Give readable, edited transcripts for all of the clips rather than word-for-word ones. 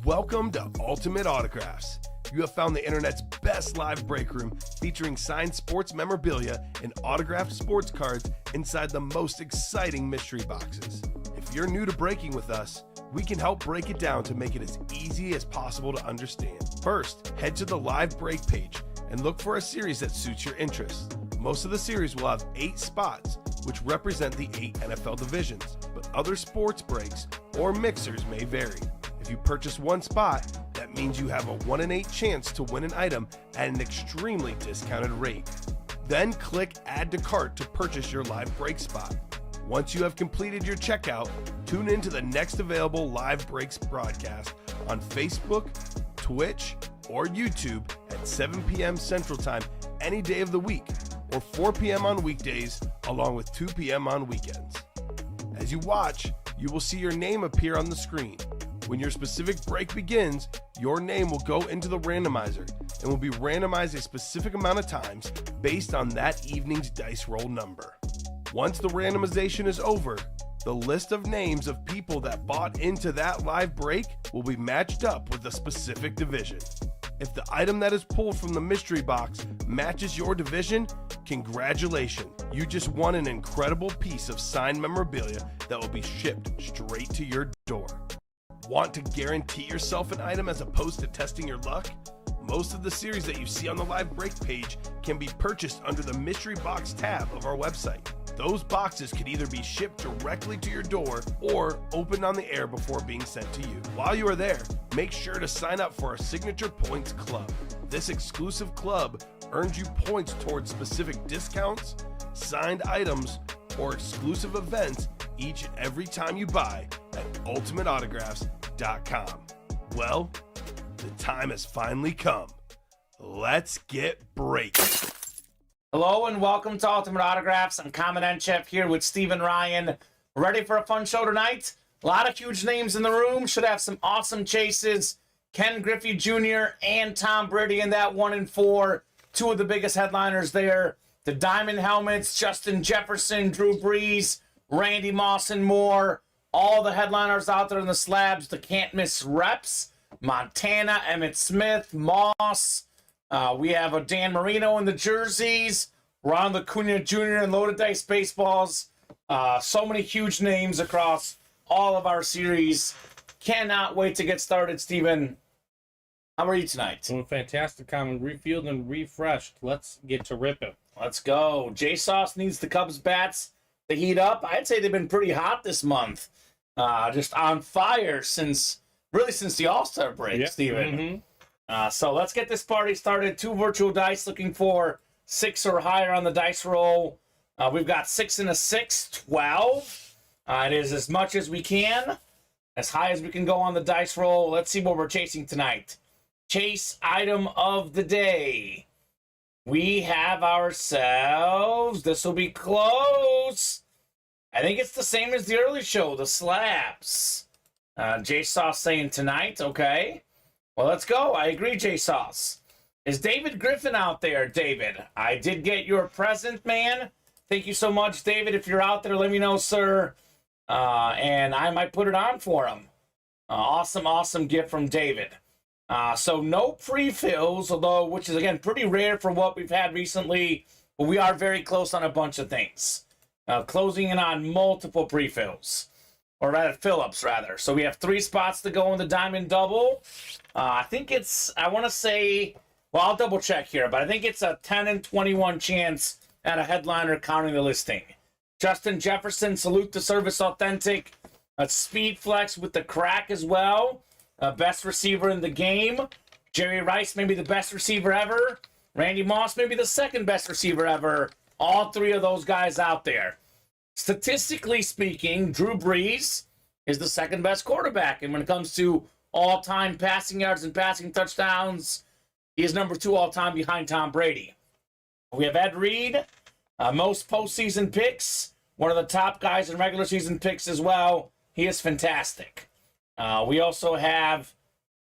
Welcome to Ultimate Autographs. You have found the internet's best live break room featuring signed sports memorabilia and autographed sports cards inside the most exciting mystery boxes. If you're new to breaking with us, we can help break it down to make it as easy as possible to understand. First, head to the live break page and look for a series that suits your interests. Most of the series will have 8 spots, which represent the 8 NFL divisions, but other sports breaks or mixers may vary. If you purchase one spot, that means you have a 1 in 8 chance to win an item at an extremely discounted rate. Then click Add to Cart to purchase your live break spot. Once you have completed your checkout, tune in to the next available live breaks broadcast on Facebook, Twitch, or YouTube at 7 p.m. Central Time any day of the week, or 4 p.m. on weekdays, along with 2 p.m. on weekends. As you watch, you will see your name appear on the screen. When your specific break begins, your name will go into the randomizer and will be randomized a specific amount of times based on that evening's dice roll number. Once the randomization is over, the list of names of people that bought into that live break will be matched up with a specific division. If the item that is pulled from the mystery box matches your division, congratulations, you just won an incredible piece of signed memorabilia that will be shipped straight to your door. Want to guarantee yourself an item as opposed to testing your luck? Most of the series that you see on the live break page can be purchased under the mystery box tab of our website. Those boxes could either be shipped directly to your door or opened on the air before being sent to you. While you are there, make sure to sign up for our Signature Points Club. This exclusive club earns you points towards specific discounts, signed items, or exclusive events each and every time you buy at ultimateautographs.com. Well, the time has finally come. Let's get breaking. Hello and welcome to Ultimate Autographs. I'm Kamen Entchev here with Stephen Ryan. Ready for a fun show tonight? A lot of huge names in the room. Should have some awesome chases. Ken Griffey Jr. and Tom Brady in that 1 and 4. Two of the biggest headliners there. The Diamond Helmets, Justin Jefferson, Drew Brees, Randy Moss, and more. All the headliners out there in the slabs, the can't miss reps. Montana, Emmitt Smith, Moss. We have a Dan Marino in the jerseys. Ron Acuna Jr. in loaded dice baseballs. So many huge names across all of our series. Cannot wait to get started, Steven. How are you tonight? Doing fantastic, Common. Refilled and refreshed. Let's get to ripping. Let's go. J-Sauce needs the Cubs bats to heat up. I'd say they've been pretty hot this month. Just on fire since the All-Star break, yeah. Steven. So let's get this party started. 2 virtual dice, looking for 6 or higher on the dice roll. We've got 6 and a 6, 12. It is as much as we can, as high as we can go on the dice roll. Let's see what we're chasing tonight. Chase item of the day. We have ourselves, this will be close. I think it's the same as the early show, the slabs. J-Sauce saying tonight, okay. Well, let's go. I agree, J-Sauce. Is David Griffin out there, David? I did get your present, man. Thank you so much, David. If you're out there, let me know, sir. And I might put it on for him. Awesome gift from David. So no pre-fills, although, which is, again, pretty rare for what we've had recently. But we are very close on a bunch of things. Closing in on multiple pre-fills. Or rather, fill-ups, rather. So we have 3 spots to go in the Diamond Double. I think it's, I want to say, well, I'll double check here, but I think it's a 10 and 21 chance at a headliner counting the listing. Justin Jefferson, Salute to Service Authentic. A Speed Flex with the crack as well. Best receiver in the game. Jerry Rice, maybe the best receiver ever. Randy Moss, maybe the second best receiver ever. All 3 of those guys out there. Statistically speaking, Drew Brees is the second best quarterback. And when it comes to all-time passing yards and passing touchdowns, he is number 2 all-time behind Tom Brady. We have Ed Reed, most postseason picks. One of the top guys in regular season picks as well. He is fantastic. We also have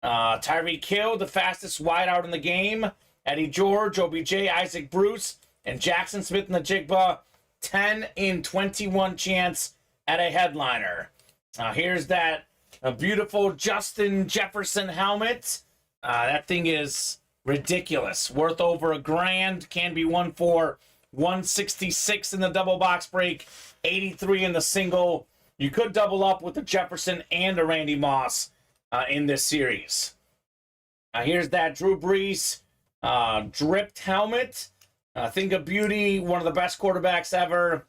Tyreek Hill, the fastest wideout in the game. Eddie George, OBJ, Isaac Bruce, and Jackson Smith in the Jigba. 10 in 21 chance at a headliner. Here's that A beautiful Justin Jefferson helmet. That thing is ridiculous. Worth over $1,000. Can be won for $166 in the double box break, $83 in the single. You could double up with a Jefferson and a Randy Moss in this series. Here's that Drew Brees dripped helmet. Think of beauty, one of the best quarterbacks ever.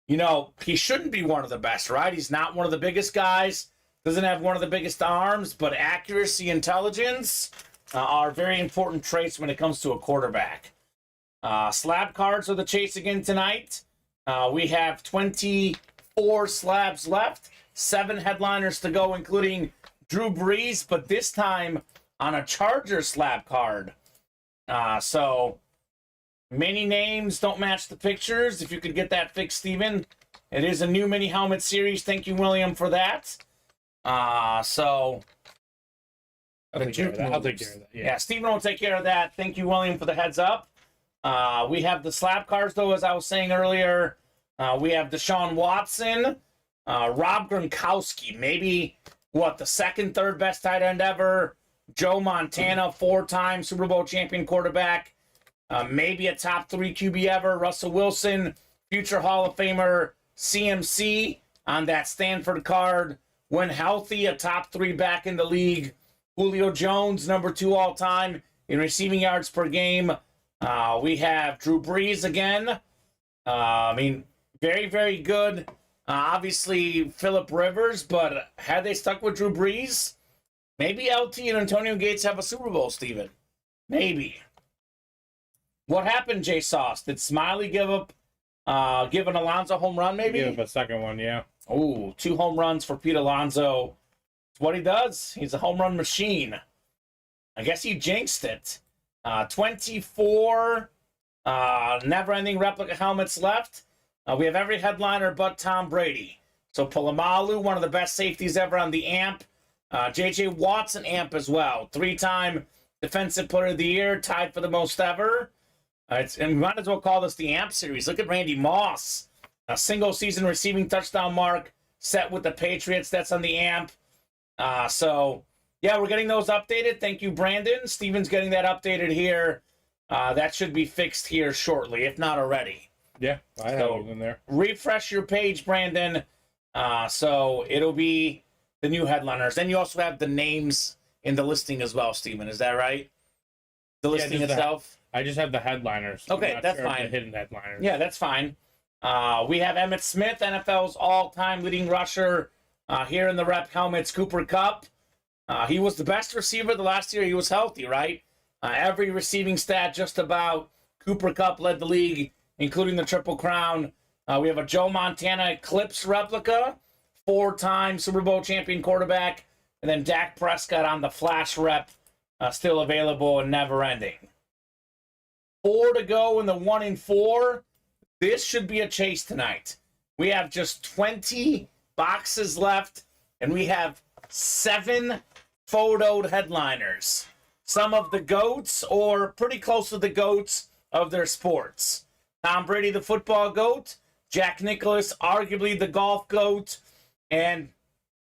You know, he shouldn't be one of the best, right? He's not one of the biggest guys, doesn't have one of the biggest arms, but accuracy, intelligence are very important traits when it comes to a quarterback. Slab cards are the chase again tonight. We have 24 slabs left, 7 headliners to go, including Drew Brees, but this time on a Charger slab card. So many names don't match the pictures. If you could get that fixed, Steven. It is a new mini helmet series. Thank you, William, for that. So I'll take care of that. Yeah, Steven will take care of that. Thank you, William, for the heads up. We have the slab cards, though, as I was saying earlier. We have Deshaun Watson, Rob Gronkowski, maybe, the second, third best tight end ever. Joe Montana, 4-time Super Bowl champion quarterback. Maybe a top 3 QB ever. Russell Wilson, future Hall of Famer. CMC on that Stanford card. When healthy, a top 3 back in the league. Julio Jones, number 2 all-time in receiving yards per game. We have Drew Brees again. Very, very good. Obviously, Phillip Rivers, but had they stuck with Drew Brees, maybe LT and Antonio Gates have a Super Bowl, Steven. Maybe. What happened, Jay Sauce? Did Smiley give an Alonso home run, maybe? Give up a second one, yeah. Oh, 2 home runs for Pete Alonso. It's what he does. He's a home run machine. I guess he jinxed it. 24 never-ending replica helmets left. We have every headliner but Tom Brady. So Polamalu, one of the best safeties ever on the AMP. J.J. Watt's an AMP as well. 3-time Defensive Player of the Year, tied for the most ever. And we might as well call this the AMP series. Look at Randy Moss. A single-season receiving touchdown mark set with the Patriots. That's on the AMP. So, yeah, we're getting those updated. Thank you, Brandon. Steven's getting that updated here. That should be fixed here shortly, if not already. Yeah, I have it in there. Refresh your page, Brandon. So it'll be the new headliners. Then you also have the names in the listing as well, Steven. Is that right? The listing itself? I just have the headliners. Okay, that's fine. The hidden headliners. Yeah, that's fine. We have Emmitt Smith, NFL's all-time leading rusher. Here in the rep helmets, Cooper Kupp. He was the best receiver the last year he was healthy, right? Every receiving stat just about. Cooper Kupp led the league, including the Triple Crown. We have a Joe Montana Eclipse replica, 4-time Super Bowl champion quarterback, and then Dak Prescott on the Flash rep, still available and never ending. 4 to go in the 1 in 4. This should be a chase tonight. We have just 20 boxes left, and we have 7 photoed headliners. Some of the GOATs, or pretty close to the GOATs of their sports. Tom Brady, the football GOAT. Jack Nicklaus, arguably the golf GOAT. And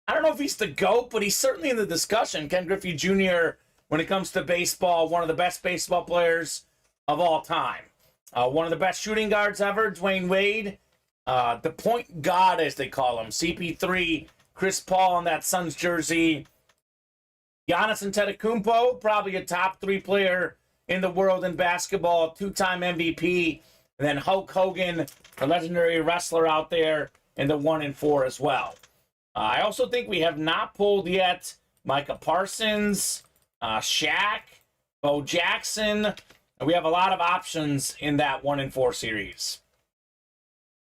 I don't know if he's the GOAT, but he's certainly in the discussion. Ken Griffey Jr., when it comes to baseball, one of the best baseball players of all time. One of the best shooting guards ever, Dwayne Wade. The point god, as they call him. CP3, Chris Paul on that Suns jersey. Giannis Antetokounmpo, probably a top 3 player in the world in basketball, 2-time MVP. And then Hulk Hogan, a legendary wrestler out there in the 1 in 4 as well. I also think we have not pulled yet Micah Parsons, Shaq, Bo Jackson. We have a lot of options in that 1 in 4 series.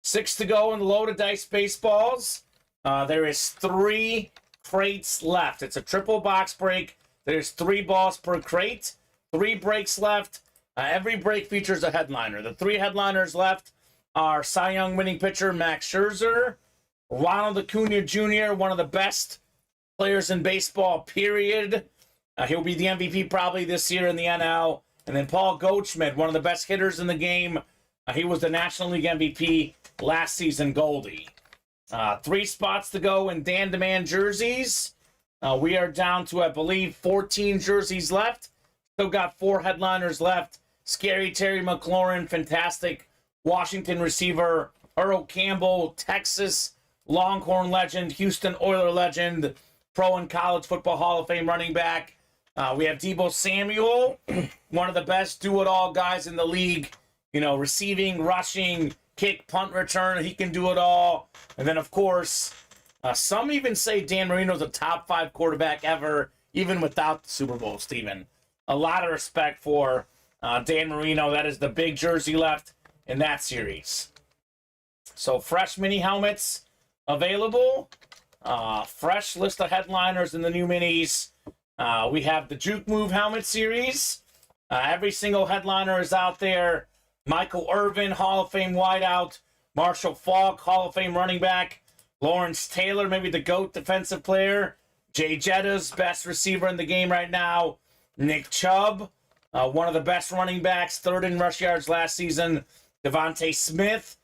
6 to go in the loaded dice baseballs. There is 3 crates left. It's a triple box break. There's 3 balls per crate. 3 breaks left. Every break features a headliner. The 3 headliners left are Cy Young winning pitcher Max Scherzer, Ronald Acuna Jr., one of the best players in baseball, period. He'll be the MVP probably this year in the NL. And then Paul Goldschmidt, one of the best hitters in the game. He was the National League MVP last season, Goldie. 3 spots to go in Dan Demand jerseys. We are down to, I believe, 14 jerseys left. Still got 4 headliners left. Scary Terry McLaurin, fantastic Washington receiver. Earl Campbell, Texas Longhorn legend. Houston Oiler legend. Pro and College Football Hall of Fame running back. We have Deebo Samuel, one of the best do-it-all guys in the league. You know, receiving, rushing, kick, punt, return. He can do it all. And then, of course, some even say Dan Marino's a top 5 quarterback ever, even without the Super Bowl, Steven. A lot of respect for Dan Marino. That is the big jersey left in that series. So, fresh mini helmets available. Fresh list of headliners in the new minis. We have the Juke Move helmet series. Every single headliner is out there. Michael Irvin, Hall of Fame wideout. Marshall Faulk, Hall of Fame running back. Lawrence Taylor, maybe the GOAT defensive player. Jay Jetta's best receiver in the game right now. Nick Chubb, one of the best running backs, 3rd in rush yards last season. Devontae Smith,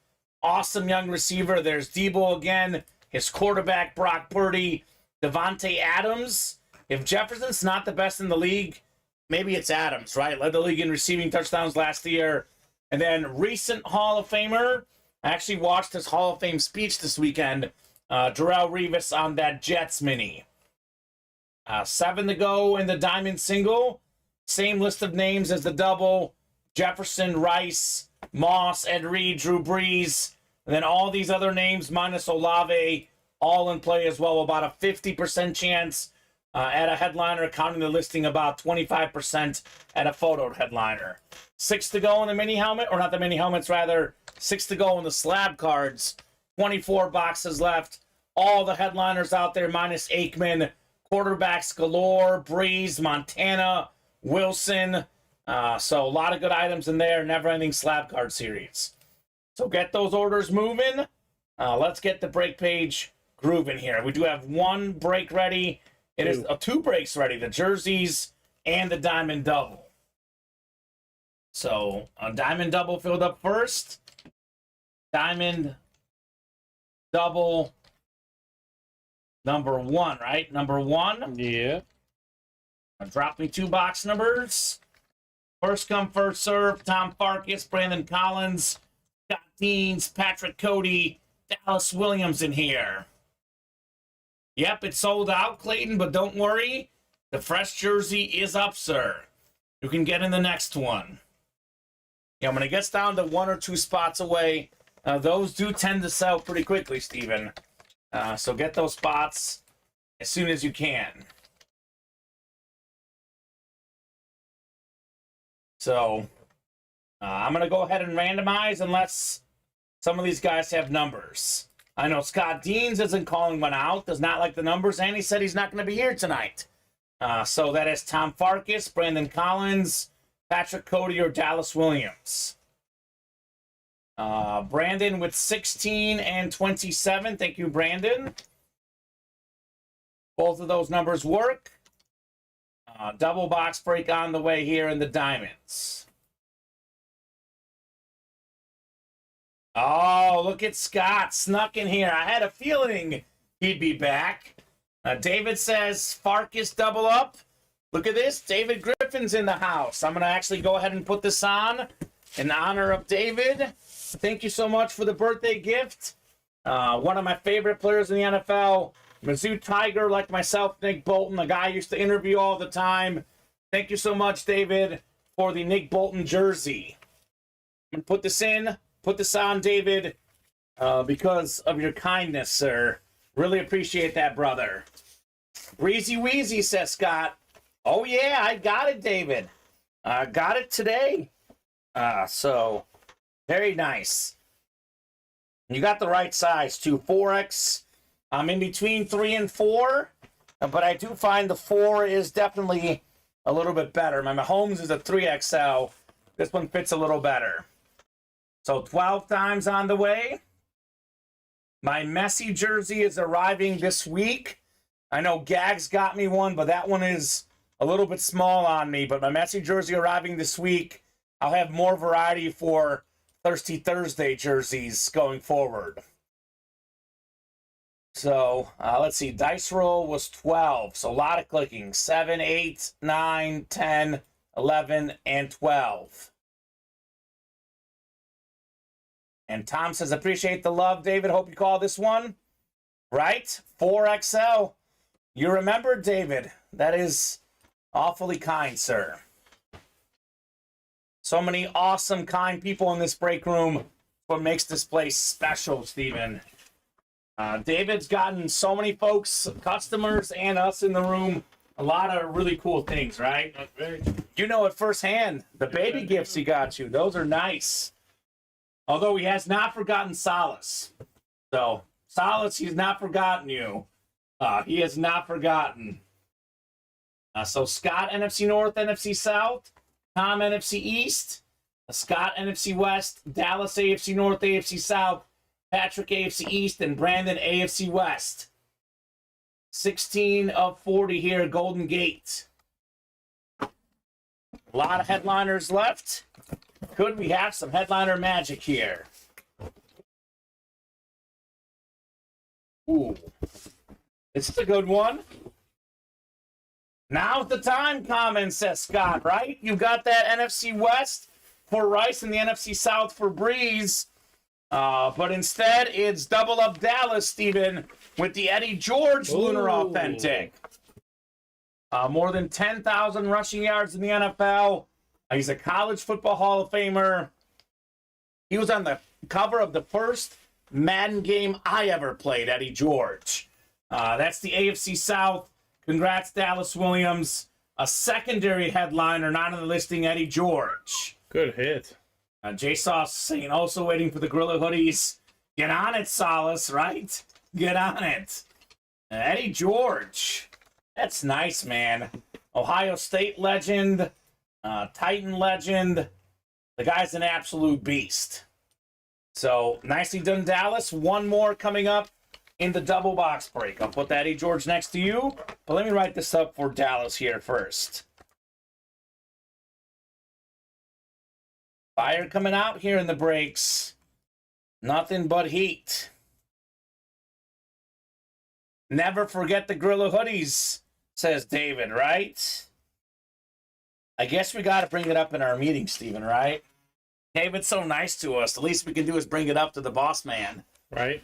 awesome young receiver. There's Deebo again. His quarterback, Brock Purdy. Devontae Adams. If Jefferson's not the best in the league, maybe it's Adams, right? Led the league in receiving touchdowns last year. And then recent Hall of Famer. I actually watched his Hall of Fame speech this weekend. Darrelle Revis on that Jets mini. 7 to go in the Diamond Single. Same list of names as the double. Jefferson, Rice, Moss, Ed Reed, Drew Brees. And then all these other names minus Olave all in play as well. About a 50% chance at a headliner, counting the listing about 25% at a photoed headliner. 6 to go in the mini helmet, or not the mini helmets, rather. 6 to go in the slab cards. 24 boxes left. All the headliners out there minus Aikman. Quarterbacks galore. Breeze, Montana, Wilson. So a lot of good items in there. Never ending slab card series. So get those orders moving. Let's get the break page grooving here. We do have 1 break ready. It is 2 breaks ready. The jerseys and the Diamond Double. So a Diamond Double filled up first. Diamond Double number 1, right? Number 1. Yeah. Drop me 2 box numbers. First come, first serve. Tom Farkas, Brandon Collins, Scott Deans, Patrick Cody, Dallas Williams in here. Yep, it's sold out, Clayton, but don't worry. The fresh jersey is up, sir. You can get in the next one. Yeah, when it gets down to 1 or 2 spots away, those do tend to sell pretty quickly, Steven. So get those spots as soon as you can. So I'm going to go ahead and randomize unless some of these guys have numbers. I know Scott Deans isn't calling one out, does not like the numbers, and he said he's not going to be here tonight. So that is Tom Farkas, Brandon Collins, Patrick Cody, or Dallas Williams. Brandon with 16 and 27. Thank you, Brandon. Both of those numbers work. Double box break on the way here in the Diamonds. Oh, look at Scott snuck in here. I had a feeling he'd be back. David says Farkas double up. Look at this. David Griffin's in the house. I'm going to actually go ahead and put this on in honor of David. Thank you so much for the birthday gift. One of my favorite players in the NFL. Mizzou Tiger, like myself, Nick Bolton, a guy I used to interview all the time. Thank you so much, David, for the Nick Bolton jersey. I'm going to put this in, put this on, David, because of your kindness, sir. Really appreciate that, brother. Breezy Wheezy, says Scott. Oh, yeah, I got it, David. Got it today. So, very nice. You got the right size, too. 4X. I'm in between 3 and 4, but I do find the 4 is definitely a little bit better. My Mahomes is a 3XL. This one fits a little better. So 12 times on the way. My Messi jersey is arriving this week. I know Gags got me one, but that one is a little bit small on me. But my Messi jersey arriving this week. I'll have more variety for Thirsty Thursday jerseys going forward. So let's see. Dice roll was 12. So a lot of clicking. 7, 8, 9, 10, 11, and 12. And Tom says, appreciate the love, David. Hope you call this one. Right? 4XL. You remember, David. That is awfully kind, sir. So many awesome, kind people in this break room. What makes this place special, Steven. David's gotten so many folks, customers, and us in the room, a lot of really cool things, right? You know it firsthand. The baby gifts he got you. Those are nice. Although he has not forgotten Solace. So, Solace, he's not forgotten you. He has not forgotten. So, Scott, NFC North, NFC South. Tom, NFC East. Scott, NFC West. Dallas, AFC North, AFC South. Patrick, AFC East. And Brandon, AFC West. 16 of 40 here, Golden Gate. A lot of headliners left. Could we have some headliner magic here? Ooh. This is a good one. Now's the time, Kamen, says Scott, right? You got that NFC West for Rice and the NFC South for Breeze. But instead, it's double up Dallas, Steven, with the Eddie George Lunar Authentic. More than 10,000 rushing yards in the NFL. He's a college football Hall of Famer. He was on the cover of the first Madden game I ever played, Eddie George. That's the AFC South. Congrats, Dallas Williams. A secondary headliner, not on the listing, Eddie George. Good hit. J Sauce saying, also waiting for the Gorilla hoodies. Get on it, Solace, right? Get on it. Eddie George. That's nice, man. Ohio State legend. Titan legend. The guy's an absolute beast. So, nicely done, Dallas. One more coming up in the double box break. I'll put that Eddie George next to you. But let me write this up for Dallas here first. Fire coming out here in the breaks. Nothing but heat. Never forget the Gorilla hoodies, says David, right? I guess we got to bring it up in our meeting, Steven, right? David's so nice to us. The least we can do is bring it up to the boss man. Right.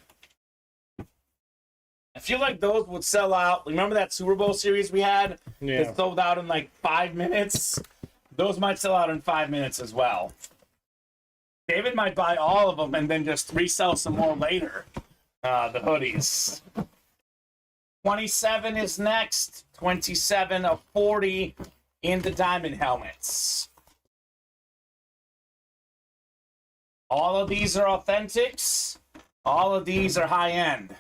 I feel like those would sell out. Remember that Super Bowl series we had? Yeah. It sold out in like 5 minutes. Those might sell out in 5 minutes as well. David might buy all of them and then just resell some more later. The hoodies. 27 is next. 27 of 40 in the diamond helmets. All of these are authentics. All of these are high-end.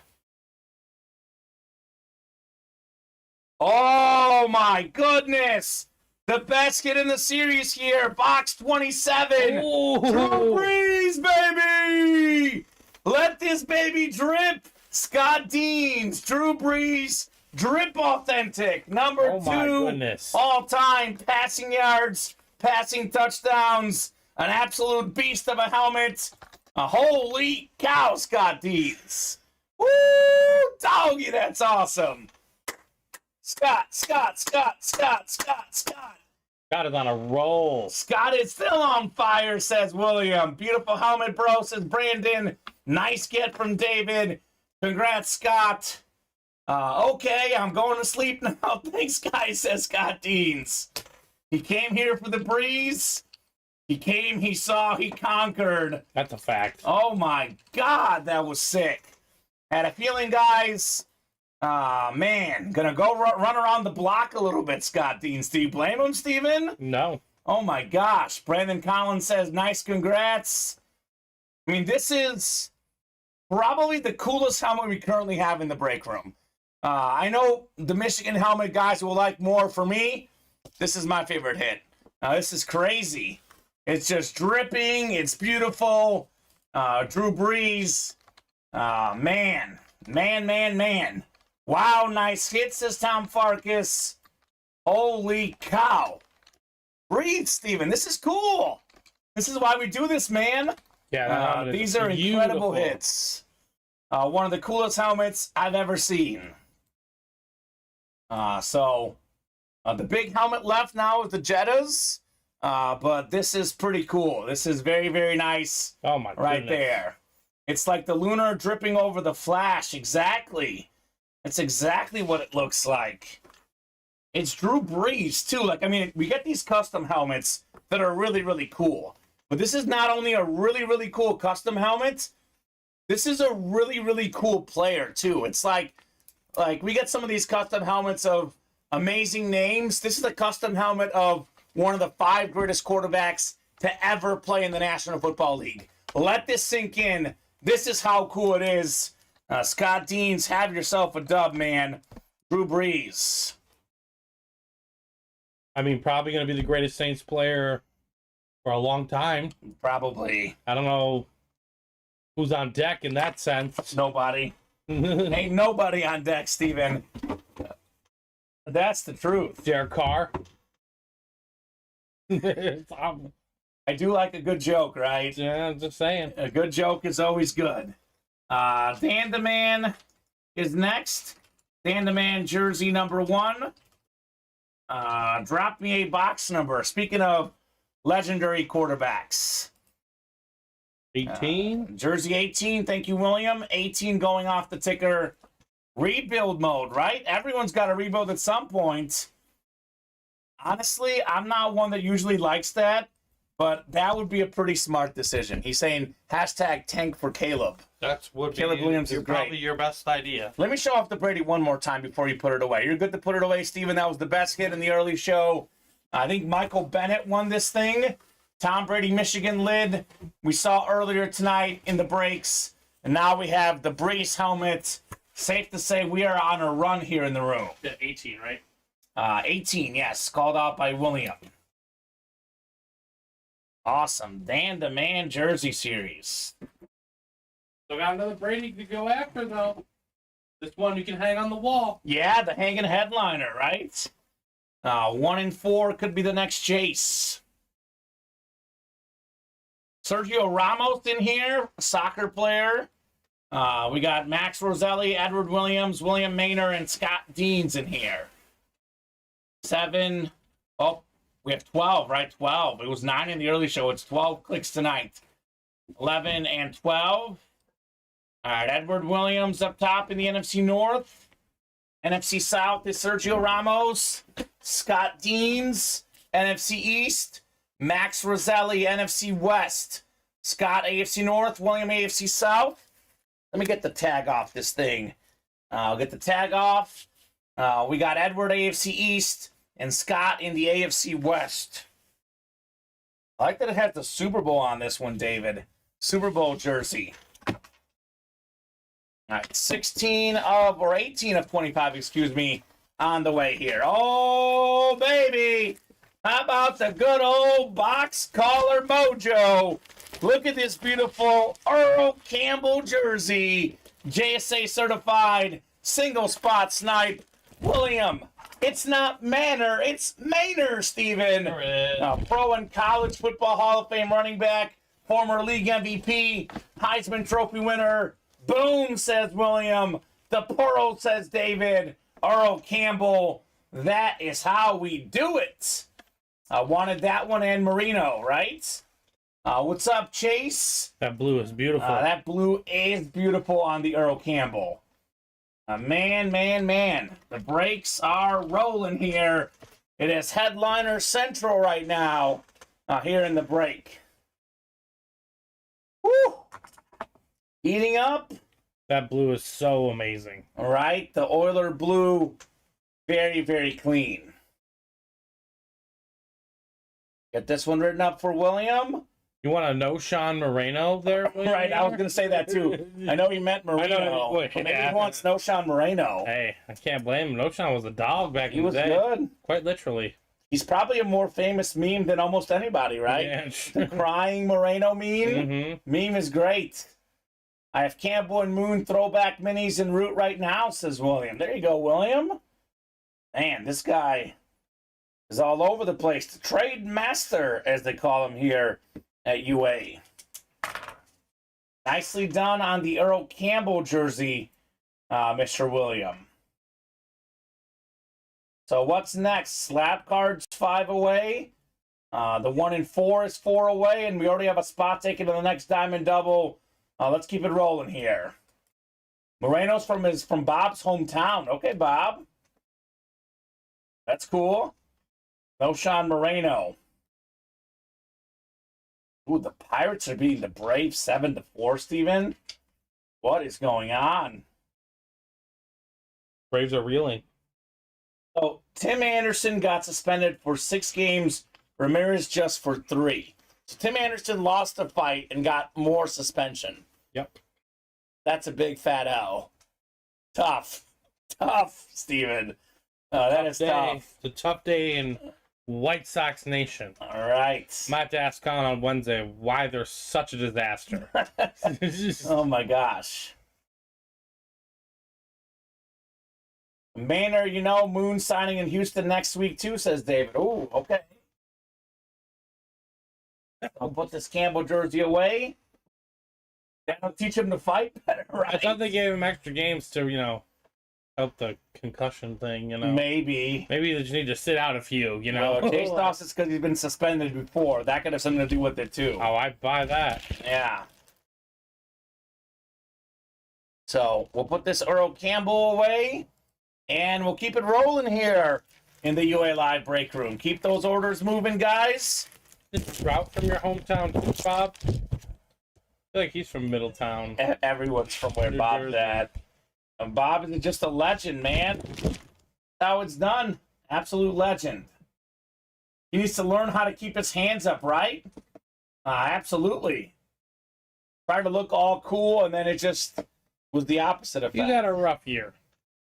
Oh, my goodness. The best hit in the series here. Box 27. Ooh. Drew Brees, baby. Let this baby drip. Scott Deans, Drew Brees, drip authentic. Number 2 all-time passing yards, passing touchdowns. An absolute beast of a helmet. A holy cow, Scott Deans. Woo, doggy, that's awesome. Scott. Scott is on a roll. Scott is still on fire, says William. Beautiful helmet, bro, says Brandon. Nice get from David. Congrats, Scott. Okay, I'm going to sleep now. Thanks, guys, says Scott Deans. He came here for the breeze. He came, he saw, he conquered. That's a fact. Oh, my God, that was sick. Had a feeling, guys. Man, gonna go run around the block a little bit, Scott Deans. Do you blame him, Steven? No. Oh, my gosh. Brandon Collins says, nice, congrats. I mean, this is probably the coolest helmet we currently have in the break room. I know the Michigan helmet guys will like more. For me, this is my favorite hit. This is crazy. It's just dripping. It's beautiful. Drew Brees. Man. Wow, nice hit, says Tom Farkas. Holy cow. Breathe, Steven. This is cool. This is why we do this, man. Yeah, these are incredible hits. One of the coolest helmets I've ever seen. So the big helmet left now is the Jettas. But this is pretty cool. This is very, very nice. Oh my right goodness. there. It's like the lunar dripping over the flash. Exactly. It's exactly what it looks like. It's Drew Brees, too. Like, I mean, we get these custom helmets that are really, really cool. But this is not only a really, really cool custom helmet, this is a really, really cool player, too. It's like we get some of these custom helmets of amazing names. This is a custom helmet of one of the 5 greatest quarterbacks to ever play in the National Football League. Let this sink in. This is how cool it is. Scott Deans, have yourself a dub, man. Drew Brees. I mean, probably going to be the greatest Saints player for a long time. Probably. I don't know who's on deck in that sense. Nobody. Ain't nobody on deck, Steven. That's the truth. Derek Carr. I do like a good joke, right? Yeah, I'm just saying. A good joke is always good. Dan the Man is next. Dan the Man, jersey number 1. Drop me a box number. Speaking of legendary quarterbacks. 18? Jersey 18. Thank you, William. 18 going off the ticker. Rebuild mode, right? Everyone's got to rebuild at some point. Honestly, I'm not one that usually likes that, but that would be a pretty smart decision. He's saying hashtag tank for Caleb. Caleb Williams is great. Probably your best idea. Let me show off the Brady one more time before you put it away. You're good to put it away, Steven. That was the best hit in the early show. I think Michael Bennett won this thing. Tom Brady, Michigan lid. We saw earlier tonight in the breaks. And now we have the Brees helmet. Safe to say we are on a run here in the room. Yeah, 18, right? 18, yes. Called out by William. Awesome. Dan the Man jersey series. So got another Brady to go after, though. This one you can hang on the wall. Yeah, the hanging headliner, right? 1 and 4 could be the next Jace. Sergio Ramos in here, soccer player. We got Max Roselli, Edward Williams, William Maynor, and Scott Deans in here. 7. Oh, we have 12, right? 12. It was 9 in the early show. It's 12 clicks tonight. 11 and 12. All right, Edward Williams up top in the NFC North. NFC South is Sergio Ramos. Scott Deans, NFC East. Max Roselli, NFC West. Scott, AFC North. William, AFC South. Let me get the tag off this thing. I'll get the tag off. We got Edward, AFC East, and Scott in the AFC West. I like that it has the Super Bowl on this one, David. Super Bowl jersey. All right, 18 of 25, excuse me, on the way here. Oh, baby. How about the good old box collar mojo? Look at this beautiful Earl Campbell jersey. JSA certified, single spot snipe. William, it's not Manor, it's Maynor, Steven. Pro and college football Hall of Fame running back, former league MVP, Heisman Trophy winner. Boom, says William. The Pearl, says David. Earl Campbell. That is how we do it. I wanted that one and Marino, right? What's up, Chase? That blue is beautiful. That blue is beautiful on the Earl Campbell. Man. The brakes are rolling here. It is headliner central right now here in the break. Woo! Heating up. That blue is so amazing. All right, the Oiler blue, very, very clean. Get this one written up for William. You want to know Sean Moreno there? Right, I was going to say that too. I know he meant Moreno. Maybe he wants no Sean Moreno. Hey, I can't blame him. Noshan was a dog back in the day. He was good. Quite literally. He's probably a more famous meme than almost anybody, right? Yeah. The crying Moreno meme. Mm-hmm. Meme is great. I have Campbell and Moon throwback minis en route right now, says William. There you go, William. Man, this guy is all over the place. The trade master, as they call him here at UA. Nicely done on the Earl Campbell jersey, Mr. William. So what's next? Slab cards 5 away. The 1 and 4 is 4 away, and we already have a spot taken to the next diamond double. Let's keep it rolling here. Moreno's from Bob's hometown. Okay, Bob. That's cool. No Sean Moreno. Ooh, the Pirates are beating the Braves 7-4, Steven. What is going on? Braves are reeling. So, Tim Anderson got suspended for 6 games. Ramirez just for 3. So, Tim Anderson lost the fight and got more suspension. Yep. That's a big fat L. Tough, Steven. That is tough. It's a tough day in White Sox Nation. All right. Might have to ask Colin on Wednesday why they're such a disaster. Oh my gosh. Manor, Moon signing in Houston next week too, says David. Oh, okay. I'll put this Campbell jersey away. That'll teach him to fight better, right? I thought they gave him extra games to, help the concussion thing, Maybe. Maybe they just need to sit out a few, Well, Chase Doss is because he's been suspended before. That could have something to do with it too. Oh, I buy that. Yeah. So we'll put this Earl Campbell away, and we'll keep it rolling here in the UA Live break room. Keep those orders moving, guys. Is Trout from your hometown too, Bob? I feel like he's from Middletown. Everyone's from where New Bob's Jersey. at. And Bob is just a legend, man. That's how it's done. Absolute legend. He needs to learn how to keep his hands up, right? Absolutely. Try to look all cool, and then it just was the opposite effect. He's had a rough year.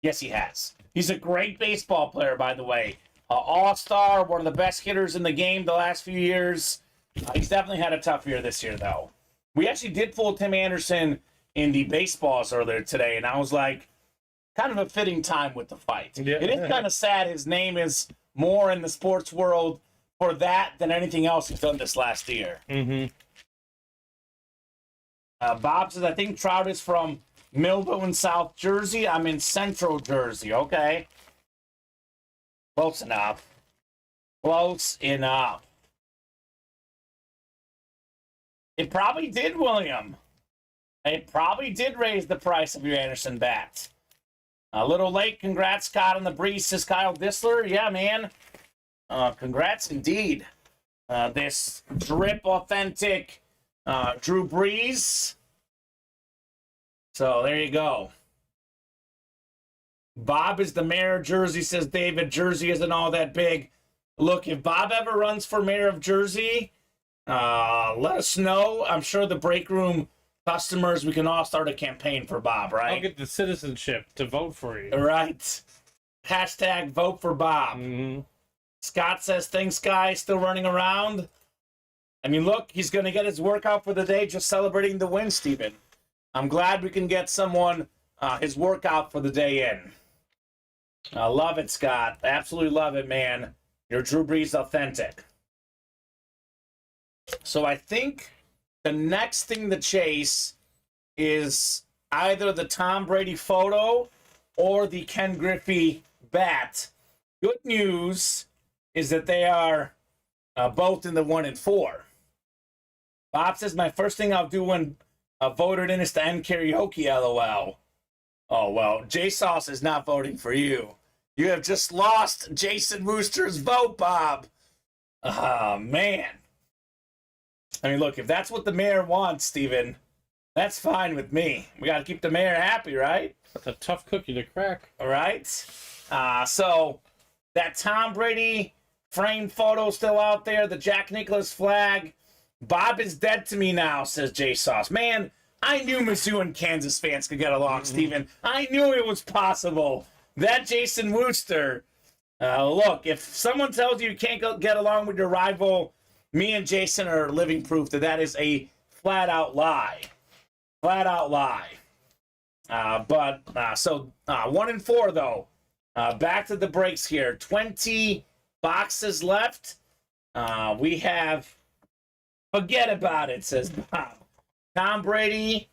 Yes, he has. He's a great baseball player, by the way. All-star, one of the best hitters in the game the last few years. He's definitely had a tough year this year, though. We actually did pull Tim Anderson in the baseballs earlier today, and I was like, kind of a fitting time with the fight. Yeah. It is kind of sad his name is more in the sports world for that than anything else he's done this last year. Mm-hmm. Bob says, I think Trout is from Millville in South Jersey. I'm in Central Jersey. Okay. Close enough. Close enough. It probably did, William. It probably did raise the price of your Anderson bats. A little late. Congrats, Scott, on the breeze, says Kyle Dissler. Yeah, man. Congrats indeed. This drip authentic Drew Brees. So there you go. Bob is the mayor of Jersey, says David. Jersey isn't all that big. Look, if Bob ever runs for mayor of Jersey, let us know. I'm sure the break room customers, we can all start a campaign for Bob, right? I'll get the citizenship to vote for you. Right. Hashtag vote for Bob. Mm-hmm. Scott says, thanks, guys. Still running around. I mean, look, he's going to get his workout for the day just celebrating the win, Steven. I'm glad we can get someone his workout for the day in. I love it, Scott. Absolutely love it, man. You're Drew Brees authentic. So I think the next thing to chase is either the Tom Brady photo or the Ken Griffey bat. Good news is that they are both in the 1 and 4. Bob says, my first thing I'll do when voted in is to end karaoke, LOL. Oh, well, J-Sauce is not voting for you. You have just lost Jason Wooster's vote, Bob. Oh, man. I mean, look, if that's what the mayor wants, Steven, that's fine with me. We got to keep the mayor happy, right? That's a tough cookie to crack. All right. So that Tom Brady framed photo still out there, the Jack Nicklaus flag. Bob is dead to me now, says J Sauce. Man, I knew Mizzou and Kansas fans could get along, Steven. I knew it was possible. That Jason Wooster. Look, if someone tells you can't get along with your rival, me and Jason are living proof that that is a flat-out lie. Flat-out lie. So 1 and 4, though. Back to the breaks here. 20 boxes left. We have... Forget about it, says Bob. Tom Brady,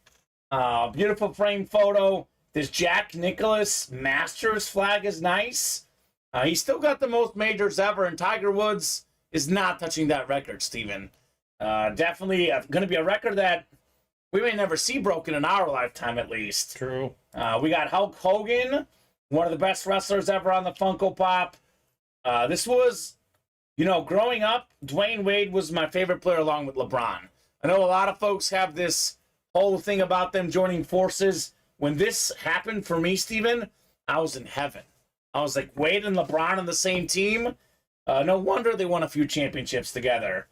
beautiful frame photo. This Jack Nicklaus Masters flag is nice. He's still got the most majors ever, and Tiger Woods is not touching that record, Steven. Definitely going to be a record that we may never see broken in our lifetime, at least. True. We got Hulk Hogan, one of the best wrestlers ever on the Funko Pop. This was, growing up, Dwayne Wade was my favorite player along with LeBron. I know a lot of folks have this whole thing about them joining forces. When this happened for me, Steven, I was in heaven. I was like, Wade and LeBron on the same team? No wonder they won a few championships together.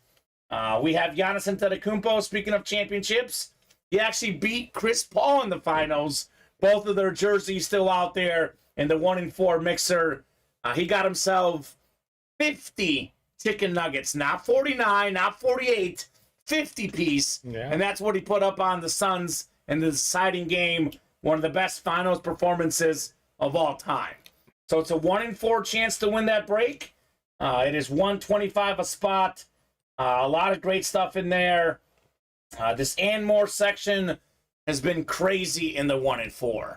We have Giannis Antetokounmpo, speaking of championships. He actually beat Chris Paul in the finals. Both of their jerseys still out there in the 1-4 mixer. He got himself 50 chicken nuggets. Not 49, not 48, 50 piece. Yeah. And that's what he put up on the Suns in the deciding game. One of the best finals performances of all time. So it's a 1-4 chance to win that break. It is 125 a spot. A lot of great stuff in there. This and more section has been crazy in the 1-4.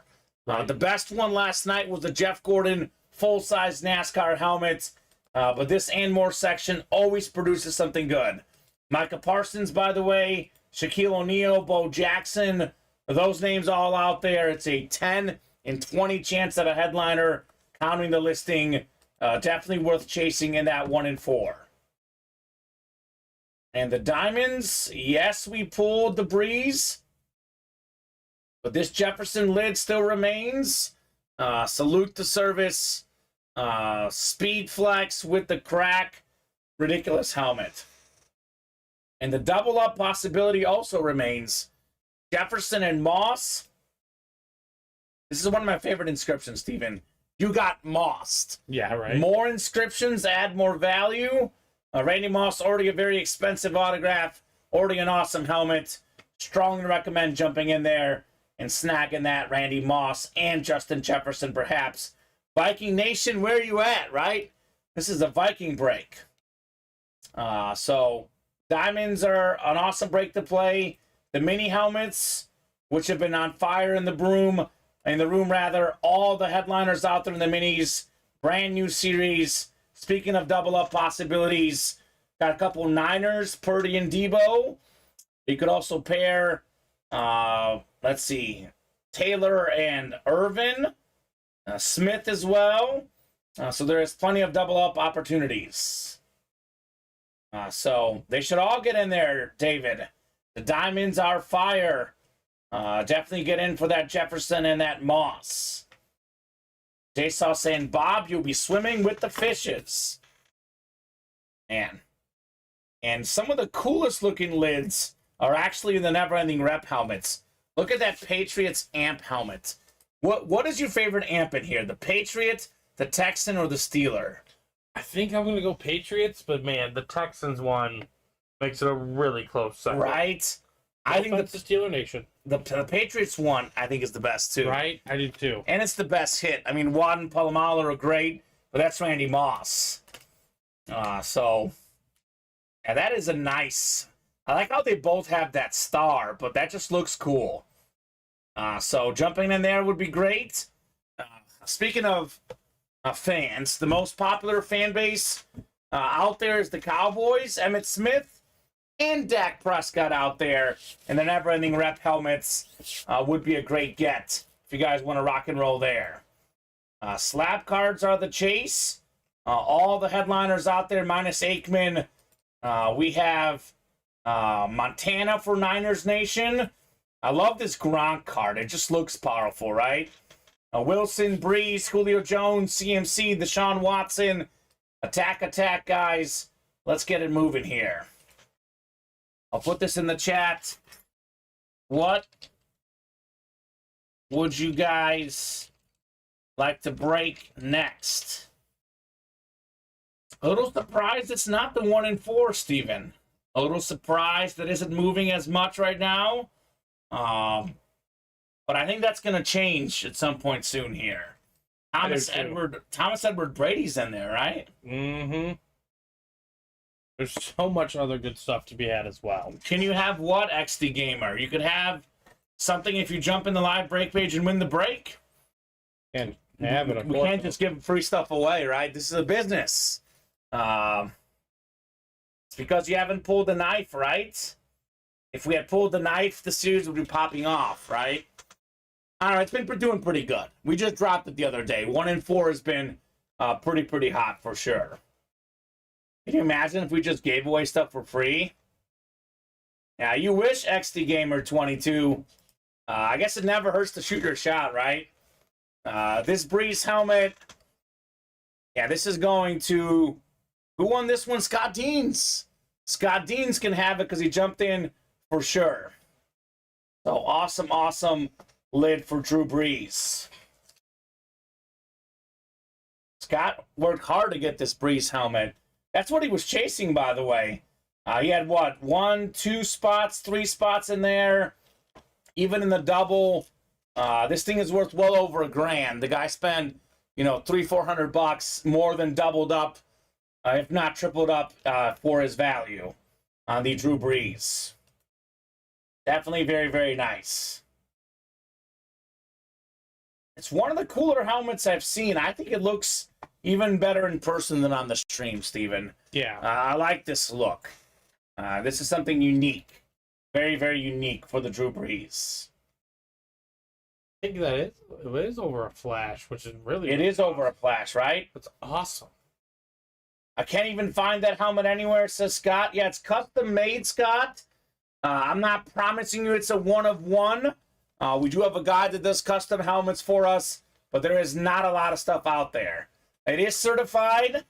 The best one last night was the Jeff Gordon full-size NASCAR helmet. But this and more section always produces something good. Micah Parsons, by the way, Shaquille O'Neal, Bo Jackson, those names all out there. It's a 10 in 20 chance at a headliner, counting the listing. Definitely worth chasing in that 1-4. And the diamonds, yes, we pulled the breeze. But this Jefferson lid still remains. Salute to service. Speed flex with the crack. Ridiculous helmet. And the double up possibility also remains. Jefferson and Moss. This is one of my favorite inscriptions, Steven. You got mossed. Yeah, right. More inscriptions add more value. Randy Moss, already a very expensive autograph. Already an awesome helmet. Strongly recommend jumping in there and snagging that Randy Moss and Justin Jefferson, perhaps. Viking Nation, where are you at, right? This is a Viking break. So diamonds are an awesome break to play. The mini helmets, which have been on fire in the room, all the headliners out there in the minis, brand new series. Speaking of double up possibilities, got a couple Niners, Purdy and Debo. You could also pair, let's see, Taylor and Irvin, Smith as well. So there is plenty of double up opportunities. So they should all get in there, David. The diamonds are fire. Definitely get in for that Jefferson and that Moss. J-Saw saying, Bob, you'll be swimming with the fishes. Man. And some of the coolest looking lids are actually in the never-ending rep helmets. Look at that Patriots amp helmet. What is your favorite amp in here? The Patriot, the Texan, or the Steeler? I think I'm going to go Patriots, but man, the Texans one makes it a really close second. Right? I think the Steeler Nation. The Patriots one, I think, is the best, too. Right? I do, too. And it's the best hit. I mean, Watt and Palomalo are great, but that's Randy Moss. So, yeah, that is a nice... I like how they both have that star, but that just looks cool. So, jumping in there would be great. Speaking of fans, the most popular fan base out there is the Cowboys. Emmitt Smith and Dak Prescott out there, and the never-ending rep helmets would be a great get if you guys want to rock and roll there. Slab cards are the chase. All the headliners out there, minus Aikman. We have Montana for Niners Nation. I love this Gronk card. It just looks powerful, right? Wilson, Breeze, Julio Jones, CMC, Deshaun Watson. Attack, guys. Let's get it moving here. I'll put this in the chat. What would you guys like to break next? A little surprised it's not the 1-4, Steven. A little surprised that isn't moving as much right now. But I think that's going to change at some point soon here. Thomas Edward Brady's in there, right? Mm-hmm. There's so much other good stuff to be had as well. Can you have what, XD Gamer? You could have something if you jump in the live break page and win the break. And have it. We can't just give free stuff away, right? This is a business. It's because you haven't pulled the knife, right? If we had pulled the knife, the series would be popping off, right? All right, it's been doing pretty good. We just dropped it the other day. 1 in 4 has been pretty hot for sure. Can you imagine if we just gave away stuff for free? Yeah, you wish, XD Gamer 22. I guess it never hurts to shoot your shot, right? This Breeze helmet. Yeah, this is going to... Who won this one? Scott Deans. Scott Deans can have it because he jumped in for sure. So awesome lid for Drew Brees. Scott worked hard to get this Breeze helmet. That's what he was chasing, by the way. He had, what, 1, 2 spots, 3 spots in there. Even in the double, this thing is worth well over $1,000. The guy spent, $300-400 more than doubled up, if not tripled up, for his value on the Drew Brees. Definitely very nice. It's one of the cooler helmets I've seen. I think it looks even better in person than on the stream, Steven. Yeah. I like this look. This is something unique. Very unique for the Drew Brees. I think that it is over a flash, which is really... It is over a flash, right? It's awesome. I can't even find that helmet anywhere, it says Scott. Yeah, it's custom made, Scott. I'm not promising you it's a one of one. We do have a guy that does custom helmets for us, but there is not a lot of stuff out there. It is certified,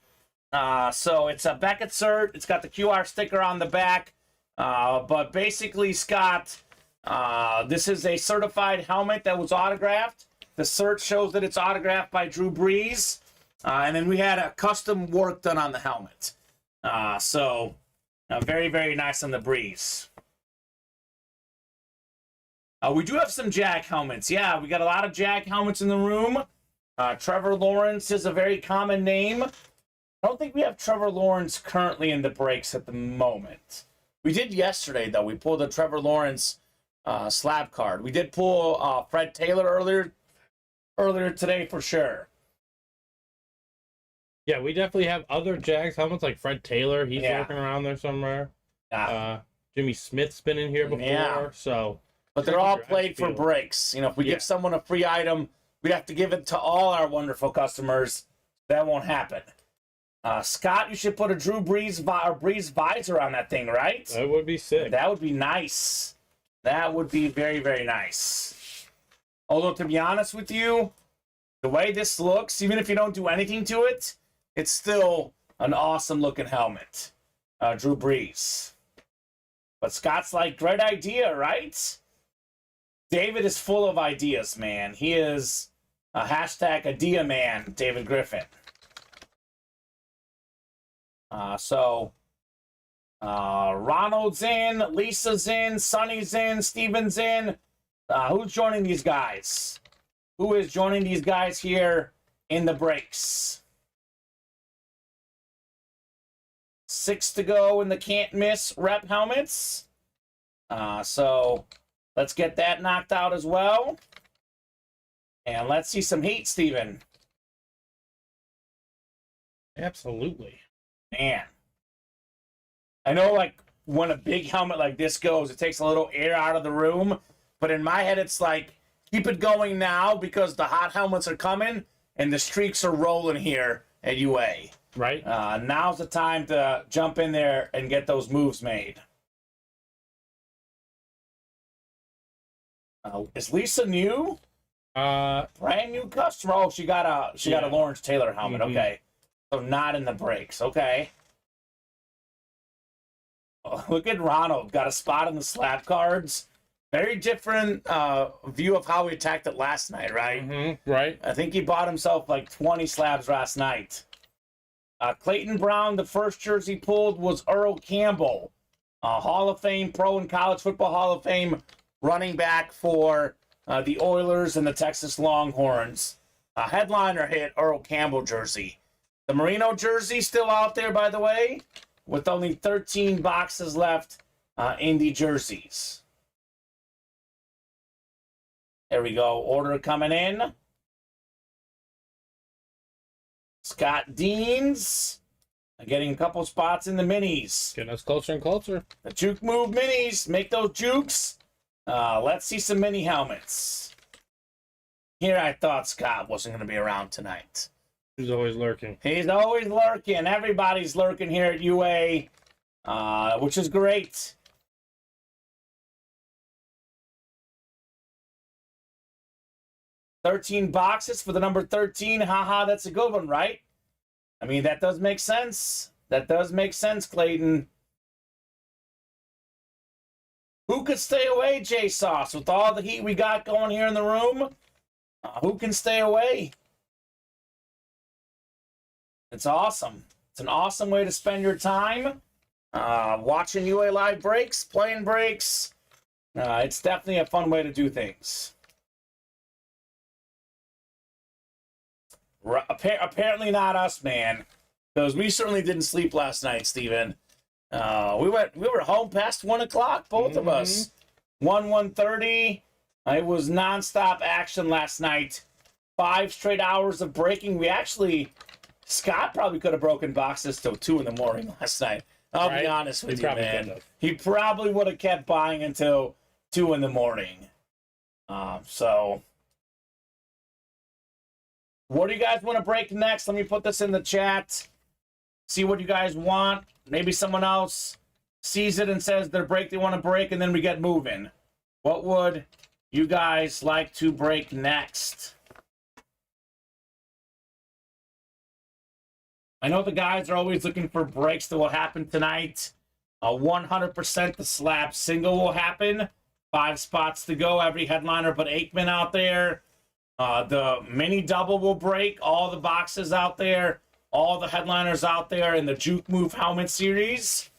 so it's a Beckett cert. It's got the QR sticker on the back, but basically, Scott, this is a certified helmet that was autographed. The cert shows that it's autographed by Drew Brees, and then we had a custom work done on the helmet. So very nice on the Brees. We do have some Jag helmets. Yeah, we got a lot of Jag helmets in the room. Trevor Lawrence is a very common name. I don't think we have Trevor Lawrence currently in the breaks at the moment. We did yesterday, though. We pulled a Trevor Lawrence slab card. We did pull Fred Taylor earlier today for sure. Yeah, we definitely have other Jags helmets like Fred Taylor. He's working around there somewhere. Jimmy Smith's been in here before, so... But they're all played for breaks. You know, if we give someone a free item, we'd have to give it to all our wonderful customers. That won't happen. Scott, you should put a Drew Brees visor on that thing, right? That would be sick. That would be nice. That would be very nice. Although, to be honest with you, the way this looks, even if you don't do anything to it, it's still an awesome-looking helmet. Drew Brees. But Scott's like, great idea, right? David is full of ideas, man. He is a hashtag idea man, David Griffin. Ronald's in, Lisa's in, Sonny's in, Steven's in. Who's joining these guys? Who is joining these guys here in the breaks? 6 to go in the can't miss rep helmets. So let's get that knocked out as well. And let's see some heat, Steven. Absolutely. Man. I know, like, when a big helmet like this goes, it takes a little air out of the room. But in my head, it's like, keep it going now because the hot helmets are coming and the streaks are rolling here at UA. Right. Now's the time to jump in there and get those moves made. Is Lisa new? Brand new customer. Oh, she got a Lawrence Taylor helmet. Mm-hmm. Okay, so not in the breaks. Okay. Oh, look at Ronald. Got a spot on the slab cards. Very different view of how we attacked it last night, right? Mm-hmm. Right. I think he bought himself like 20 slabs last night. Clayton Brown, the first jersey pulled was Earl Campbell, Hall of Fame pro and college football Hall of Fame running back for the Oilers and the Texas Longhorns. Headliner hit Earl Campbell jersey. The Merino jersey still out there, by the way. with only 13 boxes left in the jerseys. There we go. Order coming in. Scott Deans getting a couple spots in the minis. Getting us closer and closer. The Juke Move minis. Make those jukes. Let's see some mini helmets. Here I thought Scott wasn't going to be around tonight. He's always lurking. He's always lurking. Everybody's lurking here at UA, which is great. $13 boxes for the number 13. Haha, that's a good one, right? I mean, that does make sense. That does make sense, Clayton. Who could stay away, J-Sauce, with all the heat we got going here in the room? Who can stay away? It's awesome. It's an awesome way to spend your time. Watching UA live breaks, playing breaks. It's definitely a fun way to do things. Apparently not us, man. Because we certainly didn't sleep last night, Steven. We were home past 1 o'clock, both of us. 1:30. It was nonstop action last night. 5 straight hours of breaking. Scott probably could have broken boxes till 2 in the morning last night. I'll be honest with you, man. He probably would have kept buying until 2 in the morning. So, what do you guys want to break next? Let me put this in the chat. See what you guys want. Maybe someone else sees it and says their break they want to break, and then we get moving. What would you guys like to break next? I know the guys are always looking for breaks that will happen tonight. 100% the slab single will happen. 5 spots to go. Every headliner but Aikman out there. The mini double will break. All the boxes out there. All the headliners out there in the Juke Move Helmet Series.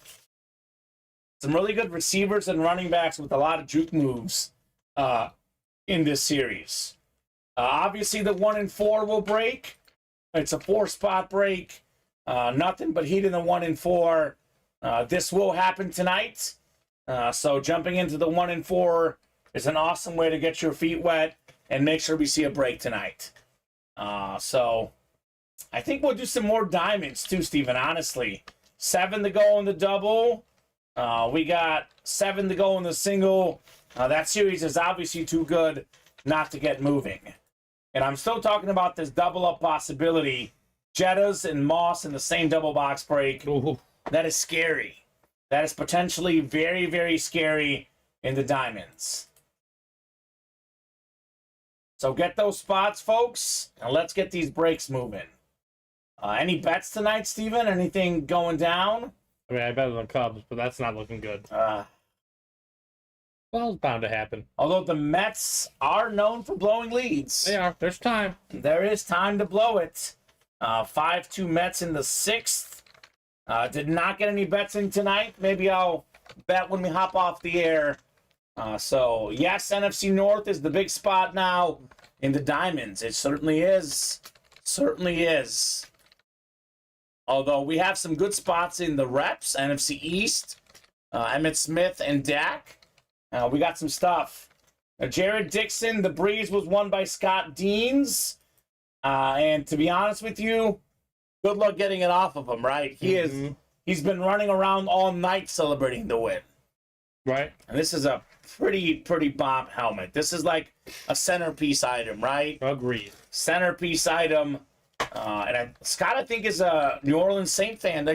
Some really good receivers and running backs with a lot of juke moves in this series. Obviously, the 1 and 4 will break. It's a 4-spot break. Nothing but heat in the 1 and 4. This will happen tonight. So jumping into the 1 and 4 is an awesome way to get your feet wet and make sure we see a break tonight. So I think we'll do some more diamonds too, Steven, honestly. 7 to go in the double. We got 7 to go in the single. That series is obviously too good not to get moving. And I'm still talking about this double-up possibility. Jettas and Moss in the same double box break. Ooh. That is scary. That is potentially very, very scary in the diamonds. So get those spots, folks, and let's get these breaks moving. Any bets tonight, Steven? Anything going down? I mean, I bet on the Cubs, but that's not looking good. Well, it's bound to happen. Although the Mets are known for blowing leads. They are. There's time. There is time to blow it. 5-2 Mets in the 6th. Did not get any bets in tonight. Maybe I'll bet when we hop off the air. So, yes, NFC North is the big spot now in the diamonds. It certainly is. Certainly is. Although we have some good spots in the reps, NFC East, Emmitt Smith and Dak. We got some stuff. Jared Dixon, the Breeze was won by Scott Deans. And to be honest with you, good luck getting it off of him, right? He's been running around all night celebrating the win. Right. And this is a pretty bomb helmet. This is like a centerpiece item, right? Agreed. Centerpiece item. Scott, I think, is a New Orleans Saint fan.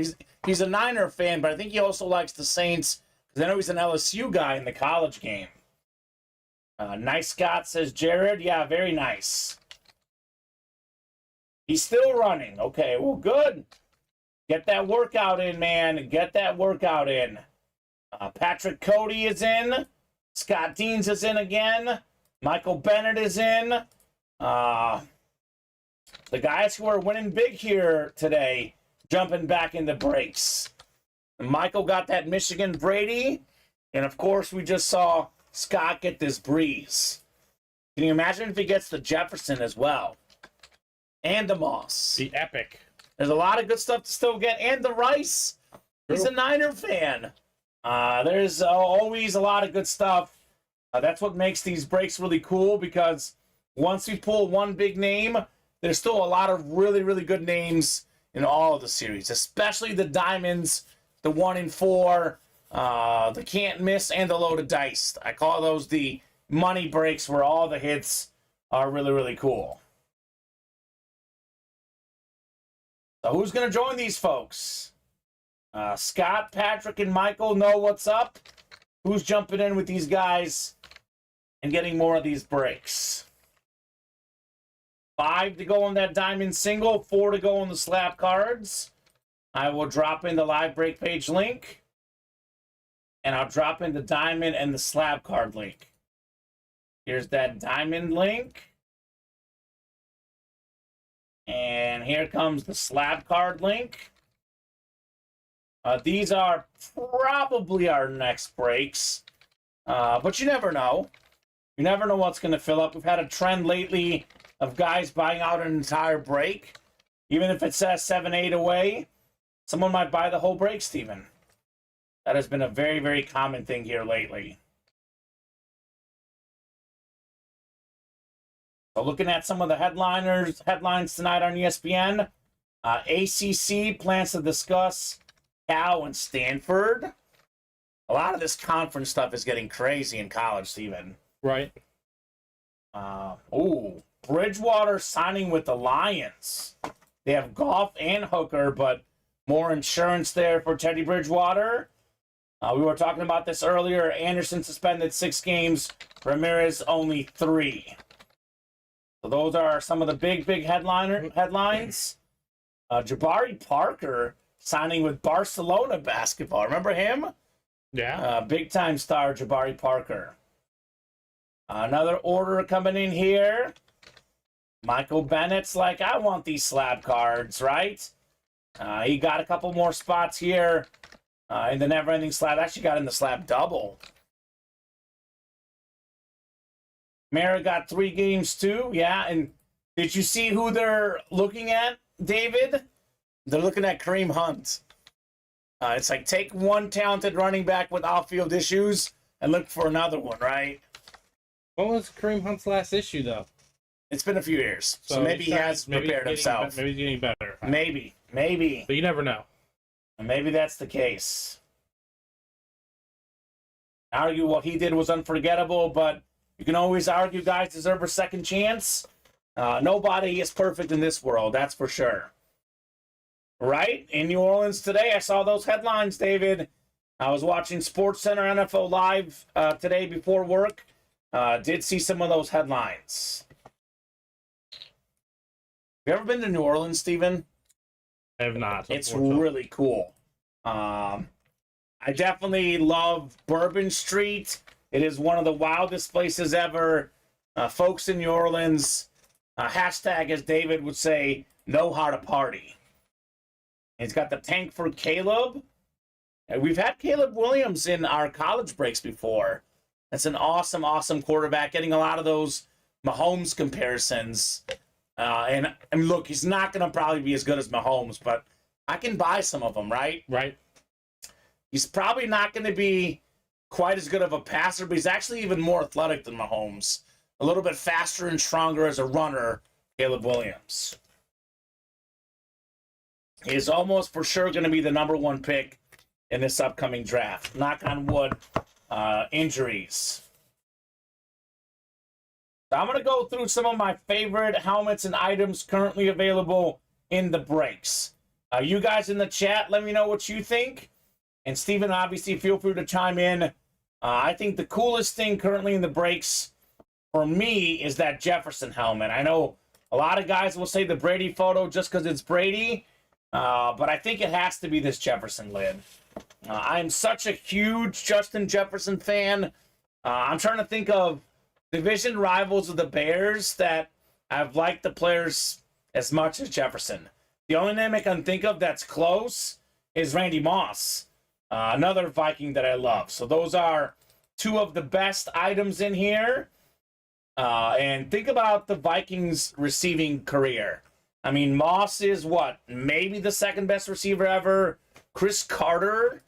He's a Niner fan, but I think he also likes the Saints because I know he's an LSU guy in the college game. Nice, Scott, says Jared. Yeah, very nice. He's still running. Okay, well, good. Get that workout in, man. Get that workout in. Patrick Cody is in. Scott Deans is in again. Michael Bennett is in. The guys who are winning big here today, jumping back into breaks. And Michael got that Michigan Brady. And, of course, we just saw Scott get this Breeze. Can you imagine if he gets the Jefferson as well? And the Moss. The Epic. There's a lot of good stuff to still get. And the Rice. He's a Niner fan. There's always a lot of good stuff. That's what makes these breaks really cool, because once we pull one big name, there's still a lot of really, really good names in all of the series, especially the diamonds, the 1 in 4, the can't miss, and the loaded dice. I call those the money breaks, where all the hits are really, really cool. So who's going to join these folks? Scott, Patrick, and Michael know what's up. Who's jumping in with these guys and getting more of these breaks? 5 to go on that diamond single, 4 to go on the slab cards. I will drop in the live break page link, and I'll drop in the diamond and the slab card link. Here's that diamond link. And here comes the slab card link. These are probably our next breaks, but you never know. You never know what's going to fill up. We've had a trend lately of guys buying out an entire break. Even if it says 7-8 away, someone might buy the whole break, Steven. That has been a very, very common thing here lately. So looking at some of the headlines tonight on ESPN, ACC plans to discuss Cal and Stanford. A lot of this conference stuff is getting crazy in college, Steven. Right. Bridgewater signing with the Lions. They have Goff and Hooker, but more insurance there for Teddy Bridgewater. We were talking about this earlier. Anderson suspended 6 games. Ramirez only 3. So those are some of the big headlines. Jabari Parker signing with Barcelona basketball. Remember him? Yeah. Big-time star Jabari Parker. Another order coming in here. Michael Bennett's like, I want these slab cards, right? He got a couple more spots here in the never-ending slab. Actually got in the slab double. Mara got 3 games too, yeah. And did you see who they're looking at, David? They're looking at Kareem Hunt. It's like, take one talented running back with off-field issues and look for another one, right? When was Kareem Hunt's last issue, though? It's been a few years, so maybe he has prepared himself. Maybe he's getting better. Maybe. But you never know. Maybe that's the case. Argue what he did was unforgettable, but you can always argue guys deserve a second chance. Nobody is perfect in this world, that's for sure. Right? In New Orleans today, I saw those headlines, David. I was watching SportsCenter NFL Live today before work. Did see some of those headlines. Have you ever been to New Orleans, Steven? I have not. It's really cool. I definitely love Bourbon Street. It is one of the wildest places ever. Folks in New Orleans, hashtag, as David would say, know how to party. He's got the tank for Caleb. We've had Caleb Williams in our college breaks before. That's an awesome, awesome quarterback, getting a lot of those Mahomes comparisons. And look, he's not going to probably be as good as Mahomes, but I can buy some of them, right? Right. He's probably not going to be quite as good of a passer, but he's actually even more athletic than Mahomes. A little bit faster and stronger as a runner, Caleb Williams. He is almost for sure going to be the #1 pick in this upcoming draft. Knock on wood, injuries. So I'm going to go through some of my favorite helmets and items currently available in the breaks. You guys in the chat, let me know what you think. And Steven, obviously, feel free to chime in. I think the coolest thing currently in the breaks for me is that Jefferson helmet. I know a lot of guys will say the Brady photo just because it's Brady, but I think it has to be this Jefferson lid. I'm such a huge Justin Jefferson fan. I'm trying to think of division rivals of the Bears that I've liked the players as much as Jefferson. The only name I can think of that's close is Randy Moss, another Viking that I love. So those are 2 of the best items in here. And think about the Vikings receiving career. I mean, Moss is what? Maybe the 2nd best receiver ever. Chris Carter.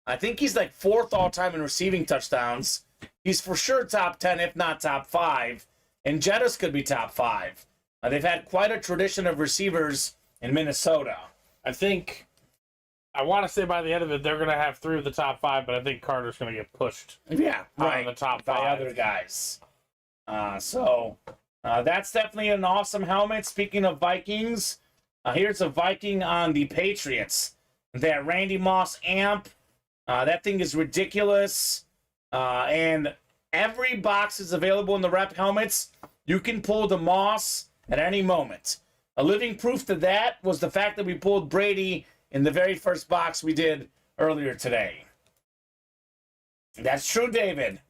I think he's like 4th all-time in receiving touchdowns. He's for sure top 10, if not top 5. And Jettis could be top 5. They've had quite a tradition of receivers in Minnesota. I want to say by the end of it, they're going to have 3 of the top 5, but I think Carter's going to get pushed. Yeah, right. In the top 5 by other guys. So that's definitely an awesome helmet. Speaking of Vikings, here's a Viking on the Patriots. That Randy Moss amp. That thing is ridiculous. And every box is available in the rep helmets. You can pull the Moss at any moment. A living proof to that was the fact that we pulled Brady in the very first box we did earlier today. That's true, David.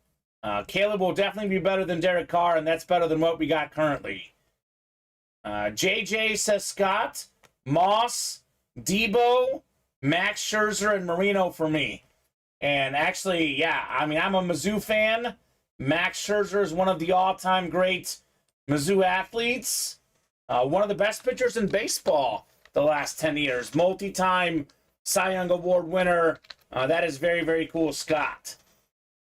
Caleb will definitely be better than Derek Carr, and that's better than what we got currently. JJ says Scott, Moss, Debo, Max Scherzer, and Marino for me. And actually, yeah, I mean, I'm a Mizzou fan. Max Scherzer is one of the all-time great Mizzou athletes. One of the best pitchers in baseball the last 10 years. Multi-time Cy Young Award winner. That is very, very cool, Scott.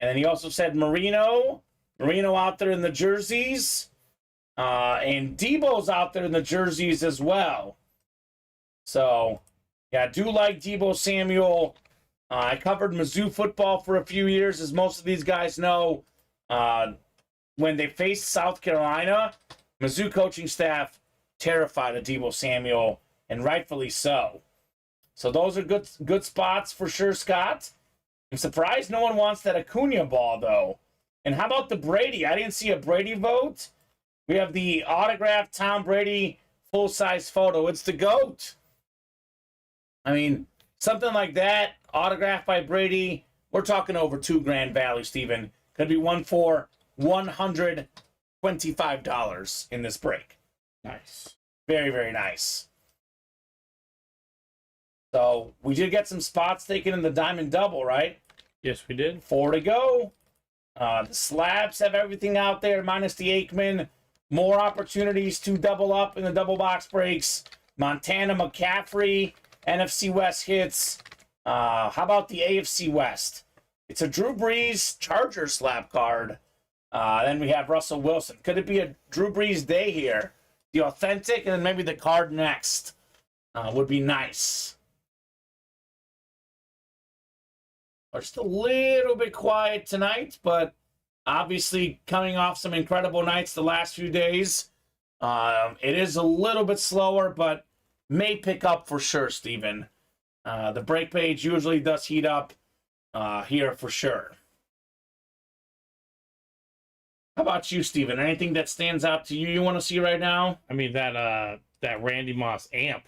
And then he also said Marino. Marino out there in the jerseys. And Debo's out there in the jerseys as well. So, yeah, I do like Debo Samuel. I covered Mizzou football for a few years, as most of these guys know. When they faced South Carolina, Mizzou coaching staff terrified of Debo Samuel, and rightfully so. So those are good spots for sure, Scott. I'm surprised no one wants that Acuna ball, though. And how about the Brady? I didn't see a Brady vote. We have the autographed Tom Brady full-size photo. It's the GOAT. I mean, something like that, autographed by Brady, we're talking over $2,000 value, Steven. Could be one for $125 in this break. Nice. Very, very nice. So we did get some spots taken in the Diamond Double, right? Yes, we did. 4 to go. The slabs have everything out there, minus the Aikman. More opportunities to double up in the double box breaks. Montana McCaffrey, NFC West hits. How about the AFC West? It's a Drew Brees Charger slab card. Then we have Russell Wilson. Could it be a Drew Brees day here? The authentic, and then maybe the card next would be nice. We're just a little bit quiet tonight, but obviously coming off some incredible nights the last few days. It is a little bit slower, but may pick up for sure, Steven. The break page usually does heat up here for sure. How about you, Steven? Anything that stands out to you want to see right now? I mean, that Randy Moss amp.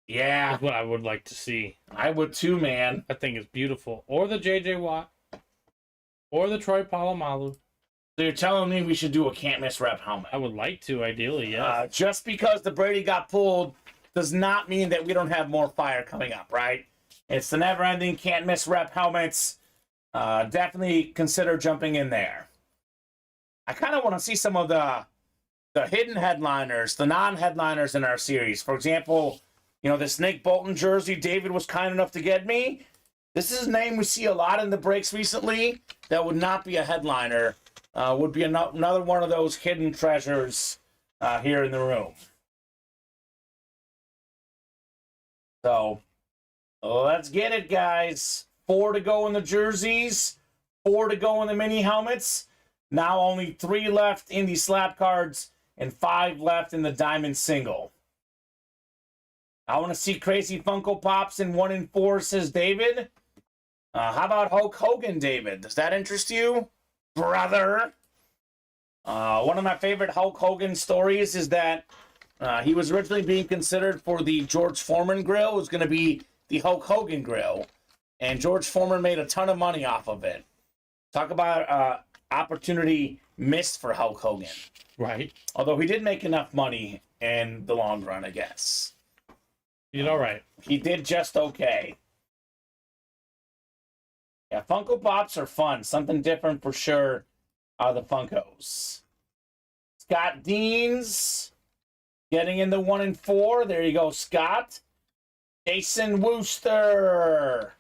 Yeah. That's what I would like to see. I would too, man. That thing is beautiful. Or the J.J. Watt. Or the Troy Polamalu. So you're telling me we should do a can't miss rep helmet? I would like to, ideally, yes. Just because the Brady got pulled does not mean that we don't have more fire coming up, right? It's the never-ending can't miss rep helmets. Definitely consider jumping in there. I kind of want to see some of the hidden headliners, the non-headliners in our series. For example, this Nick Bolton jersey David was kind enough to get me. This is a name we see a lot in the breaks recently that would not be a headliner. Would be another one of those hidden treasures here in the room. So, let's get it, guys. 4 to go in the jerseys. 4 to go in the mini helmets. Now only 3 left in the slab cards and 5 left in the diamond single. I want to see crazy Funko Pops in 1 and 4, says David. How about Hulk Hogan, David? Does that interest you, brother? One of my favorite Hulk Hogan stories is that he was originally being considered for the George Foreman grill. It was going to be the Hulk Hogan grill. And George Foreman made a ton of money off of it. Talk about opportunity missed for Hulk Hogan. Right. Although he did make enough money in the long run, I guess. You know, right. He did just okay. Yeah, Funko Pops are fun. Something different for sure are the Funkos. Scott Deans getting in the 1 and 4. There you go, Scott. Jason Wooster.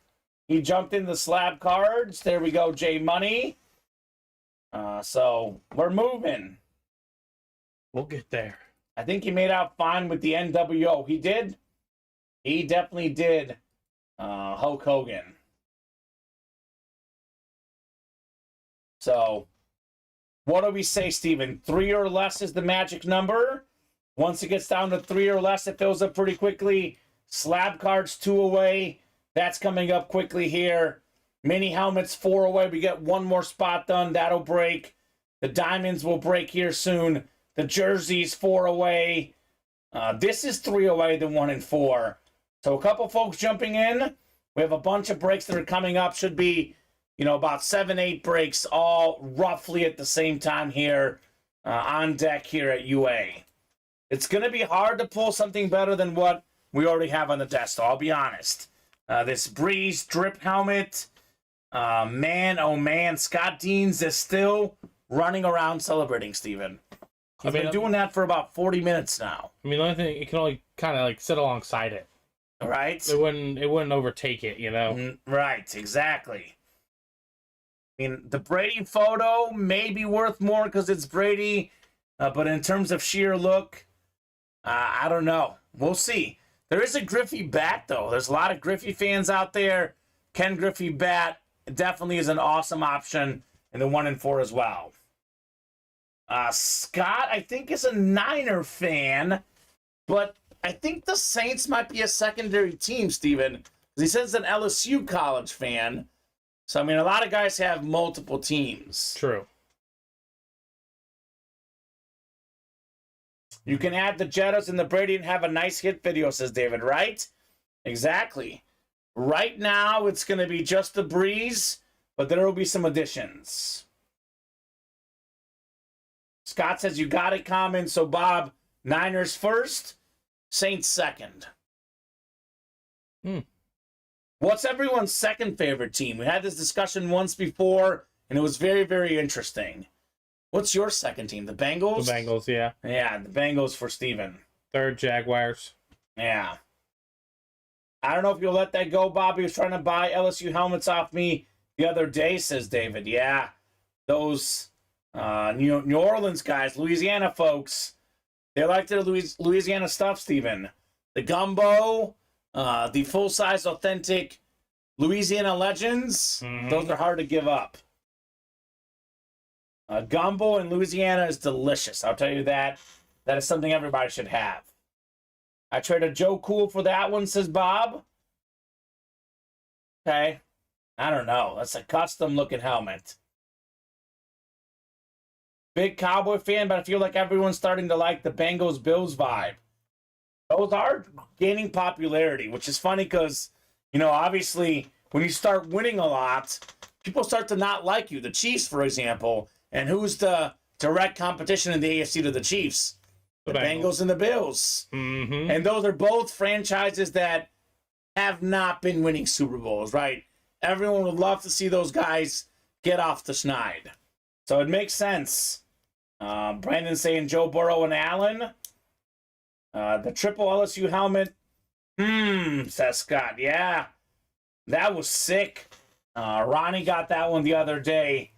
He jumped in the slab cards. There we go, J Money. So we're moving. We'll get there. I think he made out fine with the NWO. He did. He definitely did. Hulk Hogan. So, what do we say, Steven? 3 or less is the magic number. Once it gets down to 3 or less, it fills up pretty quickly. Slab cards 2 away. That's coming up quickly here. Mini helmets 4 away. We get 1 more spot done. That'll break. The diamonds will break here soon. The jerseys 4 away. This is 3 away, the 1 and 4. So a couple folks jumping in. We have a bunch of breaks that are coming up. Should be, about 7, 8 breaks, all roughly at the same time here on deck here at UA. It's going to be hard to pull something better than what we already have on the desk, though, I'll be honest. This Breeze drip helmet. Man, oh man, Scott Deans is still running around celebrating, Steven. He's been doing that for about 40 minutes now. I mean, the only thing, you can only kind of sit alongside it. Right? It wouldn't overtake it, Right, exactly. I mean, the Brady photo may be worth more because it's Brady, but in terms of sheer look, I don't know. We'll see. There is a Griffey bat, though. There's a lot of Griffey fans out there. Ken Griffey bat definitely is an awesome option in the 1 and 4 as well. Scott, I think, is a Niner fan, but I think the Saints might be a secondary team, Steven, because he says an LSU college fan. So, I mean, a lot of guys have multiple teams. True. You can add the Jettas and the Brady and have a nice hit video, says David, right? Exactly. Right now, it's going to be just the Breeze, but there will be some additions. Scott says, you got it, Kamen. So, Bob, Niners first, Saints second. What's everyone's second favorite team? We had this discussion once before, and it was very, very interesting. What's your second team? The Bengals? The Bengals, yeah. Yeah, the Bengals for Steven. Third, Jaguars. Yeah. I don't know if you'll let that go, Bobby. Was trying to buy LSU helmets off me the other day, says David. Yeah, those New Orleans guys, Louisiana folks, they like their Louisiana stuff, Steven. The gumbo, the full-size, authentic Louisiana legends, those are hard to give up. Gumbo in Louisiana is delicious. I'll tell you that. That is something everybody should have. I traded Joe Cool for that one, says Bob. Okay. I don't know. That's a custom-looking helmet. Big Cowboy fan, but I feel like everyone's starting to like the Bengals-Bills vibe. Those are gaining popularity, which is funny because, obviously, when you start winning a lot, people start to not like you. The Chiefs, for example. And who's the direct competition in the AFC to the Chiefs? The Bengals and the Bills. And those are both franchises that have not been winning Super Bowls, right? Everyone would love to see those guys get off the schneid. So it makes sense. Brandon saying Joe Burrow and Allen. The triple LSU helmet. Says Scott. Yeah, that was sick. Ronnie got that one the other day.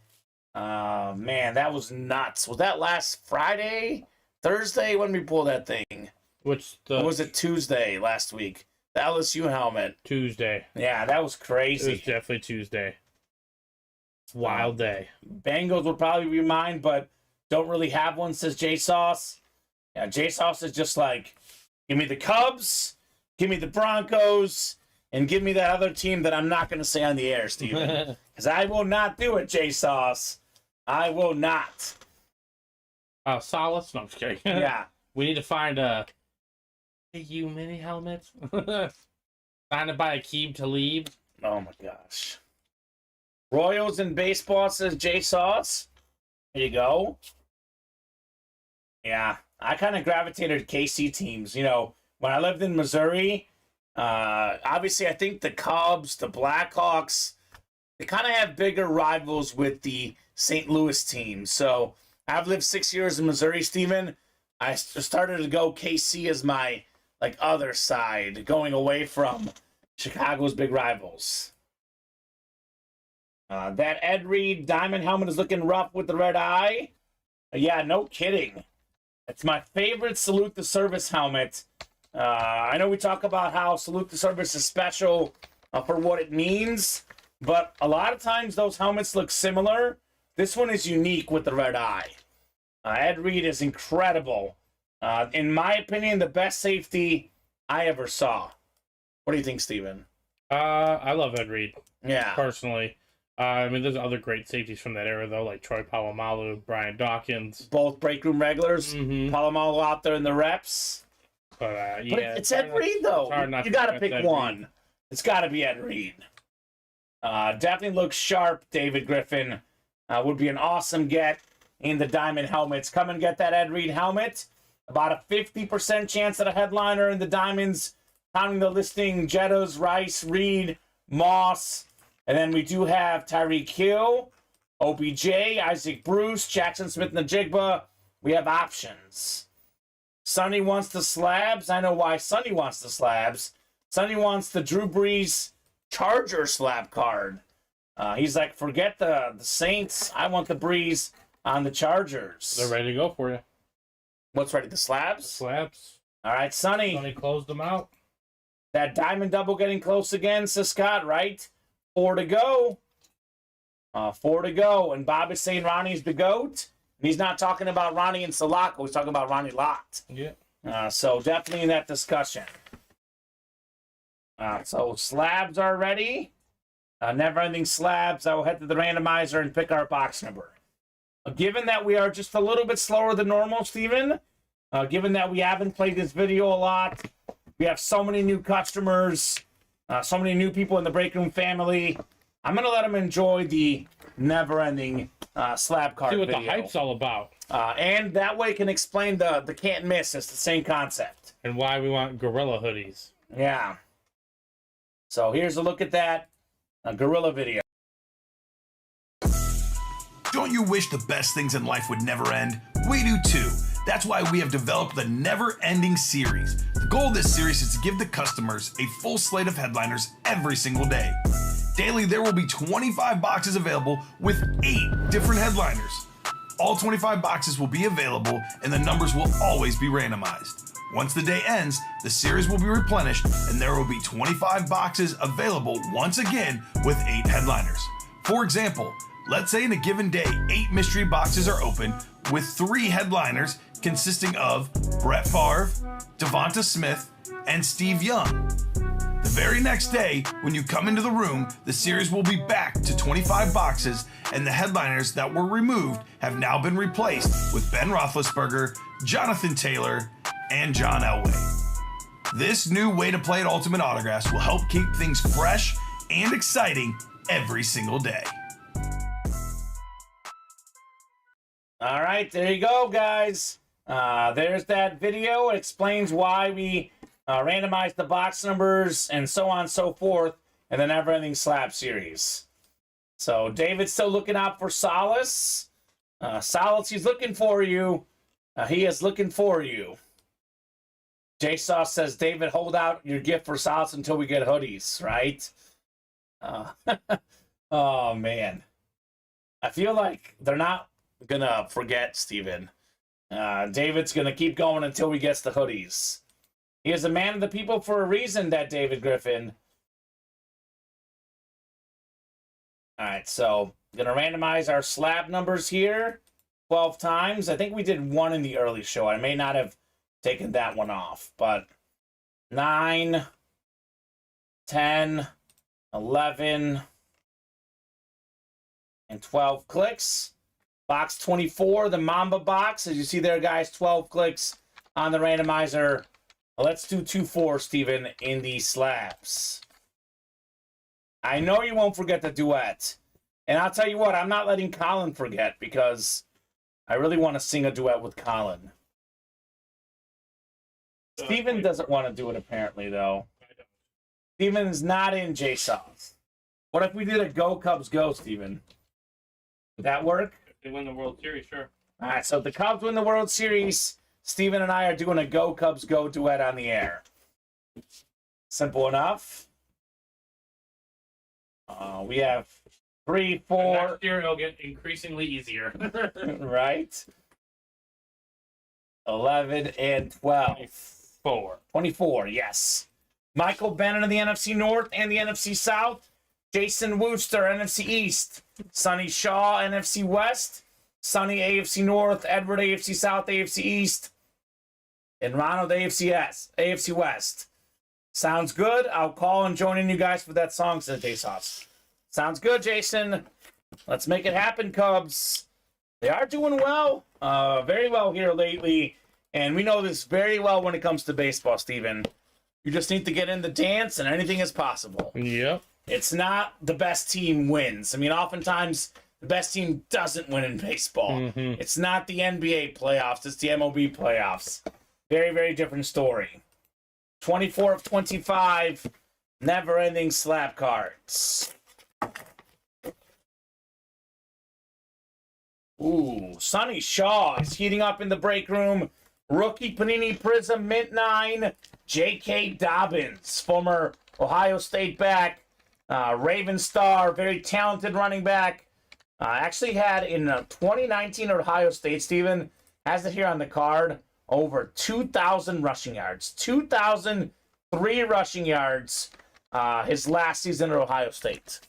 Man, that was nuts. Was that last Friday? Thursday when we pulled that thing? Or was it Tuesday last week? The LSU helmet. Tuesday. Yeah, that was crazy. It was definitely Tuesday. Wild day. Bengals would probably be mine, but don't really have one, says J Sauce. Yeah, J Sauce is just like, give me the Cubs, give me the Broncos, and give me that other team that I'm not going to say on the air, Steven. Because I will not do it, J Sauce. I will not. Solace? No, I'm just kidding. Yeah. We need to find a AU mini helmet. Signed it by Aqib Talib. Oh my gosh. Royals in baseball, says J Sauce. There you go. Yeah. I kind of gravitated to KC teams. When I lived in Missouri, obviously I think the Cubs, the Blackhawks, they kind of have bigger rivals with the St. Louis team. So I've lived 6 years in Missouri, Steven. I started to go KC as my like other side, going away from Chicago's big rivals. That Ed Reed diamond helmet is looking rough with the red eye. Yeah, no kidding. It's my favorite Salute the Service helmet. I know we talk about how Salute the Service is special for what it means, but a lot of times those helmets look similar. This one is unique with the red eye. Ed Reed is incredible. In my opinion, the best safety I ever saw. What do you think, Steven? I love Ed Reed. Yeah. Personally. I mean, there's other great safeties from that era, though, like Troy Polamalu, Brian Dawkins. Both break room regulars. Polamalu out there in the reps. But yeah. It's Ed Reed, though. You got to pick one. Reed. It's got to be Ed Reed. Definitely looks sharp, David Griffin. Would be an awesome get in the diamond helmets. Come and get that Ed Reed helmet. About a 50% chance at a headliner in the diamonds. Counting the listing, Jettas, Rice, Reed, Moss. And then we do have Tyreek Hill, OBJ, Isaac Bruce, Jackson Smith-Njigba. We have options. Sonny wants the slabs. I know why Sonny wants the slabs. Sonny wants the Drew Brees Charger slab card. He's like, forget the Saints. I want the Brees on the Chargers. They're ready to go for you. What's ready? The slabs? The slabs. All right, Sonny. Sonny closed them out. That diamond double getting close again, says Scott, right? 4 to go. 4 to go. And Bob is saying Ronnie's the GOAT. And he's not talking about Ronnie and Salako. He's talking about Ronnie Lott. Yeah. So definitely in that discussion. So slabs are ready. Never-ending slabs. I will head to the randomizer and pick our box number. Given that we are just a little bit slower than normal, Steven, given that we haven't played this video a lot, we have so many new customers, so many new people in the Break Room family, I'm going to let them enjoy the never-ending slab card video. See what the hype's all about. And that way can explain the can't miss. It's the same concept. And why we want Gorilla hoodies. Yeah. So here's a look at that Gorilla video. Don't you wish the best things in life would never end? We do too. That's why we have developed the Never Ending series. The goal of this series is to give the customers a full slate of headliners every single day. Daily, there will be 25 boxes available with 8 different headliners. All 25 boxes will be available and the numbers will always be randomized. Once the day ends, the series will be replenished and there will be 25 boxes available once again with 8 headliners. For example, let's say in a given day, 8 mystery boxes are open with 3 headliners consisting of Brett Favre, Devonta Smith, and Steve Young. The very next day, when you come into the room, the series will be back to 25 boxes, and the headliners that were removed have now been replaced with Ben Roethlisberger, Jonathan Taylor, and John Elway. This new way to play at Ultimate Autographs will help keep things fresh and exciting every single day. All right, there you go, guys. There's that video. It explains why we randomize the box numbers and so on and so forth in the Never Ending Slab series. So David's still looking out for Solace. Solace, he's looking for you. He is looking for you. J Sauce says, David, hold out your gift for Solace until we get hoodies, right? Oh, man. I feel like they're not going to forget, Steven. David's going to keep going until he gets the hoodies. He is a man of the people for a reason, that David Griffin. All right, so I'm going to randomize our slab numbers here 12 times. I think we did one in the early show. I may not have taken that one off, but 9, 10, 11, and 12 clicks. Box 24, the Mamba box. As you see there, guys, 12 clicks on the randomizer. Let's do 2-4, Steven, in the slabs. I know you won't forget the duet. And I'll tell you what, I'm not letting Colin forget because I really want to sing a duet with Colin. Steven doesn't want to do it, apparently, though. Steven's not in J-Sauce. What if we did a Go Cubs Go, Steven? Would that work? If they win the World Series, sure. All right, so if the Cubs win the World Series, Steven and I are doing a Go Cubs Go duet on the air. Simple enough. We have 3, 4. Next year it'll get increasingly easier. Right. 11 and 12. 24, yes. Michael Bennett in the NFC North and the NFC South. Jason Wooster, NFC East. Sonny Shaw, NFC West. Sonny, AFC North. Edward, AFC South, AFC East. And Ronald, AFC West. Sounds good. I'll call and join in you guys for that song, said JSauce. Sounds good, Jason. Let's make it happen, Cubs. They are doing well. Very well here lately. And we know this very well when it comes to baseball, Steven. You just need to get in the dance and anything is possible. Yep. It's not the best team wins. I mean, oftentimes the best team doesn't win in baseball. Mm-hmm. It's not the NBA playoffs. It's the MLB playoffs. Very, very different story. 24 of 25, never-ending slab cards. Ooh, Sonny Shaw is heating up in the break room. Rookie Panini Prism Mint 9, J.K. Dobbins, former Ohio State back, Raven star, very talented running back. Actually had in 2019 at Ohio State, Steven, has it here on the card, over 2,000 rushing yards. 2,003 rushing yards his last season at Ohio State.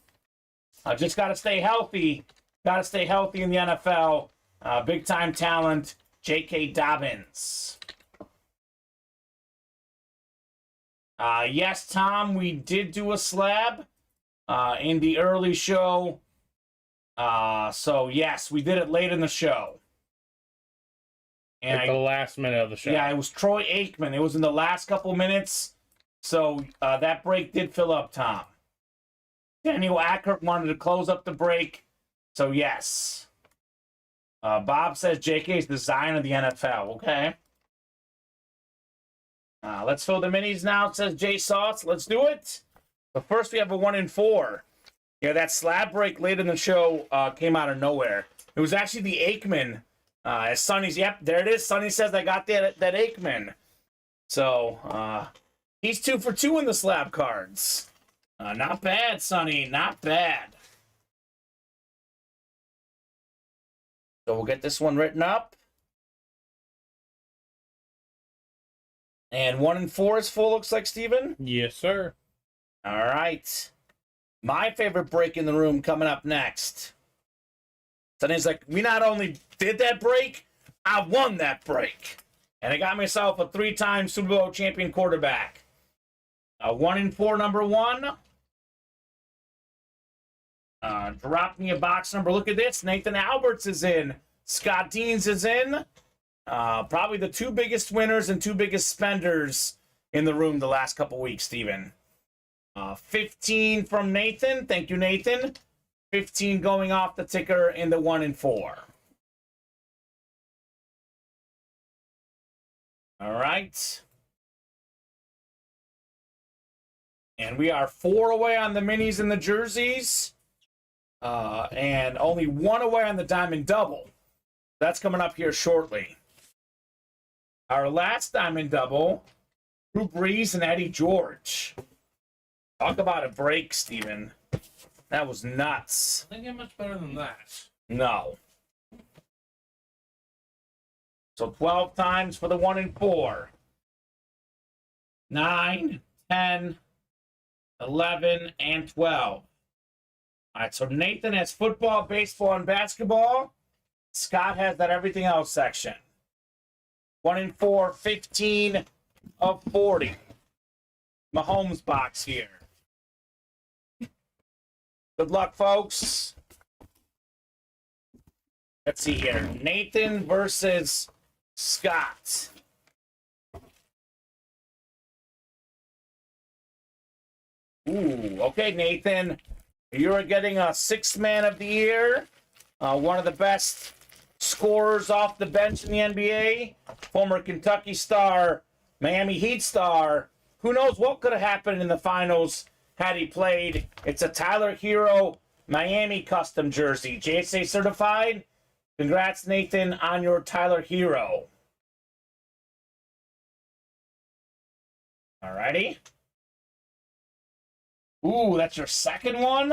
Just got to stay healthy. Got to stay healthy in the NFL. Big-time talent, J.K. Dobbins. Yes, Tom, we did do a slab in the early show. So, yes, we did it late in the show. And At the last minute of the show. Yeah, it was Troy Aikman. It was in the last couple minutes. So that break did fill up, Tom. Daniel Ackert wanted to close up the break. So, yes. Bob says JK is the Zion of the NFL. Okay. Let's fill the minis now, says Jay Sauce. Let's do it. But first, we have a 1 in 4. Yeah, that slab break late in the show came out of nowhere. It was actually the Aikman. As Sonny's, yep, there it is. Sonny says I got that Aikman. So, he's 2 for 2 in the slab cards. Not bad, Sonny. Not bad. So we'll get this one written up. And 1 in 4 is full, looks like, Steven? Yes, sir. All right. My favorite break in the room coming up next. Sonny's like, we not only did that break, I won that break. And I got myself a 3-time Super Bowl champion quarterback. 1 in 4, number 1. Drop me a box number. Look at this. Nathan Alberts is in. Scott Deans is in. Probably the 2 biggest winners and 2 biggest spenders in the room the last couple weeks, Steven. 15 from Nathan. Thank you, Nathan. 15 going off the ticker in the 1 in 4. All right. And we are 4 away on the minis and the jerseys. And only 1 away on the diamond double. That's coming up here shortly. Our last diamond double, Drew Brees and Eddie George. Talk about a break, Steven. That was nuts. I think get much better than that. No. So 12 times for the 1 in 4. 9, 10, 11, and 12. All right, so Nathan has football, baseball, and basketball. Scott has that everything else section. 1 in 4, 15 of 40. Mahomes box here. Good luck, folks. Let's see here. Nathan versus Scott. Ooh, okay, Nathan. You're getting a 6th man of the year. One of the best scorers off the bench in the NBA. Former Kentucky star, Miami Heat star. Who knows what could have happened in the finals had he played. It's a Tyler Hero Miami custom jersey. JSA certified. Congrats, Nathan, on your Tyler Hero. Alrighty. Ooh, that's your second one?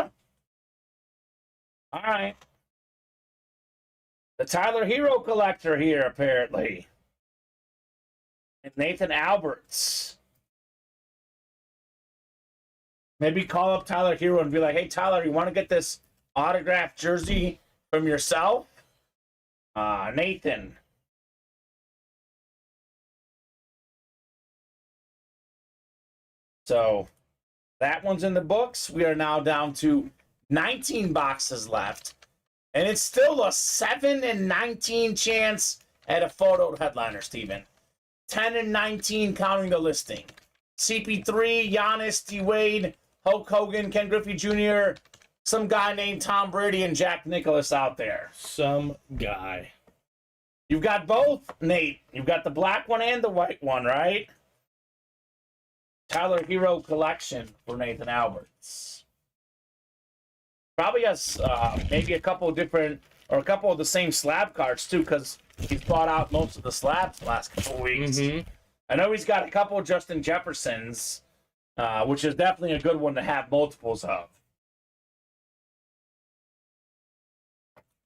All right. The Tyler Hero collector here, apparently. And Nathan Alberts. Maybe call up Tyler Hero and be like, hey, Tyler, you want to get this autographed jersey from yourself? Nathan. So that one's in the books. We are now down to 19 boxes left. And it's still a 7 and 19 chance at a photo headliner, Steven. 10 and 19 counting the listing. CP3, Giannis, D-Wade, Hulk Hogan, Ken Griffey Jr., some guy named Tom Brady, and Jack Nicklaus out there. Some guy. You've got both, Nate. You've got the black one and the white one, right? Tyler Hero collection for Nathan Alberts. Probably has maybe a couple of different, or a couple of the same slab cards too, because he's bought out most of the slabs the last couple of weeks. I know he's got a couple of Justin Jeffersons, which is definitely a good one to have multiples of.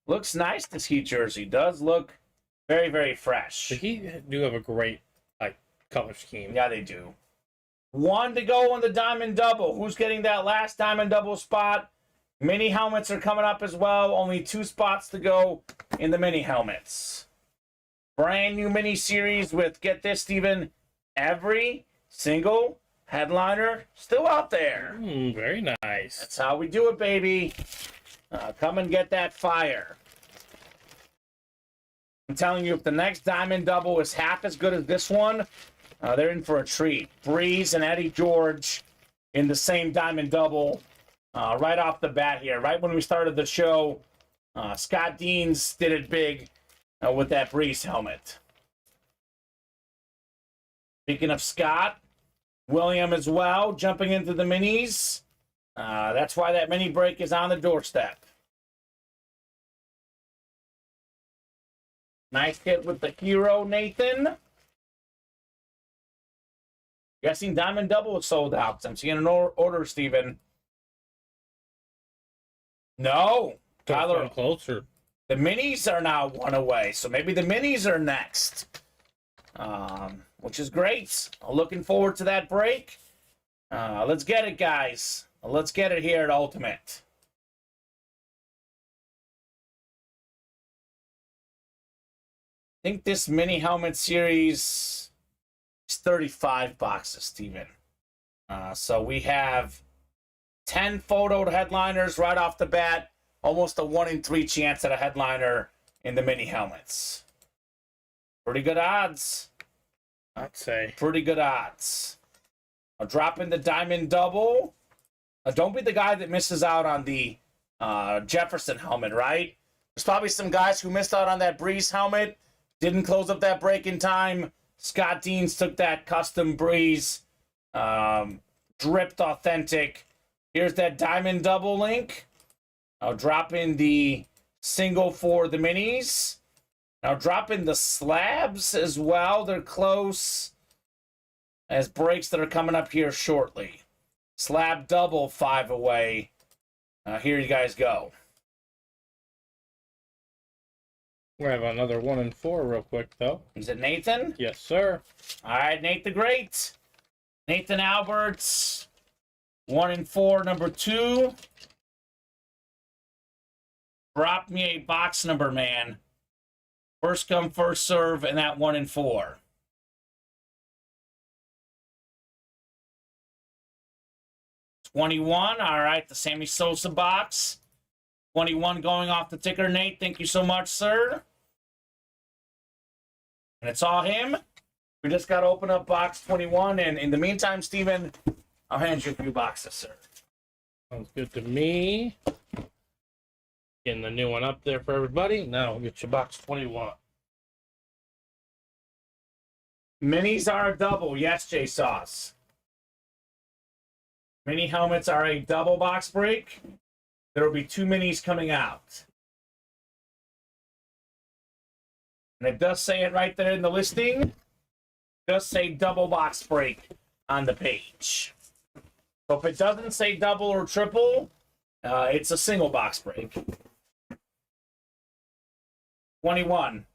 Looks nice, this Heat jersey. Does look very, very fresh. The Heat do have a great color scheme. Yeah, they do. One to go on the Diamond Double. Who's getting that last Diamond Double spot? Mini helmets are coming up as well. Only 2 spots to go in the mini helmets. Brand new mini series with, get this, Steven, every single headliner still out there. Very nice. That's how we do it, baby. Come and get that fire. I'm telling you, if the next Diamond Double is half as good as this one, they're in for a treat. Breeze and Eddie George in the same Diamond Double right off the bat here. Right when we started the show, Scott Deans did it big with that Breeze helmet. Speaking of Scott, William as well, jumping into the minis. That's why that mini break is on the doorstep. Nice hit with the Hero, Nathan. Guessing Diamond Double is sold out. I'm seeing an order, Steven. No. Tyler, closer. The minis are now one away, so maybe the minis are next. Which is great. I'm looking forward to that break. Let's get it, guys. Let's get it here at Ultimate. I think this mini helmet series is 35 boxes, Steven. So we have 10 photoed headliners right off the bat. Almost a 1 in 3 chance at a headliner in the mini helmets. Pretty good odds. I'd say. Pretty good odds. I'll drop in the Diamond Double. Don't be the guy that misses out on the Jefferson helmet, right? There's probably some guys who missed out on that Breeze helmet. Didn't close up that break in time. Scott Deans took that custom Breeze. Dripped authentic. Here's that Diamond Double link. I'll drop in the single for the minis. I'll drop in the slabs as well. They're close as breaks that are coming up here shortly. Slab double 5 away. Here you guys go. We have another 1 in 4 real quick, though. Is it Nathan? Yes, sir. All right, Nate the Great. Nathan Alberts. 1 in 4, number 2. Drop me a box number, man. First come, first serve, and that 1 in 4. $21. All right, the Sammy Sosa box. 21 going off the ticker, Nate. Thank you so much, sir. And it's all him. We just got to open up box 21. And in the meantime, Steven, I'll hand you a few boxes, sir. Sounds good to me. Getting the new one up there for everybody. Now we'll get you box 21. Minis are a double. Yes, J Sauce. Mini helmets are a double box break. There will be 2 minis coming out. And it does say it right there in the listing. It does say double box break on the page. So if it doesn't say double or triple, it's a single box break. 21.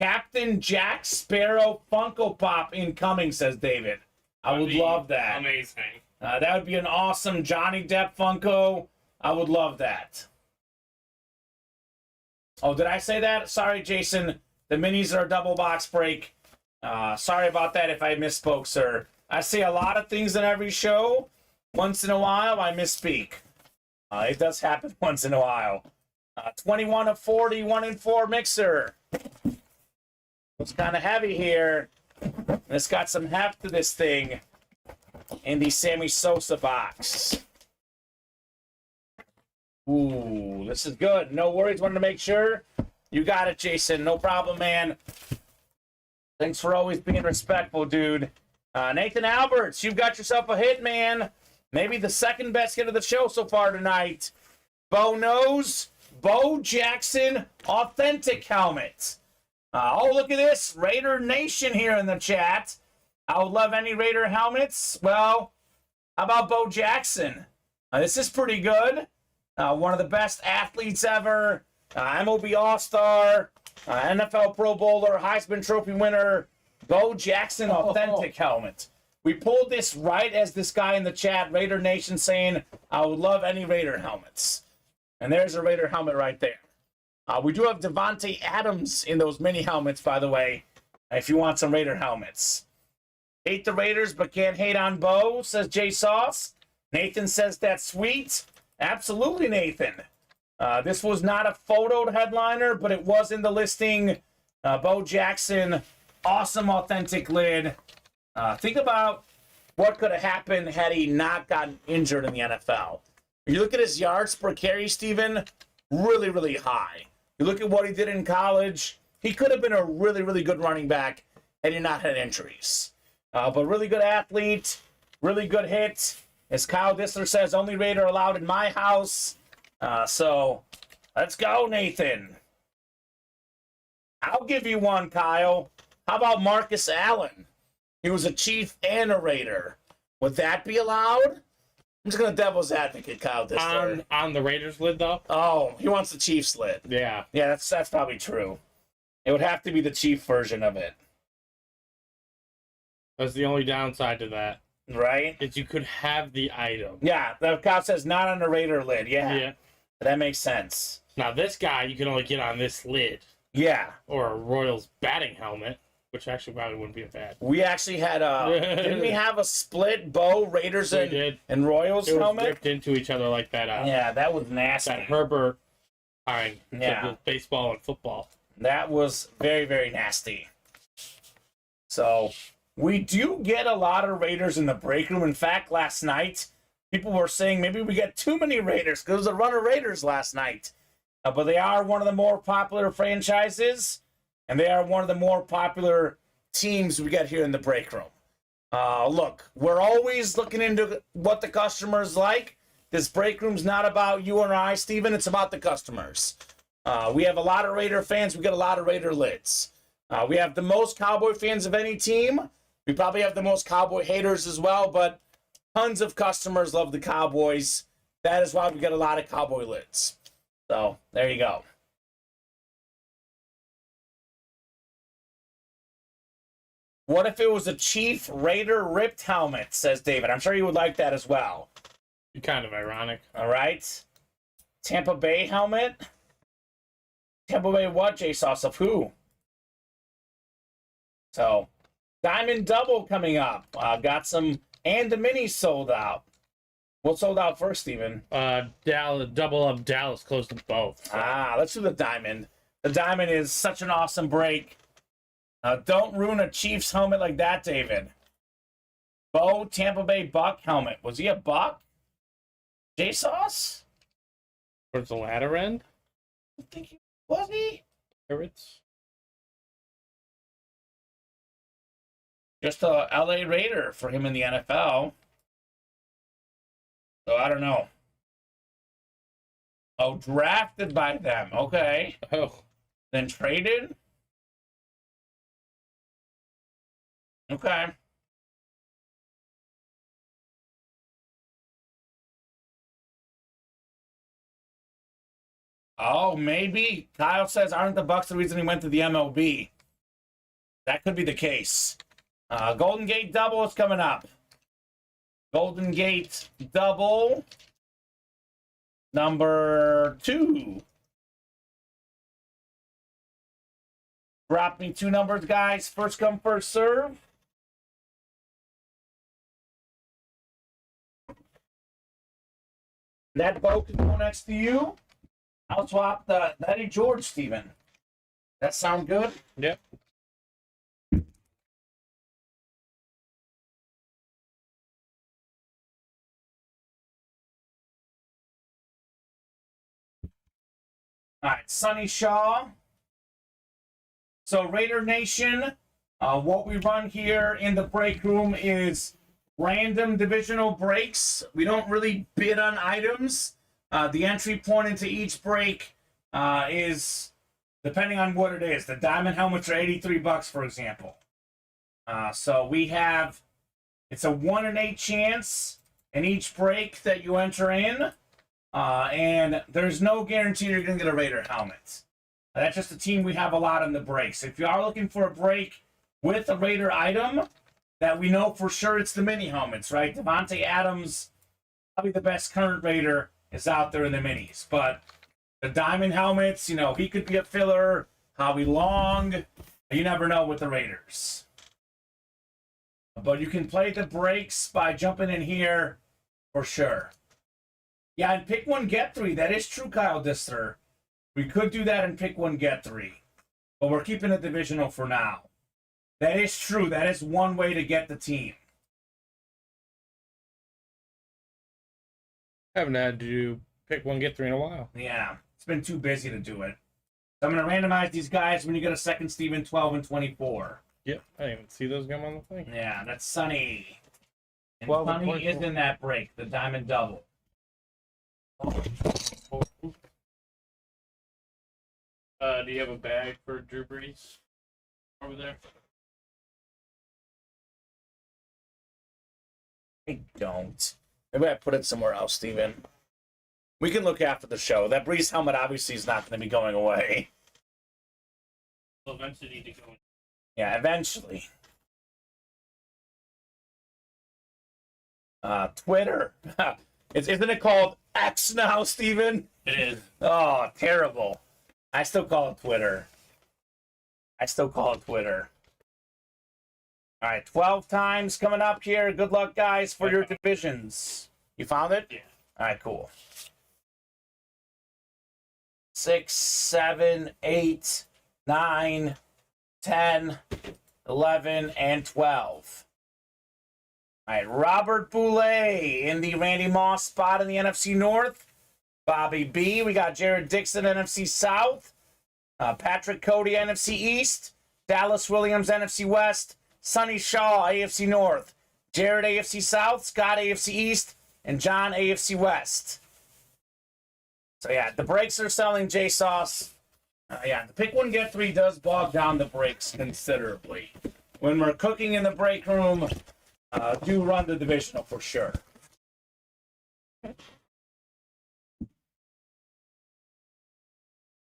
Captain Jack Sparrow Funko Pop incoming, says David. I would love that. Amazing. That would be an awesome Johnny Depp Funko. I would love that. Oh, did I say that? Sorry, Jason. The minis are a double box break. Sorry about that if I misspoke, sir. I say a lot of things in every show. Once in a while, I misspeak. It does happen once in a while. 21 of 40, 1 in 4 mixer. It's kind of heavy here. It's got some heft to this thing in the Sammy Sosa box. Ooh, this is good. No worries. Wanted to make sure. You got it, Jason. No problem, man. Thanks for always being respectful, dude. Nathan Alberts, you've got yourself a hit, man. Maybe the second best hit of the show so far tonight. Bo knows. Bo Jackson authentic helmet. Oh, look at this. Raider Nation here in the chat. I would love any Raider helmets. Well, how about Bo Jackson? This is pretty good. One of the best athletes ever. MLB All-Star. NFL Pro Bowler. Heisman Trophy winner. Bo Jackson authentic helmet. We pulled this right as this guy in the chat, Raider Nation, saying, I would love any Raider helmets. And there's a Raider helmet right there. We do have Devontae Adams in those mini helmets, by the way, if you want some Raider helmets. Hate the Raiders, but can't hate on Bo, says Jay Sauce. Nathan says that's sweet. Absolutely, Nathan. This was not a photoed headliner, but it was in the listing. Bo Jackson, awesome authentic lid. Think about what could have happened had he not gotten injured in the NFL. You look at his yards per carry, Steven, really, really high. You look at what he did in college, he could have been a really, really good running back had he not had injuries. But really good athlete, really good hit. As Kyle Dissler says, only Raider allowed in my house. So let's go, Nathan. I'll give you one, Kyle. How about Marcus Allen? He was a Chief and a Raider. Would that be allowed? I'm just going to devil's advocate, Kyle Dissler. On the Raiders lid, though? Oh, he wants the Chiefs lid. Yeah. Yeah, that's probably true. It would have to be the Chief version of it. That's the only downside to that. Right? Is you could have the item. Yeah, the cop says not on the Raider lid. Yeah. That makes sense. Now, this guy, you can only get on this lid. Yeah. Or a Royals batting helmet, which actually probably wouldn't be bad. We actually had didn't we have a split Bo Raiders and Royals it helmet? It was ripped into each other like that. Yeah, that was nasty. That Herbert, yeah, baseball and football. That was very, very nasty. So we do get a lot of Raiders in the break room. In fact, last night, people were saying maybe we get too many Raiders because there was a run of Raiders last night. But they are one of the more popular franchises, and they are one of the more popular teams we get here in the break room. Look, we're always looking into what the customers like. This break room's not about you and I, Steven. It's about the customers. We have a lot of Raider fans. We get a lot of Raider lids. We have the most Cowboy fans of any team. We probably have the most Cowboy haters as well, but tons of customers love the Cowboys. That is why we get a lot of Cowboy lids. So, there you go. What if it was a Chief Raider ripped helmet, says David. I'm sure you would like that as well. Kind of ironic. All right. Tampa Bay helmet. Tampa Bay what, J-Sauce? Of who? So, Diamond Double coming up. Got some, and the minis sold out. What sold out first, Steven? Dallas, double up Dallas, closed them both. So. Let's do the Diamond. The Diamond is such an awesome break. Don't ruin a Chiefs helmet like that, David. Bo Tampa Bay Buck helmet. Was he a Buck? J-Sauce? Towards the latter end? I think he was he? Pirates? Just a LA Raider for him in the NFL. So I don't know. Oh, drafted by them. Okay. Oh. Then traded? Okay. Oh, maybe. Kyle says, aren't the Bucks the reason he went to the MLB? That could be the case. Golden Gate double is coming up. Golden Gate double. Number 2. Drop me 2 numbers, guys. First come, first serve. That boat can go next to you. I'll swap the Eddie George, Steven. That sound good? Yep. All right, Sonny Shaw. So Raider Nation, what we run here in the break room is random divisional breaks. We don't really bid on items. The entry point into each break is depending on what it is. The diamond helmets are $83, for example. So we have, it's a 1 in 8 chance in each break that you enter in. And there's no guarantee you're going to get a Raider helmet. That's just a team we have a lot in the breaks. If you are looking for a break with a Raider item, that we know for sure it's the mini helmets, right? Devontae Adams, probably the best current Raider, is out there in the minis. But the diamond helmets, you know, he could be a filler. Howie Long, you never know with the Raiders. But you can play the breaks by jumping in here for sure. Yeah, and pick 1, get 3. That is true, Kyle Dister. We could do that and pick 1, get 3. But we're keeping it divisional for now. That is true. That is one way to get the team. Haven't had to pick 1, get 3 in a while. Yeah, it's been too busy to do it. So I'm going to randomize these guys when you get a second, Steven, 12 and 24. Yep, I didn't even see those come on the thing. Yeah, that's Sonny. And 12 and Sonny is 24. in that break, the diamond double. Do you have a bag for Drew Brees over there? I don't. Maybe I put it somewhere else, Steven. We can look after the show. That Breeze helmet obviously is not going to be going away. Well, eventually need to go. Yeah, eventually. Twitter. Isn't it called X now, Steven? It is. Oh, terrible. I still call it Twitter. All right, 12 times coming up here. Good luck, guys, for your divisions. You found it? Yeah. All right, cool. 6, 7, 8, 9, 10, 11, and 12. All right, Robert Boulay in the Randy Moss spot in the NFC North. Bobby B. We got Jared Dixon, NFC South. Patrick Cody, NFC East. Dallas Williams, NFC West. Sonny Shaw, AFC North. Jared, AFC South. Scott, AFC East. And John, AFC West. So, yeah, the breaks are selling J-Sauce. Yeah, the pick 1, get 3 does bog down the breaks considerably. When we're cooking in the break room, do run the divisional for sure.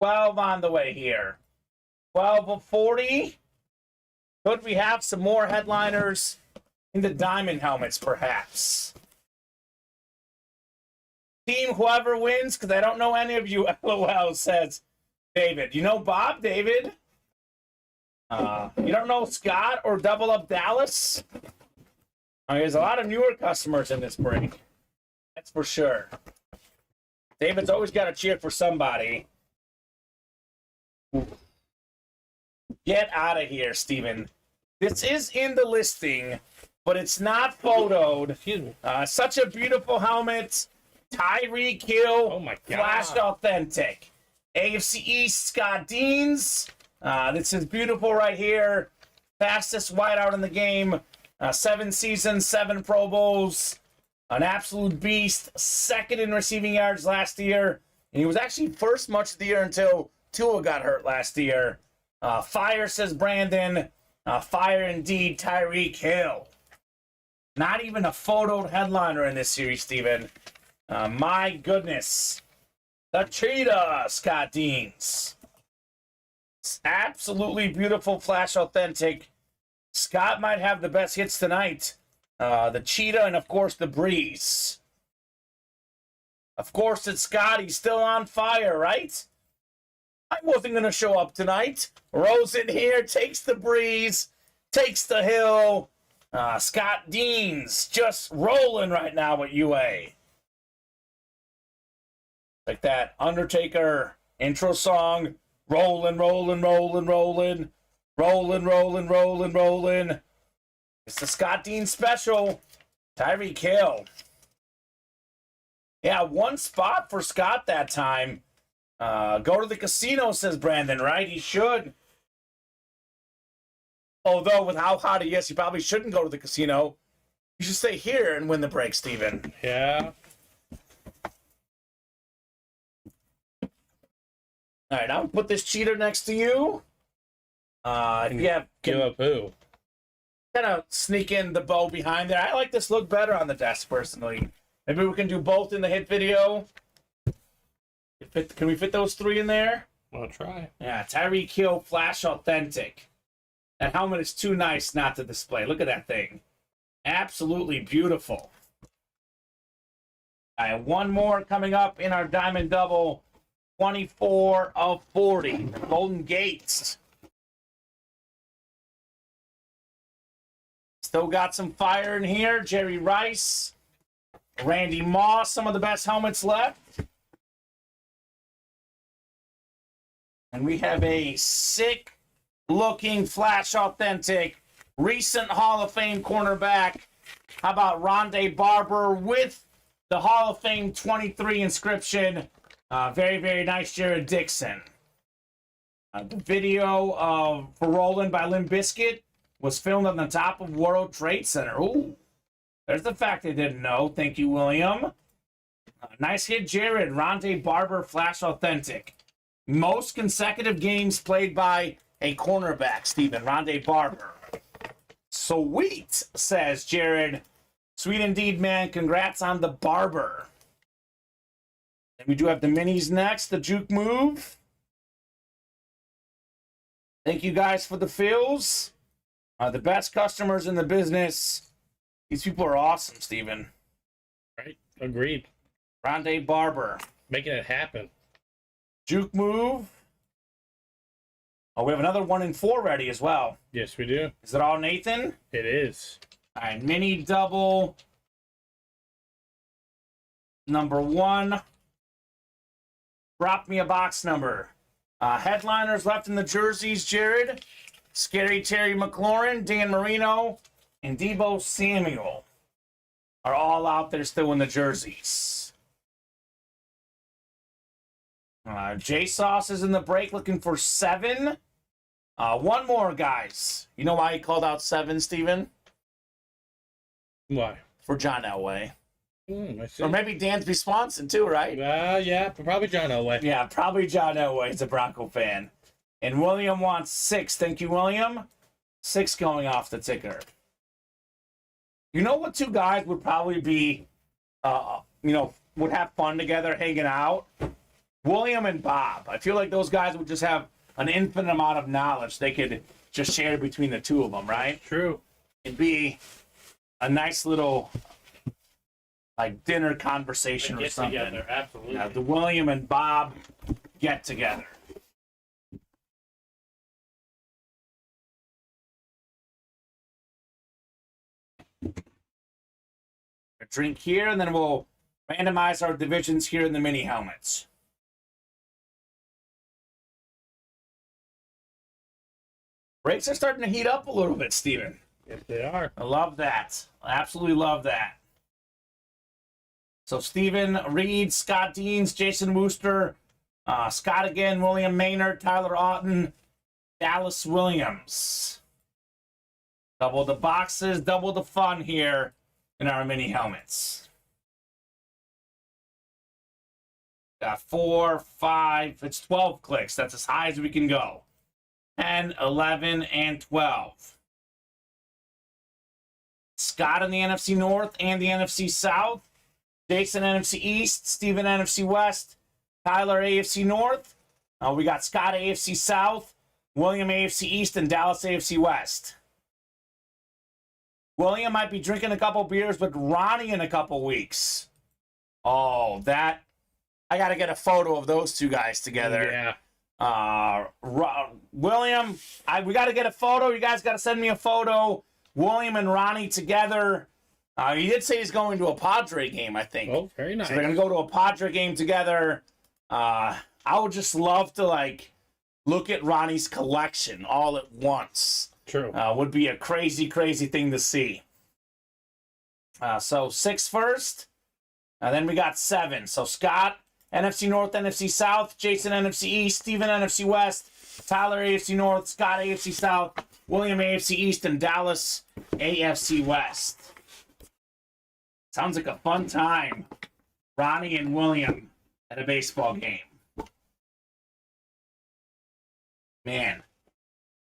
12 on the way here. 12 of 40. Could we have some more headliners in the diamond helmets, perhaps? Team, whoever wins, because I don't know any of you, LOL, says David. You know Bob, David? You don't know Scott or Double Up Dallas? There's a lot of newer customers in this break. That's for sure. David's always got to cheer for somebody. Get out of here, Steven. This is in the listing, but it's not photoed. Excuse me. Such a beautiful helmet. Tyreek Hill. Oh my God. Flashed authentic. AFC East, Scott Deans. This is beautiful right here. Fastest wideout in the game. 7 seasons, 7 Pro Bowls. An absolute beast. Second in receiving yards last year. And he was actually first much of the year until Tua got hurt last year. Fire, says Brandon. Fire indeed, Tyreek Hill. Not even a photoed headliner in this series, Steven. My goodness. The Cheetah, Scott Deans. It's absolutely beautiful, Flash Authentic. Scott might have the best hits tonight. The Cheetah and, of course, the Breeze. Of course, it's Scott. He's still on fire, right? I wasn't going to show up tonight. Rosen here takes the Breeze, takes the hill. Scott Deans just rolling right now at UA. Like that Undertaker intro song. Rolling, rolling, rolling, rolling. Rolling, rolling, rolling, rolling. It's the Scott Dean special. Tyreek Hill. Yeah, one spot for Scott that time. Go to the casino, says Brandon, right? He should. Although, with how hot he is, he probably shouldn't go to the casino. You should stay here and win the break, Steven. Yeah. All right, I'll put this cheater next to you. If you have... Give up who? Kind of sneak in the bow behind there. I like this look better on the desk, personally. Maybe we can do both in the hit video. Can we fit those three in there? I'll try. Yeah, Tyreek Hill, Flash Authentic. That helmet is too nice not to display. Look at that thing. Absolutely beautiful. All right, one more coming up in our Diamond Double. 24 of 40. Golden Gates. Still got some fire in here. Jerry Rice. Randy Moss. Some of the best helmets left. And we have a sick-looking Flash Authentic recent Hall of Fame cornerback. How about Rondé Barber with the Hall of Fame 23 inscription? Very, very nice, Jared Dixon. The video for Roland by Limp Bizkit was filmed on the top of World Trade Center. Ooh, there's the fact I didn't know. Thank you, William. Nice hit, Jared. Rondé Barber, Flash Authentic. Most consecutive games played by a cornerback, Stephen. Rondé Barber. Sweet, says Jared. Sweet indeed, man. Congrats on the Barber. And we do have the minis next. The Juke Move. Thank you guys for the fills. The best customers in the business. These people are awesome, Steven. Right. Agreed. Rondé Barber. Making it happen. Juke Move. Oh, we have another 1 in 4 ready as well. Yes, we do. Is it all Nathan? It is. All right, mini double. Number 1. Drop me a box number. Headliners left in the jerseys, Jared. Scary Terry McLaurin, Dan Marino, and Deebo Samuel are all out there still in the jerseys. J-Sauce is in the break looking for 7. One more, guys. You know why he called out 7, Steven? Why? For John Elway. I see. Or maybe Dansby Swanson, too, right? Yeah, probably John Elway. Yeah, probably John Elway. He's a Bronco fan. And William wants 6. Thank you, William. 6 going off the ticker. You know what 2 guys would probably be, would have fun together hanging out? William and Bob. I feel like those guys would just have an infinite amount of knowledge they could just share between the 2 of them, right? True. It'd be a nice little dinner conversation or something. Together, absolutely. The William and Bob get together. A drink here, and then we'll randomize our divisions here in the mini helmets. Breaks are starting to heat up a little bit, Steven. Yes, they are. I love that. I absolutely love that. So Steven Reed, Scott Deans, Jason Wooster, Scott again, William Maynard, Tyler Otten, Dallas Williams. Double the boxes, double the fun here in our mini helmets. Got 4, 5, it's 12 clicks. That's as high as we can go. 10, 11, and 12. Scott in the NFC North and the NFC South. Jason NFC East, Steven NFC West, Tyler, AFC North. We got Scott, AFC South. William, AFC East, and Dallas, AFC West. William might be drinking a couple beers with Ronnie in a couple weeks. Oh, that... I got to get a photo of those two guys together. Yeah. William, we got to get a photo. You guys got to send me a photo. William and Ronnie together. He did say he's going to a Padre game, I think. Oh, very nice. So they're going to go to a Padre game together. I would just love to, like, look at Ronnie's collection all at once. True. Would be a crazy, crazy thing to see. So 6 first. Then we got 7. So Scott, NFC North, NFC South. Jason, NFC East. Steven, NFC West. Tyler, AFC North. Scott, AFC South. William, AFC East. And Dallas, AFC West. Sounds like a fun time. Ronnie and William at a baseball game. Man.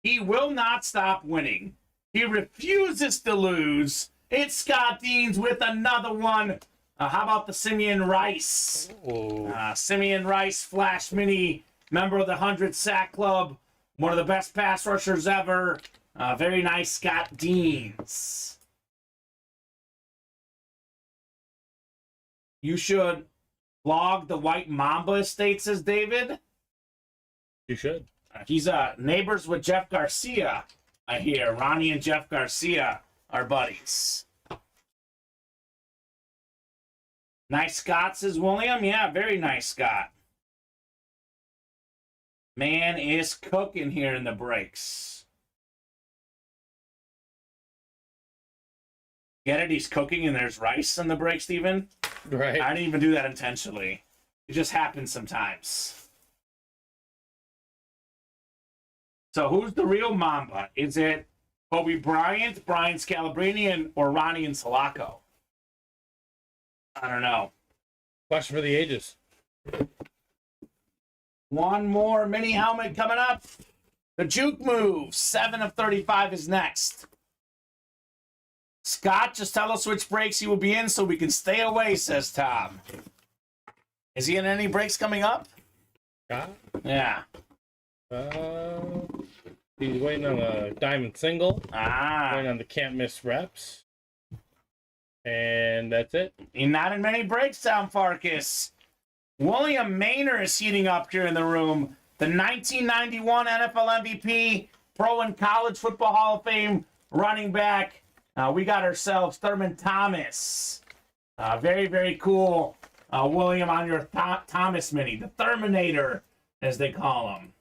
He will not stop winning. He refuses to lose. It's Scott Deans with another one. How about the Simeon Rice? Simeon Rice, Flash Mini, member of the 100 Sack Club. One of the best pass rushers ever. Very nice, Scott Deans. You should log the White Mamba estate, says David. You should. He's neighbors with Jeff Garcia, I hear. Ronnie and Jeff Garcia are buddies. Nice Scott, says William. Yeah, very nice Scott. Man is cooking here in the breaks. Get it? He's cooking and there's rice in the break, Steven? Right. I didn't even do that intentionally. It just happens sometimes. So who's the real Mamba? Is it Kobe Bryant, Brian Scalabrine, or Ronnie and Sulaco? I don't know. Question for the ages. One more mini helmet coming up. The Juke Move. 7 of 35 is next. Scott, just tell us which breaks he will be in so we can stay away, says Tom. Is he in any breaks coming up? Yeah. He's waiting on a diamond single. Waiting on the can't miss reps. And that's it. He's not in many breaks, Tom Farkas. William Maynor is heating up here in the room. The 1991 NFL MVP, Pro and College Football Hall of Fame running back. We got ourselves Thurman Thomas. Very, very cool. William, on your Thomas mini. The Terminator, as they call him.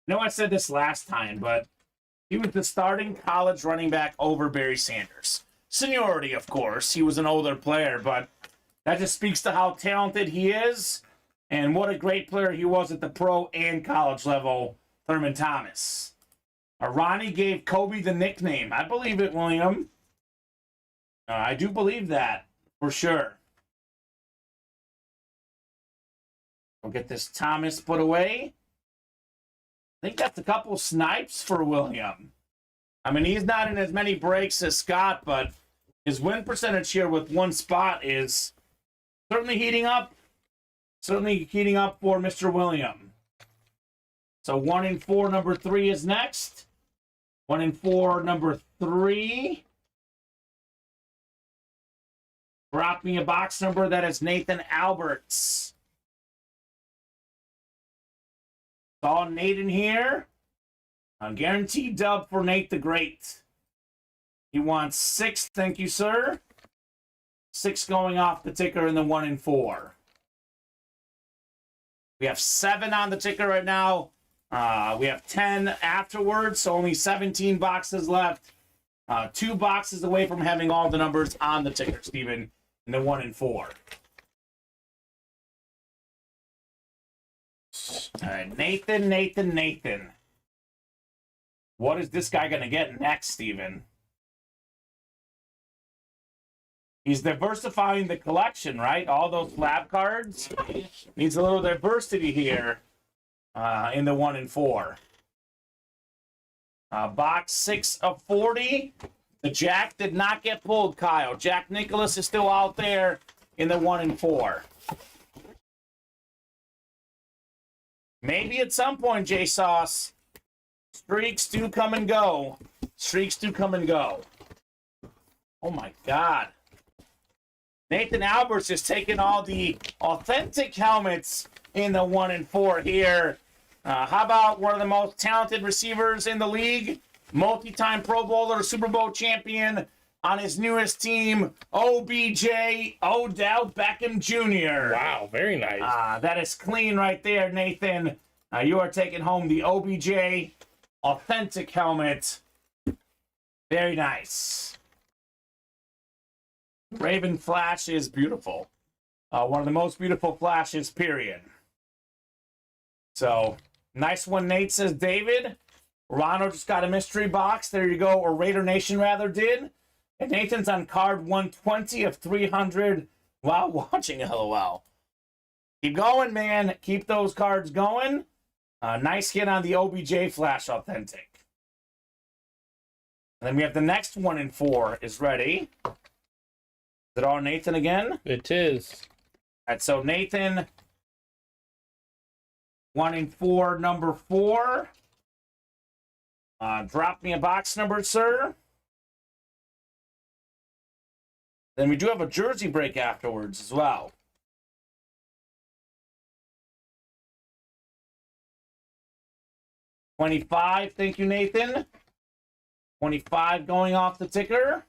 I know I said this last time, but he was the starting college running back over Barry Sanders. Seniority, of course. He was an older player, but that just speaks to how talented he is and what a great player he was at the pro and college level, Thurman Thomas. Ronnie gave Kobe the nickname. I believe it, William. I do believe that, for sure. We'll get this Thomas put away. I think that's a couple snipes for William. I mean, he's not in as many breaks as Scott, but his win percentage here with one spot is certainly heating up. Certainly heating up for Mr. William. So 1 in 4, number 3 is next. 1 in 4, number 3. Drop me a box number. That is Nathan Alberts. Saw Nate in here. A guaranteed dub for Nate the Great. He wants 6. Thank you, sir. 6 going off the ticker in the 1 in 4. We have 7 on the ticker right now. We have 10 afterwards, so only 17 boxes left. 2 boxes away from having all the numbers on the ticker, Steven, in the 1 in 4. All right, Nathan. What is this guy going to get next, Steven? He's diversifying the collection, right? All those lab cards. Needs a little diversity here in the 1 in 4. Box 6 of 40. The Jack did not get pulled, Kyle. Jack Nicholas is still out there in the 1 in 4. Maybe at some point, J-Sauce. Streaks do come and go. Streaks do come and go. Oh, my God. Nathan Alberts is taking all the authentic helmets in the 1 and 4 here. How about one of the most talented receivers in the league? Multi-time Pro Bowler, Super Bowl champion on his newest team, OBJ, Odell Beckham Jr. Wow, very nice. That is clean right there, Nathan. You are taking home the OBJ authentic helmet. Very nice. Raven Flash is beautiful. One of the most beautiful flashes, period. So, nice one, Nate, says David. Ronald just got a mystery box. There you go. Or Raider Nation, rather, did. And Nathan's on card 120 of 300 while watching LOL. Keep going, man. Keep those cards going. Nice hit on the OBJ Flash Authentic. And then we have the next 1 and 4 is ready. Is it all Nathan again? It is. All right, so Nathan, 1 and 4, number 4. Drop me a box number, sir. Then we do have a jersey break afterwards as well. $25, thank you, Nathan. 25 going off the ticker.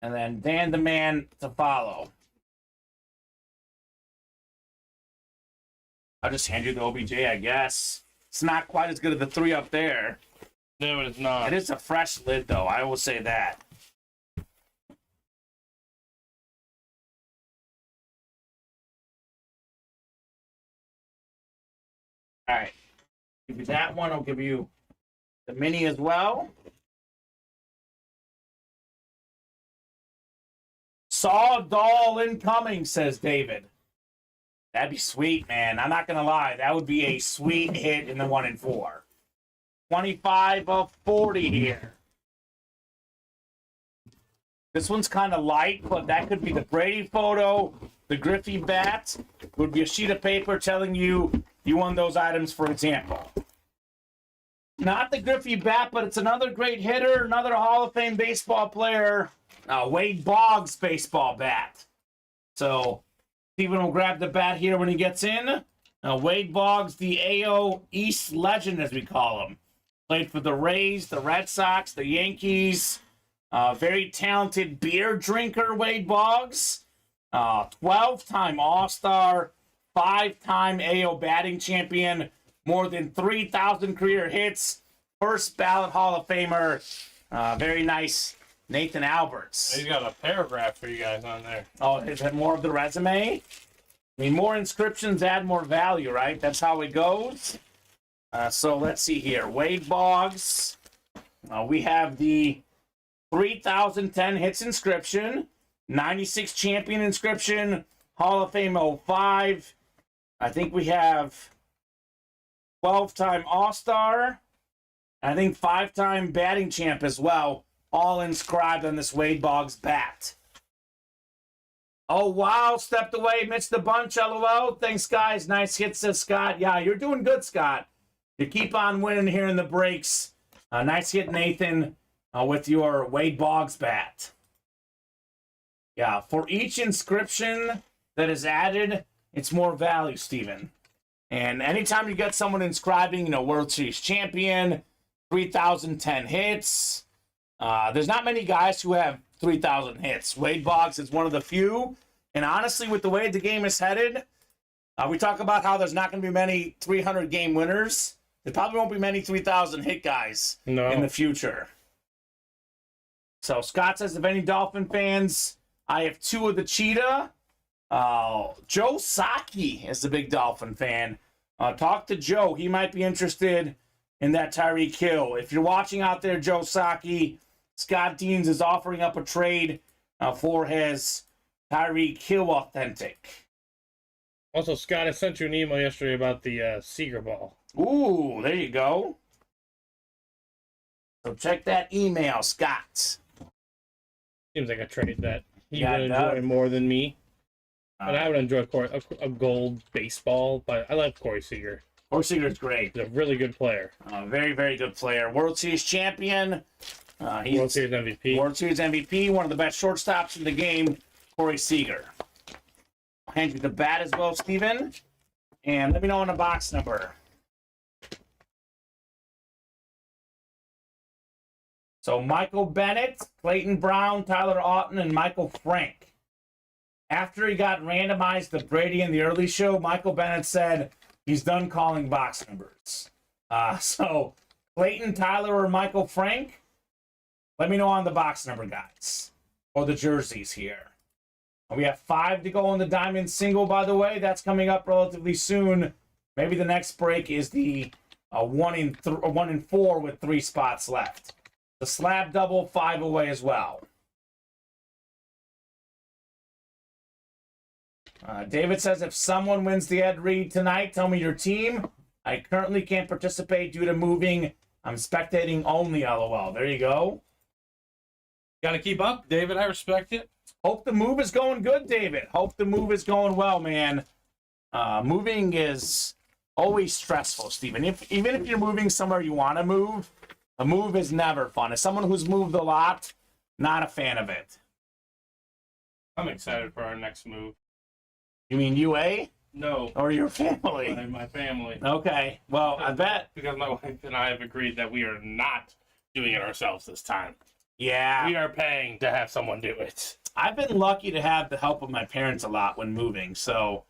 And then Dan the Man to follow. I'll just hand you the OBJ, I guess. It's not quite as good as the 3 up there. No, it's not. It is a fresh lid, though. I will say that. All right. Give you that one. I'll give you the mini as well. Saw doll incoming, says David. That'd be sweet, man. I'm not going to lie. That would be a sweet hit in the 1 and 4. 25 of 40 here. This one's kind of light, but that could be the Brady photo. The Griffey bat would be a sheet of paper telling you you won those items, for example. Not the Griffey bat, but it's another great hitter, another Hall of Fame baseball player, Wade Boggs baseball bat. So Steven will grab the bat here when he gets in. Wade Boggs, the AO East legend, as we call him. Played for the Rays, the Red Sox, the Yankees. Very talented beer drinker, Wade Boggs. 12-time All-Star, 5-time AO batting champion, more than 3,000 career hits, first ballot Hall of Famer. Very nice, Nathan Alberts. He's got a paragraph for you guys on there. Oh, is that more of the resume? I mean, more inscriptions add more value, right? That's how it goes. So let's see here. Wade Boggs. We have the 3,010 hits inscription, 96 champion inscription, Hall of Fame 05. I think we have 12-time All-Star. I think 5-time batting champ as well, all inscribed on this Wade Boggs bat. Oh, wow. Stepped away, missed the bunch, LOL. Thanks, guys. Nice hit, says Scott. Yeah, you're doing good, Scott. You keep on winning here in the breaks. Nice hit, Nathan, with your Wade Boggs bat. Yeah, for each inscription that is added, it's more value, Steven. And anytime you get someone inscribing, World Series champion, 3,010 hits, there's not many guys who have 3,000 hits. Wade Boggs is one of the few. And honestly, with the way the game is headed, we talk about how there's not going to be many 300-game winners. There probably won't be many 3,000 hit guys in the future. So Scott says, if any Dolphin fans, I have 2 of the cheetah. Joe Saki is the big Dolphin fan. Talk to Joe. He might be interested in that Tyreek Hill. If you're watching out there, Joe Saki, Scott Deans is offering up a trade for his Tyreek Hill authentic. Also, Scott, I sent you an email yesterday about the Seeger ball. Ooh, there you go. So check that email, Scott. Seems like a trade that he Yeah, would enjoy more than me. But I would enjoy a gold baseball, but I like Corey Seager. Corey Seager's great. He's a really good player. Very, very good player. World Series champion. He's World Series MVP. World Series MVP, one of the best shortstops in the game, Corey Seager. I'll hand you the bat as well, Steven. And let me know on the box number. So Michael Bennett, Clayton Brown, Tyler Auten, and Michael Frank. After he got randomized to Brady in the early show, Michael Bennett said he's done calling box numbers. So Clayton, Tyler, or Michael Frank, let me know on the box number, guys, or the jerseys here. We have 5 to go on the diamond single, by the way. That's coming up relatively soon. Maybe the next break is the 1 in 4 with 3 spots left. The slab double, 5 away as well. David says, if someone wins the Ed Reed tonight, tell me your team. I currently can't participate due to moving. I'm spectating only, LOL. There you go. Got to keep up, David. I respect it. Hope the move is going good, David. Hope the move is going well, man. Moving is always stressful, Steven. Even if you're moving somewhere you want to move, a move is never fun. As someone who's moved a lot, not a fan of it. I'm excited for our next move. You mean UA? No. Or your family? My family. Okay. Well, I bet. Because my wife and I have agreed that we are not doing it ourselves this time. Yeah. We are paying to have someone do it. I've been lucky to have the help of my parents a lot when moving, so...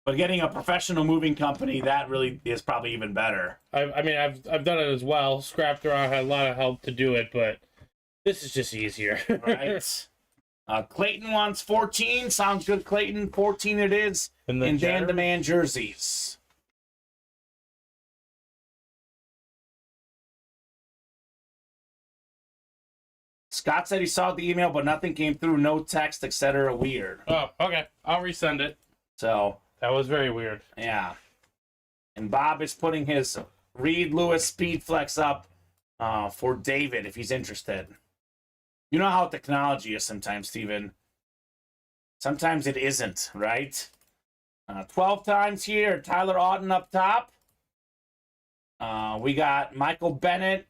But getting a professional moving company, that really is probably even better. I mean, I've done it as well. Scrapped around, had a lot of help to do it, but this is just easier. Right. Clayton wants 14. Sounds good, Clayton. 14 it is. In Dan the Man jerseys. Scott said he saw the email, but nothing came through. No text, etc. Weird. Oh, okay. I'll resend it. So... That was very weird. Yeah. And Bob is putting his Reed Lewis Speed Flex up for David if he's interested. You know how technology is sometimes, Steven. Sometimes it isn't, right? 12 times here. Tyler Auten up top. We got Michael Bennett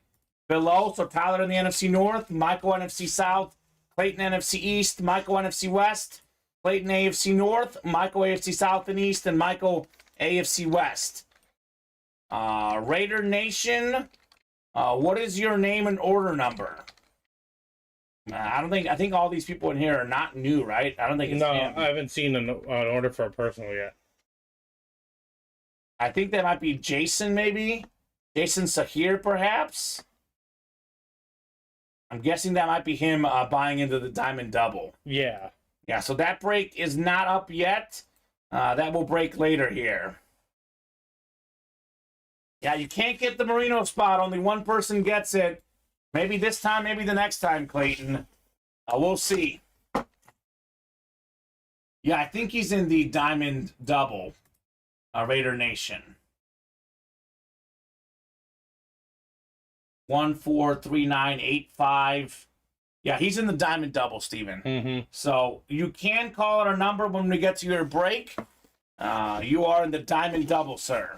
below. So Tyler in the NFC North. Michael NFC South. Clayton NFC East. Michael NFC West. Clayton AFC North, Michael AFC South and East, and Michael AFC West. Raider Nation, what is your name and order number? I think all these people in here are not new, right? I don't think it's him. I haven't seen an order for a personal yet. I think that might be Jason, maybe? Jason Sahir, perhaps? I'm guessing that might be him buying into the Diamond Double. Yeah. Yeah, so that break is not up yet. That will break later here. Yeah, you can't get the Marino spot. Only one person gets it. Maybe this time, maybe the next time, Clayton. We'll see. Yeah, I think he's in the Diamond Double, Raider Nation. 143985. Yeah, he's in the Diamond Double, Steven. Mm-hmm. So you can call our number when we get to your break. You are in the Diamond Double, sir.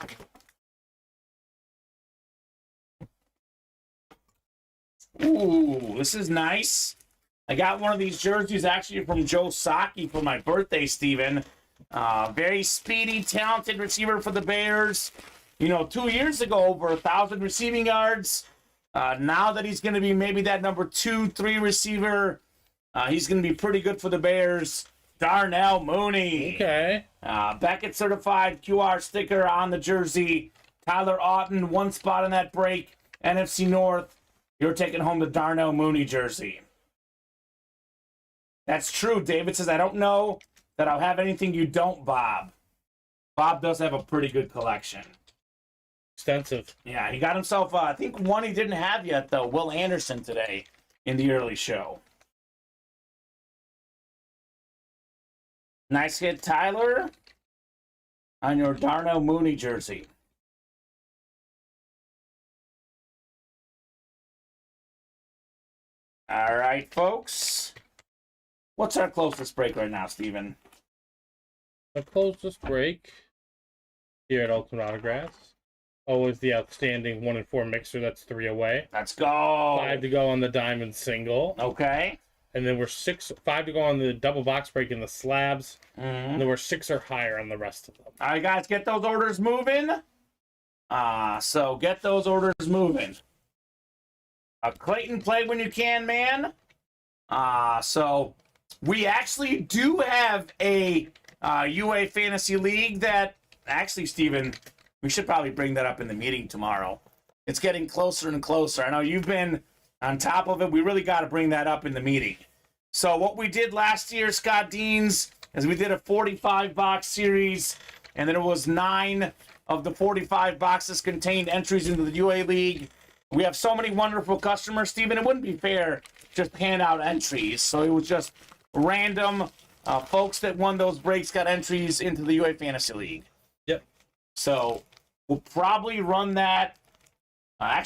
Ooh, this is nice. I got one of these jerseys actually from Joe Saki for my birthday, Steven. Very speedy, talented receiver for the Bears. You know, 2 years ago, over 1,000 receiving yards. Now that he's going to be maybe that number 2-3 receiver, he's going to be pretty good for the Bears. Darnell Mooney. Okay. Beckett certified QR sticker on the jersey. Tyler Auten, one spot in that break. NFC North, you're taking home the Darnell Mooney jersey. That's true. David says, I don't know that I'll have anything you don't, Bob. Bob does have a pretty good collection. Extensive. Yeah, he got himself, I think one he didn't have yet, though, Will Anderson today in the early show. Nice hit, Tyler, on your Darnell Mooney jersey. All right, folks. What's our closest break right now, Steven? I'll close this break here at Ultimate Autographs. Always the outstanding 1 in 4 mixer. That's 3 away. Let's go. 5 to go on the diamond single. Okay. And then we're 5 to go on the double box break in the slabs. And then we're 6 or higher on the rest of them. All right, guys, get those orders moving. So get those orders moving. Clayton, play when you can, man. So we actually do have a UA Fantasy League that, actually, Steven, we should probably bring that up in the meeting tomorrow. It's getting closer and closer. I know you've been on top of it. We really got to bring that up in the meeting. So what we did last year, Scott Deans, is we did a 45-box series, and then it was 9 of the 45 boxes contained entries into the UA League. We have so many wonderful customers, Steven, it wouldn't be fair just to hand out entries. So it was just random folks that won those breaks got entries into the UA Fantasy League. Yep. So we'll probably run that. I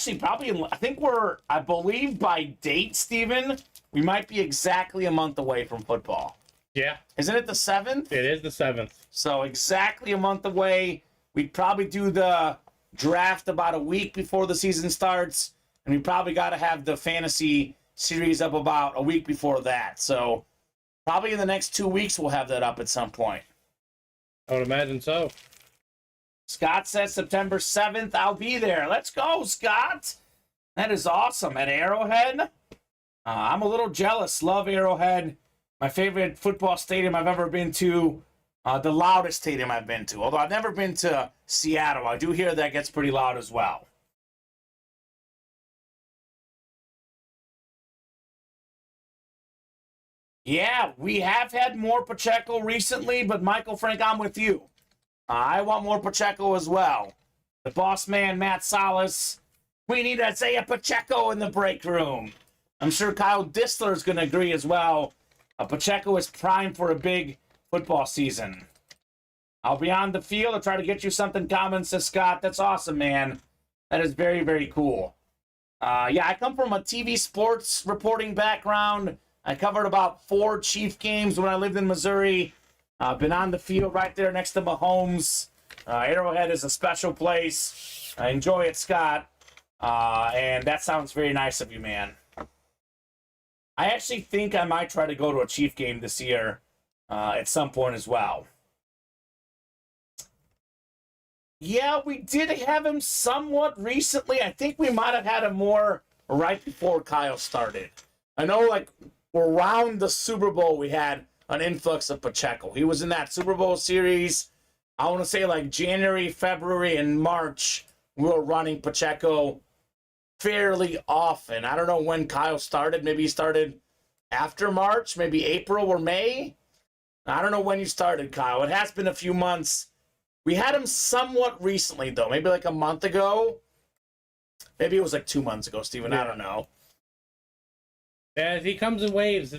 believe by date, Steven, we might be exactly a month away from football. Yeah. Isn't it the 7th? It is the 7th. So exactly a month away. We'd probably do the draft about a week before the season starts, and we probably got to have the fantasy series up about a week before that. So probably in the next 2 weeks we'll have that up at some point. I would imagine so. Scott says September 7th. I'll be there. Let's go, Scott. That is awesome. At Arrowhead, I'm a little jealous. Love Arrowhead. My favorite football stadium I've ever been to. The loudest stadium I've been to. Although I've never been to Seattle. I do hear that gets pretty loud as well. Yeah, we have had more Pacheco recently, but Michael Frank, I'm with you. I want more Pacheco as well. The boss man, Matt Salas. We need Isaiah Pacheco in the break room. I'm sure Kyle Dissler is going to agree as well. Pacheco is primed for a big football season. I'll be on the field. I'll try to get you something common, says Scott. That's awesome, man. That is very, very cool. Yeah, I come from a TV sports reporting background. I covered about 4 Chief games when I lived in Missouri. Been on the field right there next to Mahomes. Arrowhead is a special place. I enjoy it, Scott. And that sounds very nice of you, man. I actually think I might try to go to a Chief game this year at some point as well. Yeah, we did have him somewhat recently. I think we might have had him more right before Kyle started. I know, like, around the Super Bowl, we had an influx of Pacheco. He was in that Super Bowl series. I want to say, like, January, February, and March, we were running Pacheco fairly often. I don't know when Kyle started. Maybe he started after March, maybe April or May. I don't know when you started, Kyle. It has been a few months. We had him somewhat recently, though. Maybe like a month ago. Maybe it was like 2 months ago, Steven. Yeah. I don't know. Yeah, he comes in waves.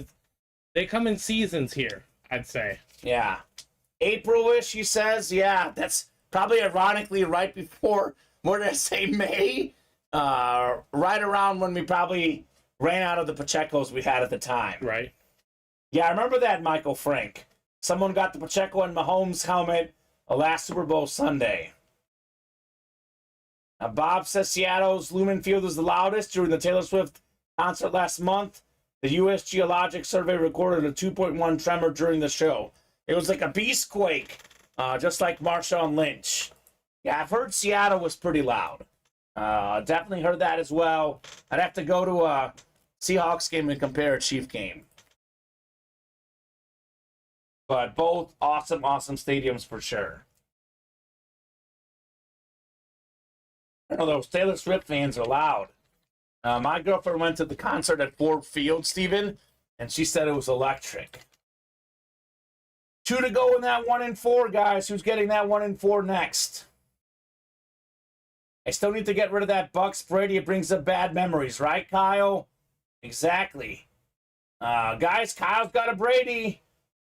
They come in seasons here, I'd say. Yeah. April-ish, he says. Yeah, that's probably ironically right before, what did I say, May? Right around when we probably ran out of the Pachecos we had at the time. Right. Yeah, I remember that, Michael Frank. Someone got the Pacheco and Mahomes helmet last Super Bowl Sunday. Bob says Seattle's Lumen Field is the loudest during the Taylor Swift concert last month. The U.S. Geologic Survey recorded a 2.1 tremor during the show. It was like a beast quake, just like Marshawn Lynch. Yeah, I've heard Seattle was pretty loud. Definitely heard that as well. I'd have to go to a Seahawks game and compare a Chief game. But both awesome, awesome stadiums for sure. I know those Taylor Swift fans are loud. My girlfriend went to the concert at Ford Field, Steven, and she said it was electric. 2 to go in that 1 in 4, guys. Who's getting that 1 in 4 next? I still need to get rid of that Bucks Brady. It brings up bad memories, right, Kyle? Exactly. Guys, Kyle's got a Brady.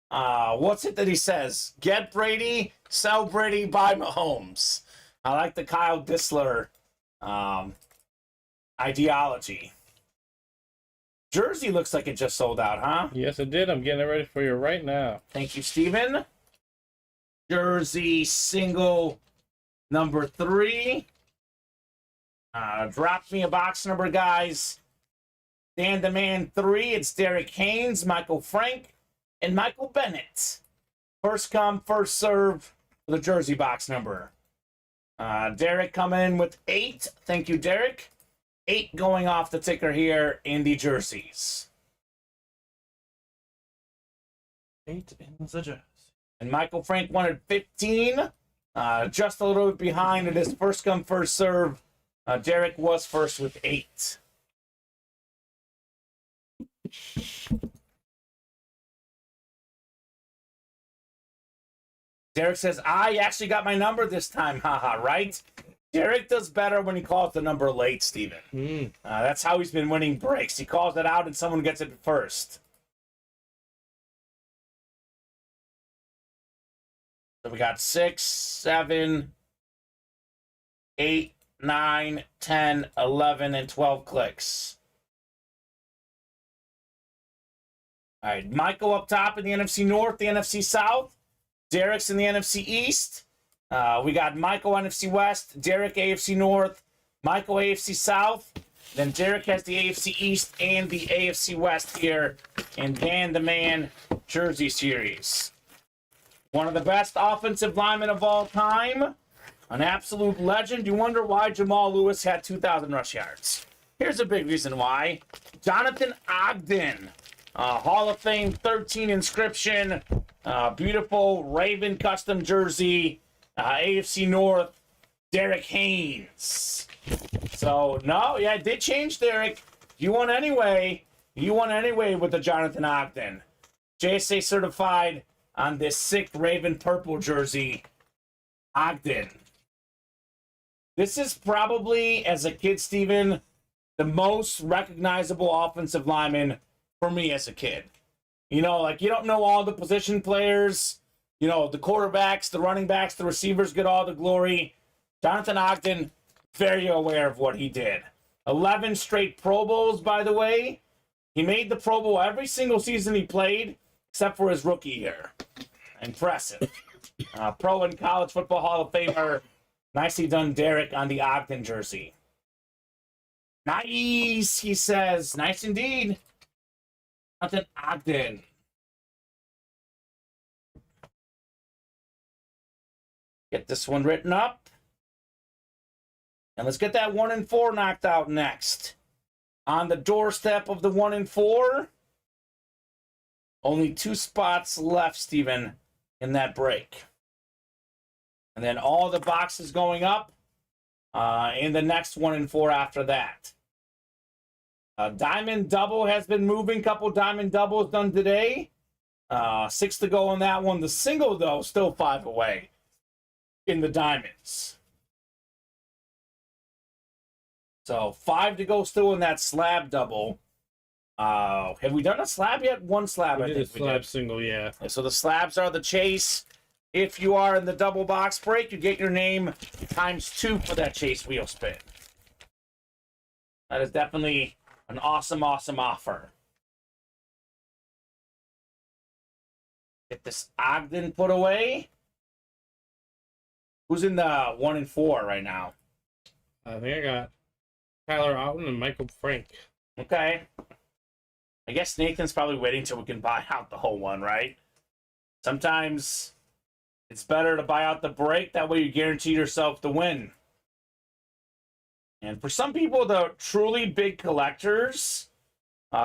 What's it that he says? Get Brady, sell Brady, buy Mahomes. I like the Kyle Dissler ideology. Jersey looks like it just sold out, huh? Yes, it did. I'm getting it ready for you right now. Thank you, Steven. jersey single number 3. Drop me a box number, guys. Dan the Man 3. It's Derek Haynes, Michael Frank, and Michael Bennett. First come, first serve for the jersey box number. Derek coming in with 8. Thank you, Derek. 8 going off the ticker here in the jerseys. 8 in the jersey. And Michael Frank wanted 15. Just a little bit behind. It is first come, first serve. Derek was first with 8. Derek says, I actually got my number this time. Haha, right? Derek does better when he calls the number late, Steven. That's how he's been winning breaks. He calls it out and someone gets it first. So we got 6, 7, 8, 9, 10, 11, and 12 clicks. All right, Michael up top in the NFC North, the NFC South. Derek's in the NFC East. We got Michael NFC West, Derek AFC North, Michael AFC South. Then Derek has the AFC East and the AFC West here in Dan the Man Jersey Series. One of the best offensive linemen of all time. An absolute legend. You wonder why Jamal Lewis had 2,000 rush yards. Here's a big reason why. Jonathan Ogden. Hall of Fame 13 inscription. Beautiful Raven custom jersey. AFC North. Derek Haynes. So, no, yeah, it did change, Derek. You won anyway. You won anyway with the Jonathan Ogden. JSA certified on this sick Raven purple jersey. Ogden. This is probably, as a kid, Steven, the most recognizable offensive lineman for me as a kid. You know, like, you don't know all the position players. You know, the quarterbacks, the running backs, the receivers get all the glory. Jonathan Ogden, very aware of what he did. 11 straight Pro Bowls, by the way. He made the Pro Bowl every single season he played, except for his rookie year. Impressive. Pro and College Football Hall of Famer. Nicely done, Derek, on the Ogden jersey. Nice, he says. Nice indeed. Jonathan Ogden. Get this one written up. And let's get that 1 and 4 knocked out next. On the doorstep of the 1 and 4. Only 2 spots left, Steven, in that break. And then all the boxes going up in the next 1 and 4 after that. Diamond double has been moving. Couple diamond doubles done today. 6 to go on that one. The single, though, still 5 away in the diamonds. So 5 to go still in that slab double. Have we done a slab yet? One slab, I think we did. Slab single, yeah. So the slabs are the chase. If you are in the double box break, you get your name ×2 for that chase wheel spin. That is definitely an awesome, awesome offer. Get this Ogden put away. Who's in the 1 and 4 right now? I think I got Tyler Otten and Michael Frank. Okay. I guess Nathan's probably waiting till we can buy out the whole one, right? Sometimes it's better to buy out the break. That way you guarantee yourself the win. And for some people, the truly big collectors,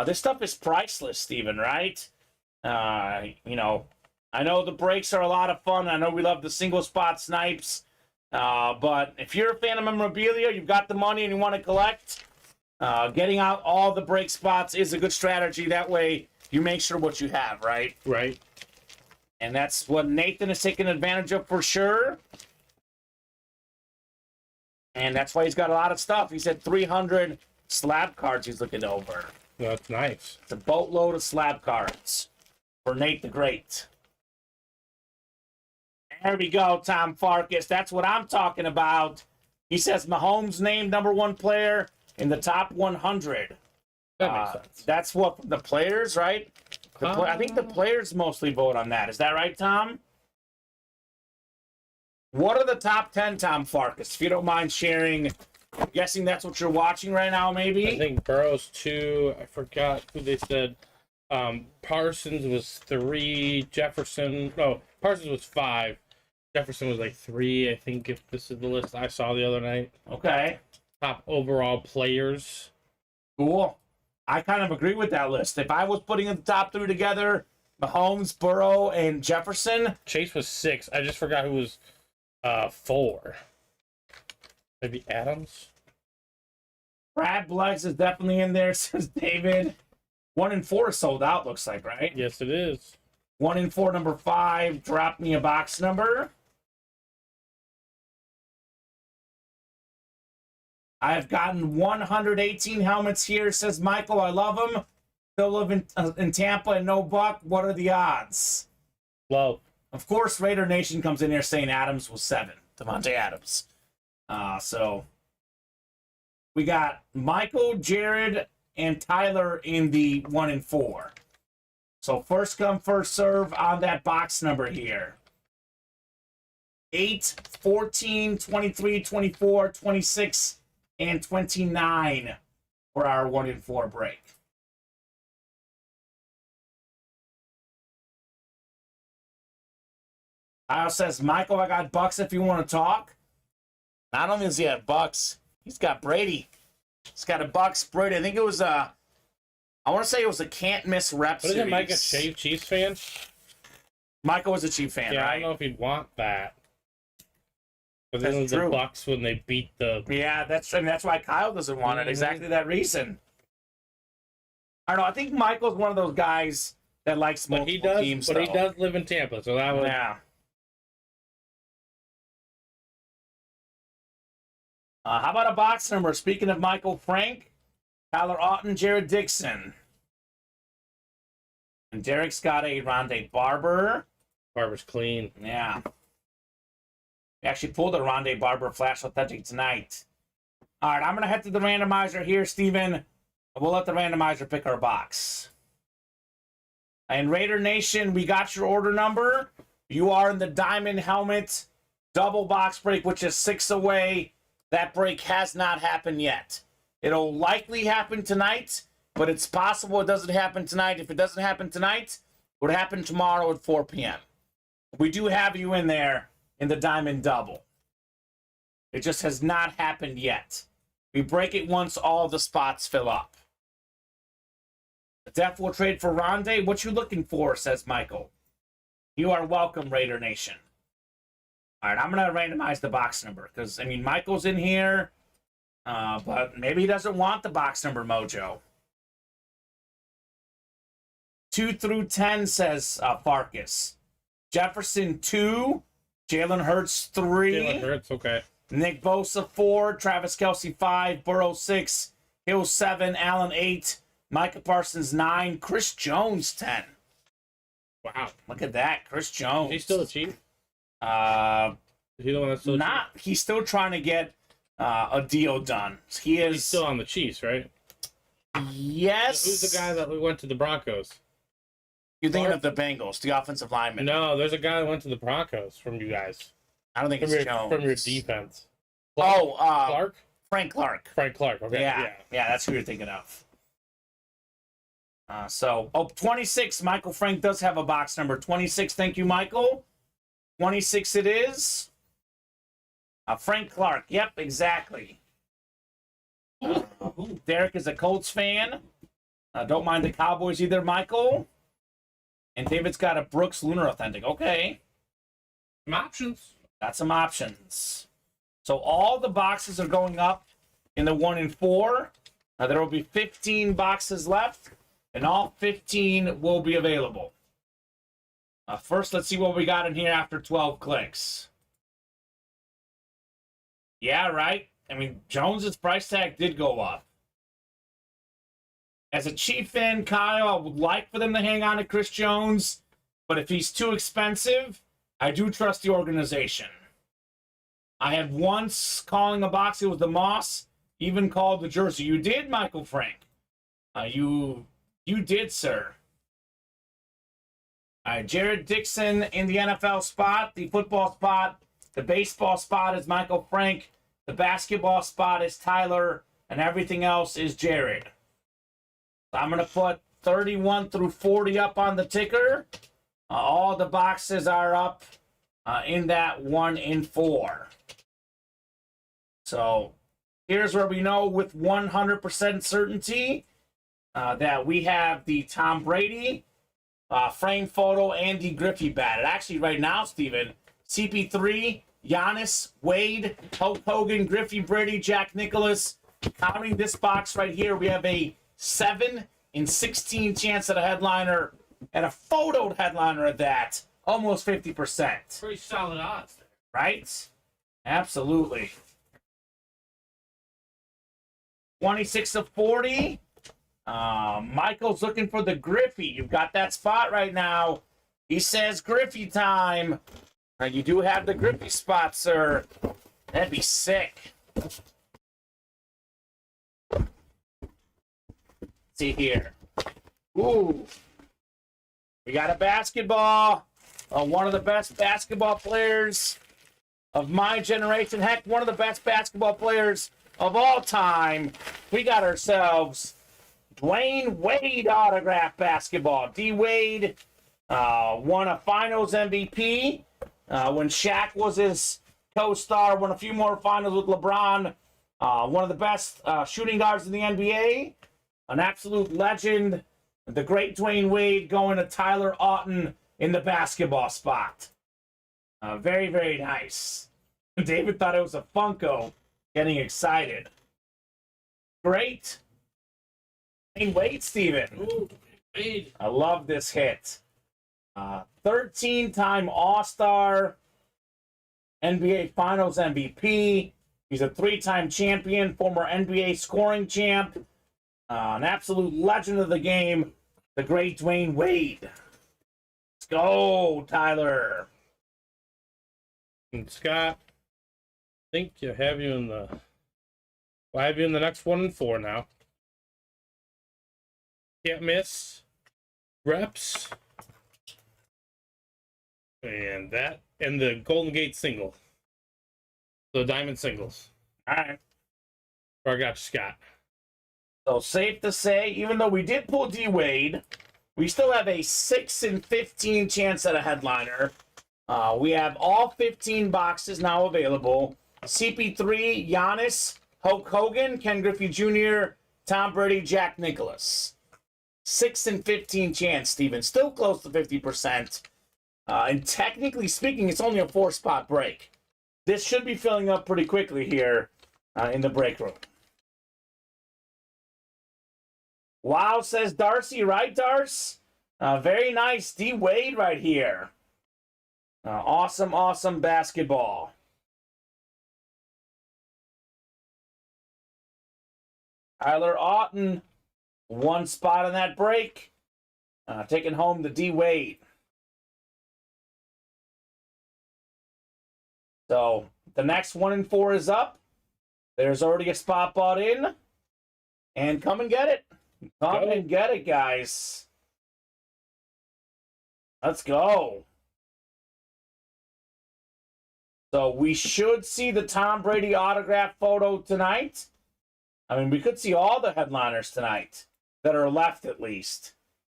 this stuff is priceless, Steven, right? You know, I know the breaks are a lot of fun. I know we love the single spot snipes. But if you're a fan of memorabilia, you've got the money and you want to collect, getting out all the break spots is a good strategy. That way you make sure what you have, right? Right. And that's what Nathan is taking advantage of for sure. And that's why he's got a lot of stuff. He said 300 slab cards he's looking over. That's nice. It's a boatload of slab cards for Nate the Great. There we go, Tom Farkas. That's what I'm talking about. He says Mahomes named #1 player in the top 100. That makes sense. That's what the players, right? I think the players mostly vote on that. Is that right, Tom? What are the top 10, Tom Farkas? If you don't mind sharing, I'm guessing that's what you're watching right now, maybe? I think Burrow's 2. I forgot who they said. Parsons was 3. Parsons was 5. Jefferson was like 3, I think, if this is the list I saw the other night. Okay. Top overall players. Cool. I kind of agree with that list. If I was putting the top 3 together, Mahomes, Burrow, and Jefferson. Chase was 6. I just forgot who was 4. Maybe Adams? Brad Blex is definitely in there, says David. 1 and 4 is sold out, looks like, right? Yes, it is. 1 and 4, number 5. Drop me a box number. I've gotten 118 helmets here, says Michael. I love them. Still live in Tampa and no Buck. What are the odds? Low. Of course, Raider Nation comes in here saying Adams was 7. Devontae Adams. So we got Michael, Jared, and Tyler in the 1 and 4. So first come, first serve on that box number here. 8, 14, 23, 24, 26, and 29 for our 1 and 4 break. Kyle says, Michael, I got Bucks if you want to talk. Not only does he have Bucks, he's got Brady. He's got a Bucks, Brady. I think it was I want to say it was a can't miss rep series. Isn't Mike a Chiefs fan? Michael was a Chiefs fan, yeah, right? I don't know if he'd want that. But then That's the true. Bucks when they beat the... Yeah, that's why Kyle doesn't want it. Exactly that reason. I don't know. I think Michael's one of those guys that likes multiple teams. But he does live in Tampa, so that would... Yeah. How about a box number? Speaking of Michael Frank, Tyler Auten, Jared Dixon. And Derek's got a Rondé Barber. Barber's clean. Yeah. We actually pulled a Rondé Barber Flash Authentic tonight. All right, I'm going to head to the randomizer here, Steven. We'll let the randomizer pick our box. And Raider Nation, we got your order number. You are in the Diamond Helmet double box break, which is 6 away. That break has not happened yet. It'll likely happen tonight, but it's possible it doesn't happen tonight. If it doesn't happen tonight, it would happen tomorrow at 4 p.m. We do have you in there in the Diamond Double. It just has not happened yet. We break it once all the spots fill up. The Def will trade for Rondé. What you looking for, says Michael. You are welcome, Raider Nation. All right, I'm going to randomize the box number because, I mean, Michael's in here, but maybe he doesn't want the box number mojo. 2 through 10, says Farkas. Jefferson, 2. Jalen Hurts, 3. Jalen Hurts, okay. Nick Bosa, 4. Travis Kelce, 5. Burrow, 6. Hill, 7. Allen, 8. Micah Parsons, 9. Chris Jones, 10. Wow. Look at that. Chris Jones. Is he still a Chief? Is he the one that's still not? He's still trying to get a deal done. He's still on the Chiefs, right? Yes. Who's the guy that went to the Broncos? You're thinking of the Bengals, the offensive lineman. No, there's a guy that went to the Broncos from you guys. I don't think it's Jones. From your defense. Clark? Frank Clark. Frank Clark, okay. Yeah, that's who you're thinking of. 26, Michael Frank does have a box number. 26, thank you, Michael. 26 it is. Frank Clark, yep, exactly. Derek is a Colts fan. Don't mind the Cowboys either, Michael. And David's got a Brooks Lunar Authentic. Okay. Some options. Got some options. So all the boxes are going up in the 1 and 4. There will be 15 boxes left, and all 15 will be available. First, let's see what we got in here after 12 clicks. Yeah, right. I mean, Jones's price tag did go up. As a Chief fan, Kyle, I would like for them to hang on to Chris Jones, but if he's too expensive, I do trust the organization. I had once calling a box, it was the Moss, even called the jersey. You did, Michael Frank. You did, sir. All right, Jared Dixon in the NFL spot, the football spot The baseball spot is Michael Frank. The basketball spot is Tyler. And everything else is Jared. So I'm going to put 31 through 40 up on the ticker. All the boxes are up in that 1 in 4. So here's where we know with 100% certainty that we have the Tom Brady frame photo and the Griffey bat. And actually right now, Steven, CP3, Giannis, Wade, Hulk Hogan, Griffey, Brady, Jack Nicklaus. Counting this box right here, we have a 7 in 16 chance at a headliner and a photoed headliner at that. Almost 50%. Pretty solid odds there. Right? Absolutely. 26 of 40. Michael's looking for the Griffey. You've got that spot right now. He says Griffey time. You do have the Griffey spot, sir. That'd be sick. See here. Ooh. We got a basketball. One of the best basketball players of my generation. Heck, one of the best basketball players of all time. We got ourselves Dwayne Wade autograph basketball. D. Wade won a finals MVP when Shaq was his co-star. Won a few more finals with LeBron. One of the best shooting guards in the NBA. An absolute legend. The great Dwayne Wade going to Tyler Otten in the basketball spot. Very, very nice. David thought it was a Funko. Getting excited. Great. Dwayne Wade, Steven. Ooh, Wade. I love this hit. 13-time All-Star. NBA Finals MVP. He's a 3-time champion. Former NBA scoring champ. An absolute legend of the game, the great Dwayne Wade. Let's go, Tyler. And Scott, I think I have you in the. Well, I have you in the next 1 in 4 now. Can't miss. Reps. And that. And the Golden Gate single. The diamond singles. All right. Where I got you, Scott. So safe to say, even though we did pull D Wade, we still have a 6 in 15 chance at a headliner. We have all 15 boxes now available. CP3, Giannis, Hulk Hogan, Ken Griffey Jr., Tom Brady, Jack Nicklaus. 6 in 15 chance, Steven. Still close to 50%. And technically speaking, it's only a 4-spot break. This should be filling up pretty quickly here in the break room. Wow, says Darcy, right, Darce? Very nice. D. Wade right here. Awesome, awesome basketball. Tyler Otten, 1 spot in that break. Taking home the D. Wade. So the next 1 in 4 is up. There's already a spot bought in. And come and get it. Come and get it, guys. Let's go. So we should see the Tom Brady autograph photo tonight. I mean, we could see all the headliners tonight that are left, at least.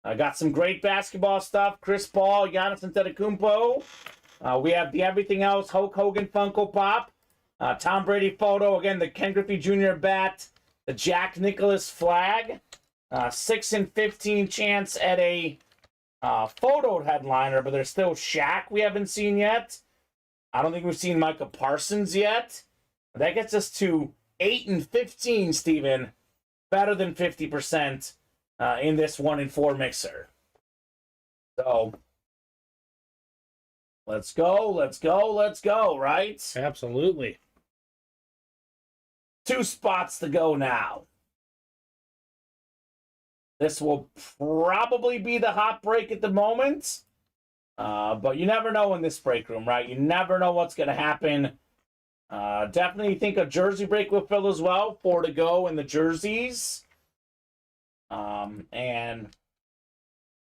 I got some great basketball stuff. Chris Paul, Giannis Antetokounmpo. We have the everything else Hulk Hogan Funko Pop. Tom Brady photo. Again, the Ken Griffey Jr. bat. The Jack Nicklaus flag. 6 in 15 chance at a photoed headliner, but there's still Shaq we haven't seen yet. I don't think we've seen Micah Parsons yet. That gets us to 8 in 15, Steven. Better than 50% in this 1 in 4 mixer. So, let's go, let's go, let's go, right? Absolutely. 2 spots to go now. This will probably be the hot break at the moment. But you never know in this break room, right? You never know what's going to happen. Definitely think a jersey break will fill as well. 4 to go in the jerseys. And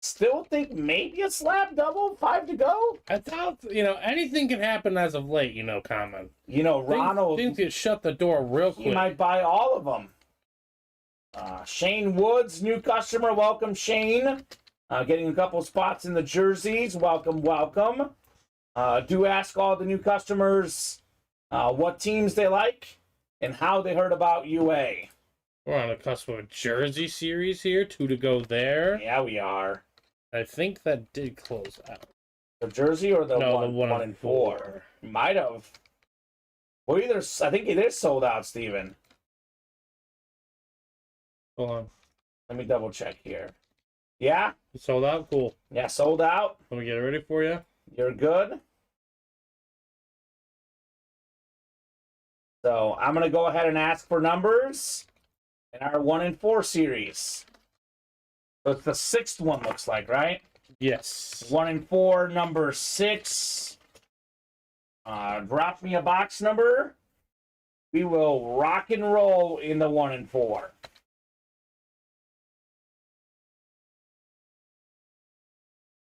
Still think maybe a slab double, 5 to go. I thought, anything can happen as of late, Common. Ronald, Things get shut the door real he quick. might buy all of them. Shane Woods, new customer. Welcome, Shane. Getting a couple spots in the jerseys. Welcome, welcome. Do ask all the new customers what teams they like and how they heard about UA. We're on the cusp of a jersey series here. 2 to go there. Yeah, we are. I think that did close out. The jersey or the No, one, the 1 and 4? Might have. Well, I think it is sold out, Steven. Hold on. Let me double check here. Yeah? You sold out? Cool. Yeah, sold out. Let me get it ready for you. You're good. So I'm going to go ahead and ask for numbers in our 1 and 4 series. So it's the 6th one, looks like, right? Yes. 1 and 4, number 6. Drop me a box number. We will rock and roll in the 1 and 4.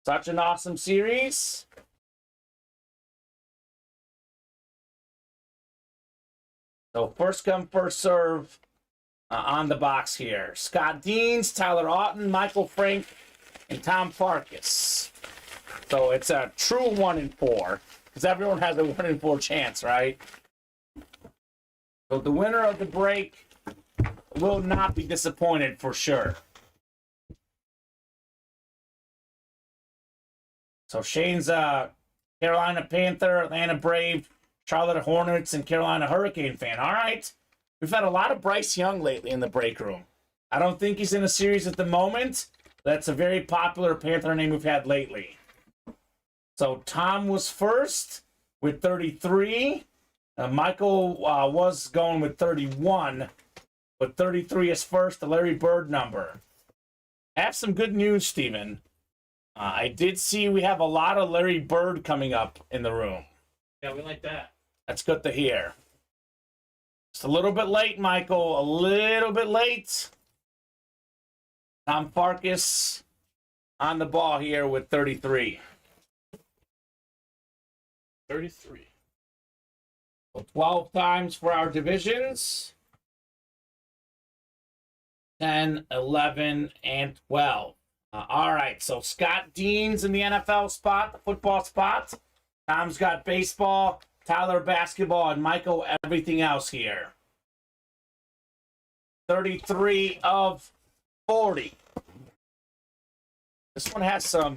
Such an awesome series. So first come, first serve on the box here. Scott Deans, Tyler Otten, Michael Frank, and Tom Farkas. So it's a true 1 and 4 because everyone has a 1 and 4 chance, right? So the winner of the break will not be disappointed for sure. So Shane's Carolina Panther, Atlanta Brave, Charlotte Hornets, and Carolina Hurricane fan. All right. We've had a lot of Bryce Young lately in the break room. I don't think he's in a series at the moment. That's a very popular Panther name we've had lately. So Tom was first with 33. Michael was going with 31. But 33 is first, the Larry Bird number. I have some good news, Steven. I did see we have a lot of Larry Bird coming up in the room. Yeah, we like that. That's good to hear. Just a little bit late, Michael. A little bit late. Tom Farkas on the ball here with 33. 33. So 12 times for our divisions. 10, 11, and 12. All right, so Scott Dean's in the NFL spot, the football spot. Tom's got baseball, Tyler basketball, and Michael everything else here. 33 of 40. This one has some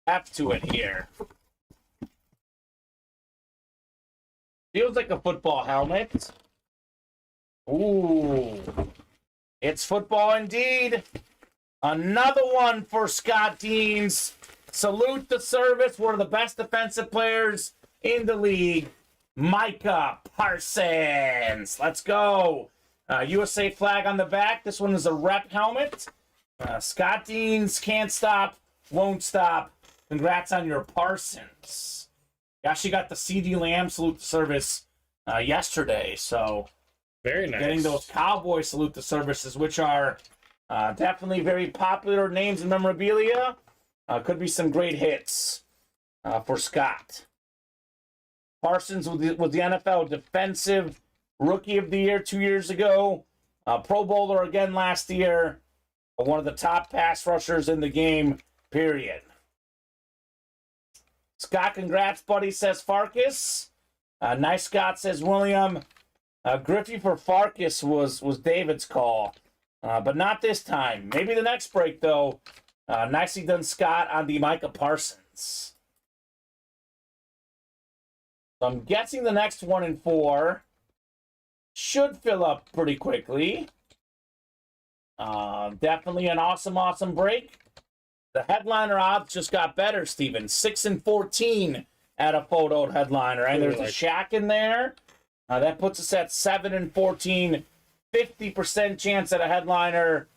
depth to it here. Feels like a football helmet. Ooh. It's football indeed. Another one for Scott Deans. Salute the service. One of the best defensive players in the league. Micah Parsons. Let's go. USA flag on the back. This one is a rep helmet. Scott Deans can't stop, won't stop. Congrats on your Parsons. You actually got the CD Lamb salute the service yesterday. So Very nice. getting those Cowboy salute the services, which are definitely very popular names in memorabilia. Could be some great hits for Scott. Parsons was the NFL Defensive Rookie of the Year 2 years ago. Pro Bowler again last year. One of the top pass rushers in the game, period. Scott, congrats, buddy, says Farkas. Nice Scott, says William. Griffey for Farkas was David's call. But not this time. Maybe the next break, though. Nicely done, Scott, on the Micah Parsons. So I'm guessing the next 1 and 4 should fill up pretty quickly. Definitely an awesome break. The headliner odds just got better, Steven. 6 and 14 at a photoed headliner. And there's a Shaq in there. That puts us at 7 and 14. 50% chance at a headliner.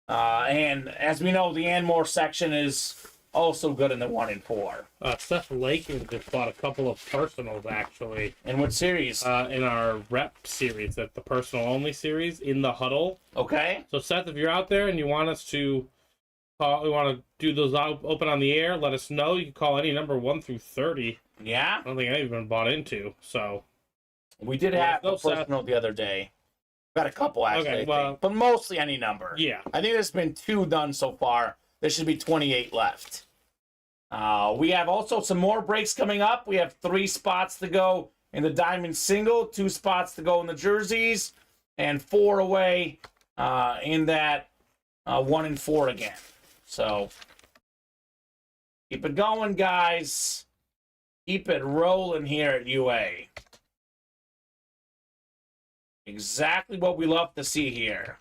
And as we know, the Anmore section is also good in the 1 and 4. Seth Lakin just bought a couple of personals, actually. In what series? In our rep series, the personal only series, in the huddle. Okay. So, Seth, if you're out there and you want us to we want to do those open on the air, let us know. You can call any number 1 through 30. Yeah. I don't think anybody's been bought into, so. We did have a personal the other day. Got a couple, actually, Okay, I well, think. But mostly any number. Yeah. I think there's been 2 done so far. There should be 28 left. We have also some more breaks coming up. We have 3 spots to go in the diamond single, 2 spots to go in the jerseys, and 4 away in that 1 and 4 again. So keep it going, guys. Keep it rolling here at UA. Exactly what we love to see here.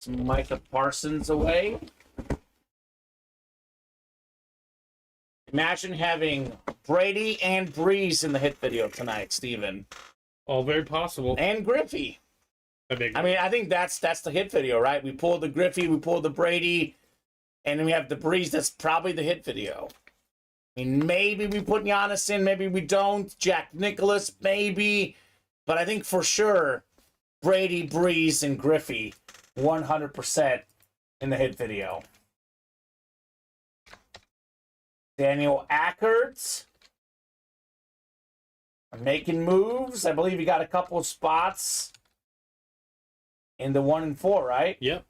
Some Micah Parsons away. Imagine having Brady and Breeze in the hit video tonight, Steven. All very possible. And Griffey. I mean, I think that's the hit video, right? We pulled the Griffey, we pulled the Brady, and then we have the Breeze. That's probably the hit video. I mean, maybe we put Giannis in, maybe we don't. Jack Nicklaus, maybe. But I think for sure, Brady, Breeze, and Griffey, 100% in the hit video. Daniel Ackerts making moves. I believe he got a couple of spots in the 1 and 4, right? Yep.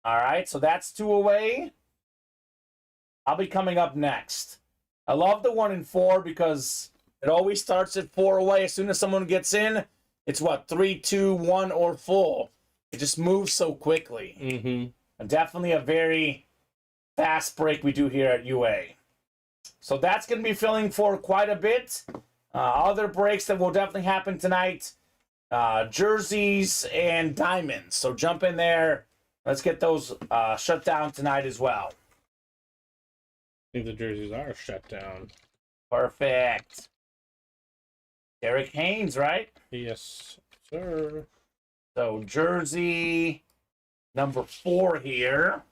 All right, so that's 2 away. I'll be coming up next. I love the 1 and 4 because it always starts at 4 away. As soon as someone gets in, it's what, 3, 2, 1, or full. It just moves so quickly. Mm-hmm. And definitely a very fast break we do here at UA. So that's going to be filling for quite a bit. Other breaks that will definitely happen tonight. Jerseys and diamonds. So jump in there. Let's get those shut down tonight as well. I think the jerseys are shut down. Perfect. Derek Haynes, right? Yes, sir. So jersey number 4 here.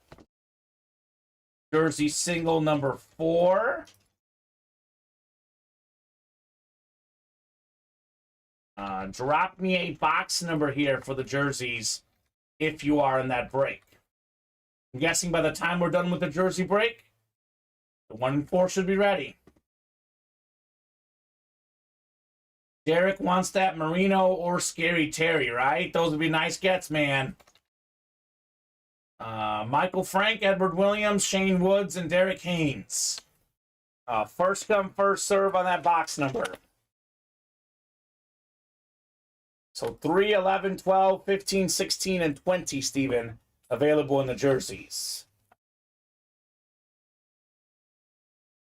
Jersey single number 4. Drop me a box number here for the jerseys if you are in that break. I'm guessing by the time we're done with the jersey break, the 1 and 4 should be ready. Derek wants that Marino or Scary Terry, right? Those would be nice gets, man. Michael Frank, Edward Williams, Shane Woods, and Derek Haynes. First come, first serve on that box number. So 3, 11, 12, 15, 16, and 20, Steven, available in the jerseys.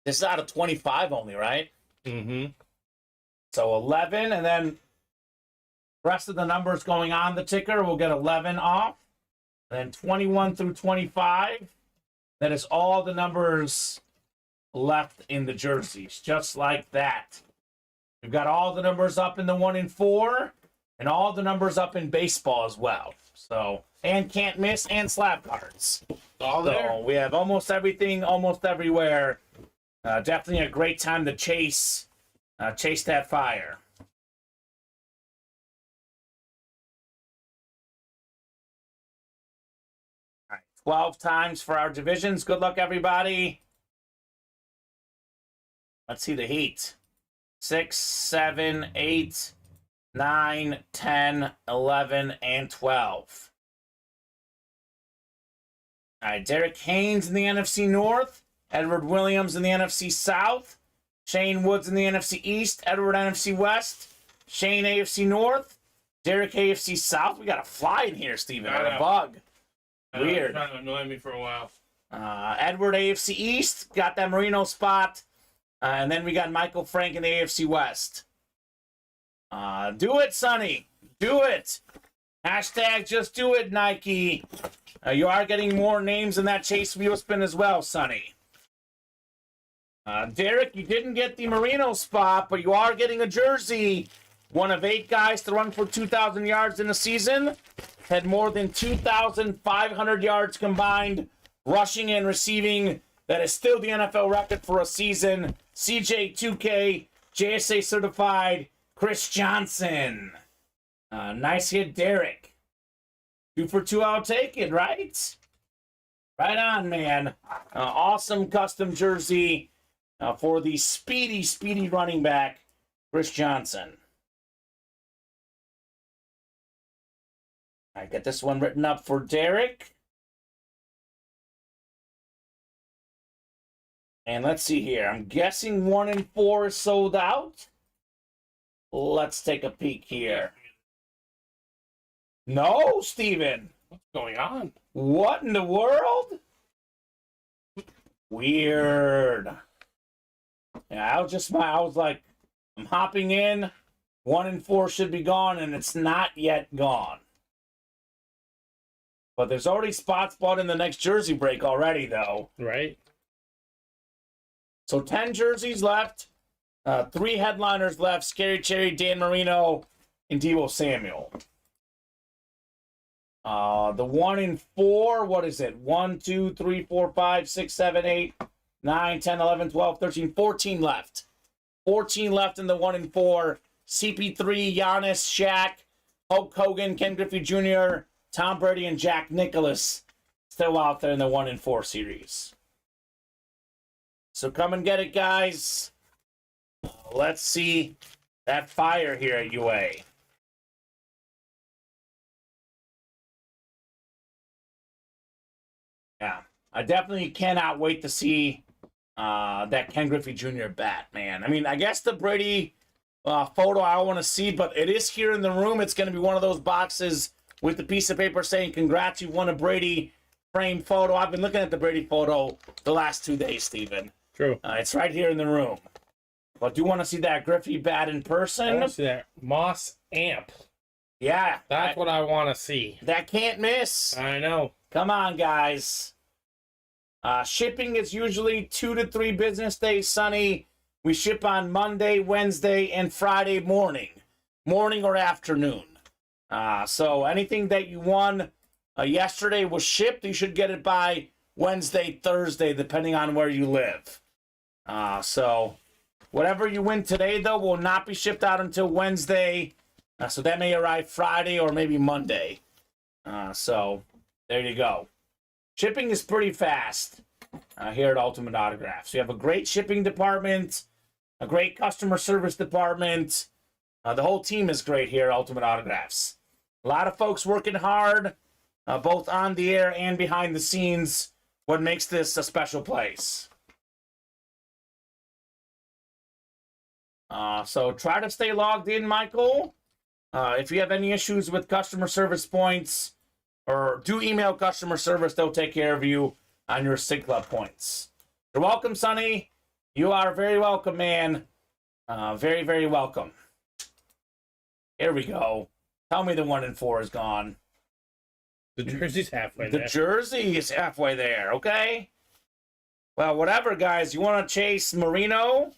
This is out of 25 only, right? Mm-hmm. So 11, and then the rest of the numbers going on the ticker, we'll get 11 off. And then 21 through 25, that is all the numbers left in the jerseys, just like that. We've got all the numbers up in the 1 and 4, and all the numbers up in baseball as well. So, and can't miss, and slab cards. All there. So we have almost everything, almost everywhere. Definitely a great time to chase that fire. All right, 12 times for our divisions. Good luck, everybody. Let's see the heat. 6, 7, 8, 9, 10, 11, and 12. All right, Derek Haynes in the NFC North. Edward Williams in the NFC South. Shane Woods in the NFC East. Edward NFC West. Shane AFC North. Derek AFC South. We got a fly in here, Steven. Got a bug. Weird. Trying to annoy me for a while. Edward AFC East. Got that Marino spot. And then we got Michael Frank in the AFC West. Do it, Sonny. Do it. Hashtag just do it, Nike. You are getting more names in that Chase Wheel Spin as well, Sonny. Derek, you didn't get the Marino spot, but you are getting a jersey. One of 8 guys to run for 2,000 yards in a season. Had more than 2,500 yards combined, rushing and receiving. That is still the NFL record for a season. CJ2K, JSA certified, Chris Johnson. Nice hit, Derek. 2 for 2, I'll take it, right? Right on, man. Awesome custom jersey for the speedy running back, Chris Johnson. I get this one written up for Derek. And let's see here. I'm guessing 1 and 4 is sold out. Let's take a peek here. No, Steven. What's going on? What in the world? Weird. Yeah, I was like, I'm hopping in. 1 and 4 should be gone, and it's not yet gone. But there's already spots bought in the next jersey break already, though. Right. So 10 jerseys left. 3 headliners left. Scary Cherry, Dan Marino, and Deebo Samuel. The 1 and 4, what is it? 1, 2, 3, 4, 5, 6, 7, 8, 9, 10, 11, 12, 13, 14 left. 14 left in the 1 and 4. CP3, Giannis, Shaq, Hulk Hogan, Ken Griffey Jr., Tom Brady, and Jack Nicklaus still out there in the 1 and 4 series. So come and get it, guys. Let's see that fire here at UA. Yeah, I definitely cannot wait to see that Ken Griffey Jr. bat, man. I mean, I guess the Brady photo I want to see, but it is here in the room. It's going to be one of those boxes with the piece of paper saying, congrats, you've won a Brady frame photo. I've been looking at the Brady photo the last 2 days, Steven. True. It's right here in the room. But do you want to see that Griffey bat in person? I want to see that Moss Amp. Yeah. That's what I want to see. That can't miss. I know. Come on, guys. Shipping is usually 2 to 3 business days, Sonny. We ship on Monday, Wednesday, and Friday morning or afternoon. So anything that you won yesterday was shipped. You should get it by Wednesday, Thursday, depending on where you live. So whatever you win today, though, will not be shipped out until Wednesday. So that may arrive Friday or maybe Monday. So there you go. Shipping is pretty fast here at Ultimate Autographs. You have a great shipping department, a great customer service department. The whole team is great here at Ultimate Autographs. A lot of folks working hard, both on the air and behind the scenes, what makes this a special place. So try to stay logged in, Michael. If you have any issues with customer service points, or do email customer service, they'll take care of you on your SIG Club points. You're welcome, Sonny. You are very welcome, man. Very, very welcome. Here we go. Tell me the 1 and 4 is gone. The jersey's halfway The there. jersey is halfway there, okay? Well, whatever, guys. You want to chase Marino?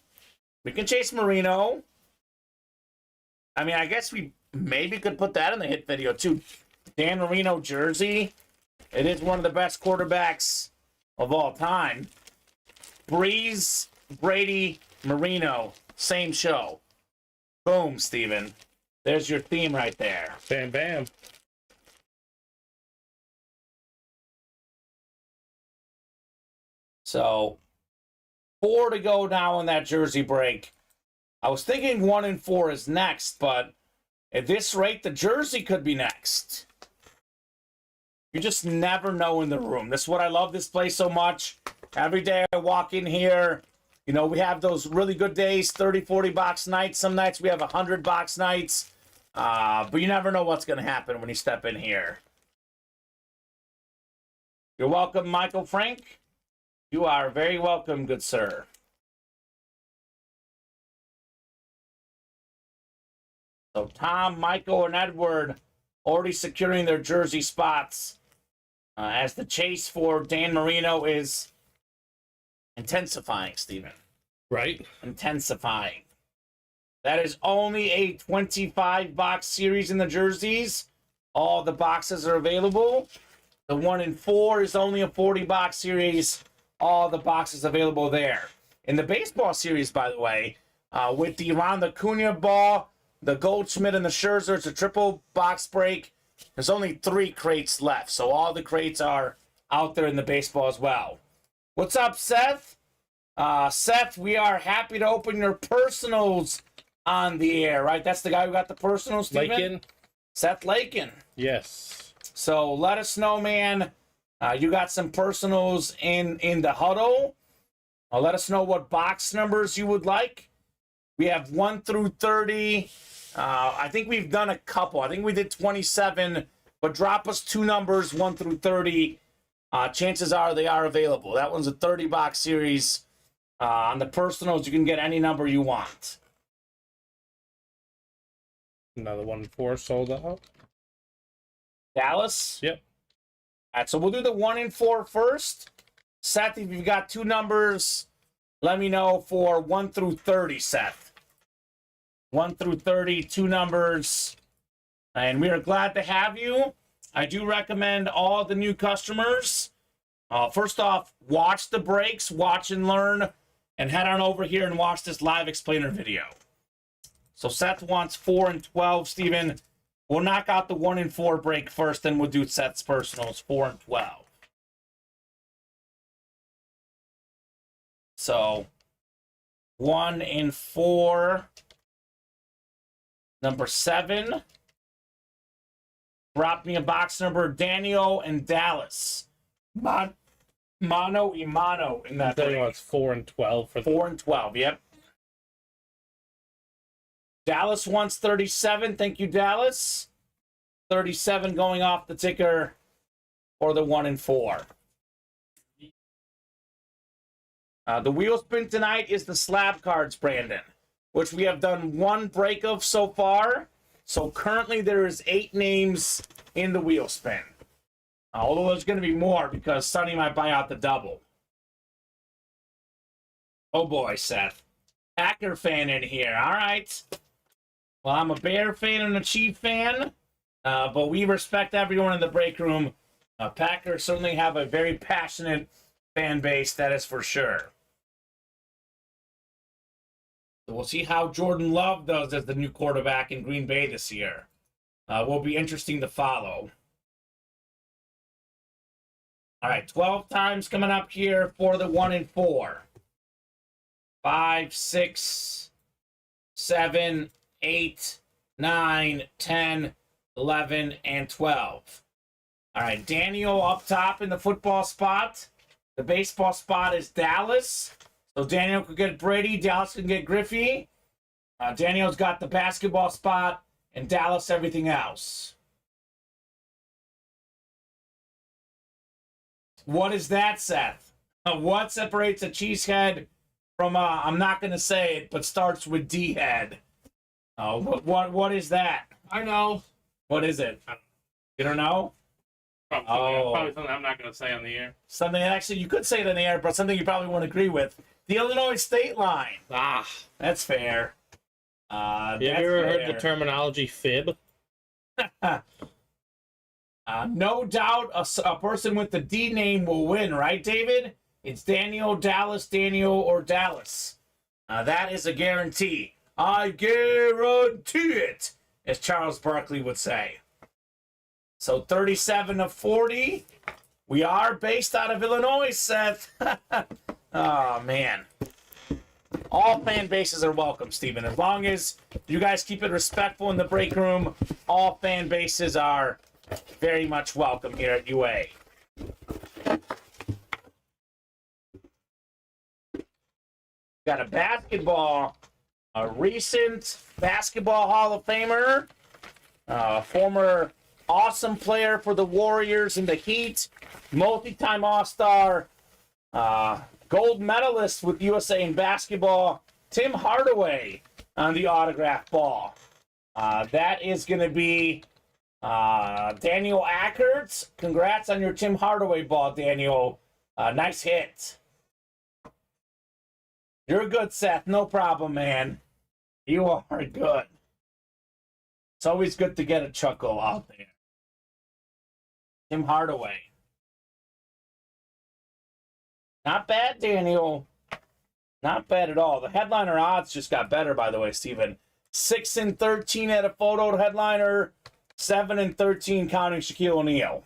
We can chase Marino. I mean, I guess we maybe could put that in the hit video, too. Dan Marino jersey. It is one of the best quarterbacks of all time. Breeze, Brady, Marino. Same show. Boom, Steven. There's your theme right there. Bam, bam. So, 4 to go now in that jersey break. I was thinking 1 and 4 is next, but at this rate, the jersey could be next. You just never know in the room. That's what I love this place so much. Every day I walk in here, you know, we have those really good days, 30, 40 box nights. Some nights we have 100 box nights. But you never know what's going to happen when you step in here. You're welcome, Michael Frank. You are very welcome, good sir. So Tom, Michael, and Edward already securing their jersey spots as the chase for Dan Marino is intensifying, Steven. Right. Intensifying. That is only a 25-box series in the jerseys. All the boxes are available. The 1 and 4 is only a 40-box series. All the boxes available there. In the baseball series, by the way, with the Ron Acuna ball, the Goldschmidt and the Scherzer, it's a triple box break. there's only 3 crates left. So all the crates are out there in the baseball as well. What's up, Seth? Seth, we are happy to open your personals on the air, right? That's the guy who got the personals, Steven? Lakin? Seth Lakin. Yes. So let us know, man. You got some personals in the huddle. Let us know what box numbers you would like. We have 1 through 30. I think we've done a couple. I think we did 27, but drop us 2 numbers, 1 through 30. Chances are they are available. That one's a 30-box series. On the personals, you can get any number you want. Another 1-4 sold out. Dallas? Yep. All right, so we'll do the 1 and 4 first. Seth, if you've got 2 numbers, let me know for 1 through 30, Seth. 1 through 30, 2 numbers. And we are glad to have you. I do recommend all the new customers. First off, watch the breaks, watch and learn, and head on over here and watch this live explainer video. So Seth wants 4 and 12, Steven. We'll knock out the 1 and 4 break first, then we'll do Seth's personals, 4 and 12. So 1 and 4, number 7. Drop me a box number, Daniel and Dallas. Mano y mano in that Then he break. wants 4 and 12 for the 4 and 12, yep. Dallas wants 37. Thank you, Dallas. 37 going off the ticker for the 1 and 4. The wheel spin tonight is the slab cards, Brandon, which we have done 1 break of so far. So currently there is 8 names in the wheel spin. Although there's going to be more because Sonny might buy out the double. Oh boy, Seth. Packer fan in here. All right. Well, I'm a Bear fan and a Chief fan, but we respect everyone in the break room. Packers certainly have a very passionate fan base, that is for sure. So we'll see how Jordan Love does as the new quarterback in Green Bay this year. Will be interesting to follow. All right, 12 times coming up here for the 1 and 4. 5, 6, 7, 8, 9, 10, 11, and 12. All right, Daniel up top in the football spot. The baseball spot is Dallas. So Daniel could get Brady. Dallas can get Griffey. Daniel's got the basketball spot, and Dallas everything else. What is that, Seth? What separates a cheesehead from a, I'm not going to say it, but starts with D-head? What is that? I know. What is it? You don't know? Probably something I'm not going to say on the air. Something actually you could say it in the air, but something you probably won't agree with. The Illinois state line. That's fair. Have you ever heard the terminology fib? No doubt a person with the D name will win, right, David? It's Daniel, Dallas, Daniel, or Dallas. That is a guarantee. I guarantee it, as Charles Barkley would say. So 37 of 40. We are based out of Illinois, Seth. Oh, man. All fan bases are welcome, Steven. As long as you guys keep it respectful in the break room, all fan bases are very much welcome here at UA. Got a basketball, a recent basketball Hall of Famer, former awesome player for the Warriors and the Heat, multi-time All-Star, gold medalist with USA in basketball, Tim Hardaway on the autograph ball. That is going to be Daniel Ackerts. Congrats on your Tim Hardaway ball, Daniel. Nice hit. You're good, Seth. No problem, man. You are good. It's always good to get a chuckle out there. Tim Hardaway. Not bad, Daniel. Not bad at all. The headliner odds just got better, by the way, Steven. 6 and 13 at a photo headliner. 7 and 13 counting Shaquille O'Neal,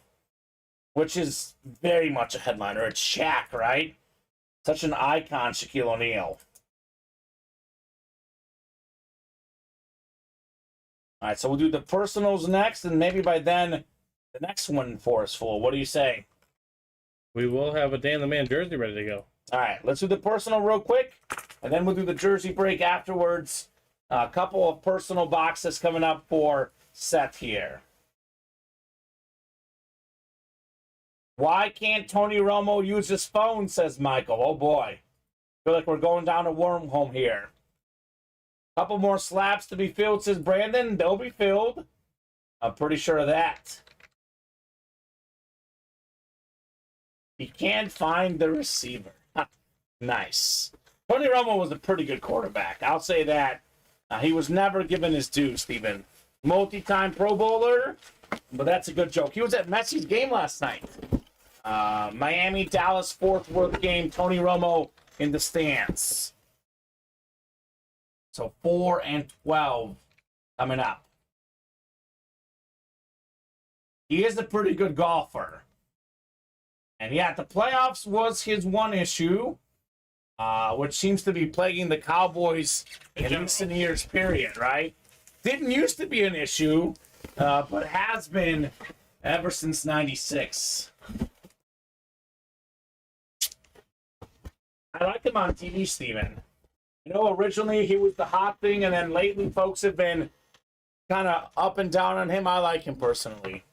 which is very much a headliner. It's Shaq, right? Such an icon, Shaquille O'Neal. All right, so we'll do the personals next, and maybe by then, the next one for us full. What do you say? We will have a Dan the Man jersey ready to go. All right, let's do the personal real quick, and then we'll do the jersey break afterwards. A couple of personal boxes coming up for Seth here. Why can't Tony Romo use his phone, says Michael. Oh, boy. Feel like we're going down a wormhole here. Couple more slabs to be filled, says Brandon. They'll be filled. I'm pretty sure of that. He can't find the receiver. Nice. Tony Romo was a pretty good quarterback. I'll say that. He was never given his due, Steven. Multi-time Pro Bowler, but that's a good joke. He was at Messi's game last night. Miami-Dallas Fort Worth game. Tony Romo in the stands. So 4 and 12 coming up. He is a pretty good golfer. And yeah, the playoffs was his one issue, which seems to be plaguing the Cowboys in recent years, period, right? Didn't used to be an issue, but has been ever since '96. I like him on TV, Steven. You know, originally he was the hot thing, and then lately folks have been kind of up and down on him. I like him personally.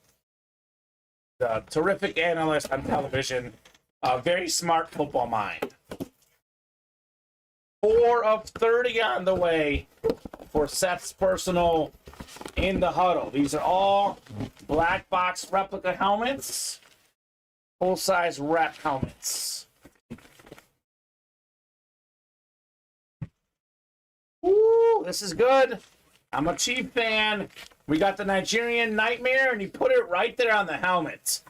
A terrific analyst on television. A very smart football mind. 4 of 30 on the way for Seth's personal in the huddle. These are all black box replica helmets. Full-size rep helmets. Ooh, this is good. I'm a Chief fan. We got the Nigerian Nightmare, and he put it right there on the helmet.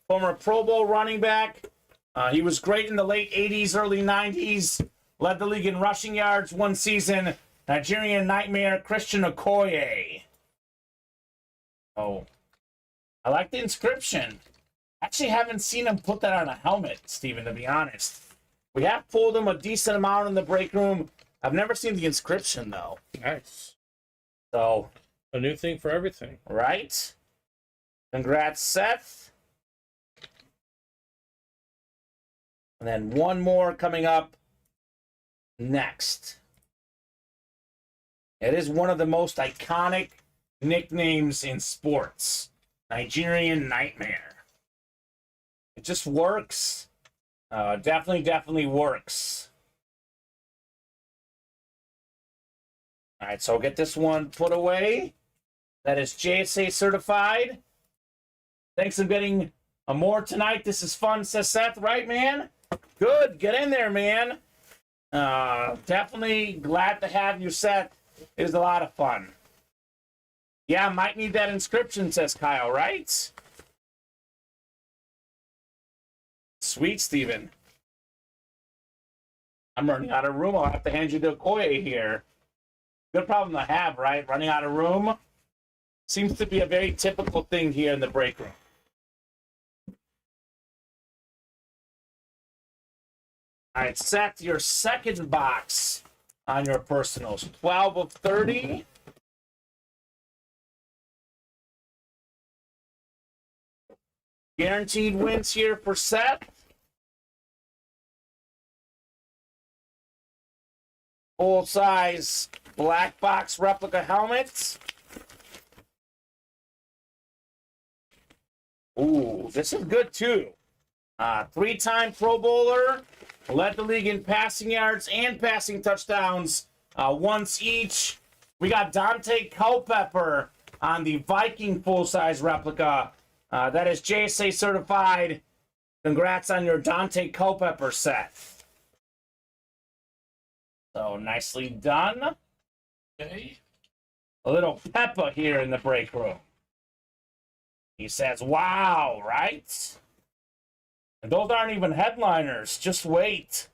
Former Pro Bowl running back. He was great in the late 80s, early 90s. Led the league in rushing yards one season. Nigerian Nightmare, Christian Okoye. Oh, I like the inscription. Actually haven't seen him put that on a helmet, Steven, to be honest. We have pulled him a decent amount in the break room. I've never seen the inscription, though. Nice. So, a new thing for everything. Right? Congrats, Seth. And then one more coming up next. It is one of the most iconic nicknames in sports. Nigerian Nightmare. It just works. Definitely works. All right, so I'll get this one put away. That is JSA certified. Thanks for getting more tonight. This is fun, says Seth. Right, man? Good. Get in there, man. Definitely glad to have you, Seth. It was a lot of fun. Yeah, might need that inscription, says Kyle, right? Sweet, Steven. I'm running out of room. I'll have to hand you the Okoye here. Good problem to have, right? Running out of room. Seems to be a very typical thing here in the break room. All right, Seth, your second box on your personals. 12 of 30. Guaranteed wins here for Seth. Full-size black box replica helmets. Ooh, this is good too. 3-time Pro Bowler. Led the league in passing yards and passing touchdowns once each. We got Dante Culpepper on the Viking full-size replica. That is JSA certified. Congrats on your Dante Culpepper set. So nicely done. Okay. A little Peppa here in the break room. He says, wow, right? And those aren't even headliners. Just wait.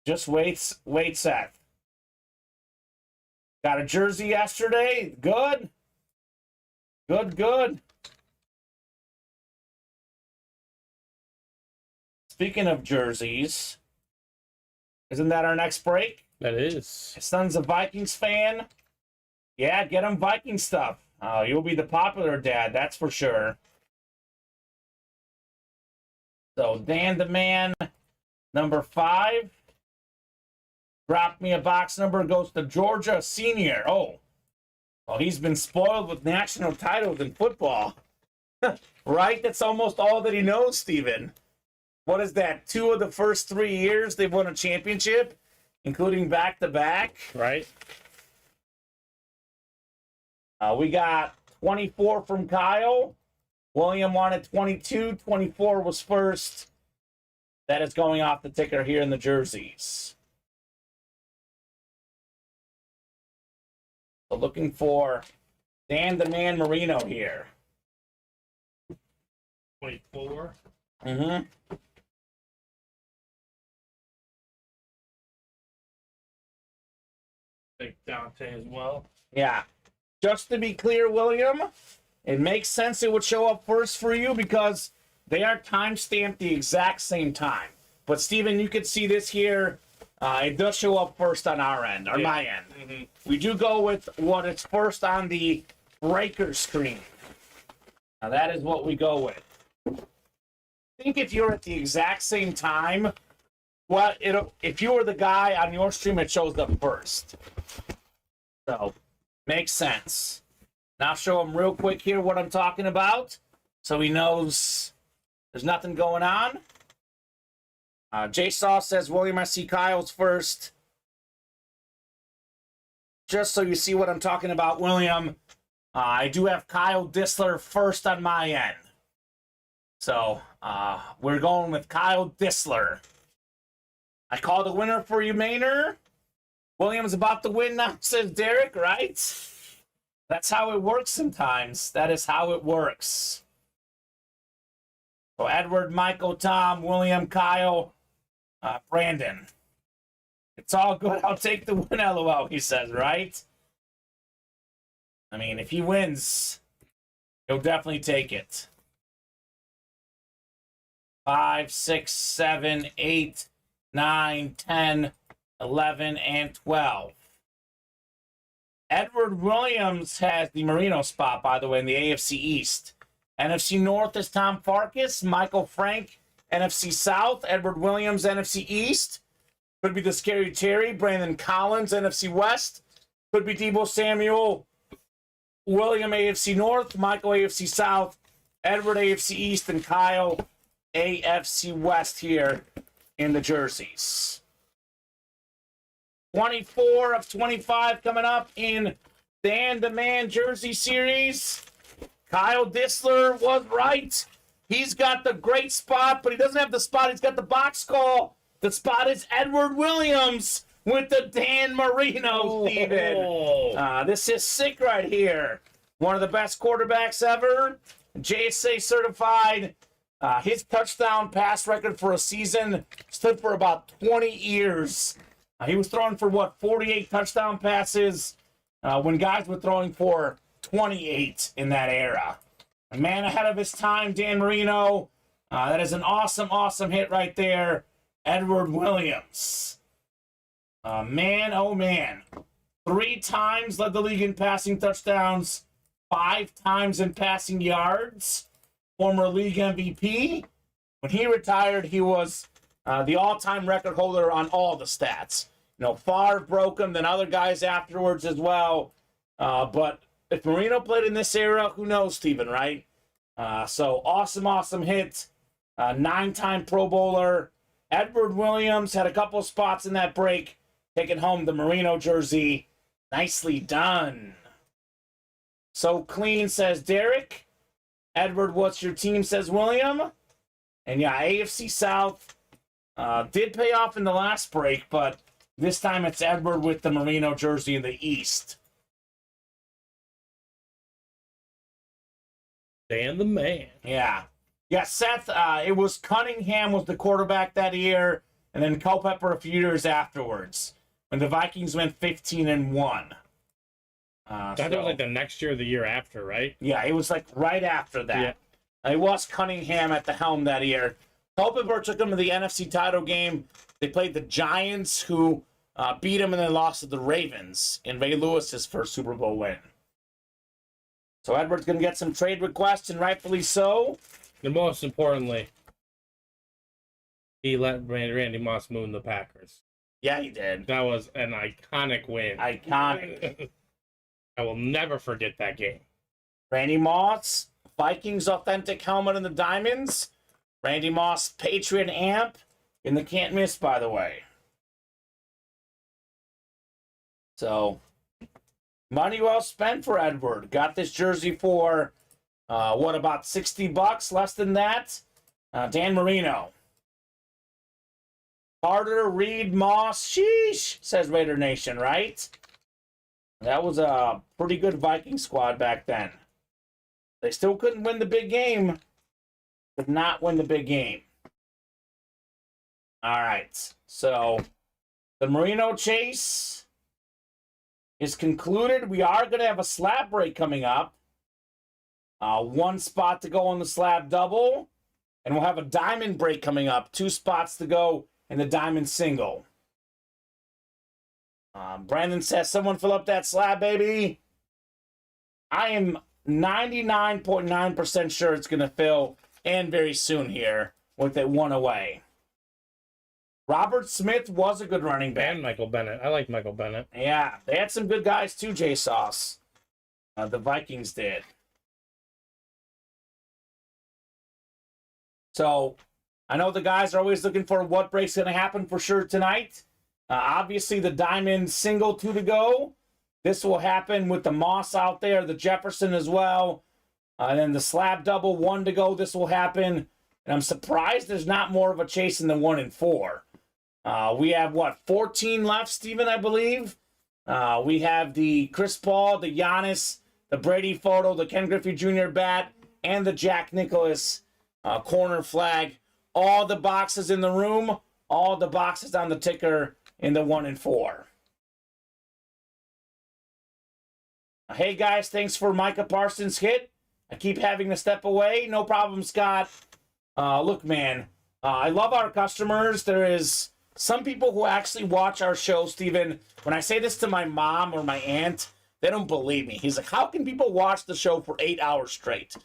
Just wait, Seth. Got a jersey yesterday. Good. Good, good. Speaking of jerseys, isn't that our next break? That is. His son's a Vikings fan. Yeah, get him Viking stuff. You'll be the popular dad, that's for sure. So, Dan the Man, number 5. Drop me a box number, goes to Georgia Senior. Oh, well, he's been spoiled with national titles in football. Right? That's almost all that he knows, Steven. What is that? 2 of the first 3 years they've won a championship, including back-to-back. Right. We got 24 from Kyle. William wanted 22. 24 was first. That is going off the ticker here in the jerseys. So looking for Dan the Man Marino here. 24. Mm-hmm. Like Dante as well. Yeah. Just to be clear, William, it makes sense it would show up first for you because they are time-stamped the exact same time. But, Steven, you can see this here. It does show up first on our end, or my end. Mm-hmm. We do go with what is first on the breaker screen. Now, that is what we go with. I think if you're at the exact same time, well, if you were the guy on your stream, it shows up first. So, makes sense. Now, I'll show him real quick here what I'm talking about so he knows there's nothing going on. J Sauce says, William, I see Kyle's first. Just so you see what I'm talking about, William, I do have Kyle Dissler first on my end. So, we're going with Kyle Dissler. I called the winner for you, Maynard. William's about to win now, says Derek, right? That's how it works sometimes. That is how it works. So, Edward, Michael, Tom, William, Kyle, Brandon. It's all good. I'll take the win, LOL, he says, right? I mean, if he wins, he'll definitely take it. 5, 6, 7, 8, 9, 10, 11, and 12. Edward Williams has the Marino spot, by the way, in the AFC East. NFC North is Tom Farkas, Michael Frank, NFC South, Edward Williams, NFC East. Could be the Scary Terry, Brandon Collins, NFC West. Could be Deebo Samuel, William, AFC North, Michael, AFC South, Edward, AFC East, and Kyle, AFC West here in the jerseys. 24 of 25 coming up in Dan the Man Jersey Series. Kyle Dissler was right. He's got the great spot, but he doesn't have the spot. He's got the box call. The spot is Edward Williams with the Dan Marino, Steven. This is sick right here. One of the best quarterbacks ever. JSA certified. His touchdown pass record for a season stood for about 20 years. He was throwing for, 48 touchdown passes when guys were throwing for 28 in that era. A man ahead of his time, Dan Marino. That is an awesome, awesome hit right there. Edward Williams. Man, oh man. 3 times led the league in passing touchdowns. 5 times in passing yards. Former league MVP. When he retired, he was the all-time record holder on all the stats. You know, Favre broke him, then other guys afterwards as well. But if Marino played in this era, who knows, Steven, right? So awesome, awesome hit. 9-time Pro Bowler. Edward Williams had a couple spots in that break, taking home the Marino jersey. Nicely done. So clean, says Derek. Edward, what's your team, says William. And yeah, AFC South did pay off in the last break, but this time it's Edward with the Marino jersey in the East. Dan the Man. Yeah. Yeah, Seth, it was Cunningham was the quarterback that year, and then Culpepper a few years afterwards, when the Vikings went 15-1. I thought it was like the next year or the year after, right? Yeah, it was like right after that. Yeah. It was Cunningham at the helm that year. Culpenberg took them to the NFC title game. They played the Giants, who beat them and then lost to the Ravens in Ray Lewis's first Super Bowl win. So Edward's going to get some trade requests, and rightfully so. And most importantly, he let Randy Moss moon the Packers. Yeah, he did. That was an iconic win. Iconic. I will never forget that game. Randy Moss, Vikings authentic helmet in the diamonds. Randy Moss, Patriot amp in the can't miss, by the way. So, money well spent for Edward. Got this jersey for, about $60? Less than that? Dan Marino. Carter, Reed, Moss, sheesh, says Raider Nation, right? That was a pretty good Viking squad back then. They still couldn't win the big game. Could not win the big game. All right. So, the Marino chase is concluded. We are going to have a slab break coming up. One spot to go on the slab double. And we'll have a diamond break coming up. 2 spots to go in the diamond single. Brandon says, someone fill up that slab, baby. I am 99.9% sure it's going to fill, and very soon here, with it 1 away. Robert Smith was a good running back. And Michael Bennett. I like Michael Bennett. Yeah, they had some good guys too, J Sauce. The Vikings did. So, I know the guys are always looking for what break's going to happen for sure tonight. Obviously, the diamond single 2 to go. This will happen with the Moss out there, the Jefferson as well. And then the slab double 1 to go. This will happen. And I'm surprised there's not more of a chase in the 1 and 4. We have, 14 left, Steven, I believe? We have the Chris Paul, the Giannis, the Brady photo, the Ken Griffey Jr. bat, and the Jack Nicklaus corner flag. All the boxes in the room, all the boxes on the ticker in the 1 and 4. Hey, guys, thanks for Micah Parsons' hit. I keep having to step away. No problem, Scott. Look, man, I love our customers. There is some people who actually watch our show, Steven. When I say this to my mom or my aunt, they don't believe me. He's like, how can people watch the show for 8 hours straight?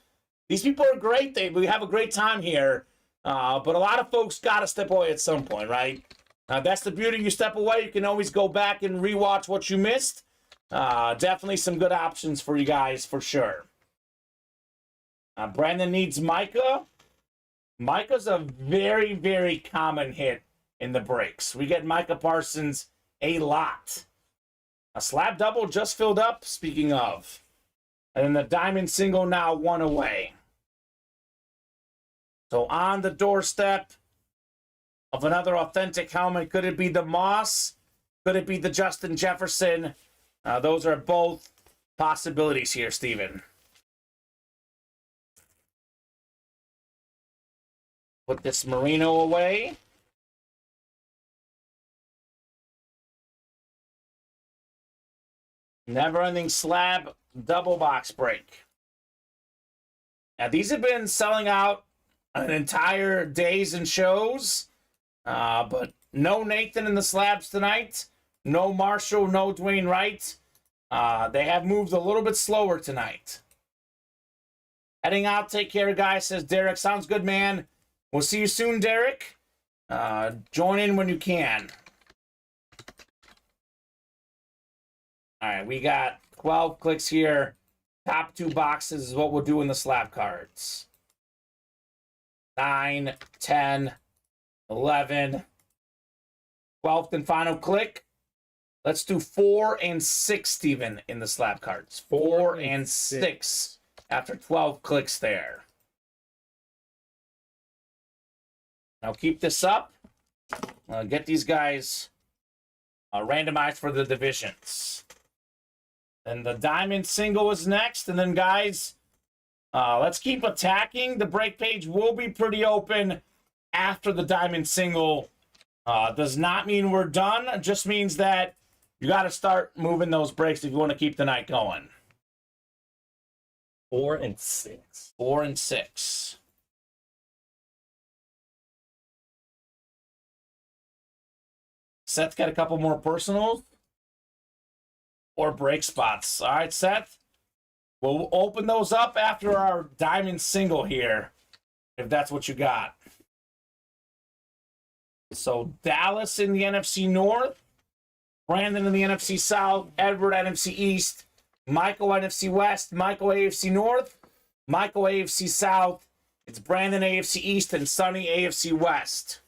These people are great. We have a great time here. But a lot of folks got to step away at some point, right? That's the beauty. You step away, you can always go back and rewatch what you missed. Definitely some good options for you guys, for sure. Brandon needs Micah. Micah's a very, very common hit in the breaks. We get Micah Parsons a lot. A slab double just filled up, speaking of. And then the diamond single now 1 away. So on the doorstep of another authentic helmet. Could it be the Moss? Could it be the Justin Jefferson? Those are both possibilities here, Steven. Put this Marino away. Never-ending slab double box break. Now, these have been selling out an entire days and shows, but no Nathan in the slabs tonight. No Marshall, no Dwayne Wright. They have moved a little bit slower tonight. Heading out, take care, guys, says Derek. Sounds good, man. We'll see you soon, Derek. Join in when you can. All right, we got 12 clicks here. Top 2 boxes is what we'll do in the slab cards. 9, 10, 11. 12th and final click. Let's do 4 and 6, Steven, in the slab cards. 4 and 6 after 12 clicks there. Now keep this up. Get these guys randomized for the divisions. And the diamond single is next. And then, guys, let's keep attacking. The break page will be pretty open after the diamond single. Does not mean we're done. It just means that You got to start moving those breaks if you want to keep the night going. 4 and 6. 4 and 6. Seth's got a couple more personals or break spots. All right, Seth. We'll open those up after our diamond single here, if that's what you got. So Dallas in the NFC North, Brandon in the NFC South, Edward NFC East, Michael NFC West, Michael AFC North, Michael AFC South. It's Brandon AFC East and Sonny AFC West.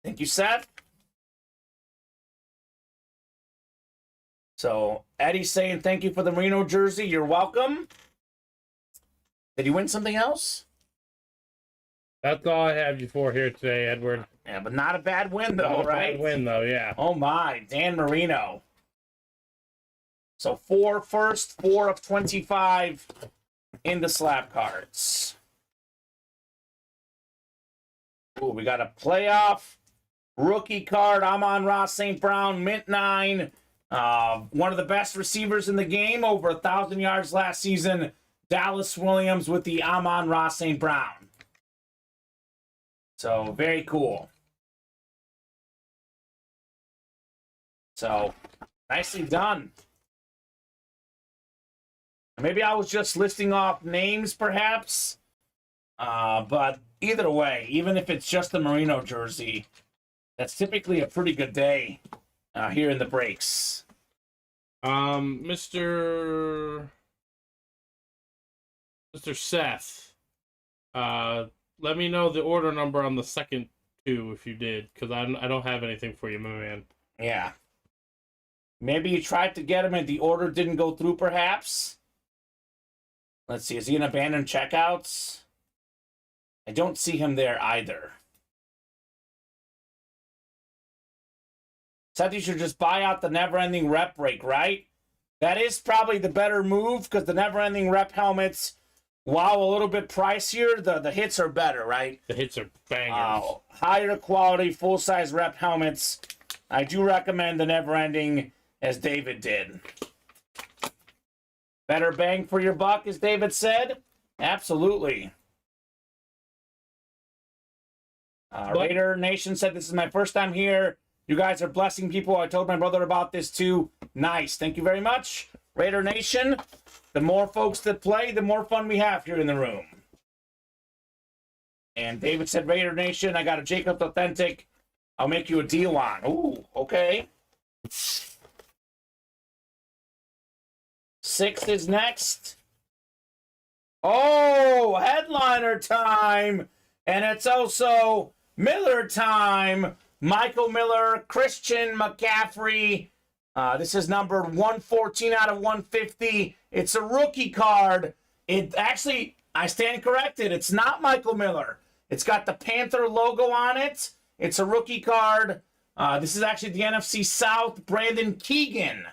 Thank you, Seth. So Eddie's saying thank you for the Merino jersey. You're welcome. Did you win something else? That's all I have you for here today, Edward. Yeah, but not a bad win, though, Not a right? bad win, though, yeah. Oh, my. Dan Marino. So 4 first, 4 of 25 in the slab cards. Ooh, we got a playoff rookie card. Amon-Ra St. Brown, mint 9. One of the best receivers in the game, over 1,000 yards last season. Dallas Williams with the Amon-Ra St. Brown. So, very cool. So, nicely done. Maybe I was just listing off names, perhaps. But either way, even if it's just the Merino jersey, that's typically a pretty good day here in the breaks. Mr. Seth, let me know the order number on the second 2 if you did, because I don't have anything for you, my man. Yeah. Maybe you tried to get him and the order didn't go through, perhaps. Let's see. Is he in abandoned checkouts? I don't see him there either. Seth, you should just buy out the never-ending rep break, right? That is probably the better move because the never-ending rep helmets, while a little bit pricier, the hits are better, right? The hits are bangers. Higher quality, full-size rep helmets. I do recommend the never-ending, as David did. Better bang for your buck, as David said? Absolutely. Raider Nation said, this is my first time here. You guys are blessing people. I told my brother about this too. Nice. Thank you very much. Raider Nation, the more folks that play, the more fun we have here in the room. And David said, Raider Nation, I got a Jacobs Authentic. I'll make you a deal on. Ooh, okay. 6 is next. Oh, headliner time. And it's also Miller time. Michael Miller, Christian McCaffrey. This is numbered 114 out of 150. It's a rookie card. It actually, I stand corrected. It's not Michael Miller. It's got the Panther logo on it. It's a rookie card. This is actually the NFC South, Brandon Keegan.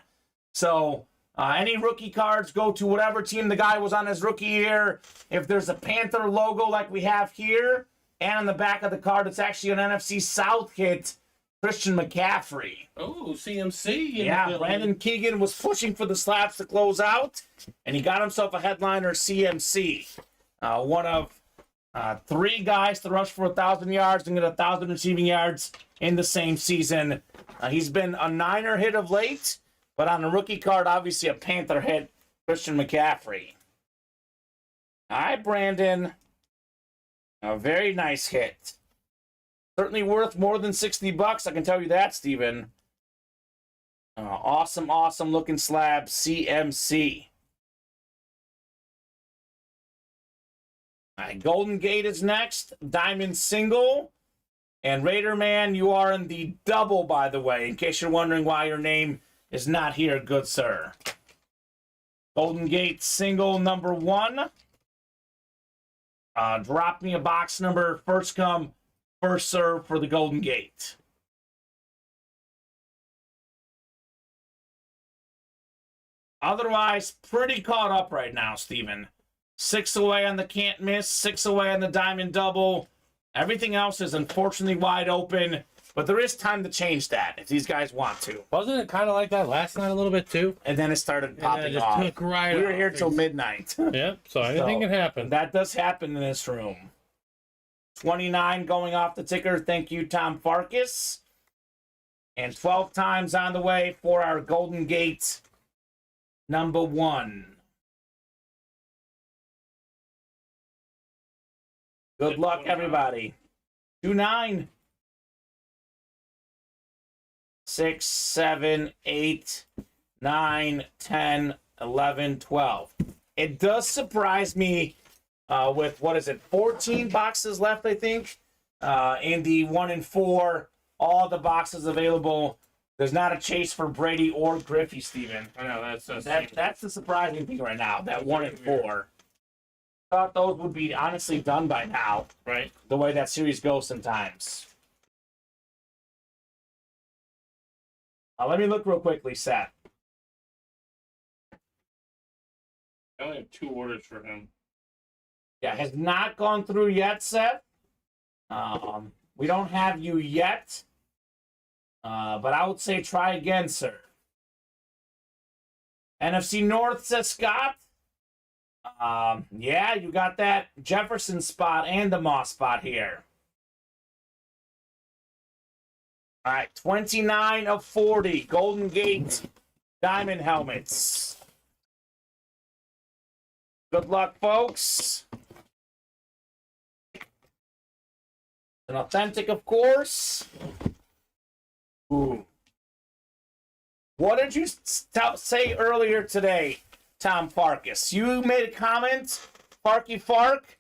So any rookie cards go to whatever team the guy was on his rookie year. If there's a Panther logo like we have here, and on the back of the card, it's actually an NFC South hit, Christian McCaffrey. Oh, CMC. Yeah, Brandon Keegan was pushing for the slabs to close out, and he got himself a headliner CMC. One of 3 guys to rush for 1,000 yards and get 1,000 receiving yards in the same season. He's been a Niner hit of late, but on a rookie card, obviously a Panther hit, Christian McCaffrey. All right, Brandon. A very nice hit. Certainly worth more than $60, I can tell you that, Steven. Awesome, awesome looking slab, CMC. All right, Golden Gate is next. Diamond single. And Raider Man, you are in the double, by the way, in case you're wondering why your name is not here, good sir. Golden Gate single number 1. Drop me a box number, first come, first serve for the Golden Gate. Otherwise, pretty caught up right now, Steven. 6 away on the can't miss, 6 away on the diamond double. Everything else is unfortunately wide open. But there is time to change that if these guys want to. Wasn't it kind of like that last night a little bit too? And then it started And then popping it just off. took right We were off. here till midnight. Yep. So anything can happen. That does happen in this room. 29 going off the ticker. Thank you, Tom Farkas. And 12 times on the way for our Golden Gate number 1. Good luck, everybody. 2-9. 6, 7, 8, 9, 10, 11, 12. It does surprise me with, 14 boxes left, I think, in the 1 and 4. All the boxes available. There's not a chase for Brady or Griffey, Steven. I know That's the surprising thing right now, that 1 and 4. Thought those would be honestly done by now, right. the way that series goes sometimes. Let me look real quickly, Seth. I only have 2 orders for him. Yeah, has not gone through yet, Seth. We don't have you yet. But I would say try again, sir. NFC North, says Scott. Yeah, you got that Jefferson spot and the Moss spot here. All right, 29 of 40. Golden Gate Diamond helmets. Good luck, folks. An authentic, of course. Ooh. What did you say earlier today, Tom Farkas? You made a comment, Farky Fark.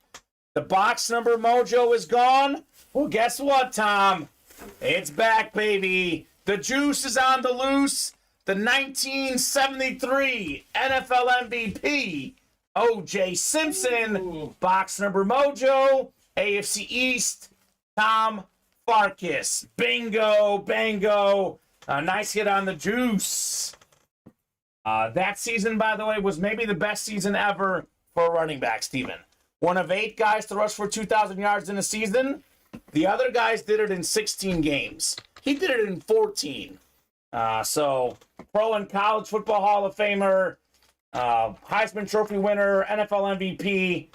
The box number mojo is gone. Well, guess what, Tom? It's back, baby. The juice is on the loose. The 1973 NFL MVP, O.J. Simpson. Ooh. Box number mojo. AFC East, Tom Farkas. Bingo, bango. A nice hit on the juice. That season, by the way, was maybe the best season ever for a running back, Steven. One of 8 guys to rush for 2,000 yards in a season. The other guys did it in 16 games. He did it in 14. So, Pro and College Football Hall of Famer, Heisman Trophy winner, NFL MVP.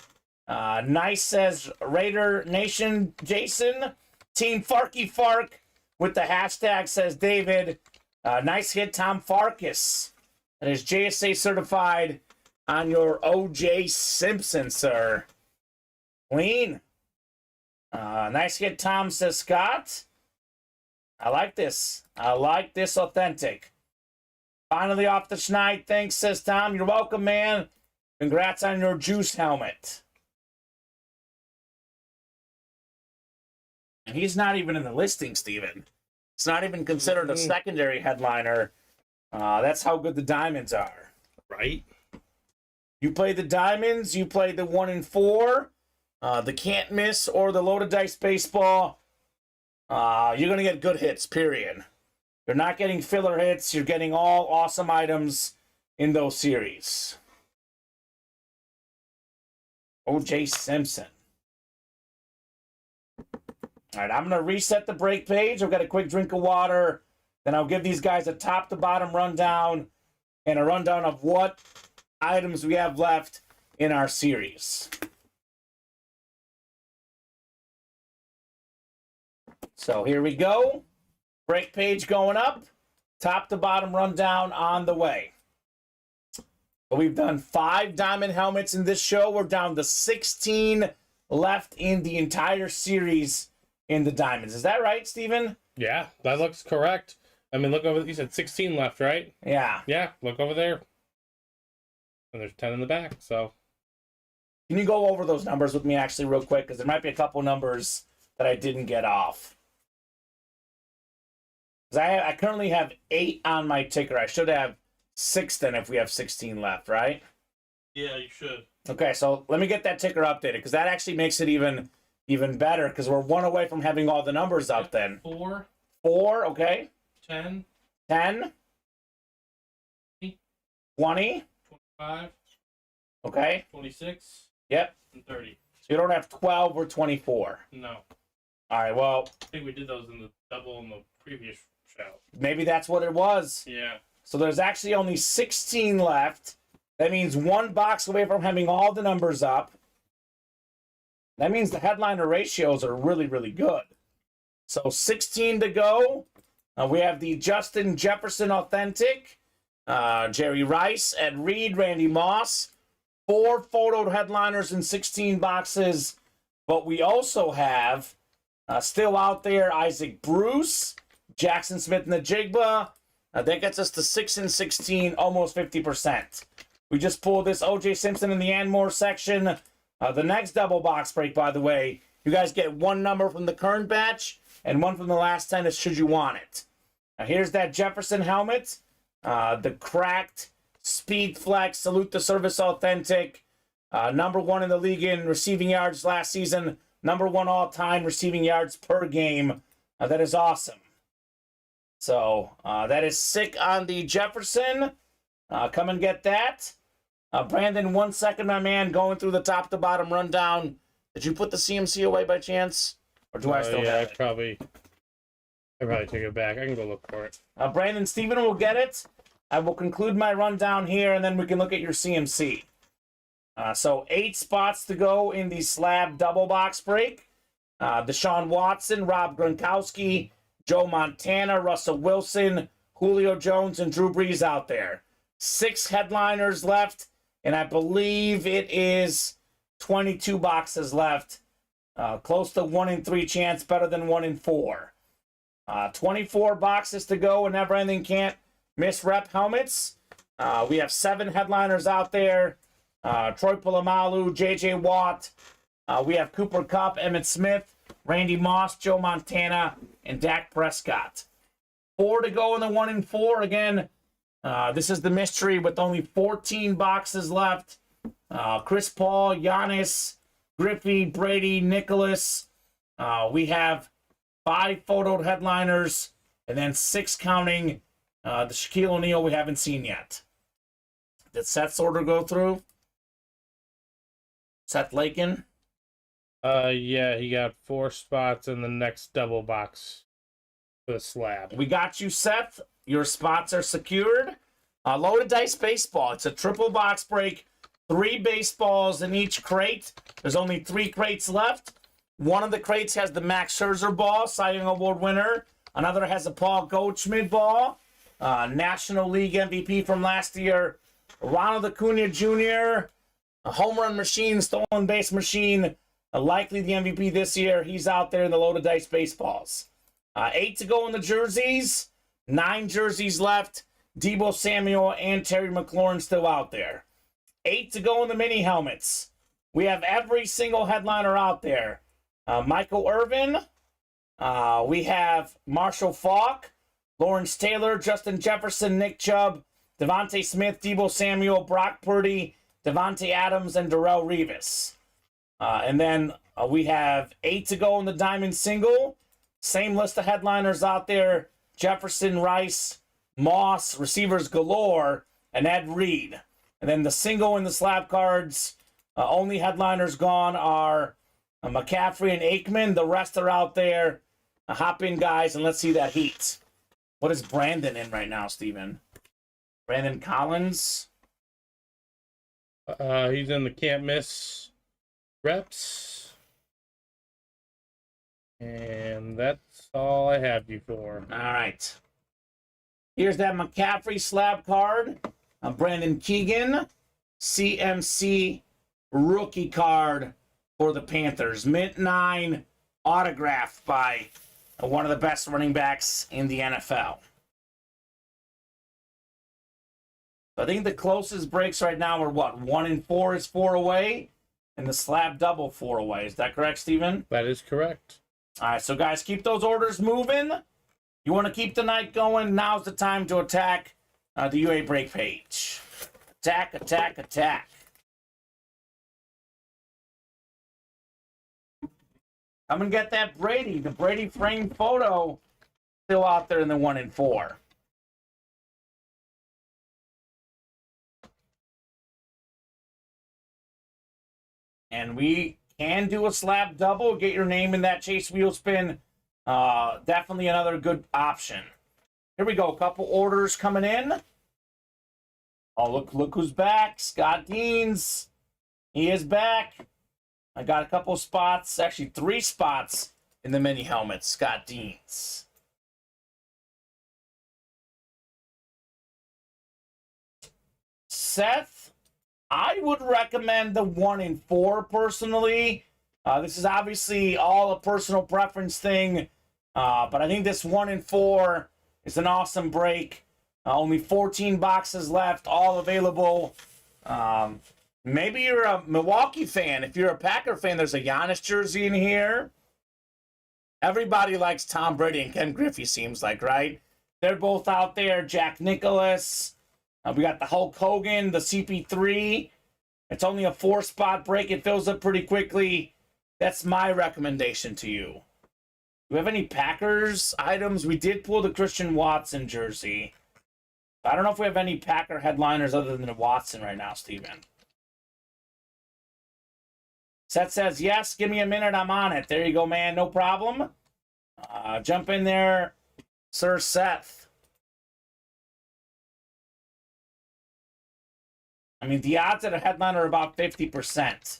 Nice, says Raider Nation Jason. Team Farky Fark with the hashtag, says David. Nice hit, Tom Farkas. That is JSA certified on your O.J. Simpson, sir. Clean. Nice hit, Tom, says Scott. I like this. I like this authentic. Finally off the schneid. Thanks, says Tom. You're welcome, man. Congrats on your juice helmet. And he's not even in the listing, Steven. It's not even considered a secondary headliner. That's how good the Diamonds are. Right. You play the Diamonds, you play the 1 and 4, the can't miss, or the loaded dice baseball. You're going to get good hits, period. You're not getting filler hits. You're getting all awesome items in those series. O.J. Simpson. All right, I'm going to reset the break page. I've got a quick drink of water. Then I'll give these guys a top-to-bottom rundown and a rundown of what items we have left in our series. So here we go. Break page going up. Top-to-bottom rundown on the way. We've done 5 diamond helmets in this show. We're down to 16 left in the entire series in the diamonds. Is that right, Steven? Yeah, that looks correct. I mean, look over. You said 16 left, right? Yeah. Yeah, look over there. And there's 10 in the back, so. Can you go over those numbers with me actually real quick? Because there might be a couple numbers that I didn't get off. Because I currently have 8 on my ticker. I should have 6 then if we have 16 left, right? Yeah, you should. Okay, so let me get that ticker updated because that actually makes it even better because we're 1 away from having all the numbers up then. 4, 4, okay. 10, 10. 20. 25, Okay. 26, Yep. and 30. So you don't have 12 or 24. No. All right, well, I think we did those in the double in the previous show. Maybe that's what it was. Yeah. So there's actually only 16 left. That means one box away from having all the numbers up. That means the headliner ratios are really, really good. So 16 to go. We have the Justin Jefferson Authentic, Jerry Rice, Ed Reed, Randy Moss. 4 photoed headliners in 16 boxes. But we also have, still out there, Isaac Bruce, Jackson Smith and the Jigba. That gets us to 6 and 16, almost 50%. We just pulled this O.J. Simpson in the Anmore section. The next double box break, by the way, you guys get one number from the current batch and one from the last 10 should you want it. Here's that Jefferson helmet, the cracked Speed Flex Salute the Service Authentic, number 1 in the league in receiving yards last season, number 1 all-time receiving yards per game. That is awesome. So that is sick on the Jefferson. Come and get that. Brandon, 1 second, my man, going through the top to bottom rundown. Did you put the CMC away by chance? Or do I still have it? I probably took it back. I can go look for it. Brandon, Steven will get it. I will conclude my rundown here, and then we can look at your CMC. So 8 spots to go in the slab double box break. Deshaun Watson, Rob Gronkowski, Joe Montana, Russell Wilson, Julio Jones, and Drew Brees out there. 6 headliners left, and I believe it is 22 boxes left. Close to 1 in 3 chance, better than 1 in 4. 24 boxes to go, and never ending can't miss rep helmets. We have 7 headliners out there. Troy Polamalu, J.J. Watt. We have Cooper Kupp, Emmitt Smith, Randy Moss, Joe Montana, and Dak Prescott. 4 to go in the 1 in 4. Again, this is the mystery with only 14 boxes left. Chris Paul, Giannis, Griffey, Brady, Nicholas. We have 5 photoed headliners, and then 6 counting the Shaquille O'Neal we haven't seen yet. Did Seth's order go through? Seth Lakin? Yeah, he got 4 spots in the next double box for the slab. We got you, Seth. Your spots are secured. Loaded Dice Baseball. It's a triple box break. 3 baseballs in each crate. There's only 3 crates left. One of the crates has the Max Scherzer ball, Cy Young Award winner. Another has a Paul Goldschmidt ball, National League MVP from last year. Ronald Acuna Jr., a home run machine, stolen base machine, likely the MVP this year. He's out there in the Loaded Dice Baseballs. 8 to go in the jerseys. 9 jerseys left. Deebo Samuel and Terry McLaurin still out there. 8 to go in the mini helmets. We have every single headliner out there. Michael Irvin. We have Marshall Faulk, Lawrence Taylor, Justin Jefferson, Nick Chubb, Devontae Smith, Deebo Samuel, Brock Purdy, Devontae Adams, and Darrelle Revis. And then we have 8 to go in the diamond single. Same list of headliners out there. Jefferson, Rice, Moss, receivers galore, and Ed Reed. And then the single in the slab cards, only headliners gone are McCaffrey and Aikman. The rest are out there. Hop in, guys, and let's see that heat. What is Brandon in right now, Steven? Brandon Collins? He's in the can't miss reps. And that's all I have you for. All right. Here's that McCaffrey slab card. Brandon Keegan, CMC rookie card for the Panthers. Mint 9, autographed by one of the best running backs in the NFL. I think the closest breaks right now are what? 1 in 4 is 4 away, and the slab double 4 away. Is that correct, Steven? That is correct. All right, so guys, keep those orders moving. You want to keep the night going? Now's the time to attack the UA break page. Attack, attack, attack. Come and get that Brady. The Brady framed photo still out there in the 1 in 4. And we can do a slab double. Get your name in that Chase Wheel Spin Definitely another good option. Here we go. A couple orders coming in. Oh, look who's back. Scott Deans. He is back. I got a couple spots, actually 3 spots in the mini helmet. Scott Deans. Seth, I would recommend the 1 in 4 personally. This is obviously all a personal preference thing, but I think this 1 in 4 is an awesome break. Only 14 boxes left, all available. Maybe you're a Milwaukee fan. If you're a Packer fan, there's a Giannis jersey in here. Everybody likes Tom Brady and Ken Griffey, seems like, right? They're both out there. Jack Nicklaus. We got the Hulk Hogan, the CP3. It's only a 4-spot break. It fills up pretty quickly. That's my recommendation to you. Do we have any Packers items? We did pull the Christian Watson jersey. I don't know if we have any Packer headliners other than the Watson right now, Steven. Seth says, yes, give me a minute, I'm on it. There you go, man, no problem. Jump in there, Sir Seth. I mean, the odds at a headliner are about 50%.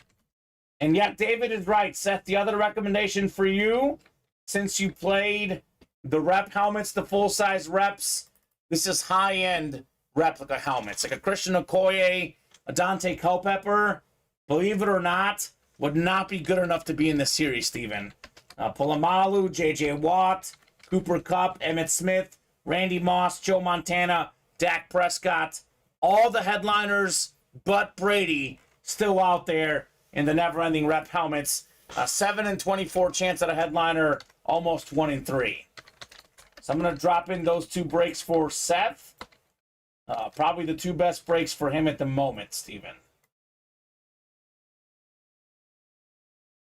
And yet, David is right. Seth, the other recommendation for you, since you played the rep helmets, the full-size reps, this is high-end replica helmets. Like a Christian Okoye, a Dante Culpepper, believe it or not, would not be good enough to be in the series, Steven. Polamalu, J.J. Watt, Cooper Kupp, Emmitt Smith, Randy Moss, Joe Montana, Dak Prescott, all the headliners but Brady still out there in the never-ending rep helmets. 7 in 24 chance at a headliner, almost 1 in 3. So I'm going to drop in those 2 breaks for Seth. Probably the 2 best breaks for him at the moment, Steven.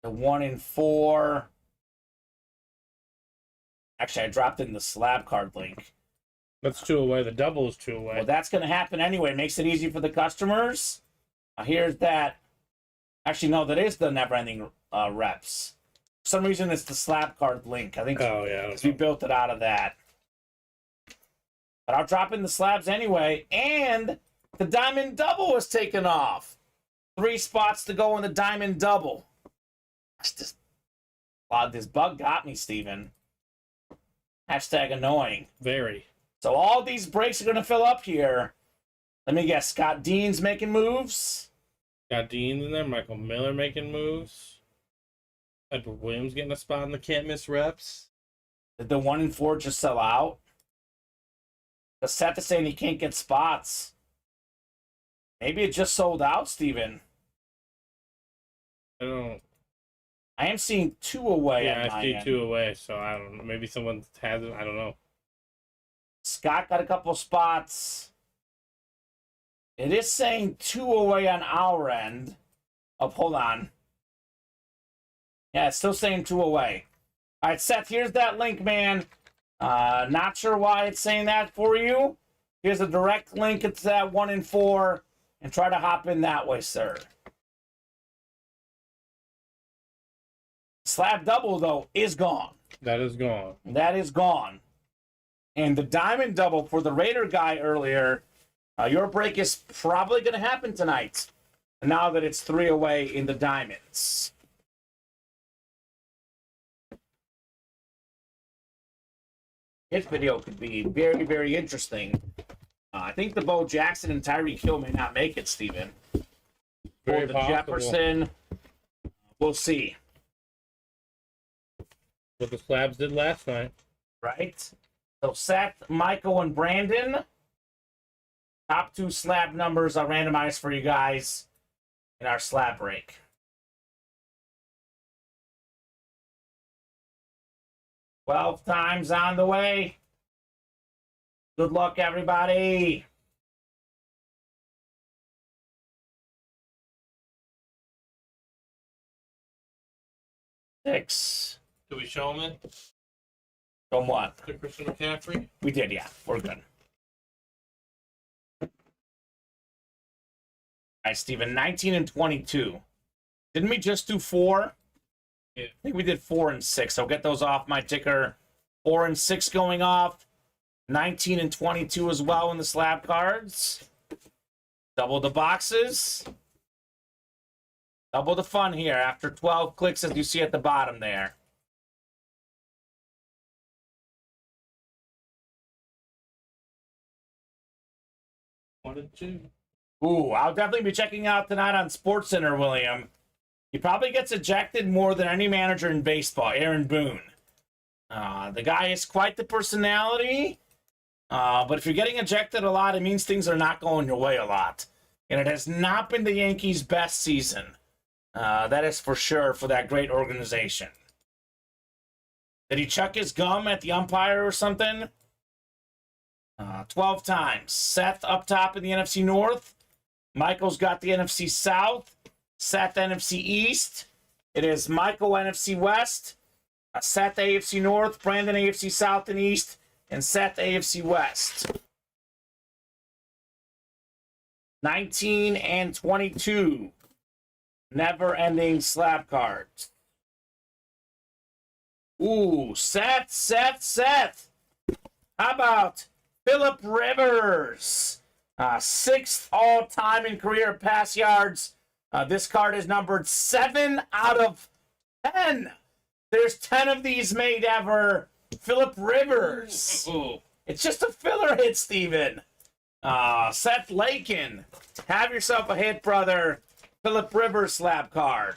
The 1 in 4. Actually, I dropped in the slab card link. That's 2 away. The double is 2 away. Well, that's going to happen anyway. It makes it easy for the customers. Here's that. Actually, no, that is the never-ending reps. For some reason, it's the slab card link. I think we built it out of that. But I'll drop in the slabs anyway. And the diamond double was taken off. 3 spots to go in the diamond double. This bug got me, Steven. Hashtag annoying. Very. So all these breaks are going to fill up here. Let me guess. Scott Dean's making moves. Got Dean's in there. Michael Miller making moves. Edward Williams getting a spot in the can't miss reps. Did the 1 in 4 just sell out? The Seth is saying he can't get spots. Maybe it just sold out, Steven. I am seeing 2 away. Yeah, I see 2 away, so I don't know. Maybe someone has it. I don't know. Scott got a couple spots. It is saying 2 away on our end. Oh, hold on. Yeah, it's still saying 2 away. All right, Seth, here's that link, man. Not sure why it's saying that for you. Here's a direct link. It's that 1 in 4. And try to hop in that way, sir. Slab double, though, is gone. That is gone. That is gone. And the diamond double for the Raider guy earlier, your break is probably going to happen tonight. Now that it's 3 away in the diamonds. His video could be very, very interesting. I think the Bo Jackson and Tyreek Hill may not make it, Steven. Very For the possible. Jefferson, we'll see. What the slabs did last night. Right? So Seth, Michael, and Brandon. Top 2 slab numbers are randomized for you guys in our slab break. $12 times on the way. Good luck, everybody. Six. Do we show them it? From what? To Christian McCaffrey? We did, yeah. We're good. All right, Steven, 19 and 22. Didn't we just do 4? I think we did 4 and 6. So get those off my ticker. 4 and 6 going off. 19 and 22 as well in the slab cards. Double the boxes. Double the fun here after 12 clicks, as you see at the bottom there. One and two. Ooh, I'll definitely be checking out tonight on SportsCenter, William. He probably gets ejected more than any manager in baseball, Aaron Boone. The guy is quite the personality, but if you're getting ejected a lot, it means things are not going your way a lot. And it has not been the Yankees' best season. That is for sure for that great organization. Did he chuck his gum at the umpire or something? 12 times. Seth up top in the NFC North. Michael's got the NFC South. Seth NFC East. It is Michael NFC West. Seth AFC North. Brandon AFC South and East. And Seth AFC West. 19 and 22. Never-ending slab cards. Ooh, Seth. How about Phillip Rivers? 6th all-time in career pass yards. This card is numbered 7 out of 10. There's 10 of these made ever. Phillip Rivers. Ooh. It's just a filler hit, Steven. Seth Lakin. Have yourself a hit, brother. Phillip Rivers slab card.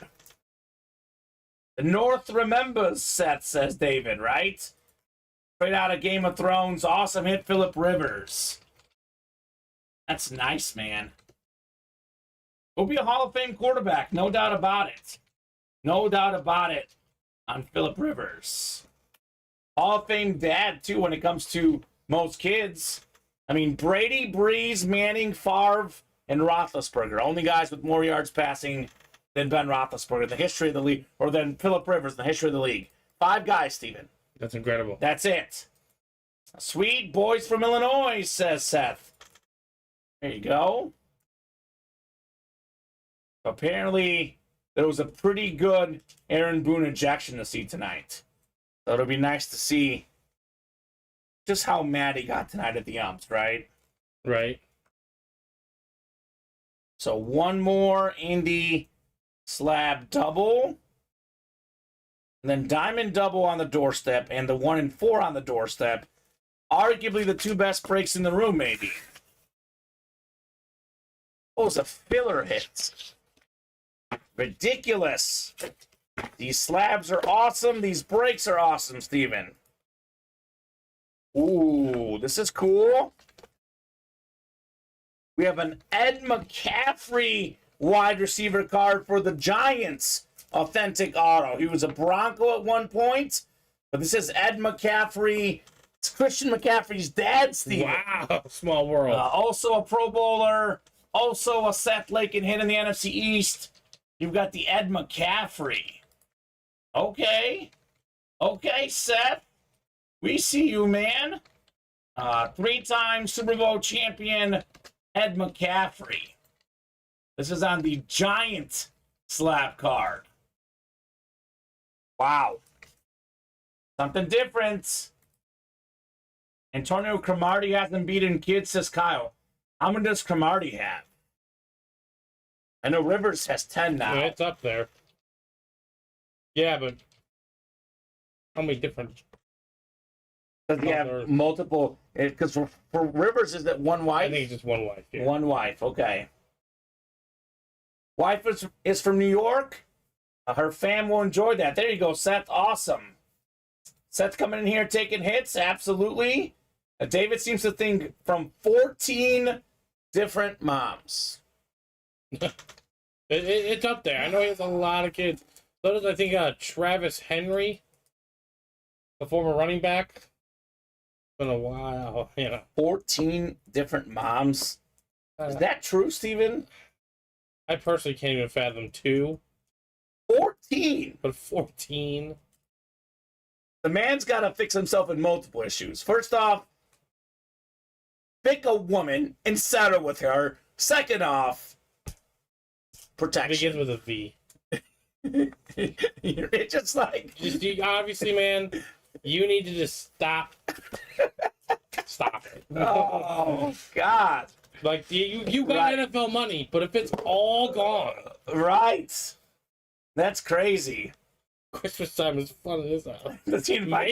The North remembers, Seth, says David, right? Straight out of Game of Thrones. Awesome hit, Phillip Rivers. That's nice, man. He'll be a Hall of Fame quarterback, no doubt about it. No doubt about it on Phillip Rivers. Hall of Fame dad, too, when it comes to most kids. I mean, Brady, Breeze, Manning, Favre, and Roethlisberger. Only guys with more yards passing than Ben Roethlisberger in the history of the league, or than Phillip Rivers in the history of the league. 5 guys, Steven. That's incredible. That's it. Sweet boys from Illinois, says Seth. There you go. Apparently, there was a pretty good Aaron Boone ejection to see tonight. So it'll be nice to see just how mad he got tonight at the umps, right? Right. So one more Indy slab double. And then diamond double on the doorstep and the 1 and 4 on the doorstep. Arguably the 2 best breaks in the room, maybe. Oh, it's a filler hit. Ridiculous. These slabs are awesome. These breaks are awesome, Steven. Ooh, this is cool. We have an Ed McCaffrey wide receiver card for the Giants. Authentic auto. He was a Bronco at one point, but this is Ed McCaffrey. It's Christian McCaffrey's dad, Steve. Wow, small world. Also a Pro Bowler. Also a Seth Lakin hit in the NFC East. You've got the Ed McCaffrey. Okay. Okay, Seth. We see you, man. 3-time Super Bowl champion, Ed McCaffrey. This is on the Giant slab card. Wow. Something different. Antonio Cromartie hasn't beaten kids, says Kyle. How many does Cromartie have? I know Rivers has 10 now. Yeah, it's up there. Yeah, but how many different? Does he have multiple? Because for Rivers, is that one wife? I think it's just one wife. Yeah. One wife, okay. Wife is from New York. Her fam will enjoy that. There you go, Seth. Awesome. Seth coming in here taking hits, absolutely. David seems to think from 14 different moms. It's up there. I know he has a lot of kids. So does, I think, Travis Henry, the former running back. It's been a while, 14 different moms. Is that true, Steven? I personally can't even fathom 2. 14? But 14? The man's got to fix himself in multiple issues. First off, pick a woman and settle with her. Second off, protection. Begins with a V. You're just like obviously, man, you need to just stop. Stop it. oh God. Like you got Right. NFL money, but if it's all gone, Right. That's crazy. Christmas time is fun as hell. Does he invite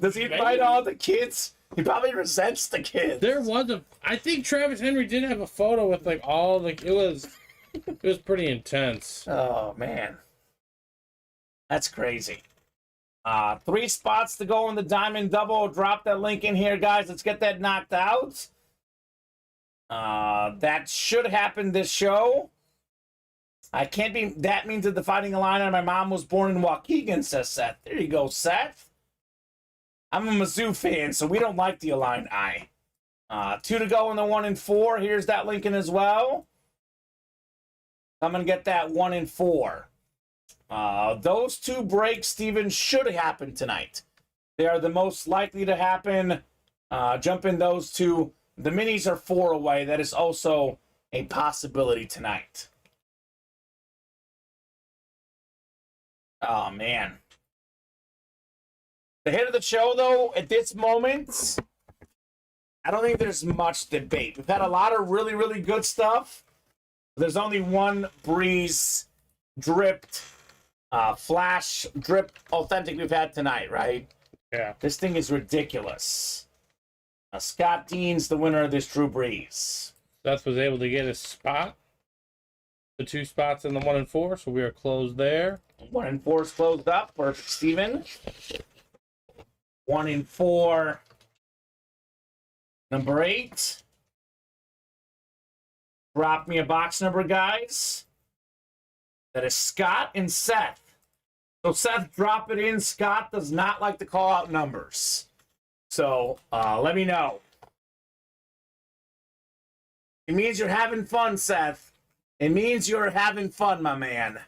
Maybe. all the kids? He probably resents the kids. There was I think Travis Henry did have a photo with like all like it was pretty intense. Oh man. That's crazy. 3 spots to go in the Diamond Double. Drop that link in here, guys. Let's get that knocked out. That should happen this show. I can't be that mean to the Fighting Illini. My mom was born in Waukegan, says Seth. There you go, Seth. I'm a Mizzou fan, so we don't like the Illini. 2 to go in the 1 and 4. Here's that Lincoln as well. I'm going to get that 1 and 4. Those 2 breaks, Steven, should happen tonight. They are the most likely to happen. Jump in those 2. The minis are 4 away. That is also a possibility tonight. Oh, man. The hit of the show, though, at this moment, I don't think there's much debate. We've had a lot of really, really good stuff. There's only one Breeze dripped, flash drip authentic we've had tonight, right? Yeah. This thing is ridiculous. Scott Dean's the winner of this Drew Brees. Seth was able to get his spot. The 2 spots in the 1 and 4, so we are closed there. 1 and 4 is closed up. Perfect, Steven. 1 and 4. Number 8. Drop me a box number, guys. That is Scott and Seth. So Seth, drop it in. Scott does not like to call out numbers. So let me know. It means you're having fun, Seth. It means you're having fun, my man.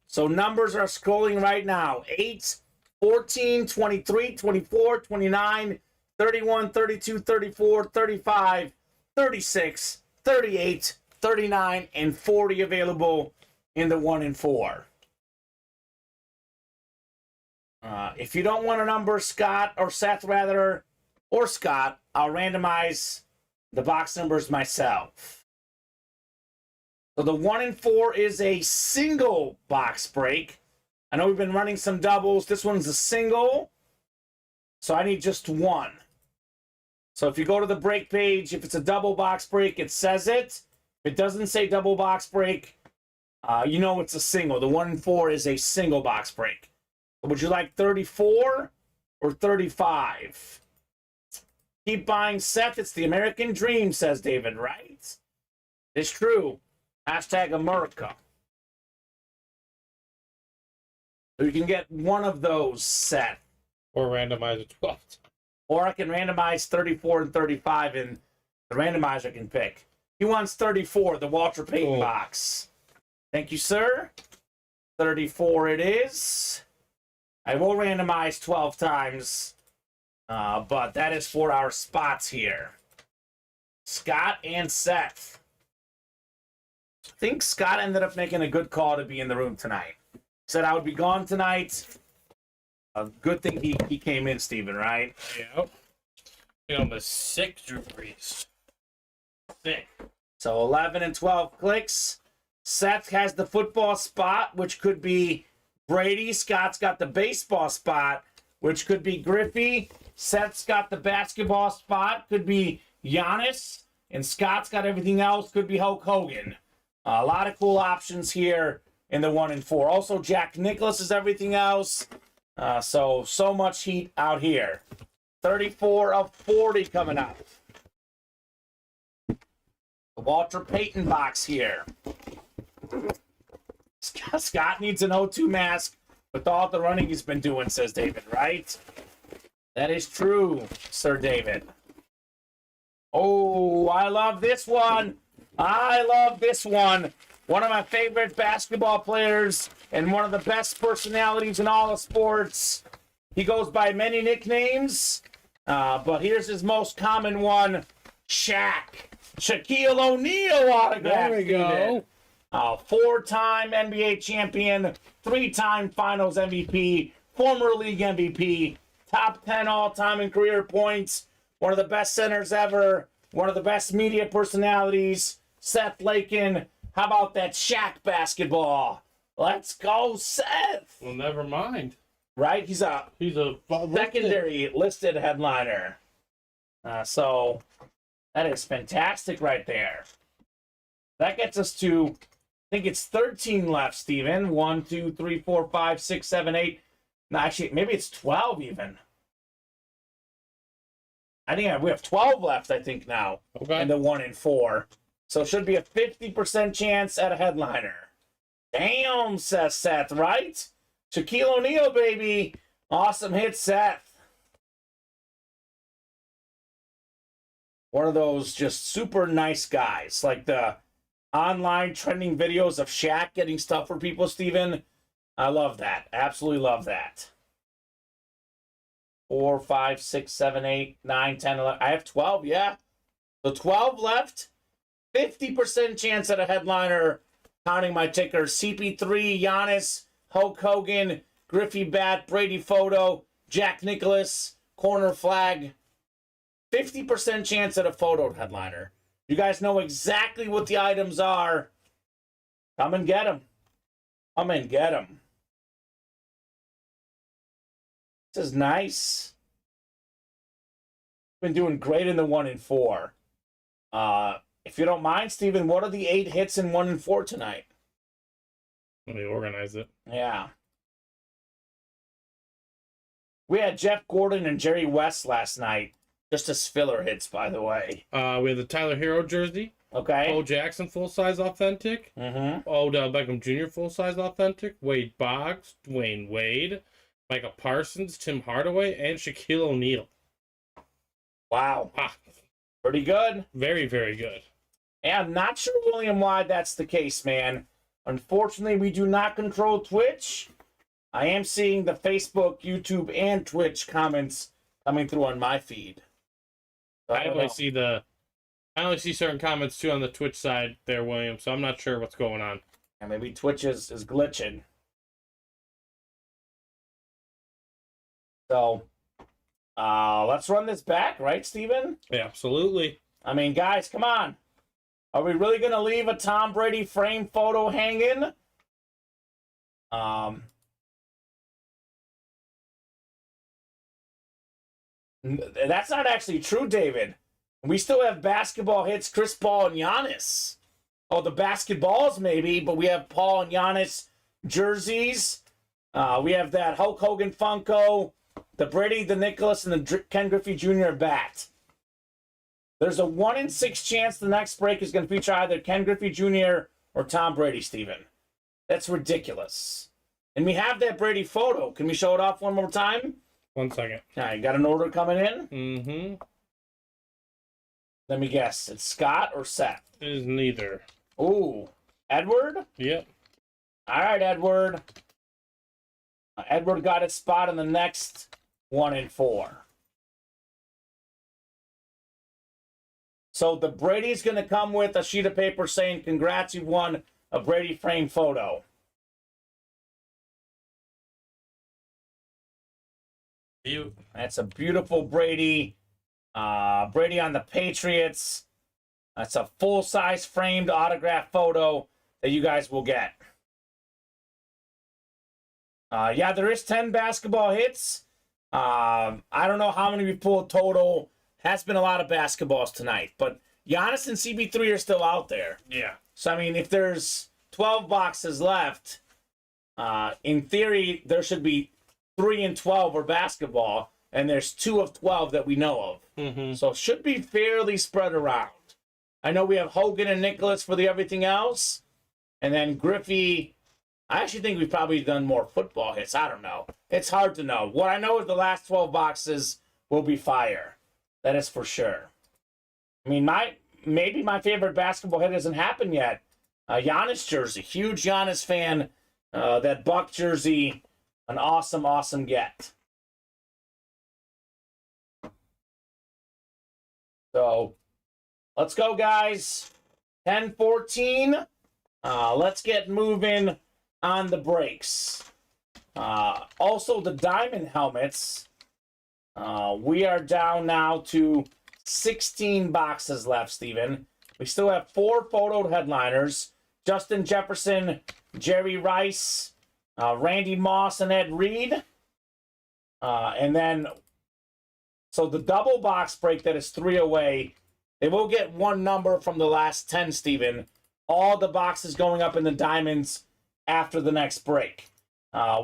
So numbers are scrolling right now. 8, 14, 23, 24, 29, 31, 32, 34, 35, 36, 38, 39, and 40 available in the 1 and 4. If you don't want a number, Scott, or Seth rather, or Scott, I'll randomize the box numbers myself. So the 1 and 4 is a single box break. I know we've been running some doubles. This one's a single. So I need just 1. So if you go to the break page, if it's a double box break, it says it. If it doesn't say double box break, you know it's a single. The 1 and 4 is a single box break. Would you like 34 or 35? Keep buying, Seth. It's the American dream, says David, right? It's true. Hashtag America. So you can get one of those, Seth. Or randomize it 12. Or I can randomize 34 and 35, and the randomizer can pick. He wants 34, the Walter Payton box. Thank you, sir. 34 it is. I will randomize 12 times, but that is for our spots here. Scott and Seth. I think Scott ended up making a good call to be in the room tonight. Said I would be gone tonight. A good thing he came in, Steven, right? Yep. You know, the 6 Drew Brees. 6. So 11 and 12 clicks. Seth has the football spot, which could be Brady. Scott's got the baseball spot, which could be Griffey. Seth's got the basketball spot, could be Giannis. And Scott's got everything else, could be Hulk Hogan. A lot of cool options here in the 1 and 4. Also, Jack Nicklaus is everything else. So much heat out here. 34 of 40 coming up. The Walter Payton box here. Scott needs an O2 mask with all the running he's been doing, says David, right? That is true, Sir David. Oh, I love this one. I love this one. One of my favorite basketball players and one of the best personalities in all of sports. He goes by many nicknames, but here's his most common one, Shaq. Shaquille O'Neal autograph. There we go. 4-time NBA champion, 3-time Finals MVP, former league MVP, top 10 all-time in career points, one of the best centers ever, one of the best media personalities, Seth Lakin. How about that Shaq basketball? Let's go, Seth. Well, never mind. Right? He's a secondary listed headliner. So that is fantastic right there. That gets us to, I think it's 13 left, Steven. 1, 2, 3, 4, 5, 6, 7, 8. No, actually, maybe it's 12 even. I think we have 12 left, I think, now. Okay. And the 1 in 4. So it should be a 50% chance at a headliner. Damn, says Seth, right? Shaquille O'Neal, baby. Awesome hit, Seth. One of those just super nice guys. Like the online trending videos of Shaq getting stuff for people, Steven. I love that. Absolutely love that. 4, 5, 6, 7, 8, 9, 10, 11. I have 12, yeah. So 12 left. 50% chance at a headliner. Counting my ticker. CP3, Giannis, Hulk Hogan, Griffey Bat, Brady Photo, Jack Nicklaus, Corner Flag. 50% chance at a photo headliner. You guys know exactly what the items are. Come and get them. Come and get them. This is nice. Been doing great in the 1 in 4. If you don't mind, Steven, what are the 8 hits in 1 in 4 tonight? Let me organize it. Yeah. We had Jeff Gordon and Jerry West last night. Just as filler hits, by the way. We have the Tyler Hero jersey. Okay. Bo Jackson full-size authentic. Mm-hmm. Odell Beckham Jr. full-size authentic. Wade Boggs, Dwayne Wade, Micah Parsons, Tim Hardaway, and Shaquille O'Neal. Wow. Ah, Pretty good. very, very good. And I'm not sure, William, why that's the case, man. Unfortunately, we do not control Twitch. I am seeing the Facebook, YouTube, and Twitch comments coming through on my feed. So I only see certain comments too on the Twitch side there, William. So I'm not sure what's going on. And maybe Twitch is glitching. So, let's run this back, right, Steven? Yeah, absolutely. I mean, guys, come on. Are we really going to leave a Tom Brady frame photo hanging? That's not actually true, David. We still have basketball hits, Chris Paul and Giannis. Oh, the basketballs maybe, but we have Paul and Giannis jerseys. We have that Hulk Hogan Funko, the Brady, the Nicholas, and the Ken Griffey Jr. bat. There's a 1 in 6 chance the next break is going to feature either Ken Griffey Jr. or Tom Brady, Steven. That's ridiculous. And we have that Brady photo. Can we show it off one more time? 1 second. All right, got an order coming in? Mm-hmm. Let me guess. It's Scott or Seth? It is neither. Ooh. Edward? Yep. All right, Edward. Edward got his spot in the next 1 in 4. So the Brady's going to come with a sheet of paper saying, congrats, you've won a Brady frame photo. That's a beautiful Brady. Brady on the Patriots. That's a full-size framed autograph photo that you guys will get. Yeah, there is 10 basketball hits. I don't know how many we pulled total. Has been a lot of basketballs tonight. But Giannis and CP3 are still out there. Yeah. So, I mean, if there's 12 boxes left, in theory, there should be 3 and 12 are basketball, and there's 2 of 12 that we know of. Mm-hmm. So it should be fairly spread around. I know we have Hogan and Nicholas for the everything else, and then Griffey. I actually think we've probably done more football hits. I don't know. It's hard to know. What I know is the last 12 boxes will be fire. That is for sure. I mean, maybe my favorite basketball hit hasn't happened yet. Giannis jersey. Huge Giannis fan. That Buck jersey. An awesome, awesome get. So, Let's go, guys. 10-14. Let's get moving on the breaks. Also, the diamond helmets. We are down now to 16 boxes left, Steven. We still have 4 photoed headliners. Justin Jefferson, Jerry Rice, Randy Moss, and Ed Reed. And then, so the double box break that is 3 away, they will get 1 number from the last 10, Steven. All the boxes going up in the diamonds after the next break.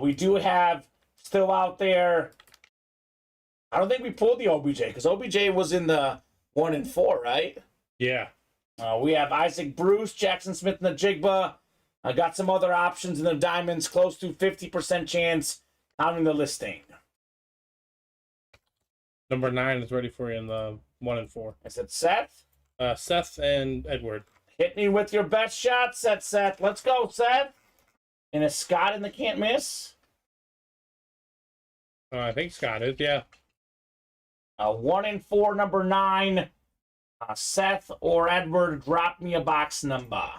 We do have still out there, I don't think we pulled the OBJ, because OBJ was in the 1 and 4, right? Yeah. We have Isaac Bruce, Jackson Smith, and the Jigba. I got some other options in the diamonds, close to 50% chance counting the listing. Number 9 is ready for you in the 1 and 4. Is it Seth? Seth and Edward. Hit me with your best shot, Seth. Let's go, Seth. And is Scott in the can't miss? I think Scott is, yeah. 1 and 4, number 9. Seth or Edward, drop me a box number.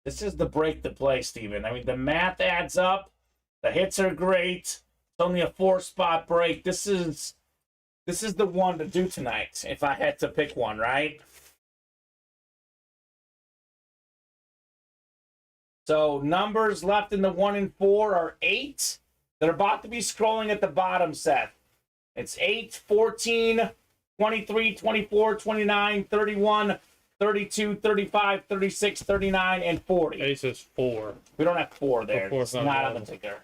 This is the break to play, Steven. I mean, the math adds up. The hits are great. It's only a 4-spot break. This is the one to do tonight, if I had to pick one, right? So numbers left in the 1 and 4 are 8. They're about to be scrolling at the bottom, Seth. It's 8, 14, 23, 24, 29, 31, 32, 35, 36, 39, and 40. Ace is 4. We don't have 4 there. It's not on the ticker.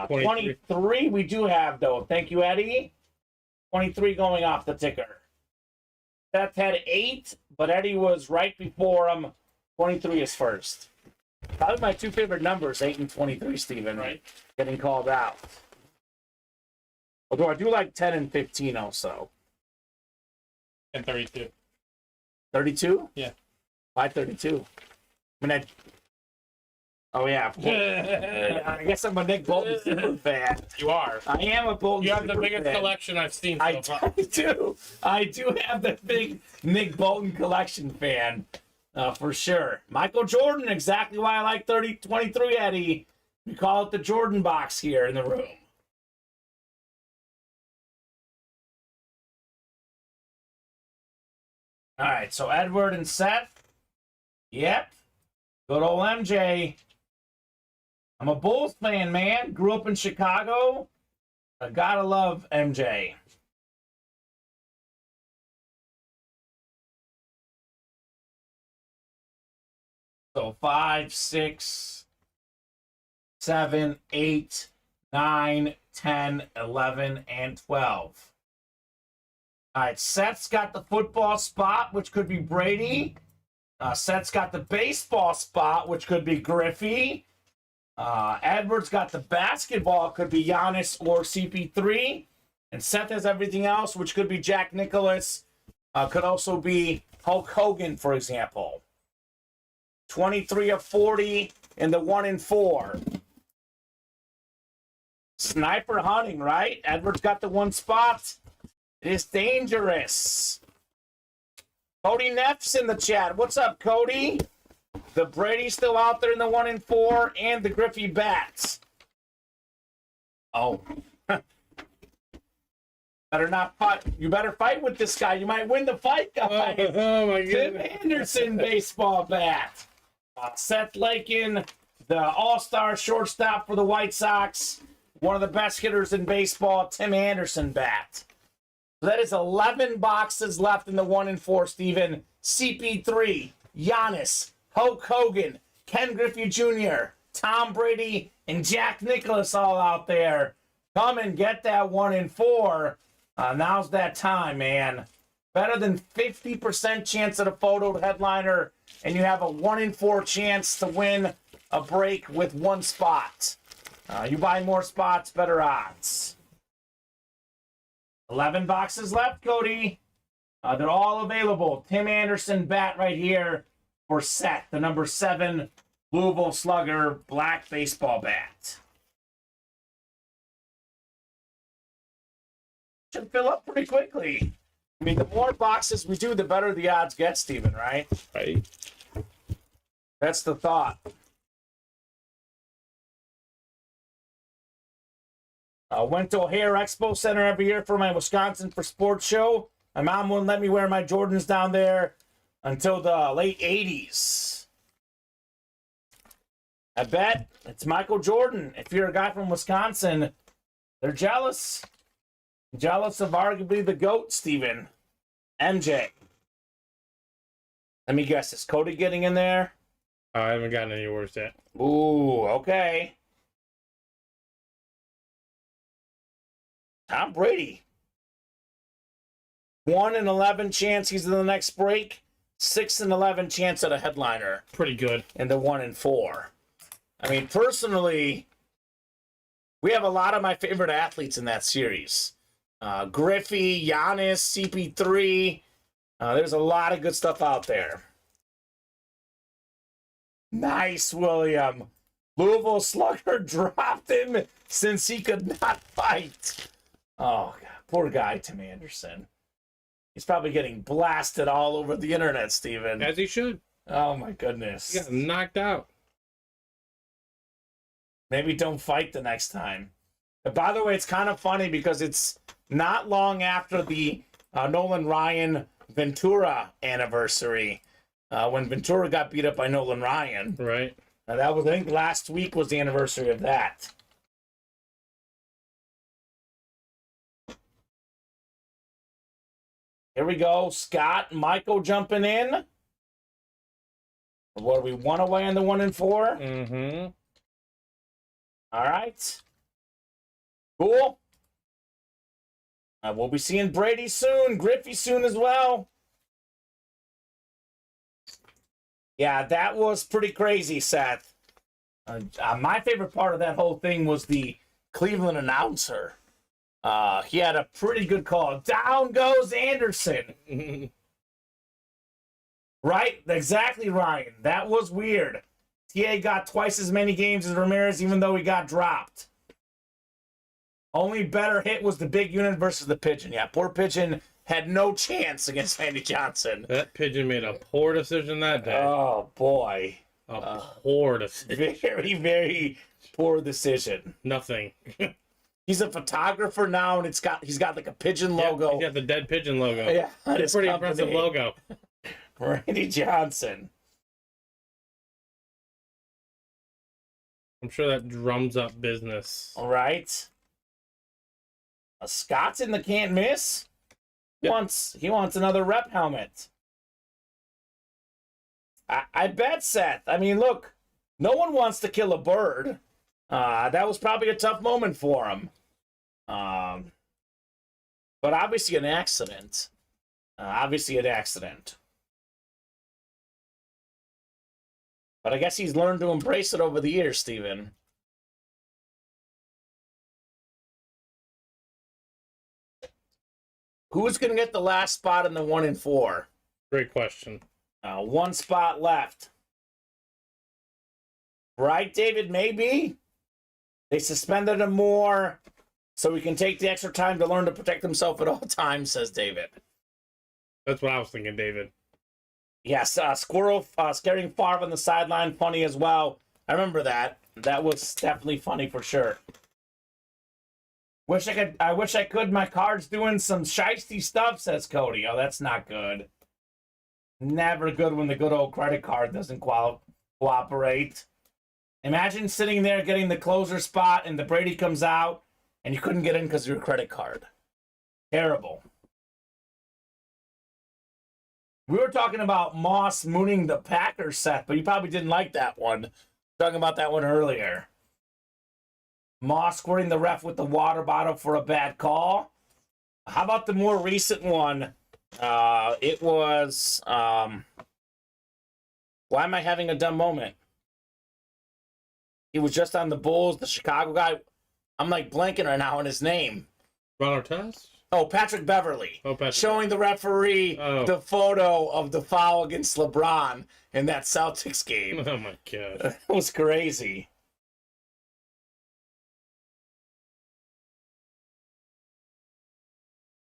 23 we do have, though. Thank you, Eddie. 23 going off the ticker. Seth had 8, but Eddie was right before him. 23 is first. Probably my 2 favorite numbers, 8 and 23, Steven. Right. Getting called out. Although I do like 10 and 15 also. And 32. 32? Yeah. Why 32? I mean, oh, yeah. I guess I'm a Nick Bolton super fan. You are. I am a Bolton You have the super biggest fan. collection I've seen so far. I do. I do have the big Nick Bolton collection fan, for sure. Michael Jordan, exactly why I like 23, Eddie. We call it the Jordan box here in the room. All right, so Edward and Seth. Yep. Good old MJ. I'm a Bulls fan, man. Grew up in Chicago. I gotta love MJ. So 5, 6, 7, 8, 9, 10, 11, and 12. All right, Seth's got the football spot, which could be Brady. Seth's got the baseball spot, which could be Griffey. Edward's got the basketball, could be Giannis or CP3. And Seth has everything else, which could be Jack Nicklaus. Could also be Hulk Hogan, for example. 23 of 40 in the 1 and 4. Sniper hunting, right? Edward's got the 1 spot. It is dangerous. Cody Neff's in the chat. What's up, Cody? The Brady's still out there in the 1 and 4, and the Griffey Bats. Oh. Better not fight. You better fight with this guy. You might win the fight, guys. Oh my Tim goodness. Anderson baseball bat. Seth Lakin, the all-star shortstop for the White Sox. One of the best hitters in baseball, Tim Anderson bat. So that is 11 boxes left in the 1 and 4, Steven. CP3, Giannis, Hulk Hogan, Ken Griffey Jr., Tom Brady, and Jack Nicklaus all out there. Come and get that 1 and 4. Now's that time, man. Better than 50% chance at a photo headliner, and you have a 1 in 4 chance to win a break with 1 spot. You buy more spots, better odds. 11 boxes left, Cody. They're all available. Tim Anderson bat right here for Seth, the number 7 Louisville Slugger black baseball bat. should fill up pretty quickly. I mean, the more boxes we do, the better the odds get, Steven, right? Right. That's the thought. Went to O'Hare Expo Center every year for my Wisconsin for Sports show. My mom wouldn't let me wear my Jordans down there until the late 80s. I bet it's Michael Jordan. If you're a guy from Wisconsin, they're jealous. Jealous of arguably the GOAT, Steven. MJ. Let me guess, is Cody getting in there? I haven't gotten any worse yet. Ooh, okay. Tom Brady. 1 in 11 chance he's in the next break. 6 in 11 chance at a headliner. Pretty good. And the 1 in 4. I mean, personally, we have a lot of my favorite athletes in that series. Griffey, Giannis, CP3. There's a lot of good stuff out there. Nice, William. Louisville Slugger dropped him since he could not fight. Oh, God. Poor guy, Tim Anderson. He's probably getting blasted all over the internet, Steven. As he should. Oh, my goodness. He got knocked out. Maybe don't fight the next time. But by the way, it's kind of funny because it's not long after the Nolan Ryan Ventura anniversary when Ventura got beat up by Nolan Ryan. Right. That was, I think, last week was the anniversary of that. Here we go. Scott and Michael jumping in. What are we, 1 away on the 1 and 4? Mm-hmm. All right. Cool. We'll be seeing Brady soon. Griffey soon as well. Yeah, that was pretty crazy, Seth. My favorite part of that whole thing was the Cleveland announcer. He had a pretty good call. Down goes Anderson. Right? Exactly, Ryan. That was weird. TA got twice as many games as Ramirez, even though he got dropped. Only better hit was the big unit versus the pigeon. Yeah, poor pigeon had no chance against Andy Johnson. That pigeon made a poor decision that day. Oh, boy. A poor decision. Very, very poor decision. Nothing. He's a photographer now, and he's got like a pigeon logo. He's got the dead pigeon logo. Yeah, It's a pretty impressive logo. Randy Johnson. I'm sure that drums up business. All right. Scott's in the can't miss. Yep. He wants another rep helmet. I bet, Seth. I mean, look, no one wants to kill a bird. That was probably a tough moment for him. But obviously an accident. But I guess he's learned to embrace it over the years, Steven. Who's going to get the last spot in the 1 and 4? Great question. 1 spot left. Right, David? Maybe. They suspended him more so he can take the extra time to learn to protect himself at all times, says David. That's what I was thinking, David. Yes, Squirrel scaring Favre on the sideline, funny as well. I remember that. That was definitely funny for sure. I wish I could. My card's doing some shiesty stuff, says Cody. Oh, that's not good. Never good when the good old credit card doesn't cooperate. Imagine sitting there getting the closer spot and the Brady comes out and you couldn't get in because of your credit card. Terrible. We were talking about Moss mooning the Packers, Seth, but you probably didn't like that one. Talking about that one earlier. Moss squirting the ref with the water bottle for a bad call. How about the more recent one? It was... why am I having a dumb moment? He was just on the Bulls, the Chicago guy. I'm like blanking right now on his name. Ron Artest? Oh, Patrick Beverly. Oh, Patrick. Showing the referee the photo of the foul against LeBron in that Celtics game. Oh, my God. It was crazy.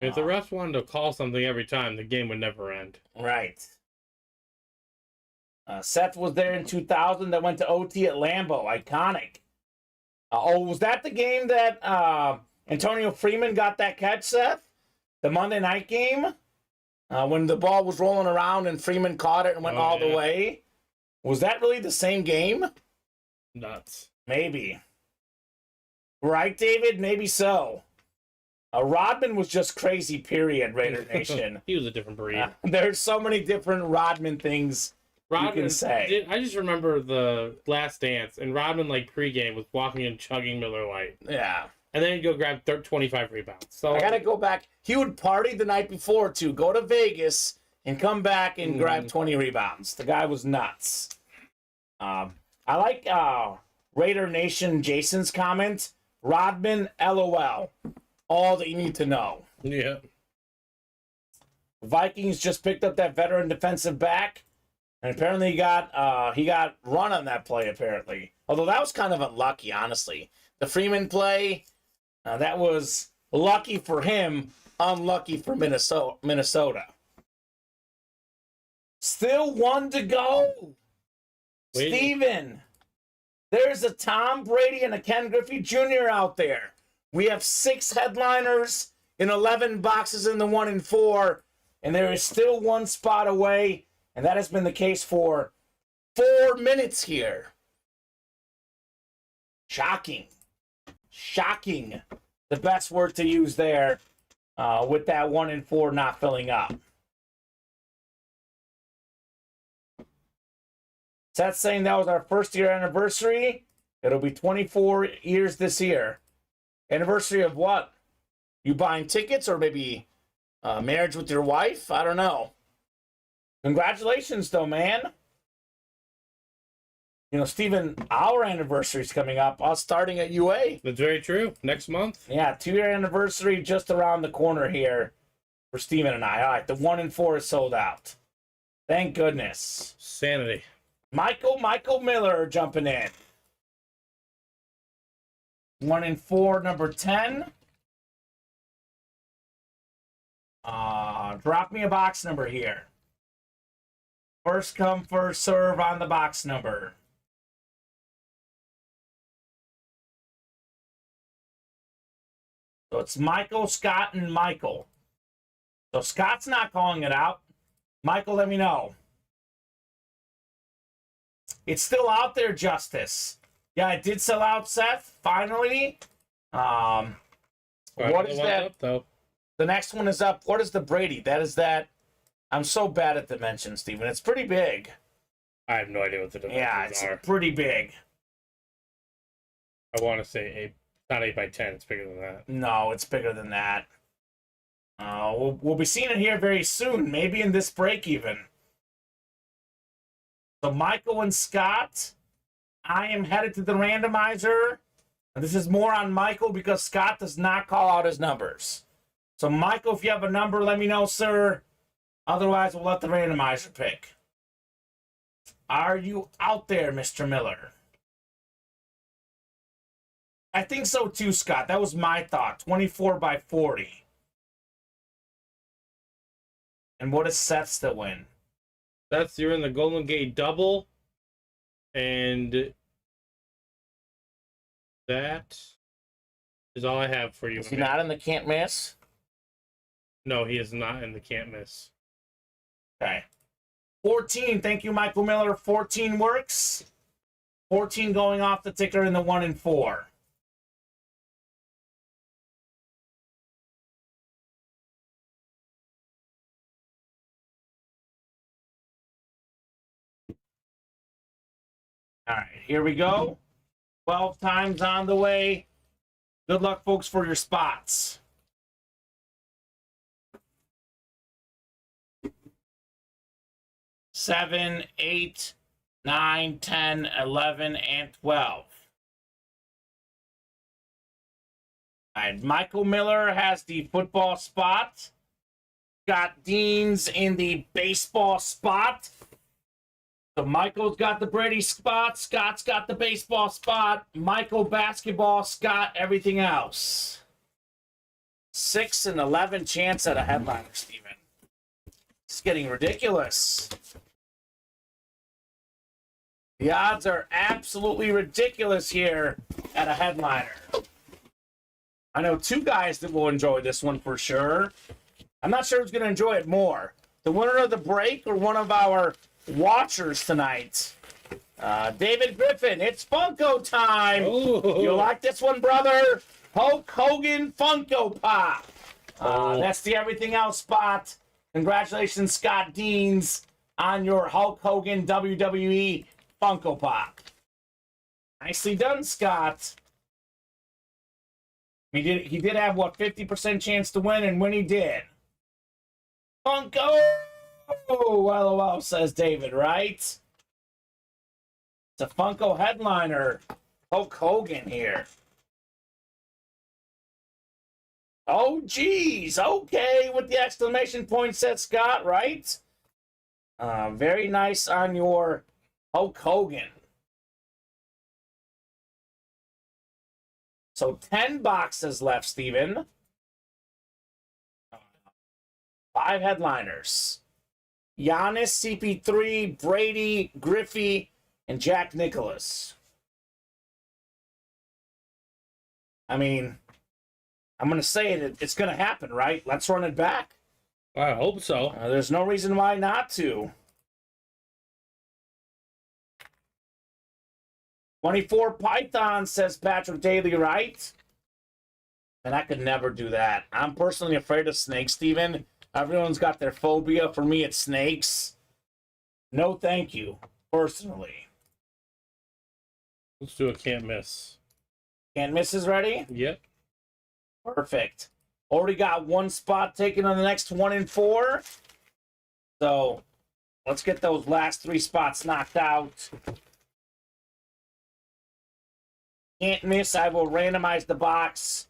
If the refs wanted to call something every time, the game would never end. Right. Seth was there in 2000 that went to OT at Lambeau. Iconic. Was that the game that Antonio Freeman got that catch, Seth? The Monday night game? When the ball was rolling around and Freeman caught it and went all the way? Was that really the same game? Nuts. Maybe. Right, David? Maybe so. Rodman was just crazy, period, Raider Nation. He was a different breed. There's so many different Rodman things you can say. I just remember the Last Dance, and Rodman, like, pregame, was walking and chugging Miller Lite. Yeah. And then he'd go grab 25 rebounds. So I got to go back. He would party the night before, too. Go to Vegas and come back and grab 20 rebounds. The guy was nuts. I like Raider Nation Jason's comment. Rodman, LOL. All that you need to know. Yeah. Vikings just picked up that veteran defensive back, and apparently he got run on that play, apparently. Although that was kind of unlucky, honestly. The Freeman play, that was lucky for him, unlucky for Minnesota. Still one to go. Wait. Steven, there's a Tom Brady and a Ken Griffey Jr. out there. We have 6 headliners in 11 boxes in the 1 and 4, and there is still one spot away, and that has been the case for 4 minutes here. Shocking. Shocking. The best word to use there with that 1 and 4 not filling up. Seth's saying that was our first year anniversary. It'll be 24 years this year. Anniversary of what? You buying tickets or maybe marriage with your wife? I don't know. Congratulations, though, man. You know, Steven, our anniversary's coming up. Us starting at UA. That's very true. Next month. Yeah, 2-year anniversary just around the corner here for Steven and I. All right, the 1 and 4 is sold out. Thank goodness. Sanity. Michael Miller jumping in. 1 and 4, number 10. Drop me a box number here. First come, first serve on the box number. So it's Michael, Scott, and Michael. So Scott's not calling it out. Michael, let me know. It's still out there, Justice. Yeah, it did sell out, Seth, finally. What is that? Up, though. The next one is up. What is the Brady? That is that. I'm so bad at dimensions, Steven. It's pretty big. I have no idea what the dimensions Yeah, it's are. pretty big. I want to say not 8x10. It's bigger than that. No, it's bigger than that. We'll be seeing it here very soon. Maybe in this break even. So Michael and Scott, I am headed to the randomizer. And this is more on Michael because Scott does not call out his numbers. So Michael, if you have a number, let me know, sir. Otherwise, we'll let the randomizer pick. Are you out there, Mr. Miller? I think so too, Scott. That was my thought. 24 by 40. And what is Seth's to win? You're in the Golden Gate double. And that is all I have for you. Is he not in the can't miss? No, he is not in the can't miss. Okay. 14. Thank you, Michael Miller. 14 works. 14 going off the ticker in the 1 and 4. All right, here we go. 12 times on the way. Good luck, folks, for your spots. Seven, 8, 9, 10, 11, and 12. All right, Michael Miller has the football spot. Scott Dean's in the baseball spot. So Michael's got the Brady spot. Scott's got the baseball spot. Michael basketball. Scott everything else. 6 and 11 chance at a headliner, Steven. It's getting ridiculous. The odds are absolutely ridiculous here at a headliner. I know 2 guys that will enjoy this one for sure. I'm not sure who's going to enjoy it more. The winner of the break or one of our watchers tonight. David Griffin, it's Funko time. Ooh. You like this one, brother? Hulk Hogan Funko Pop. That's the everything else spot. Congratulations, Scott Deans, on your Hulk Hogan WWE Funko Pop. Nicely done, Scott. He did have, what, 50% chance to win, and when he did. Funko! LOL, says David, right? It's a Funko headliner. Hulk Hogan here. Oh, geez. Okay, with the exclamation point, said Scott, right? Very nice on your Hulk Hogan. So 10 boxes left, Steven. 5 headliners. Giannis, CP3, Brady, Griffey, and Jack Nicklaus. I mean, I'm going to say it. It's going to happen, right? Let's run it back. I hope so. There's no reason why not to. 24 Python, says Patrick Daly, right? And I could never do that. I'm personally afraid of snakes, Steven. Everyone's got their phobia. For me, it's snakes. No thank you, personally. Let's do a can't miss. Can't miss is ready? Yep. Perfect. Already got 1 spot taken on the next 1 and 4. So let's get those last 3 spots knocked out. Can't miss. I will randomize the box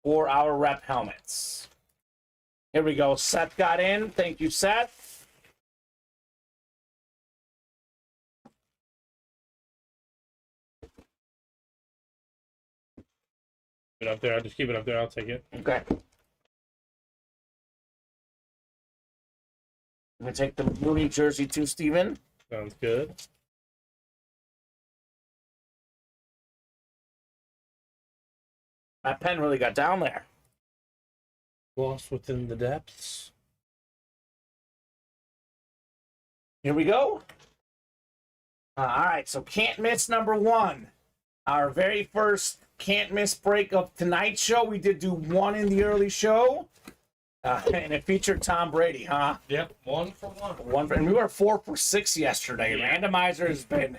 for our rep helmets. Here we go. Seth got in. Thank you, Seth. Keep it up there. I'll just keep it up there. I'll take it. Okay. I'm going to take the Mooney jersey too, Steven. Sounds good. My pen really got down there. Lost within the depths. Here we go. All right, so can't miss number 1. Our very first can't miss break of tonight's show. We did do 1 in the early show. And it featured Tom Brady, huh? Yep, 1 for 1. And we were 4 for 6 yesterday. Yeah. Randomizer has been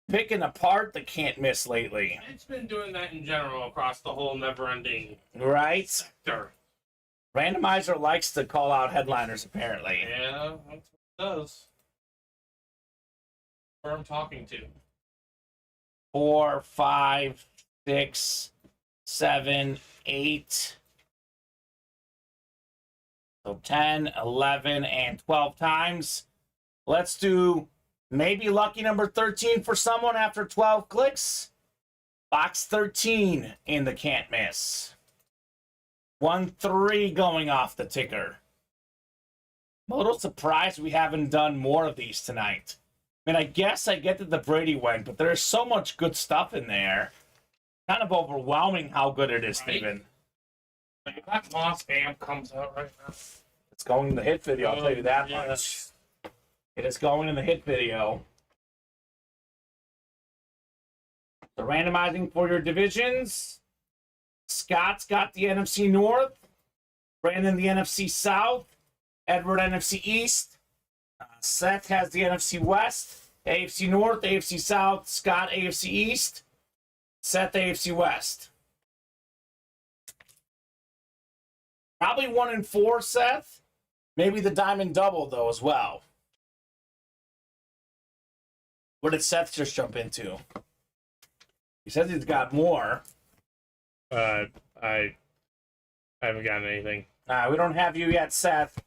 picking apart the can't miss lately. It's been doing that in general across the whole never-ending Right? sector. Randomizer likes to call out headliners, apparently. Yeah, that's what it does. Where I'm talking to. 4, 5, 6, 7, 8. So 10, 11, and 12 times. Let's do maybe lucky number 13 for someone after 12 clicks. Box 13 in the can't miss. 1-3 going off the ticker. I'm a little surprised we haven't done more of these tonight. I mean, I guess I get that the Brady went, but there's so much good stuff in there. Kind of overwhelming how good it is, Right. Steven. Like, if that Moss amp comes out right now. It's going in the hit video, I'll tell you that Yeah. much. It is going in the hit video. The randomizing for your divisions. Scott's got the NFC North. Brandon the NFC South. Edward NFC East. Seth has the NFC West. AFC North, AFC South. Scott AFC East. Seth AFC West. Probably 1 and 4, Seth. Maybe the diamond double, though, as well. What did Seth just jump into? He says he's got more. I haven't gotten anything. We don't have you yet, Seth.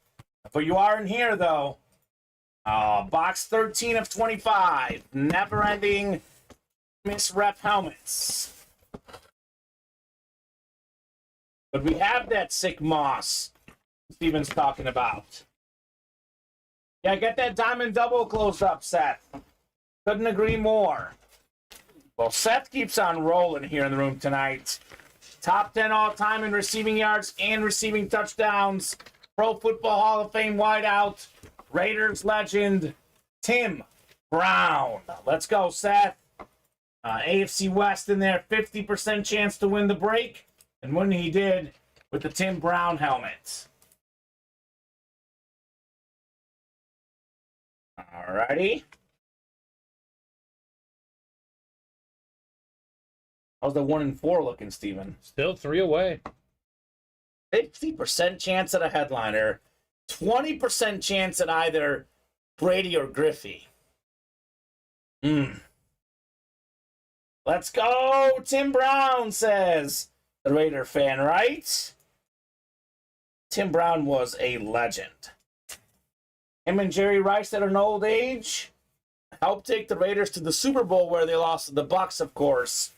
But you are in here, though. Box 13 of 25. Never-ending Miss Rep helmets. But we have that sick moss Steven's talking about. Yeah, get that diamond double closed up, Seth. Couldn't agree more. Well, Seth keeps on rolling here in the room tonight. Top 10 all-time in receiving yards and receiving touchdowns. Pro Football Hall of Fame wideout. Raiders legend, Tim Brown. Let's go, Seth. AFC West in there, 50% chance to win the break. And when he did, with the Tim Brown helmet. Alrighty. How's the 1 and 4 looking, Steven? Still 3 away. 50% chance at a headliner. 20% chance at either Brady or Griffey. Let's go, Tim Brown, says the Raider fan, right? Tim Brown was a legend. Him and Jerry Rice at an old age helped take the Raiders to the Super Bowl where they lost to the Bucs, of course.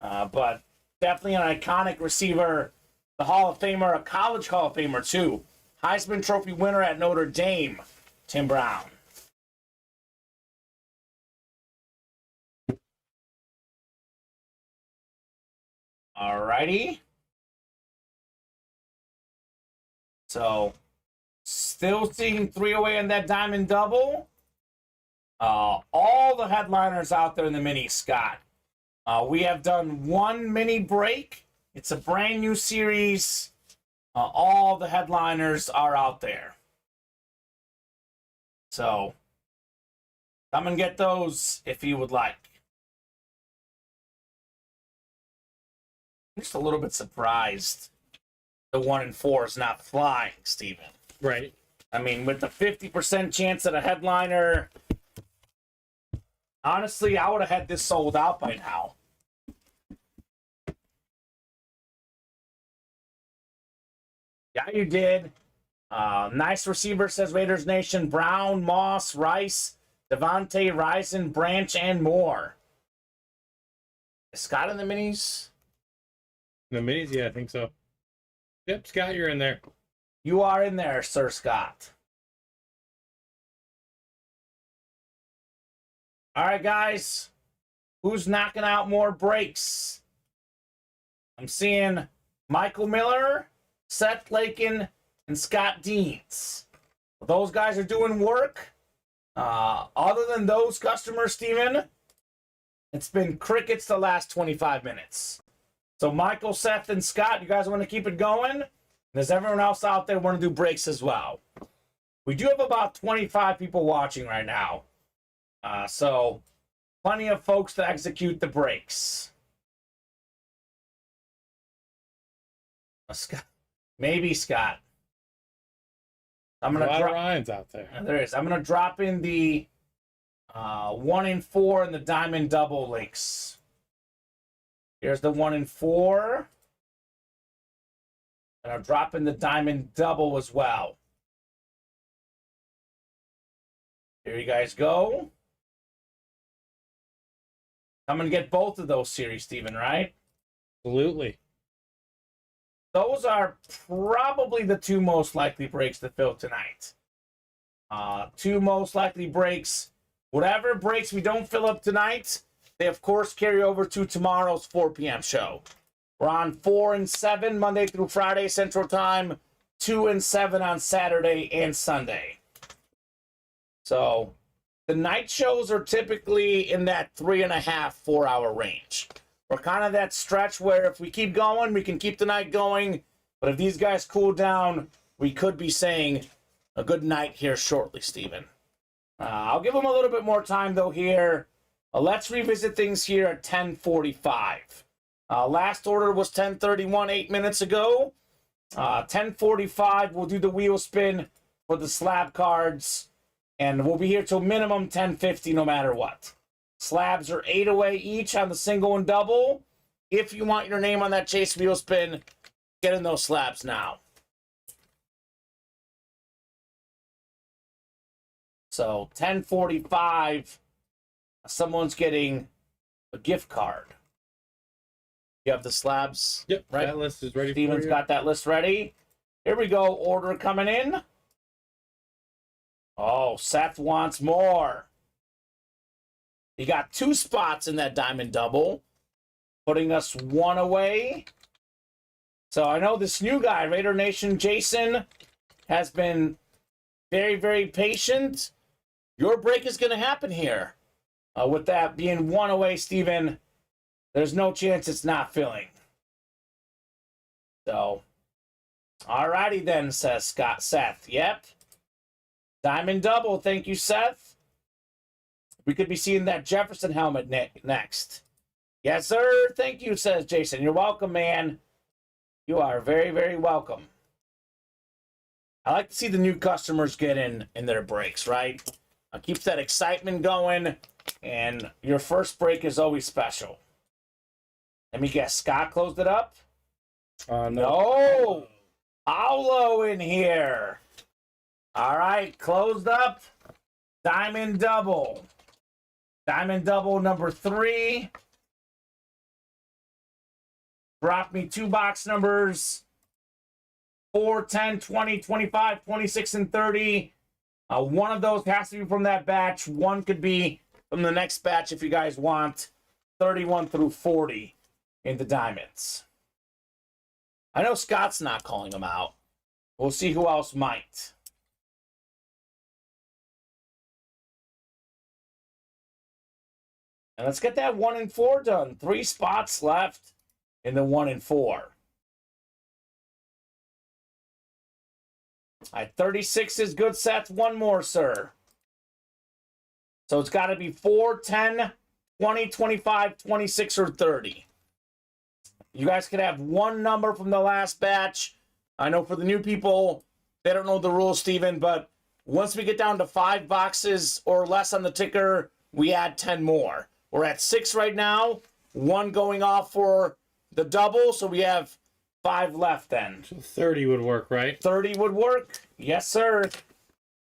But definitely an iconic receiver, the Hall of Famer, a college Hall of Famer too. Heisman Trophy winner at Notre Dame, Tim Brown. Alrighty. So, still seeing 3 away in that diamond double. All the headliners out there in the mini, Scott. We have done 1 mini break. It's a brand new series. All the headliners are out there. So, come and get those if you would like. I'm just a little bit surprised the 1 and 4 is not flying, Steven. Right. I mean, with the 50% chance at a headliner, honestly, I would have had this sold out by now. Yeah, you did. Nice receiver, says Raiders Nation. Brown, Moss, Rice, Devontae, Rison, Branch, and more. Is Scott in the minis? The minis, yeah, I think so. Yep, Scott, you're in there. You are in there, Sir Scott. All right, guys. Who's knocking out more breaks? I'm seeing Michael Miller, Seth Lakin, and Scott Deans. Those guys are doing work. Other than those customers, Steven, it's been crickets the last 25 minutes. So Michael, Seth, and Scott, you guys want to keep it going? Does everyone else out there want to do breaks as well? We do have about 25 people watching right now. So plenty of folks to execute the breaks. Scott, maybe Scott. I'm gonna a lot drop of Ryans out there. There is. I'm gonna drop in the 1 and 4 and the diamond double links. Here's the 1 and 4. And I'll drop in the diamond double as well. Here you guys go. I'm going to get both of those series, Steven, right? Absolutely. Those are probably the 2 most likely breaks to fill tonight. 2 most likely breaks. Whatever breaks we don't fill up tonight, they, of course, carry over to tomorrow's 4 p.m. show. We're on 4 and 7, Monday through Friday, Central Time. 2 and 7 on Saturday and Sunday. So, the night shows are typically in that 3.5, 4 hour range. We're kind of that stretch where if we keep going, we can keep the night going. But if these guys cool down, we could be saying a good night here shortly, Steven. I'll give them a little bit more time, though, here. Let's revisit things here at 10:45. Last order was 10:31, 8 minutes ago. 10:45, we'll do the wheel spin for the slab cards. And we'll be here till minimum 10:50 no matter what. Slabs are 8 away each on the single and double. If you want your name on that Chase wheel spin, get in those slabs now. So 10:45, someone's getting a gift card. You have the slabs? Yep, right? that list is ready Steven's for you. got that list ready. Here we go. Order coming in. Oh, Seth wants more. He got 2 spots in that diamond double, putting us 1 away. So I know this new guy, Raider Nation Jason, has been very, very patient. Your break is going to happen here. With that being 1 away, Steven, there's no chance it's not filling. So, alrighty then, says Seth. Yep. Diamond double. Thank you, Seth. We could be seeing that Jefferson helmet next. Yes, sir. Thank you, says Jason. You're welcome, man. You are very, very welcome. I like to see the new customers get in their breaks, right? Keeps that excitement going, and your first break is always special. Let me guess. Scott closed it up? No. Paulo in here. All right, closed up. Diamond double. Diamond double number 3. Drop me 2 box numbers. 4, 10, 20, 25, 26, and 30. One of those has to be from that batch. One could be from the next batch if you guys want. 31 through 40 in the diamonds. I know Scott's not calling them out. We'll see who else might. And let's get that 1 and 4 done. 3 spots left in the 1 and 4. All right, 36 is good, Seth. 1 more, sir. So it's got to be 4, 10, 20, 25, 26, or 30. You guys could have 1 number from the last batch. I know for the new people, they don't know the rules, Steven, but once we get down to 5 boxes or less on the ticker, we add 10 more. We're at 6 right now. 1 going off for the double, so we have 5 left then. So 30 would work, right? 30 would work. Yes, sir.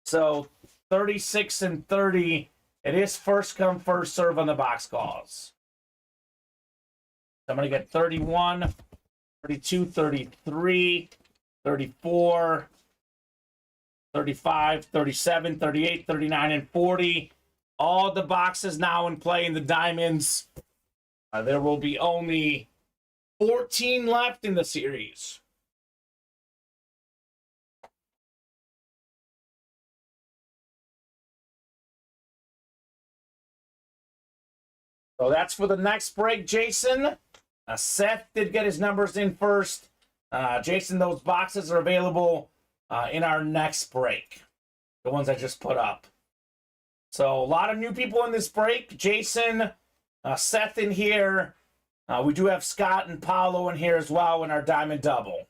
So 36 and 30. It is first come, first serve on the box calls. So I'm going to get 31, 32, 33, 34, 35, 37, 38, 39, and 40. All the boxes now in play in the diamonds. There will be only 14 left in the series. So that's for the next break, Jason. Seth did get his numbers in first. Jason, those boxes are available in our next break. The ones I just put up. So a lot of new people in this break. Jason, Seth in here. We do have Scott and Paulo in here as well in our diamond double.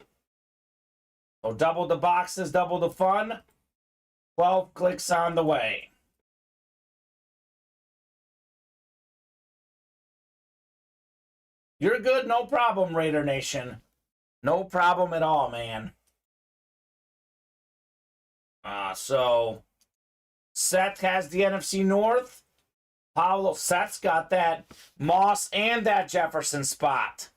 So double the boxes, double the fun. 12 clicks on the way. You're good, no problem, Raider Nation. No problem at all, man. So Seth has the NFC North. Seth's got that Moss and that Jefferson spot.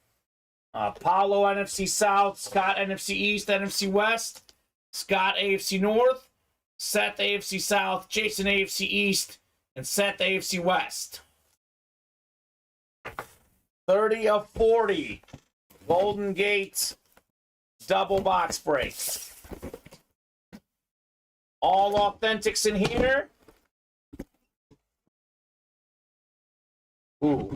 Paulo NFC South, Scott NFC East, NFC West, Scott AFC North, Seth AFC South, Jason AFC East, and Seth AFC West. 30 of 40. Golden Gate double box break. All authentics in here. Ooh.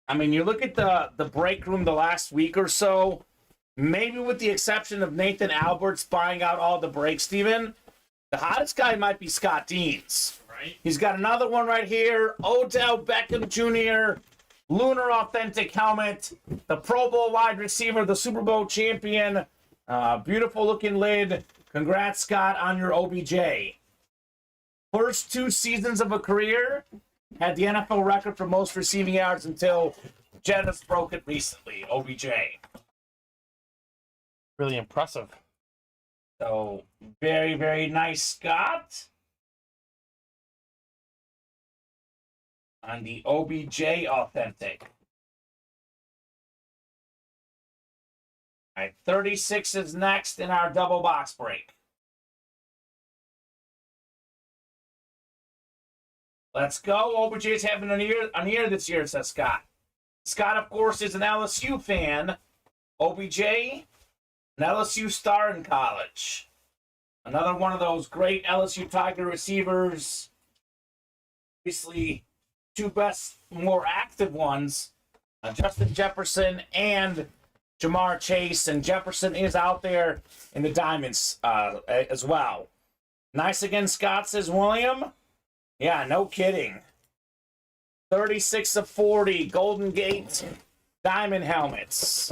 I mean, you look at the break room the last week or so, maybe with the exception of Nathan Alberts buying out all the breaks, Steven, the hottest guy might be Scott Deans. Right. He's got another one right here. Odell Beckham Jr., Lunar Authentic Helmet, the Pro Bowl wide receiver, the Super Bowl champion. Beautiful looking lid. Congrats, Scott, on your OBJ. First 2 seasons of a career. Had the NFL record for most receiving yards until Jennings broke it recently. OBJ. Really impressive. So, very, very nice, Scott. on the OBJ Authentic. All right, 36 is next in our double box break. Let's go. OBJ is having an year this year, says Scott. Scott, of course, is an LSU fan. OBJ, an LSU star in college. Another one of those great LSU Tiger receivers. Obviously, two best, more active ones, Justin Jefferson and Jamar Chase. And Jefferson is out there in the diamonds as well. Nice again, Scott, says William. Yeah, no kidding. 36 of 40, Golden Gate diamond helmets.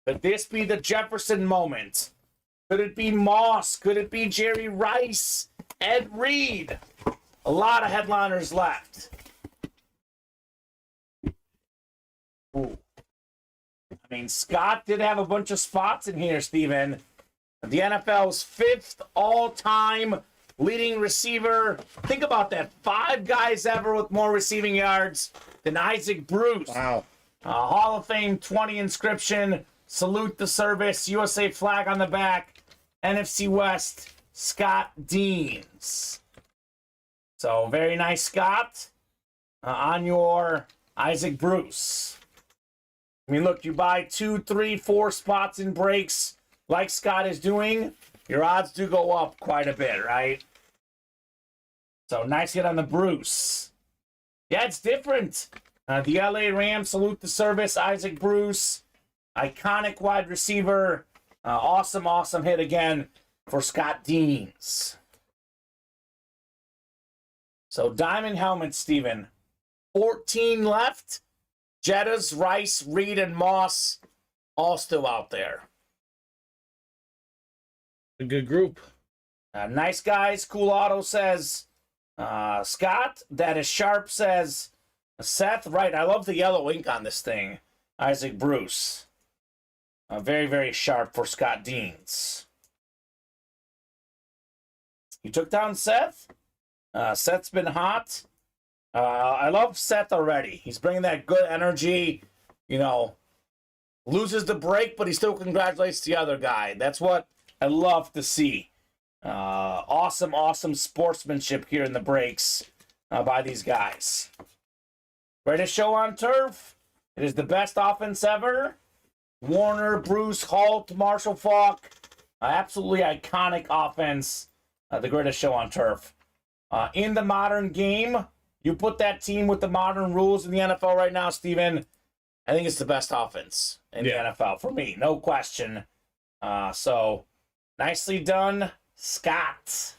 Could this be the Jefferson moment? Could it be Moss? Could it be Jerry Rice? Ed Reed? A lot of headliners left. Ooh. I mean, Scott did have a bunch of spots in here, Steven. The NFL's 5th all-time leading receiver. Think about that. 5 guys ever with more receiving yards than Isaac Bruce. Wow. Hall of Fame 20 inscription. Salute the service. USA flag on the back. NFC West, Scott Deans. So, very nice, Scott, on your Isaac Bruce. I mean, look, you buy 2, 3, 4 spots in breaks like Scott is doing, your odds do go up quite a bit, right? So, nice hit on the Bruce. Yeah, it's different. The LA Rams, salute the service, Isaac Bruce. Iconic wide receiver. Awesome hit again for Scott Deans. So, diamond helmets, Steven. 14 left. Jettas, Rice, Reed, and Moss all still out there. A good group. Nice guys. Cool Auto says Scott. That is Sharp says Seth. Right. I love the yellow ink on this thing. Isaac Bruce. Very, very sharp for Scott Deans. You took down Seth. Seth's been hot. I love Seth already. He's bringing that good energy. You know, loses the break, but he still congratulates the other guy. That's what I love to see. Awesome sportsmanship here in the breaks by these guys. Greatest show on turf. It is the best offense ever. Warner, Bruce, Holt, Marshall Faulk. Absolutely iconic offense. The greatest show on turf. In the modern game, you put that team with the modern rules in the NFL right now, Steven, I think it's the best offense in the NFL for me. No question. So, nicely done, Scott.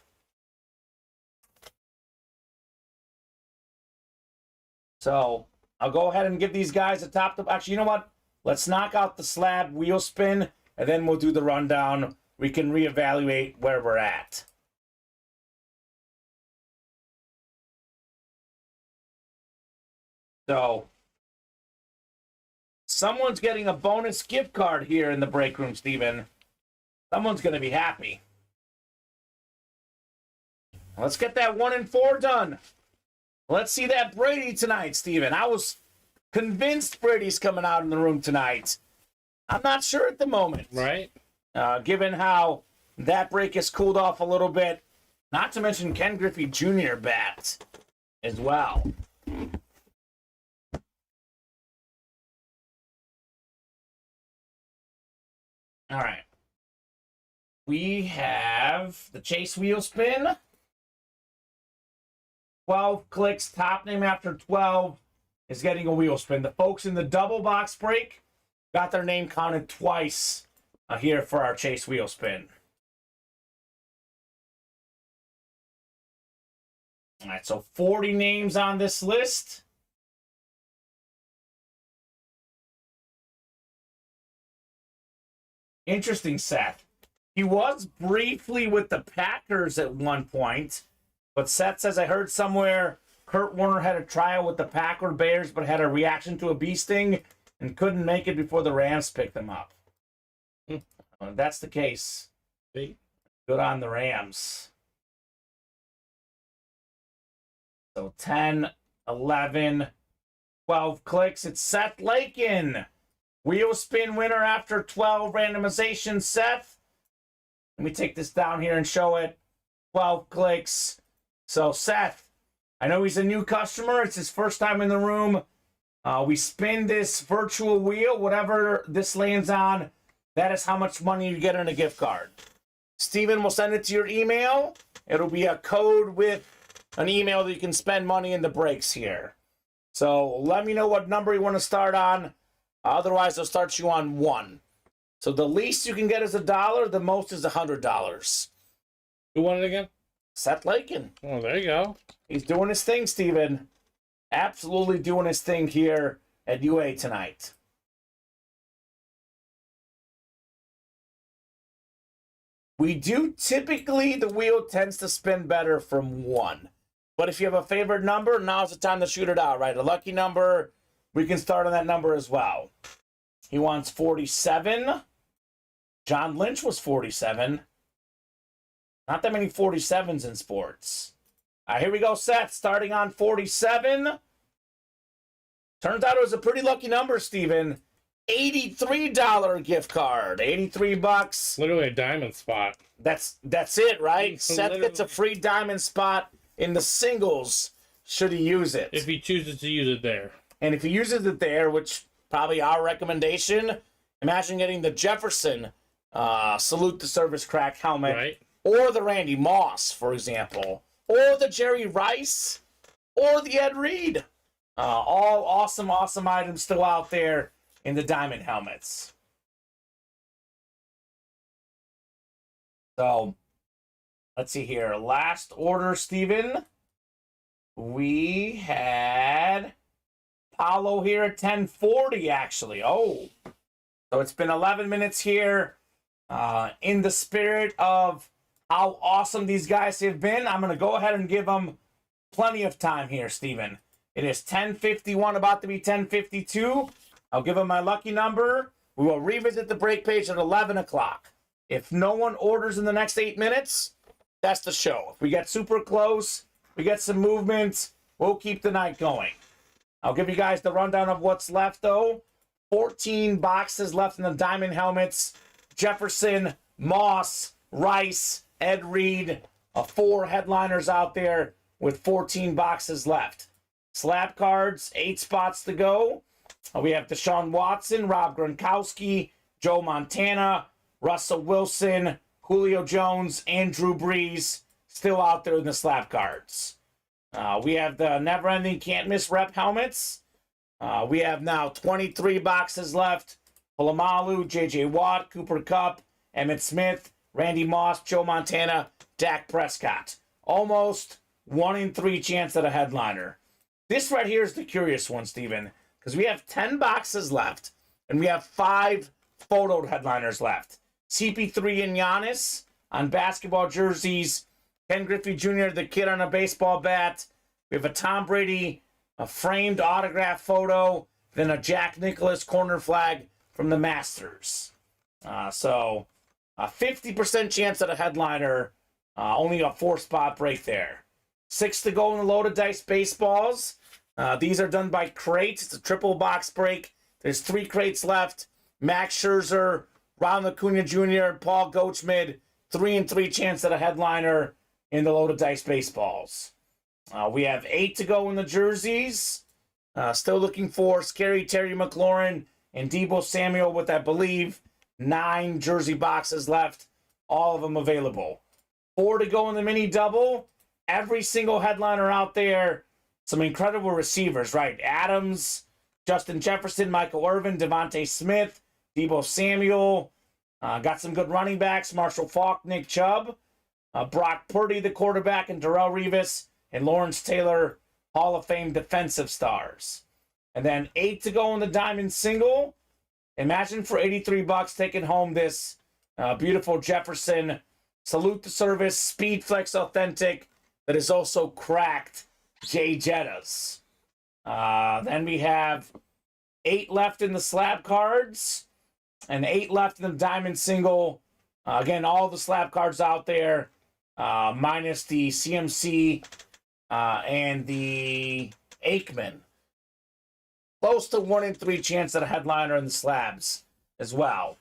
So, I'll go ahead and give these guys a top. Actually, you know what? Let's knock out the slab wheel spin, and then we'll do the rundown. We can reevaluate where we're at. So, someone's getting a bonus gift card here in the break room, Steven. Someone's going to be happy. Let's get that 1 and 4 done. Let's see that Brady tonight, Steven. I was convinced Brady's coming out in the room tonight. I'm not sure at the moment. Right. Given how that break has cooled off a little bit. Not to mention Ken Griffey Jr. bat as well. All right. We have the Chase wheel spin. 12 clicks. Top name after 12 is getting a wheel spin. The folks in the double box break got their name counted twice here for our Chase wheel spin. All right, so 40 names on this list. Interesting, Seth. He was briefly with the Packers at one point, but Seth says, I heard somewhere Kurt Warner had a trial with the Packer Bears, but had a reaction to a bee sting and couldn't make it before the Rams picked him up. If that's the case, good on the Rams. So 10, 11, 12 clicks. It's Seth Lakin. Wheel spin winner after 12 randomization, Seth. Let me take this down here and show it. 12 clicks. So Seth, I know he's a new customer. It's his first time in the room. We spin this virtual wheel. Whatever this lands on, that is how much money you get in a gift card. Steven will send it to your email. It'll be a code with an email that you can spend money in the breaks here. So let me know what number you want to start on. Otherwise, I'll start you on 1. So the least you can get is $1. The most is $100. Who won it again? Seth Lakin. Oh, there you go. He's doing his thing, Steven. Absolutely doing his thing here at UA tonight. We do typically, the wheel tends to spin better from 1. But if you have a favorite number, now's the time to shoot it out, right? A lucky number, we can start on that number as well. He wants 47. John Lynch was 47. Not that many 47s in sports. All right, here we go, Seth. Starting on 47. Turns out it was a pretty lucky number, Steven. $83 gift card. 83 bucks. Literally a diamond spot. That's it, right? Seth gets a free diamond spot in the singles should he use it. If he chooses to use it there. And if he uses it there, which probably our recommendation, imagine getting the Jefferson Salute the Service Crack helmet. Right. Or the Randy Moss, for example. Or the Jerry Rice. Or the Ed Reed. All awesome, awesome items still out there in the diamond helmets. So, let's see here. Last order, Steven. We had Paulo here at 10:40, actually. Oh, so it's been 11 minutes here. In the spirit of how awesome these guys have been, I'm going to go ahead and give them plenty of time here, Steven. It is 10:51, about to be 10:52. I'll give them my lucky number. We will revisit the break page at 11 o'clock. If no one orders in the next 8 minutes, that's the show. If we get super close, we get some movement, we'll keep the night going. I'll give you guys the rundown of what's left, though. 14 boxes left in the diamond helmets. Jefferson, Moss, Rice, Ed Reed. 4 headliners out there with 14 boxes left. Slab cards, 8 spots to go. We have Deshaun Watson, Rob Gronkowski, Joe Montana, Russell Wilson, Julio Jones, and Drew Brees still out there in the slab cards. We have the never-ending can't-miss rep helmets. We have now 23 boxes left. Polamalu, J.J. Watt, Cooper Kupp, Emmitt Smith, Randy Moss, Joe Montana, Dak Prescott. Almost 1 in 3 chance at a headliner. This right here is the curious one, Steven, because we have 10 boxes left, and we have 5 photoed headliners left. CP3 and Giannis on basketball jerseys. Ken Griffey Jr., the kid on a baseball bat. We have a Tom Brady, a framed autograph photo, then a Jack Nicklaus corner flag from the Masters. So a 50% chance at a headliner, only a 4-spot break there. 6 to go in the loaded dice baseballs. These are done by crates. It's a triple box break. There's 3 crates left. Max Scherzer, Ronald Acuna Jr., Paul Goldschmidt, 3 in 3 chance at a headliner in the loaded dice baseballs. We have 8 to go in the jerseys. Still looking for Scary Terry McLaurin and Deebo Samuel with, I believe, 9 jersey boxes left. All of them available. 4 to go in the mini double. Every single headliner out there. Some incredible receivers, right? Adams, Justin Jefferson, Michael Irvin, Devontae Smith, Deebo Samuel. Got some good running backs. Marshall Faulk, Nick Chubb. Brock Purdy, the quarterback, and Darrelle Revis, and Lawrence Taylor, Hall of Fame defensive stars. And then 8 to go in the diamond single. Imagine for 83 bucks taking home this beautiful Jefferson Salute the Service Speed Flex Authentic that is also cracked Jay Jettas. Then we have 8 left in the slab cards and 8 left in the diamond single. Again, all the slab cards out there, minus the CMC and the Aikman. Close to 1 in 3 chance at a headliner in the slabs as well.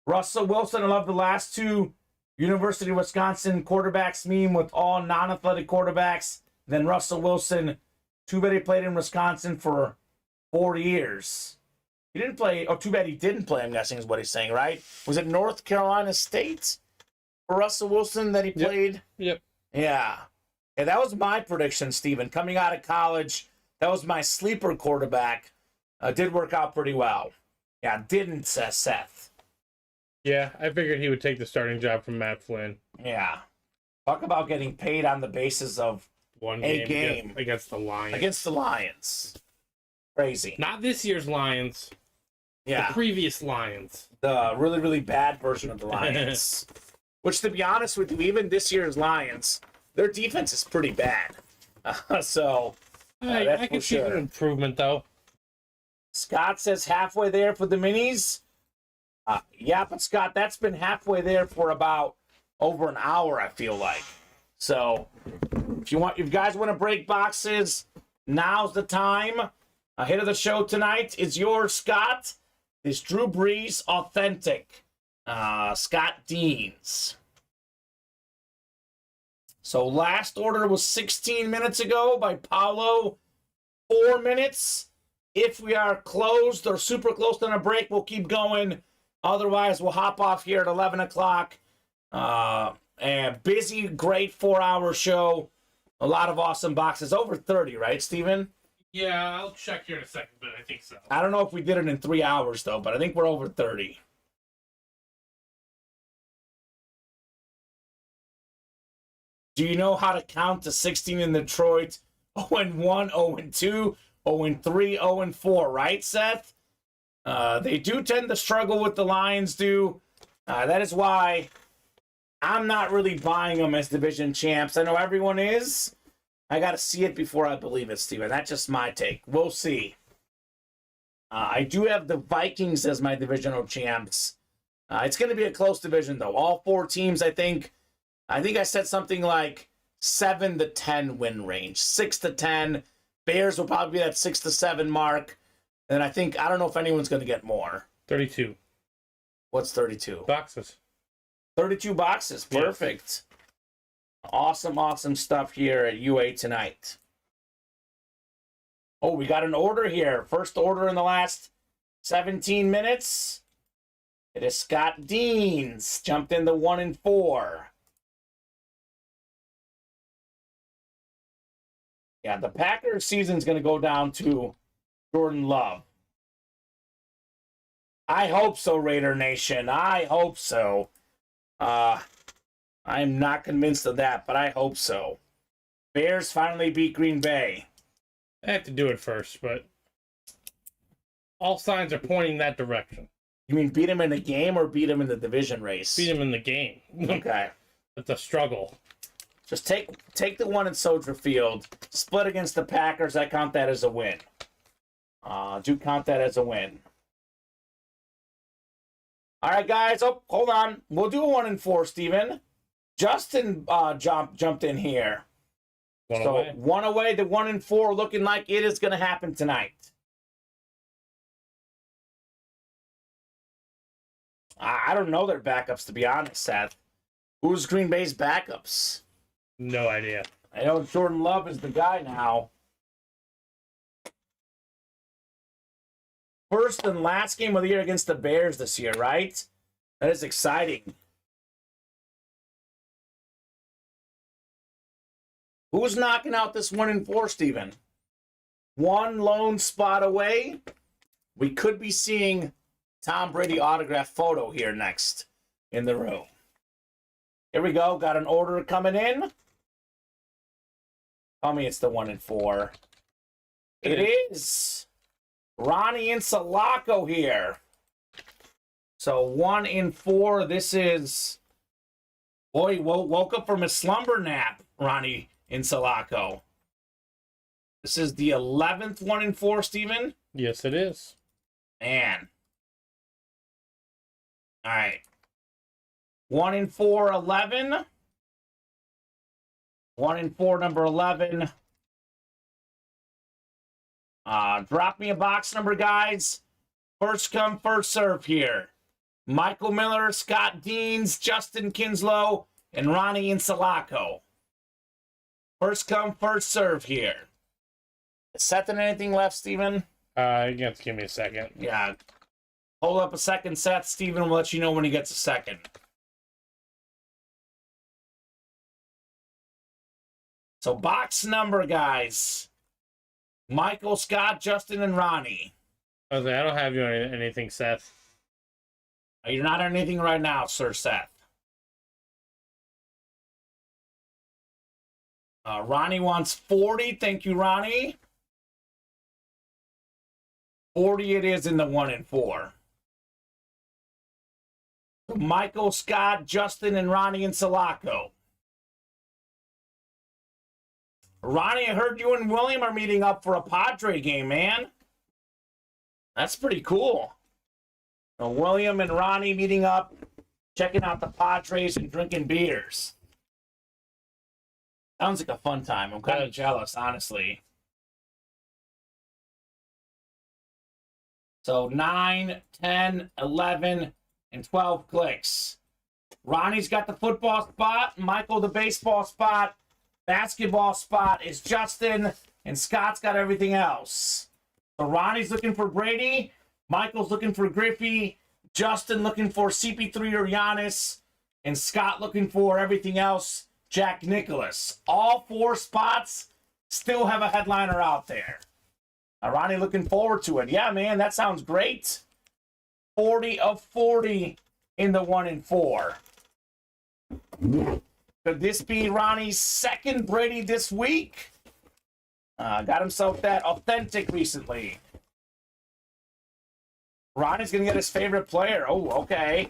Russell Wilson, I love the last two University of Wisconsin quarterbacks meme with all non-athletic quarterbacks. Then Russell Wilson, too bad he played in Wisconsin for 4 years. He didn't play, too bad he didn't play, I'm guessing is what he's saying, right? Was it North Carolina State for Russell Wilson that he played? Yep. Yeah. Yeah, that was my prediction, Steven. Coming out of college, that was my sleeper quarterback. Did work out pretty well. Yeah, didn't, Seth. Yeah, I figured he would take the starting job from Matt Flynn. Yeah. Talk about getting paid on the basis of One a game, game. against the Lions. Against the Lions. Crazy. Not this year's Lions. Yeah. The previous Lions. The really, really bad version of the Lions. Which, to be honest with you, even this year's Lions, their defense is pretty bad. That's I for can see sure. an improvement, though. Scott says halfway there for the minis. Yeah, but Scott, that's been halfway there for about over an hour, I feel like. So, if you guys want to break boxes, now's the time. Hit of the show tonight is yours, Scott. This Drew Brees Authentic. Scott Deans. So last order was 16 minutes ago by Paulo. 4 minutes. If we are closed or super close on a break, we'll keep going. Otherwise, we'll hop off here at 11 o'clock. And busy, great 4-hour show. A lot of awesome boxes. Over 30, right, Steven? Yeah, I'll check here in a second, but I think so. I don't know if we did it in 3 hours, though, but I think we're over 30. Do you know how to count to 16 in Detroit? 0-1, 0-2, 0-3, 0-4, right, Seth? They do tend to struggle with the Lions, that is why I'm not really buying them as division champs. I know everyone is. I got to see it before I believe it, Steven. That's just my take. We'll see. I do have the Vikings as my divisional champs. It's going to be a close division, though. All 4 teams, I think I said something like 7-10 win range. 6-10. Bears will probably be that 6-7 mark. And I don't know if anyone's going to get more. 32. What's 32? Boxes. 32 boxes. Perfect. Yes. Awesome stuff here at UA tonight. Oh, we got an order here. First order in the last 17 minutes. It is Scott Deans. Jumped into 1 and 4. Yeah, the Packers season's going to go down to Jordan Love. I hope so, Raider Nation. I hope so. I'm not convinced of that, but I hope so. Bears finally beat Green Bay. I have to do it first, but all signs are pointing that direction. You mean beat him in the game or beat him in the division race? Beat him in the game. Okay. It's a struggle. Just take the one at Soldier Field. Split against the Packers. I count that as a win. Do count that as a win. All right, guys. Oh, hold on. We'll do a 1 and 4, Steven. Justin jumped in here. One away. The 1 and 4 looking like it is going to happen tonight. I don't know their backups, to be honest, Seth. Who's Green Bay's backups? No idea. I know Jordan Love is the guy now. First and last game of the year against the Bears this year, right? That is exciting. Who's knocking out this 1 and 4, Steven? One lone spot away. We could be seeing Tom Brady autograph photo here next in the room. Here we go. Got an order coming in. Tell me it's the 1 and 4. It is. Ronnie Insalaco here. So 1 and 4. This is. Boy, woke up from a slumber nap, Ronnie Insalaco. This is the 11th 1 and 4, Steven? Yes, it is. Man. All right. 1 and 4, 11. 1 and 4, number 11. Drop me a box number, guys. First come, first serve here. Michael Miller, Scott Deans, Justin Kinslow, and Ronnie Insalaco. First come, first serve here. Is Seth in anything left, Steven? You have to give me a second. Yeah. Hold up a second, Seth. Steven will let you know when he gets a second. So box number, guys. Michael, Scott, Justin, and Ronnie. I was like, I don't have you on anything, Seth. You're not on anything right now, Sir Seth. Ronnie wants 40. Thank you, Ronnie. 40 it is in the 1 and 4. Michael, Scott, Justin, and Ronnie and Sulaco. Ronnie, I heard you and William are meeting up for a Padre game, man. That's pretty cool. So William and Ronnie meeting up, checking out the Padres and drinking beers. Sounds like a fun time. I'm kind of jealous, honestly. So 9, 10, 11, and 12 clicks. Ronnie's got the football spot. Michael, the baseball spot. Basketball spot is Justin. And Scott's got everything else. So Ronnie's looking for Brady. Michael's looking for Griffey. Justin looking for CP3 or Giannis. And Scott looking for everything else. Jack Nicklaus. All 4 spots still have a headliner out there. Ronnie looking forward to it. Yeah, man, that sounds great. 40 of 40 in the 1 and 4. Could this be Ronnie's second Brady this week? Got himself that authentic recently. Ronnie's going to get his favorite player. Oh, okay.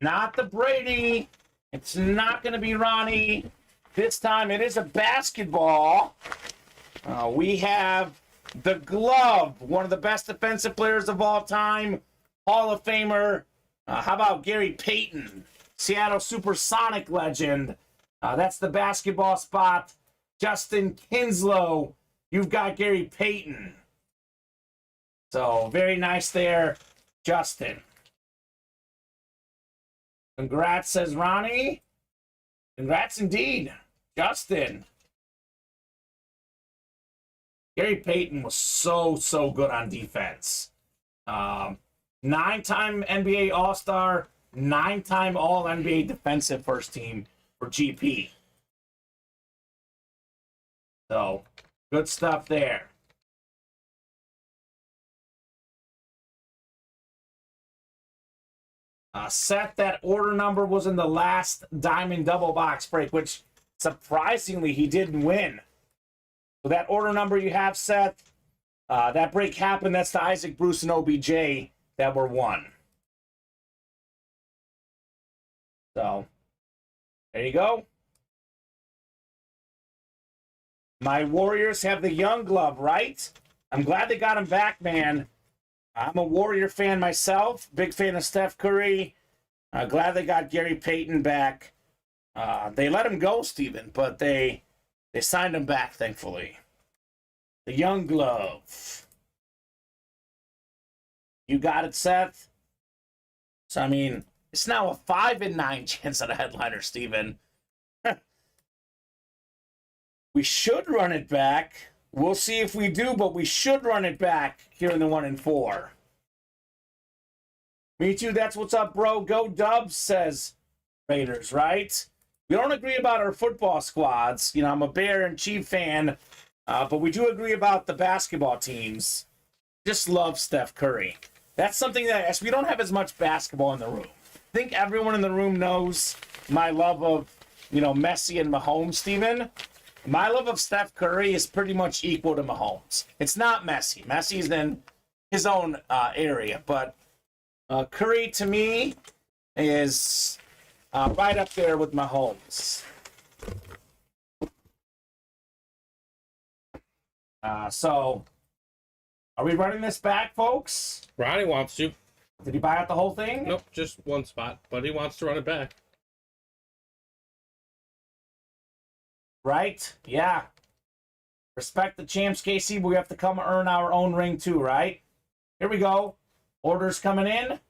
Not the Brady. It's not going to be Ronnie. This time it is a basketball. We have the glove, one of the best defensive players of all time, Hall of Famer. How about Gary Payton, Seattle Supersonic legend? That's the basketball spot. Justin Kinslow, you've got Gary Payton. So very nice there, Justin. Congrats, says Ronnie. Congrats indeed, Justin. Gary Payton was so good on defense. 9-time NBA All-Star, 9-time All-NBA defensive first team for GP. So, good stuff there. Seth, that order number was in the last Diamond Double Box break, which surprisingly he didn't win. So that order number you have, Seth, that break happened. That's the Isaac Bruce and OBJ that were won. So, there you go. My Warriors have the young glove, right? I'm glad they got him back, man. I'm a Warrior fan myself. Big fan of Steph Curry. Glad they got Gary Payton back. They let him go, Steven, but they signed him back, thankfully. The young glove. You got it, Seth? So, I mean, it's now a 5 in 9 chance at a headliner, Steven. We should run it back. We'll see if we do, but we should run it back here in the 1 and 4. Me too, that's what's up, bro. Go Dubs, says Raiders, right? We don't agree about our football squads. You know, I'm a Bear and Chief fan, but we do agree about the basketball teams. Just love Steph Curry. That's something that, as we don't have as much basketball in the room. I think everyone in the room knows my love of, you know, Messi and Mahomes, Steven. My love of Steph Curry is pretty much equal to Mahomes. It's not Messi. Messi's in his own area, but Curry, to me, is right up there with Mahomes. So, are we running this back, folks? Ronnie wants to. Did he buy out the whole thing? Nope, just one spot, but he wants to run it back. Right? Yeah. Respect the champs, KC, but we have to come earn our own ring too, right? Here we go. Orders coming in.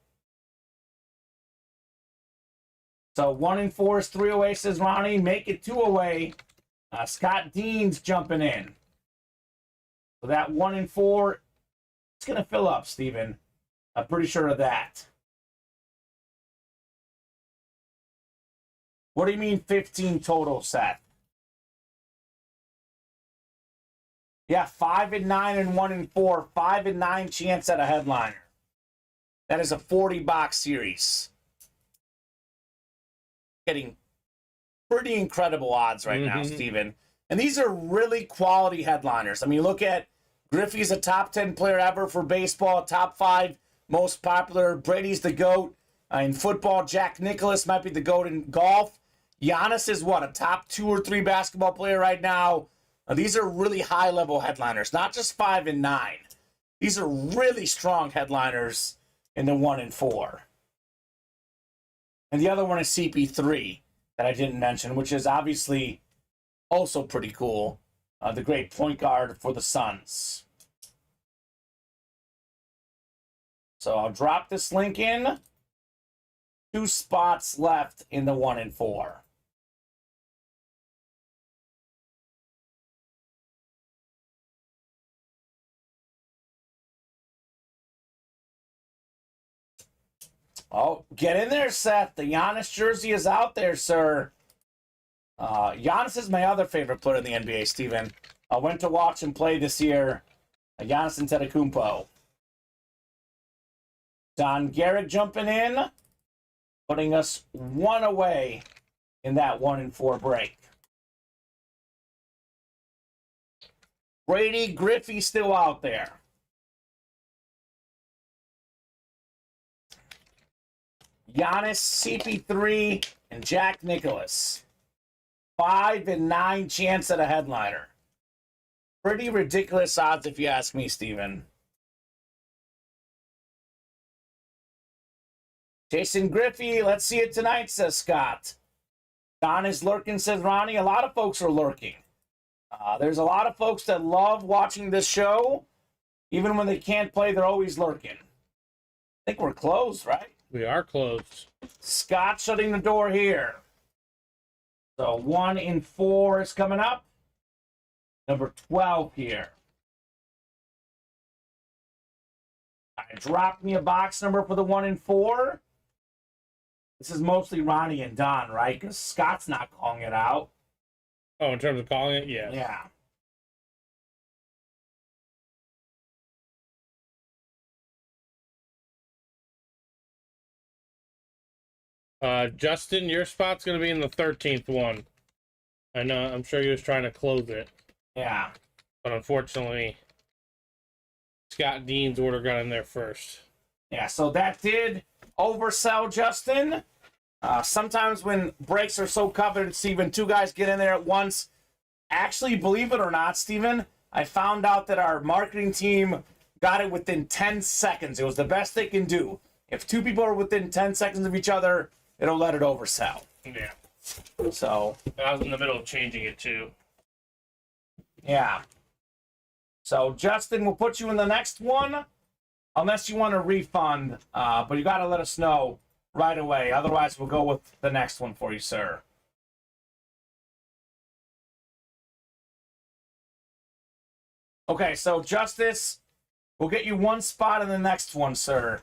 So 1 and 4 is 3 away, says Ronnie. Make it 2 away. Scott Dean's jumping in. So that 1 and 4, it's going to fill up, Steven. I'm pretty sure of that. What do you mean 15 total, Seth? Yeah, 5 and 9 and 1 and 4. 5 and 9 chance at a headliner. That is a 40-box series. Getting pretty incredible odds right now, Steven. And these are really quality headliners. I mean, look at Griffey's a top 10 player ever for baseball, top 5 most popular. Brady's the GOAT. In football, Jack Nicklaus might be the GOAT in golf. Giannis is what, a top 2 or 3 basketball player right now. These are really high-level headliners, not just 5 and 9. These are really strong headliners in the 1 and 4. And the other one is CP3 that I didn't mention, which is obviously also pretty cool. The great point guard for the Suns. So I'll drop this link in. 2 spots left in the 1 and 4. Oh, get in there, Seth. The Giannis jersey is out there, sir. Giannis is my other favorite player in the NBA, Steven. I went to watch him play this year. Giannis Antetokounmpo. Don Garrett jumping in, putting us 1 away in that 1 and 4 break. Brady Griffey still out there. Giannis, CP3, and Jack Nicklaus. 5 and 9 chance at a headliner. Pretty ridiculous odds if you ask me, Steven. Jason Griffey, let's see it tonight, says Scott. Don is lurking, says Ronnie. A lot of folks are lurking. There's a lot of folks that love watching this show. Even when they can't play, they're always lurking. I think we're closed, right? We are closed. Scott shutting the door here. So 1 and 4 is coming up. Number 12 here. I dropped me a box number for the 1 and 4. This is mostly Ronnie and Don, right? Because Scott's not calling it out. Oh, in terms of calling it? Yeah. Yeah. Justin, your spot's going to be in the 13th one. I know, I'm sure he was trying to close it. Yeah. But unfortunately, Scott Dean's order got in there first. Yeah, so that did oversell, Justin. Sometimes when breaks are so coveted, Steven, 2 guys get in there at once. Actually, believe it or not, Steven, I found out that our marketing team got it within 10 seconds. It was the best they can do. If 2 people are within 10 seconds of each other, it'll let it oversell. Yeah. So I was in the middle of changing it too. yeah. So Justin, we'll put you in the next one, unless you want a refund. But you got to let us know right away. Otherwise, we'll go with the next one for you, sir. Okay, so Justice, we'll get you 1 spot in the next one, sir,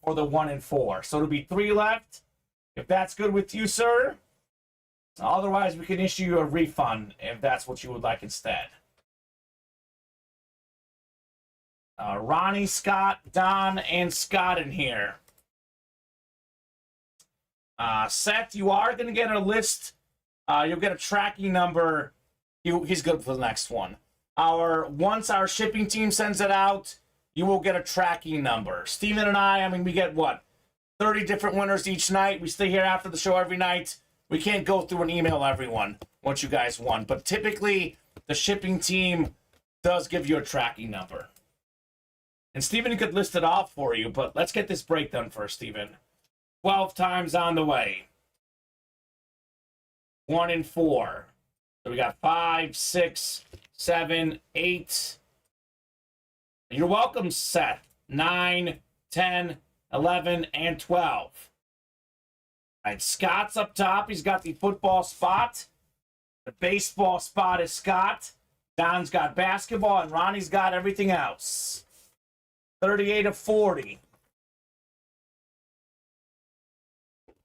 for the 1 and 4. So it'll be 3 left. If that's good with you, sir. Otherwise, we can issue you a refund if that's what you would like instead. Ronnie, Scott, Don, and Scott in here. Seth, you are going to get a list. You'll get a tracking number. He's good for the next one. Once our shipping team sends it out, you will get a tracking number. Steven and I mean, we get, 30 different winners each night. We stay here after the show every night. We can't go through and email everyone what you guys won. But typically, the shipping team does give you a tracking number. And Steven could list it off for you, but let's get this break done first, Steven. 12 times on the way. 1 and 4. So we got 5, 6, 7, 8. You're welcome, Seth. 9, 10, 11, and 12. All right, Scott's up top. He's got the football spot. The baseball spot is Scott. Don's got basketball, and Ronnie's got everything else. 38 of 40.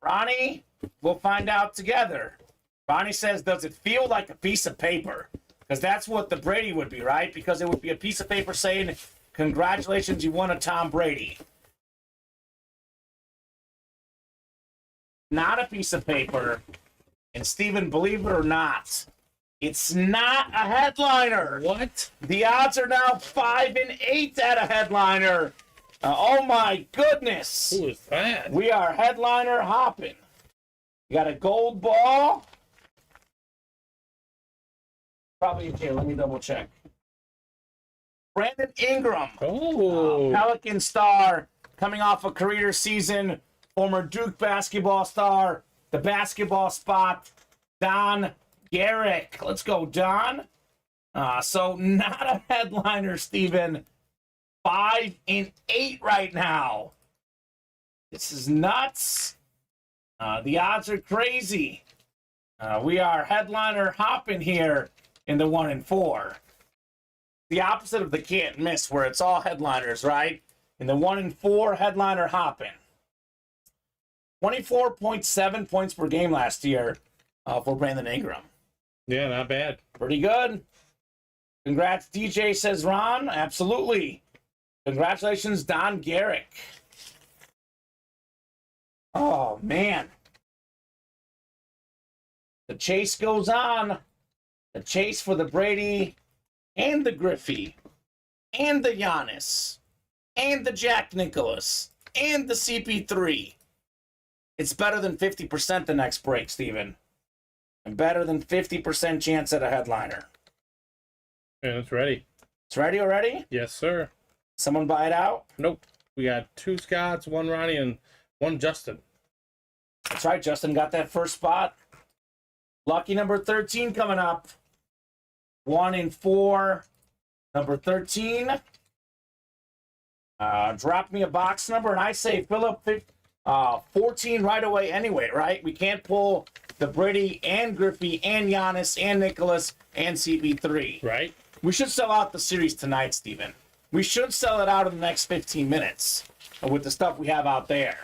Ronnie, we'll find out together. Ronnie says, does it feel like a piece of paper? Because that's what the Brady would be, right? Because it would be a piece of paper saying, congratulations, you won a Tom Brady. Not a piece of paper. And Steven, believe it or not, it's not a headliner. What? The odds are now 5 and 8 at a headliner. Oh my goodness. Who is that? We are headliner hopping. You got a gold ball. Probably okay. Let me double check. Brandon Ingram. Oh. Pelican star coming off a career season. Former Duke basketball star. The basketball spot. Don Garrick. Let's go, Don. So not a headliner, Steven. 5 and 8 right now. This is nuts. The odds are crazy. We are headliner hopping here in the 1 and 4. The opposite of the can't miss, where it's all headliners, right? In the 1 and 4, headliner hopping. 24.7 points per game last year for Brandon Ingram. Yeah, not bad. Pretty good. Congrats, DJ, says Ron. Absolutely. Congratulations, Don Garrick. Oh, man. The chase goes on. The chase for the Brady and the Griffey and the Giannis and the Jack Nicklaus and the CP3. It's better than 50% the next break, Steven. And better than 50% chance at a headliner. Yeah, it's ready. It's ready already? Yes, sir. Someone buy it out? Nope. We got 2 Scotts, 1 Ronnie, and 1 Justin. That's right, Justin got that first spot. Lucky number 13 coming up. 1 and 4. Number 13. Drop me a box number, and I say Philip 14 right away anyway, right? We can't pull the Brady and Griffey and Giannis and Nicholas and CP3. Right? We should sell out the series tonight, Steven. We should sell it out in the next 15 minutes with the stuff we have out there.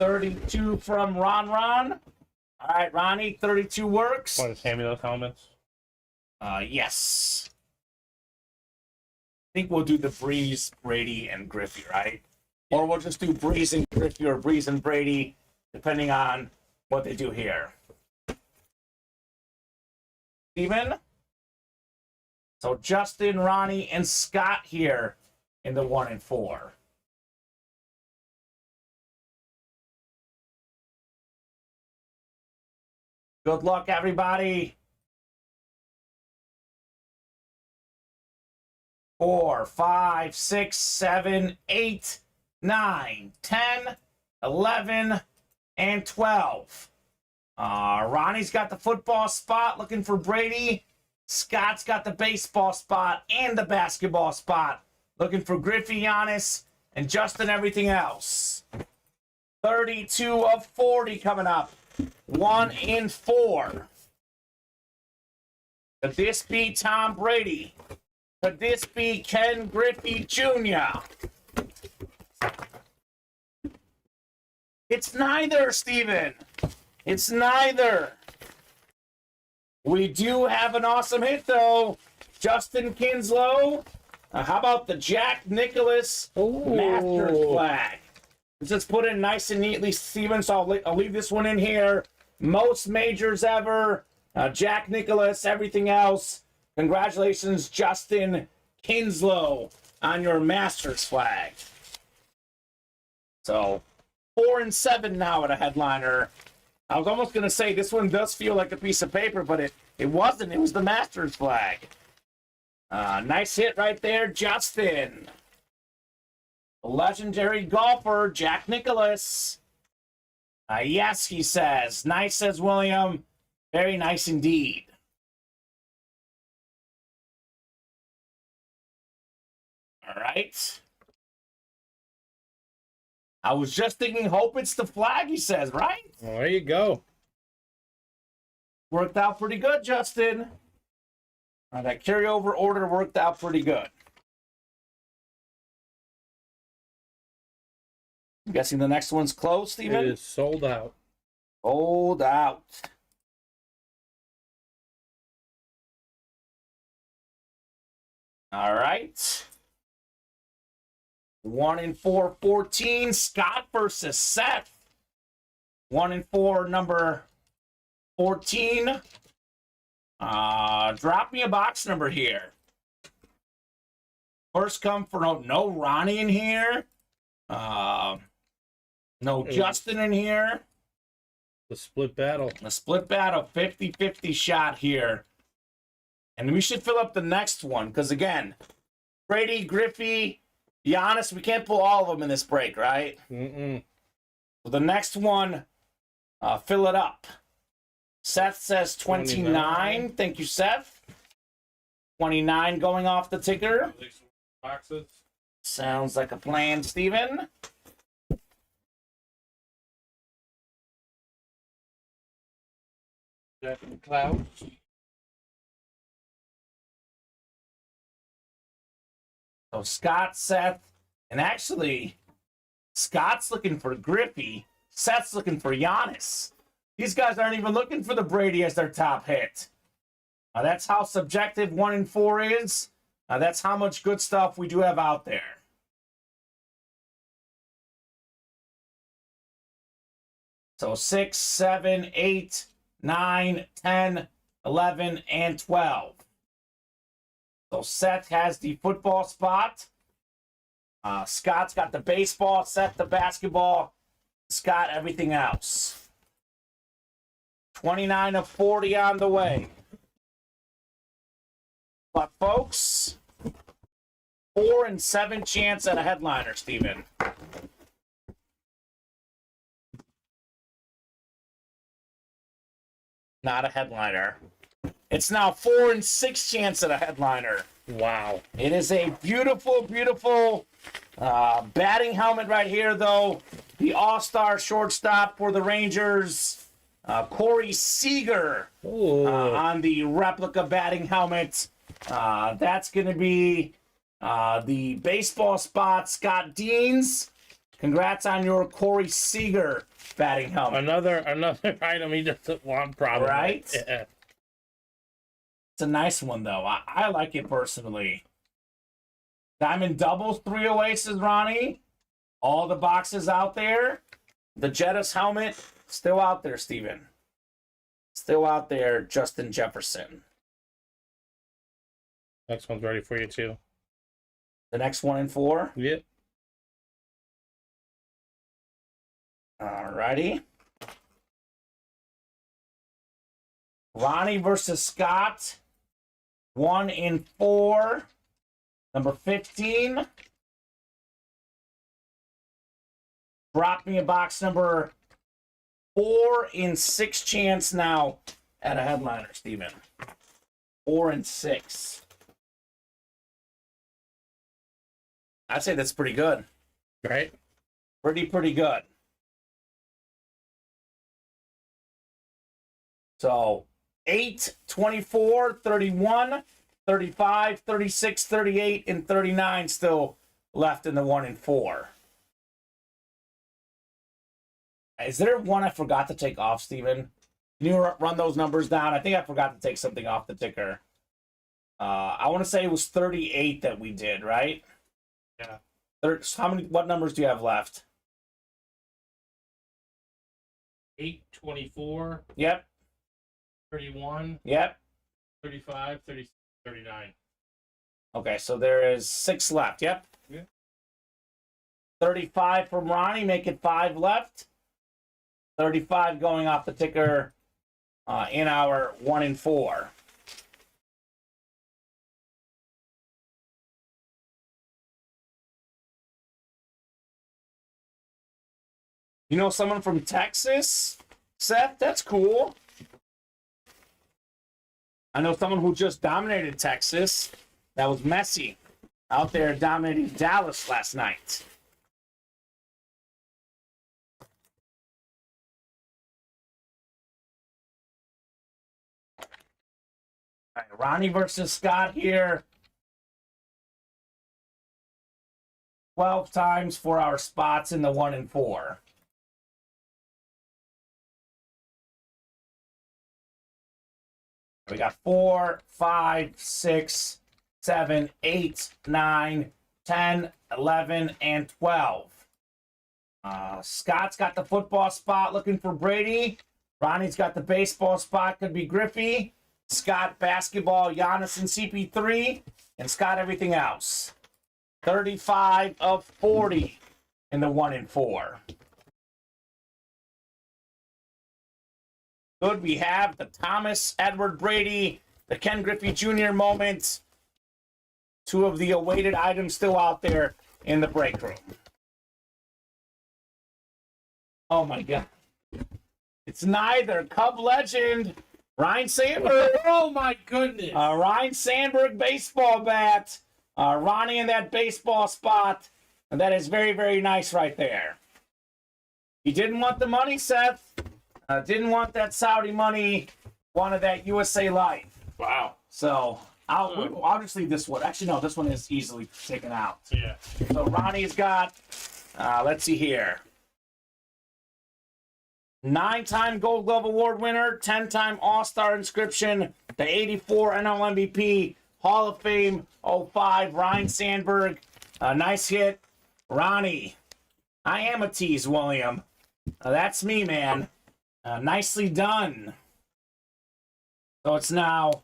$32 from Ron. All right, Ronnie, 32 works. Want to hand me those helmets? Yes. I think we'll do the Breeze, Brady, and Griffey, right? Or we'll just do Breeze and Griffey or Breeze and Brady, depending on what they do here. Steven? So Justin, Ronnie, and Scott here in the 1 and 4. Good luck, everybody. 4, 5, 6, 7, 8, 9, 10, 11, and 12. Ronnie's got the football spot looking for Brady. Scott's got the baseball spot and the basketball spot looking for Griffey, Giannis, and Justin everything else. 32 of 40 coming up. 1 and 4. Could this be Tom Brady? Could this be Ken Griffey Jr.? It's neither, Steven. It's neither. We do have an awesome hit, though. Justin Kinslow. How about the Jack Nicklaus Masters flag? Let's just put it nice and neatly, Steven, so I'll leave this one in here. Most majors ever. Jack Nicklaus, everything else. Congratulations, Justin Kinslow, on your Masters flag. So, 4 and 7 now at a headliner. I was almost going to say this one does feel like a piece of paper, but it wasn't. It was the Masters flag. Nice hit right there, Justin. Legendary golfer, Jack Nicklaus. Yes, he says. Nice, says William. Very nice indeed. All right. I was just thinking, hope it's the flag, he says, right? Well, there you go. Worked out pretty good, Justin. That carryover order worked out pretty good. I'm guessing the next one's closed, Steven? It is sold out. Sold out. All right. 1 in 4, 14. Scott versus Seth. 1 in 4, number 14. Drop me a box number here. First come for no Ronnie in here. No Justin in here. The split battle. A split battle, 50-50 shot here. And we should fill up the next one, because again, Brady, Griffey, Giannis, we can't pull all of them in this break, right? Mm-mm. So the next one, fill it up. Seth says 29. Thank you, Seth. 29 going off the ticker. Boxes. Sounds like a plan, Steven. Jeff and Cloud. So Scott, Seth, and actually, Scott's looking for Griffey. Seth's looking for Giannis. These guys aren't even looking for the Brady as their top hit. That's how subjective 1 in 4 is. That's how much good stuff we do have out there. So 6, 7, 8, 9, 10, 11, and 12. So Seth has the football spot. Scott's got the baseball, Seth the basketball, Scott everything else. 29 of 40 on the way. But folks, 4 and 7 chance at a headliner, Steven. Not a headliner. It's now 4 and 6 chance at a headliner. Wow. It is a beautiful, beautiful batting helmet right here, though. The all-star shortstop for the Rangers, Corey Seager, on the replica batting helmet. That's going to be the baseball spot, Scott Deans. Congrats on your Corey Seager batting helmet. Another item he doesn't want, probably. Right? Yeah. It's a nice one, though. I like it personally. Diamond doubles, 3 Oasis, Ronnie. All the boxes out there. The Jettis helmet, still out there, Steven. Still out there, Justin Jefferson. Next one's ready for you, too. The next 1 in 4. Yep. Alrighty. Ronnie versus Scott. 1 in 4. Number 15. Drop me a box number 4 in 6 chance now at a headliner, Steven. 4 and 6. I'd say that's pretty good. Right? Pretty good. So 8, 24, 31, 35, 36, 38, and 39 still left in the 1 in 4. Is there one I forgot to take off, Steven? Can you run those numbers down? I think I forgot to take something off the ticker. I want to say it was 38 that we did, right? Yeah. What numbers do you have left? 8, 24, Yep, 31, yep. 35, 36, 39. Okay, so there is 6 left, yep. Yeah. 35 from Ronnie, make it 5 left. 35 going off the ticker in our 1 in 4. You know someone from Texas, Seth? That's cool. I know someone who just dominated Texas. That was Messi out there dominating Dallas last night. All right, Ronnie versus Scott here. 12 times for our spots in the 1 and 4. We got 4, 5, 6, 7, 8, 9, 10, 11, and 12. Scott's got the football spot looking for Brady. Ronnie's got the baseball spot, could be Griffey. Scott basketball, Giannis and CP3. And Scott everything else. 35 of 40 in the 1 and 4. Good, we have the Thomas Edward Brady, the Ken Griffey Jr. moment. 2 of the awaited items still out there in the break room. Oh my God. It's neither. Cub legend, Ryan Sandberg. Oh my goodness. Ryan Sandberg baseball bat. Ronnie in that baseball spot. And that is very, very nice right there. He didn't want the money, Seth. Didn't want that Saudi money. Wanted that USA Life. Wow. So I'll just leave this one. Actually, no, this one is easily taken out. Yeah. So Ronnie's got, let's see here. 9-time Gold Glove Award winner, 10-time All-Star inscription, the 84 NL MVP, Hall of Fame 05, Ryan Sandberg. Nice hit. Ronnie. I am a tease, William. That's me, man. Nicely done. So it's now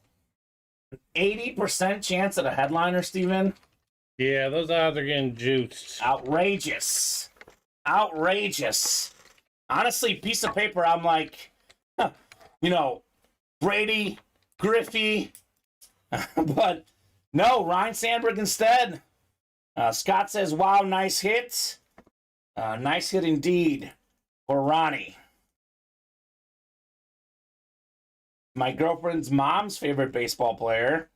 80% chance at a headliner, Steven. Yeah, those odds are getting juiced. Outrageous. Outrageous. Honestly, piece of paper, I'm like, Brady, Griffey. But no, Ryan Sandberg instead. Scott says, wow, nice hit. Nice hit indeed for Ronnie. My girlfriend's mom's favorite baseball player.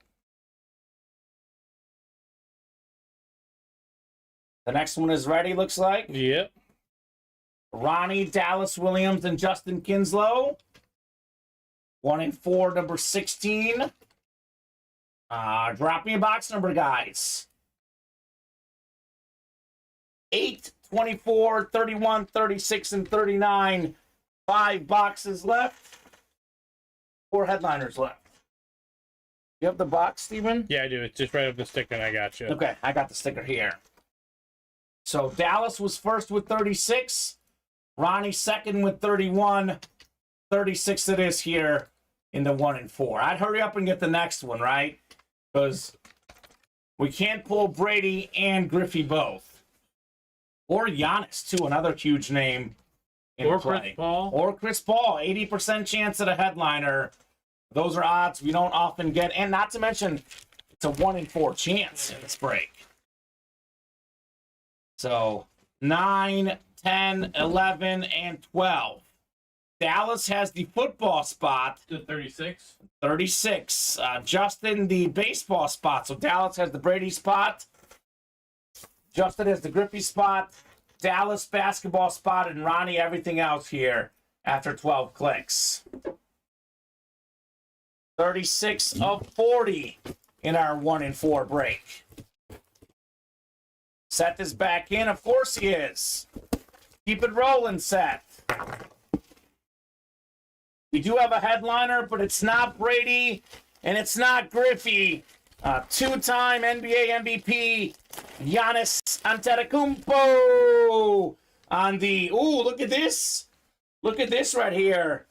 The next one is ready, looks like. Yep. Ronnie, Dallas Williams, and Justin Kinslow. 1 and 4, number 16. Drop me a box number, guys. 8, 24, 31, 36, and 39. 5 boxes left. 4 headliners left. You have the box, Steven? Yeah, I do. It's just right up the sticker, and I got you. Okay, I got the sticker here. So Dallas was first with 36. Ronnie second with 31. 36 it is here in the 1 and 4. I'd hurry up and get the next one, right? Because we can't pull Brady and Griffey both. Or Giannis, too, another huge name in Or play. Chris Paul. Or Chris Paul. 80% chance at a headliner. Those are odds we don't often get. And not to mention, it's a 1 in 4 chance in this break. So 9, 10, 11, and 12. Dallas has the football spot. To 36. 36. Justin, the baseball spot. So Dallas has the Brady spot. Justin has the Griffey spot. Dallas basketball spot. And Ronnie everything else here after 12 clicks. 36 of 40 in our 1 and 4 break. Seth is back in. Of course he is. Keep it rolling, Seth. We do have a headliner, but it's not Brady, and it's not Griffey. 2-time NBA MVP, Giannis Antetokounmpo on the... Ooh, look at this. Look at this right here.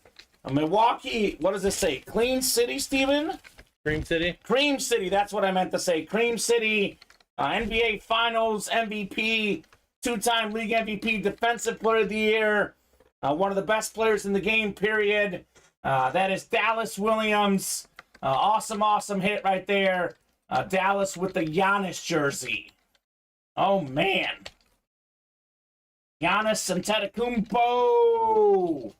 Milwaukee, what does it say? Clean City, Steven? Cream City. Cream City, that's what I meant to say. Cream City, NBA Finals MVP, 2-time League MVP, Defensive Player of the Year, one of the best players in the game, period. That is Dallas Williams. Awesome hit right there. Dallas with the Giannis jersey. Oh, man. Giannis Antetokounmpo.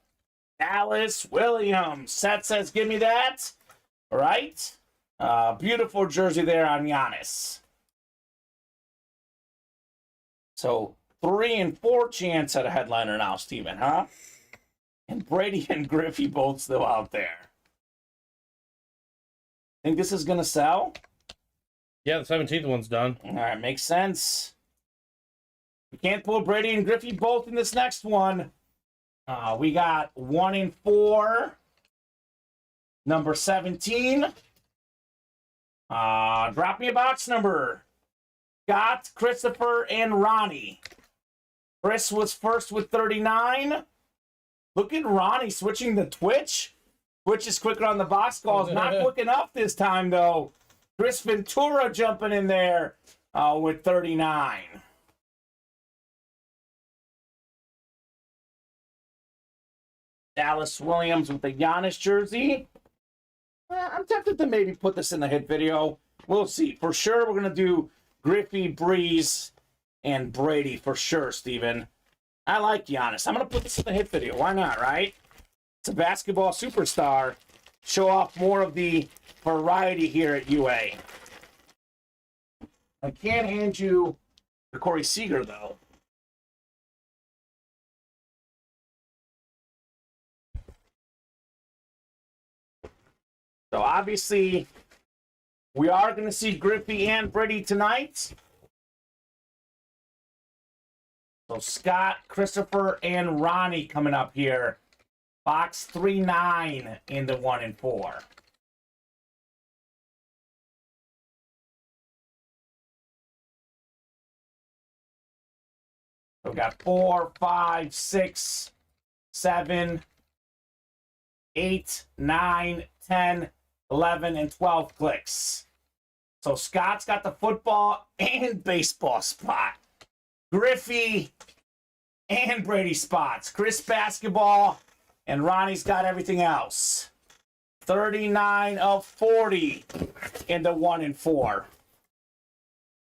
Dallas Williams. Seth says, give me that. All right. Beautiful jersey there on Giannis. So 3 and 4 chance at a headliner now, Steven, huh? And Brady and Griffey both still out there. Think this is going to sell? Yeah, the 17th one's done. All right, makes sense. We can't pull Brady and Griffey both in this next one. We got 1 and 4. Number 17. Drop me a box number. Scott, Christopher, and Ronnie. Chris was first with 39. Look at Ronnie switching to Twitch. Twitch is quicker on the box calls. Not quick enough this time, though. Chris Ventura jumping in there with 39. Dallas Williams with the Giannis jersey. I'm tempted to maybe put this in the hit video. We'll see. For sure, we're going to do Griffey, Breeze, and Brady for sure, Steven. I like Giannis. I'm going to put this in the hit video. Why not, right? It's a basketball superstar. Show off more of the variety here at UA. I can't hand you the Corey Seager, though. So obviously, we are going to see Griffey and Brady tonight. So Scott, Christopher, and Ronnie coming up here. Box 3-9 in the 1 and 4. So we got 4, 5, 6, 7, 8, 9, 10, 11, and 12 clicks. So Scott's got the football and baseball spot. Griffey and Brady spots. Chris basketball, and Ronnie's got everything else. 39 of 40 in the 1 and 4.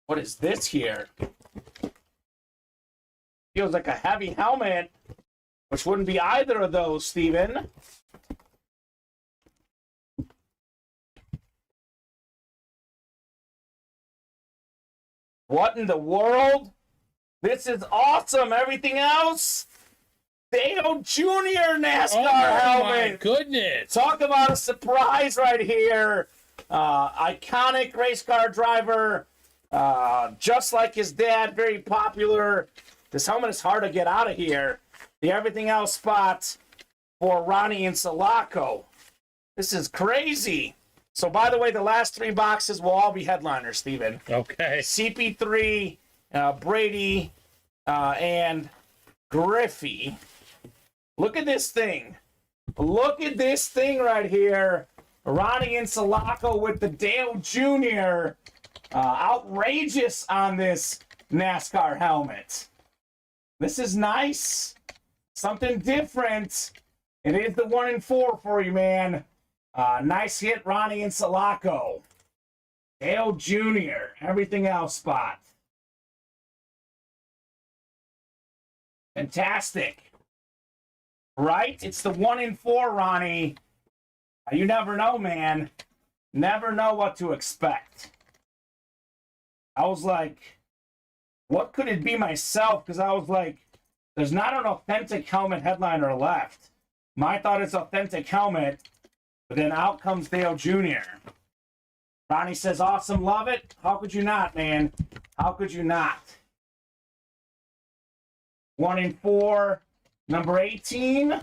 What is this here? Feels like a heavy helmet, which wouldn't be either of those, Steven. What in the world? This is awesome. Everything else? Dale Jr. NASCAR helmet. My goodness. Talk about a surprise right here. Iconic race car driver. Just like his dad, very popular. This helmet is hard to get out of here. The everything else spot for Ronnie and Sulaco. This is crazy. So, by the way, the last 3 boxes will all be headliners, Steven. Okay. CP3, Brady, and Griffey. Look at this thing. Look at this thing right here. Ronnie and Sulaco with the Dale Jr. Outrageous on this NASCAR helmet. This is nice. Something different. It is the 1 and 4 for you, man. Nice hit, Ronnie and Sulaco. Dale Jr. Everything else spot. Fantastic. Right? It's the 1 and 4, Ronnie. You never know, man. Never know what to expect. I was like, what could it be myself? Because I was like, there's not an authentic helmet headliner left. My thought is authentic helmet, but then out comes Dale Jr. Ronnie says, awesome, love it. How could you not, man? How could you not? 1 and 4, number 18.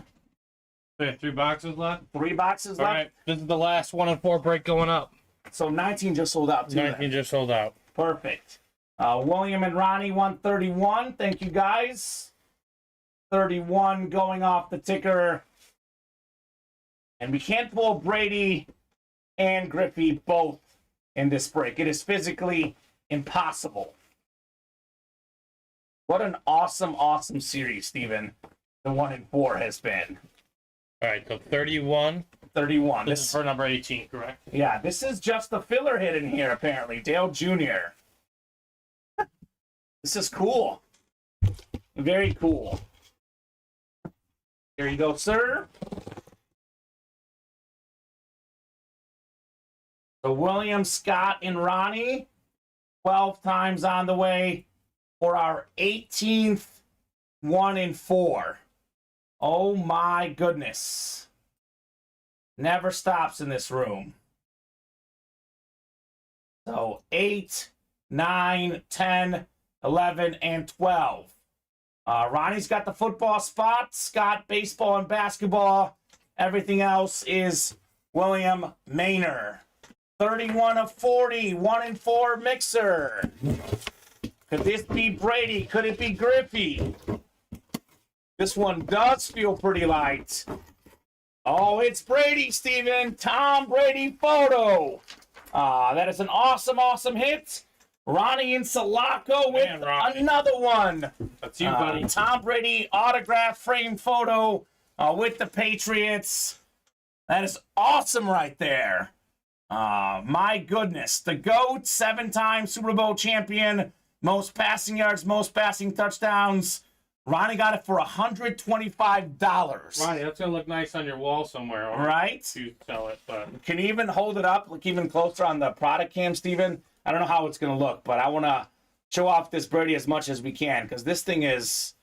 We have 3 boxes left. 3 boxes All left. right, this is the last 1 and 4 break going up. So 19 just sold out, too. 19 just sold out. Perfect. William and Ronnie, 131. Thank you, guys. 31 going off the ticker. And we can't pull Brady and Griffey both in this break. It is physically impossible. What an awesome, awesome series, Steven. The 1 and 4 has been. All right, so 31. 31. This is for number 18, correct? Yeah, this is just the filler hit in here, apparently. Dale Jr. This is cool. Very cool. Here you go, sir. So William, Scott, and Ronnie, 12 times on the way for our 18th 1 and 4. Oh my goodness. Never stops in this room. So 8, 9, 10, 11, and 12. Ronnie's got the football spot. Scott, baseball and basketball. Everything else is William Maynard. 31 of 40, 1 and 4 mixer. Could this be Brady? Could it be Griffey? This one does feel pretty light. Oh, it's Brady, Steven. Tom Brady photo. That is an awesome, awesome hit. Ronnie and Sulaco with another one. That's you, buddy. Tom Brady autograph frame photo with the Patriots. That is awesome right there. My goodness. The GOAT, 7-time Super Bowl champion, most passing yards, most passing touchdowns. Ronnie got it for $125. Ronnie, that's gonna look nice on your wall somewhere, right? To sell it, but can you even hold it up, look even closer on the product cam, Steven? I don't know how it's gonna look, but I want to show off this Brady as much as we can because this thing is,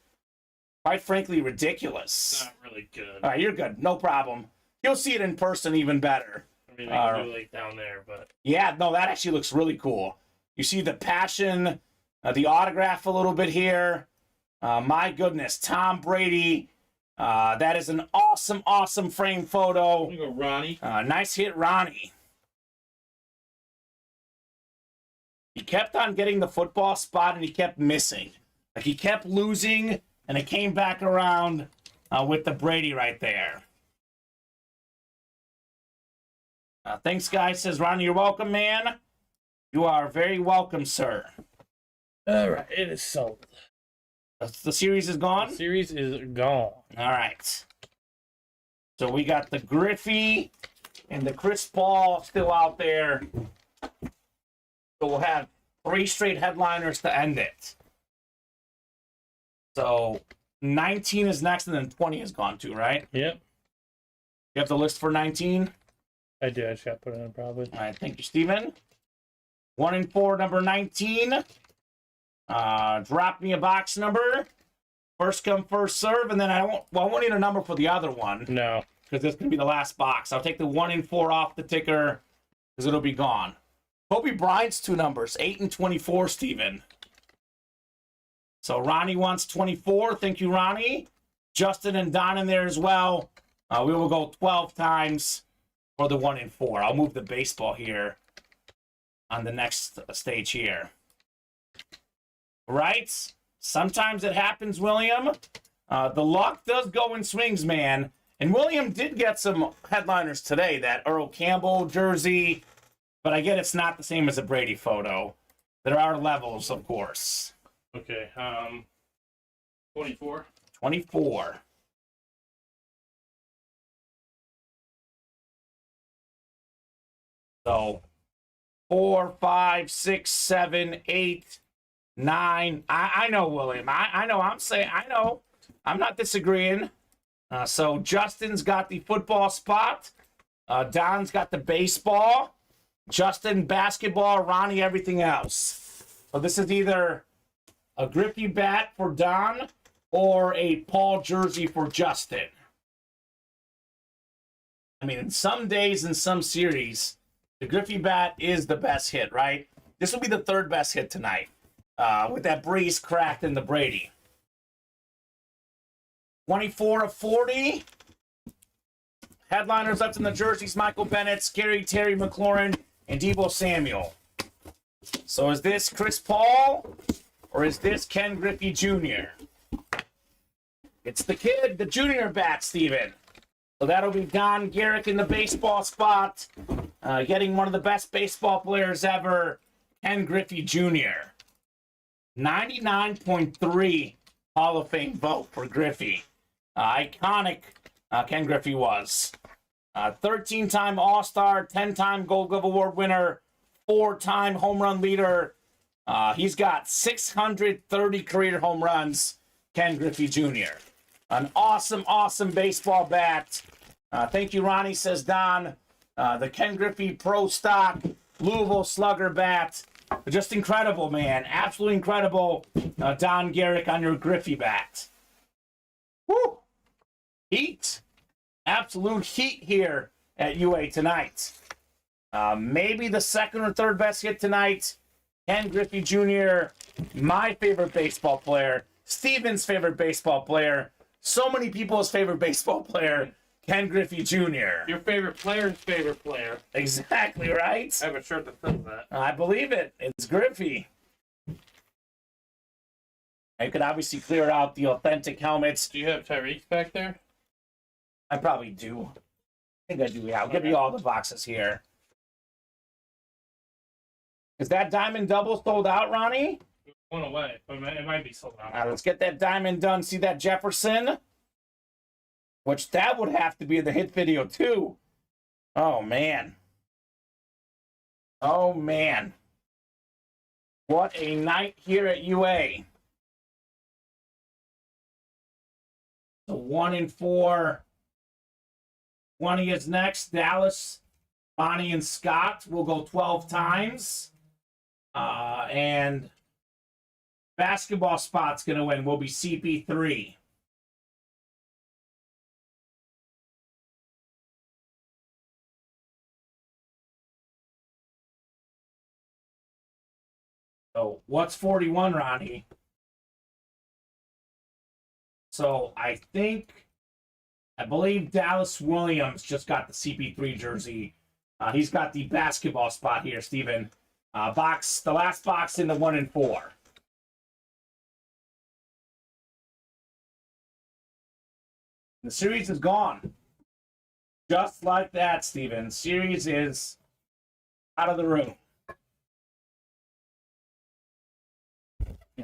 quite frankly, ridiculous. Not really good. All right, you're good, no problem. You'll see it in person even better. I mean, I can do like down there, but yeah, no, that actually looks really cool. You see the passion, the autograph a little bit here. My goodness, Tom Brady. That is an awesome, awesome frame photo. There you go, Ronnie. Nice hit, Ronnie. He kept on getting the football spot and he kept missing. Like he kept losing and it came back around with the Brady right there. Thanks, guys. Says Ronnie, you're welcome, man. You are very welcome, sir. All right, it is sold. The series is gone? The series is gone. All right. So we got the Griffey and the Chris Paul still out there. So we'll have 3 straight headliners to end it. So 19 is next and then 20 is gone too, right? Yep. You have the list for 19? I do. I just got to put it in probably. All right. Thank you, Steven. 1 and 4, number 19. Drop me a box number. First come, first serve, and then I won't need a number for the other one. No. Because this can be the last box. I'll take the 1 and 4 off the ticker because it'll be gone. Kobe Bryant's 2 numbers, 8 and 24, Steven. So Ronnie wants 24. Thank you, Ronnie. Justin and Don in there as well. We will go 12 times for the 1 and 4. I'll move the baseball here on the next stage here. Right? Sometimes it happens, William. The luck does go in swings, man. And William did get some headliners today, that Earl Campbell jersey. But I get it's not the same as a Brady photo. There are levels, of course. Okay. 24. 24. So 4, 5, 6, 7, 8, 9. I know, William. I know. I know. I'm not disagreeing. So Justin's got the football spot. Don's got the baseball. Justin, basketball. Ronnie, everything else. So this is either a Griffey bat for Don or a Paul jersey for Justin. I mean, in some days, in some series, the Griffey bat is the best hit, right? This will be the 3rd best hit tonight with that breeze cracked in the Brady. 24 of 40. Headliners left in the jerseys, Michael Bennett, Scary Terry McLaurin, and Deebo Samuel. So is this Chris Paul or is this Ken Griffey Jr.? It's the kid, the junior bat, Steven. So that'll be Don Garrick in the baseball spot, getting one of the best baseball players ever, Ken Griffey Jr. 99.3 Hall of Fame vote for Griffey. Iconic Ken Griffey was. 13-time All-Star, 10-time Gold Glove Award winner, 4-time home run leader, He's got 630 career home runs, Ken Griffey Jr. An awesome, awesome baseball bat. Thank you, Ronnie, says Don. The Ken Griffey Pro Stock Louisville Slugger bat. Just incredible, man. Absolutely incredible. Don Garrick on your Griffey bat. Woo! Heat. Absolute heat here at UA tonight. Maybe the second or third best hit tonight. Ken Griffey Jr., my favorite baseball player. Steven's favorite baseball player. So many people's favorite baseball player. Ken Griffey Jr. Your favorite player's favorite player. Exactly right. I have a shirt that says that. I believe it. It's Griffey. I could obviously clear out the authentic helmets. Do you have Tyreek's back there? I probably do. I think I do. Yeah, I'll give you all the boxes here. Is that diamond double sold out, Ronnie? It went away, but it might be sold out. All right, let's get that diamond done. See that Jefferson? Which that would have to be in the hit video too. Oh, man. Oh, man. What a night here at UA. The 1-4. 20 is next. Dallas, Bonnie, and Scott will go 12 times. And basketball spot's going to win. Will be CP3. So what's 41, Ronnie? So I believe Dallas Williams just got the CP3 jersey. He's got the basketball spot here, Steven. The last box in the 1-4. The series is gone. Just like that, Steven. Series is out of the room.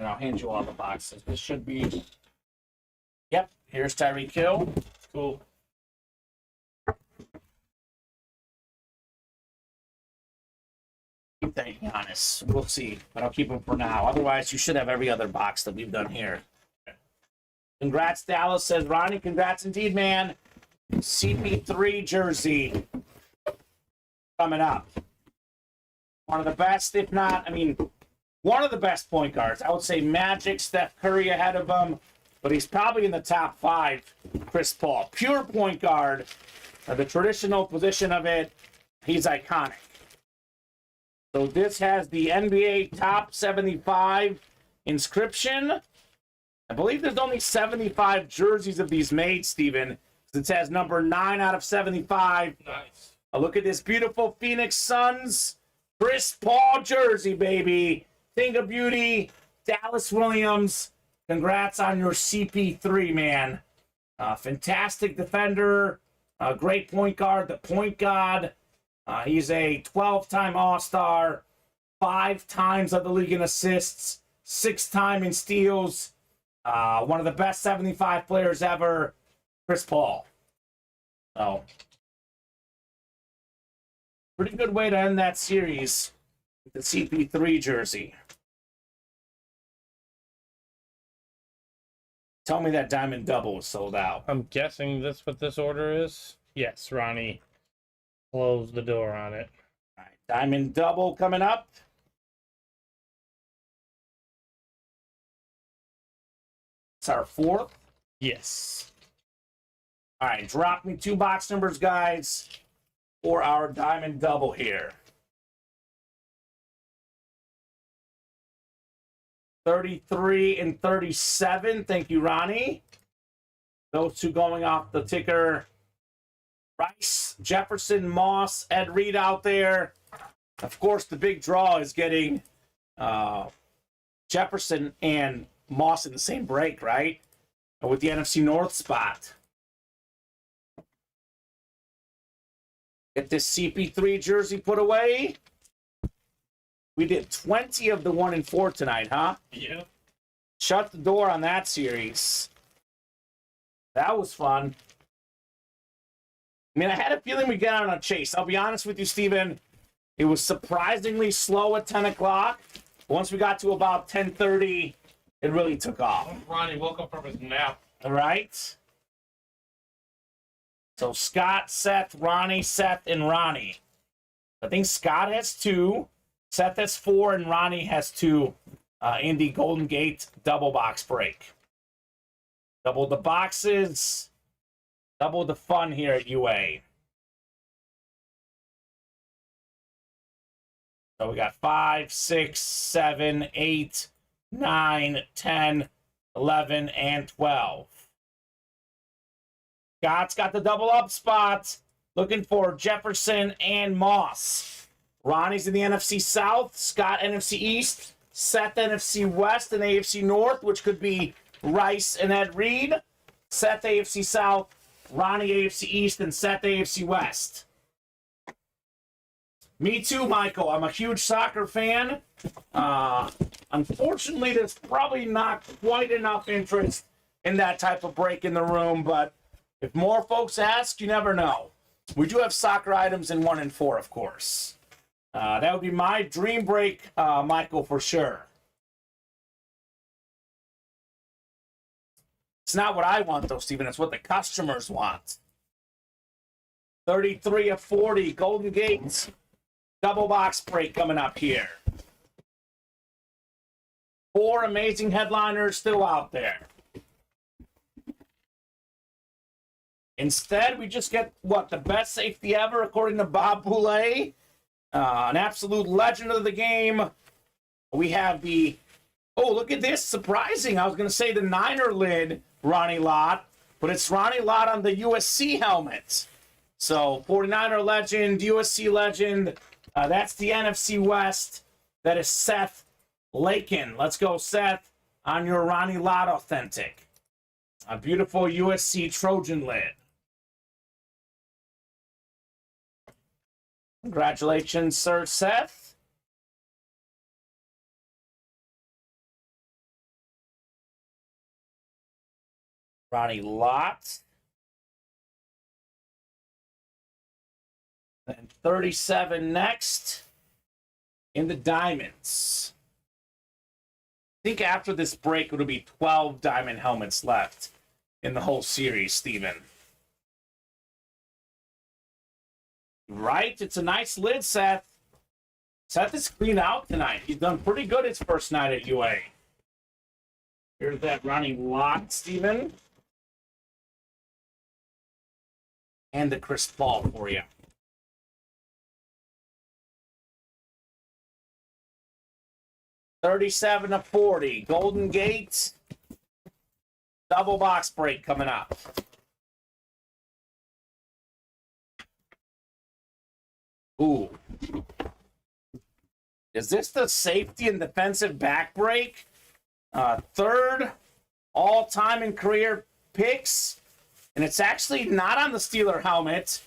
I'll hand you all the boxes. This should be... Yep, here's Tyreek Hill. Cool. Keep that Giannis. We'll see, but I'll keep him for now. Otherwise, you should have every other box that we've done here. Congrats, Dallas, says Ronnie. Congrats indeed, man. CP3 jersey coming up. One of the best, if not, one of the best point guards. I would say Magic, Steph Curry ahead of him, but he's probably in the top 5. Chris Paul, pure point guard. The traditional position of it, he's iconic. So this has the NBA top 75 inscription. I believe there's only 75 jerseys of these made, Steven. It says number 9 out of 75. Nice. Look at this beautiful Phoenix Suns Chris Paul jersey, baby. Thing of beauty. Dallas Williams. Congrats on your CP3, man. Fantastic defender. Great point guard. The point god. He's a 12-time All-Star. 5 times of the league in assists. 6-time in steals. One of the best 75 players ever. Chris Paul. So, pretty good way to end that series with the CP3 jersey. Tell me that diamond double was sold out. I'm guessing that's what this order is. Yes, Ronnie closed the door on it. All right, diamond double coming up. It's our 4th. Yes. All right, drop me 2 box numbers, guys, for our diamond double here. 33 and 37. Thank you, Ronnie. Those 2 going off the ticker. Rice, Jefferson, Moss, Ed Reed out there. Of course, the big draw is getting Jefferson and Moss in the same break, right? With the NFC North spot. Get this CP3 jersey put away. We did 20 of the 1-4 tonight, huh? Yeah. Shut the door on that series. That was fun. I had a feeling we'd get on a chase. I'll be honest with you, Steven. It was surprisingly slow at 10 o'clock. Once we got to about 10:30, it really took off. Ronnie woke up from his nap. All right. So Scott, Seth, Ronnie, Seth, and Ronnie. I think Scott has 2, Seth has 4, and Ronnie has 2 in the Golden Gate double box break. Double the boxes, double the fun here at UA. So we got 5, 6, 7, 8, 9, 10, 11, and 12. Scott's got the double up spot. Looking for Jefferson and Moss. Ronnie's in the NFC South, Scott NFC East, Seth NFC West, and AFC North, which could be Rice and Ed Reed. Seth AFC South, Ronnie AFC East, and Seth AFC West. Me too, Michael. I'm a huge soccer fan. Unfortunately, there's probably not quite enough interest in that type of break in the room, but if more folks ask, you never know. We do have soccer items in 1 and 4, of course. That would be my dream break, Michael, for sure. It's not what I want, though, Steven. It's what the customers want. 33 of 40, Golden Gate. Double box break coming up here. 4 amazing headliners still out there. Instead, we just get, what, the best safety ever, according to Bob Boulay. An absolute legend of the game. We have the, oh, look at this, surprising. I was going to say the Niner lid, Ronnie Lott, but it's Ronnie Lott on the USC helmet. So, 49er legend, USC legend. That's the NFC West. That is Seth Lakin. Let's go, Seth, on your Ronnie Lott authentic. A beautiful USC Trojan lid. Congratulations, Sir Seth. Ronnie Lott. And 37 next in the diamonds. I think after this break, it'll be 12 diamond helmets left in the whole series, Steven. Right? It's a nice lid, Seth. Seth is clean out tonight. He's done pretty good his first night at UA. Here's that Ronnie Lott, Steven. And the crisp ball for you. $37 of 40. Golden Gate. Double box break coming up. Ooh. Is this the safety and defensive back break? Third all-time in career picks. And it's actually not on the Steeler helmet.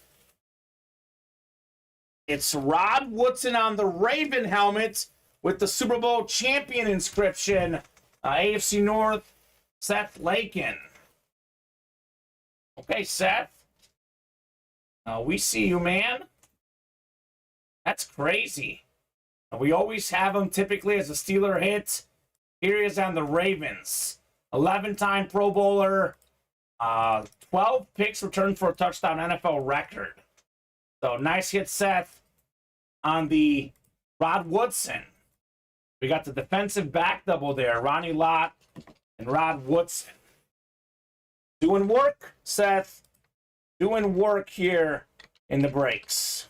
It's Rod Woodson on the Raven helmet with the Super Bowl champion inscription. AFC North, Seth Lakin. Okay, Seth. We see you, man. That's crazy. We always have him typically as a Steeler hit. Here he is on the Ravens. 11-time Pro Bowler. 12 picks returned for a touchdown, NFL record. So nice hit, Seth, on the Rod Woodson. We got the defensive back double there. Ronnie Lott and Rod Woodson. Doing work, Seth. Doing work here in the breaks.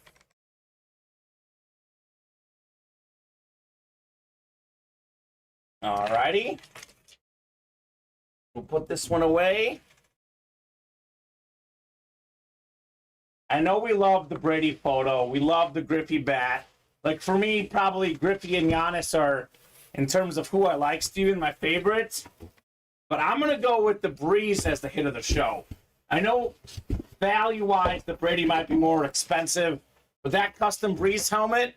All righty. We'll put this one away. I know we love the Brady photo. We love the Griffey bat. Like, for me, probably Griffey and Giannis are, in terms of who I like, Steven, my favorites. But I'm going to go with the Breeze as the hit of the show. I know value-wise the Brady might be more expensive, but that custom Breeze helmet,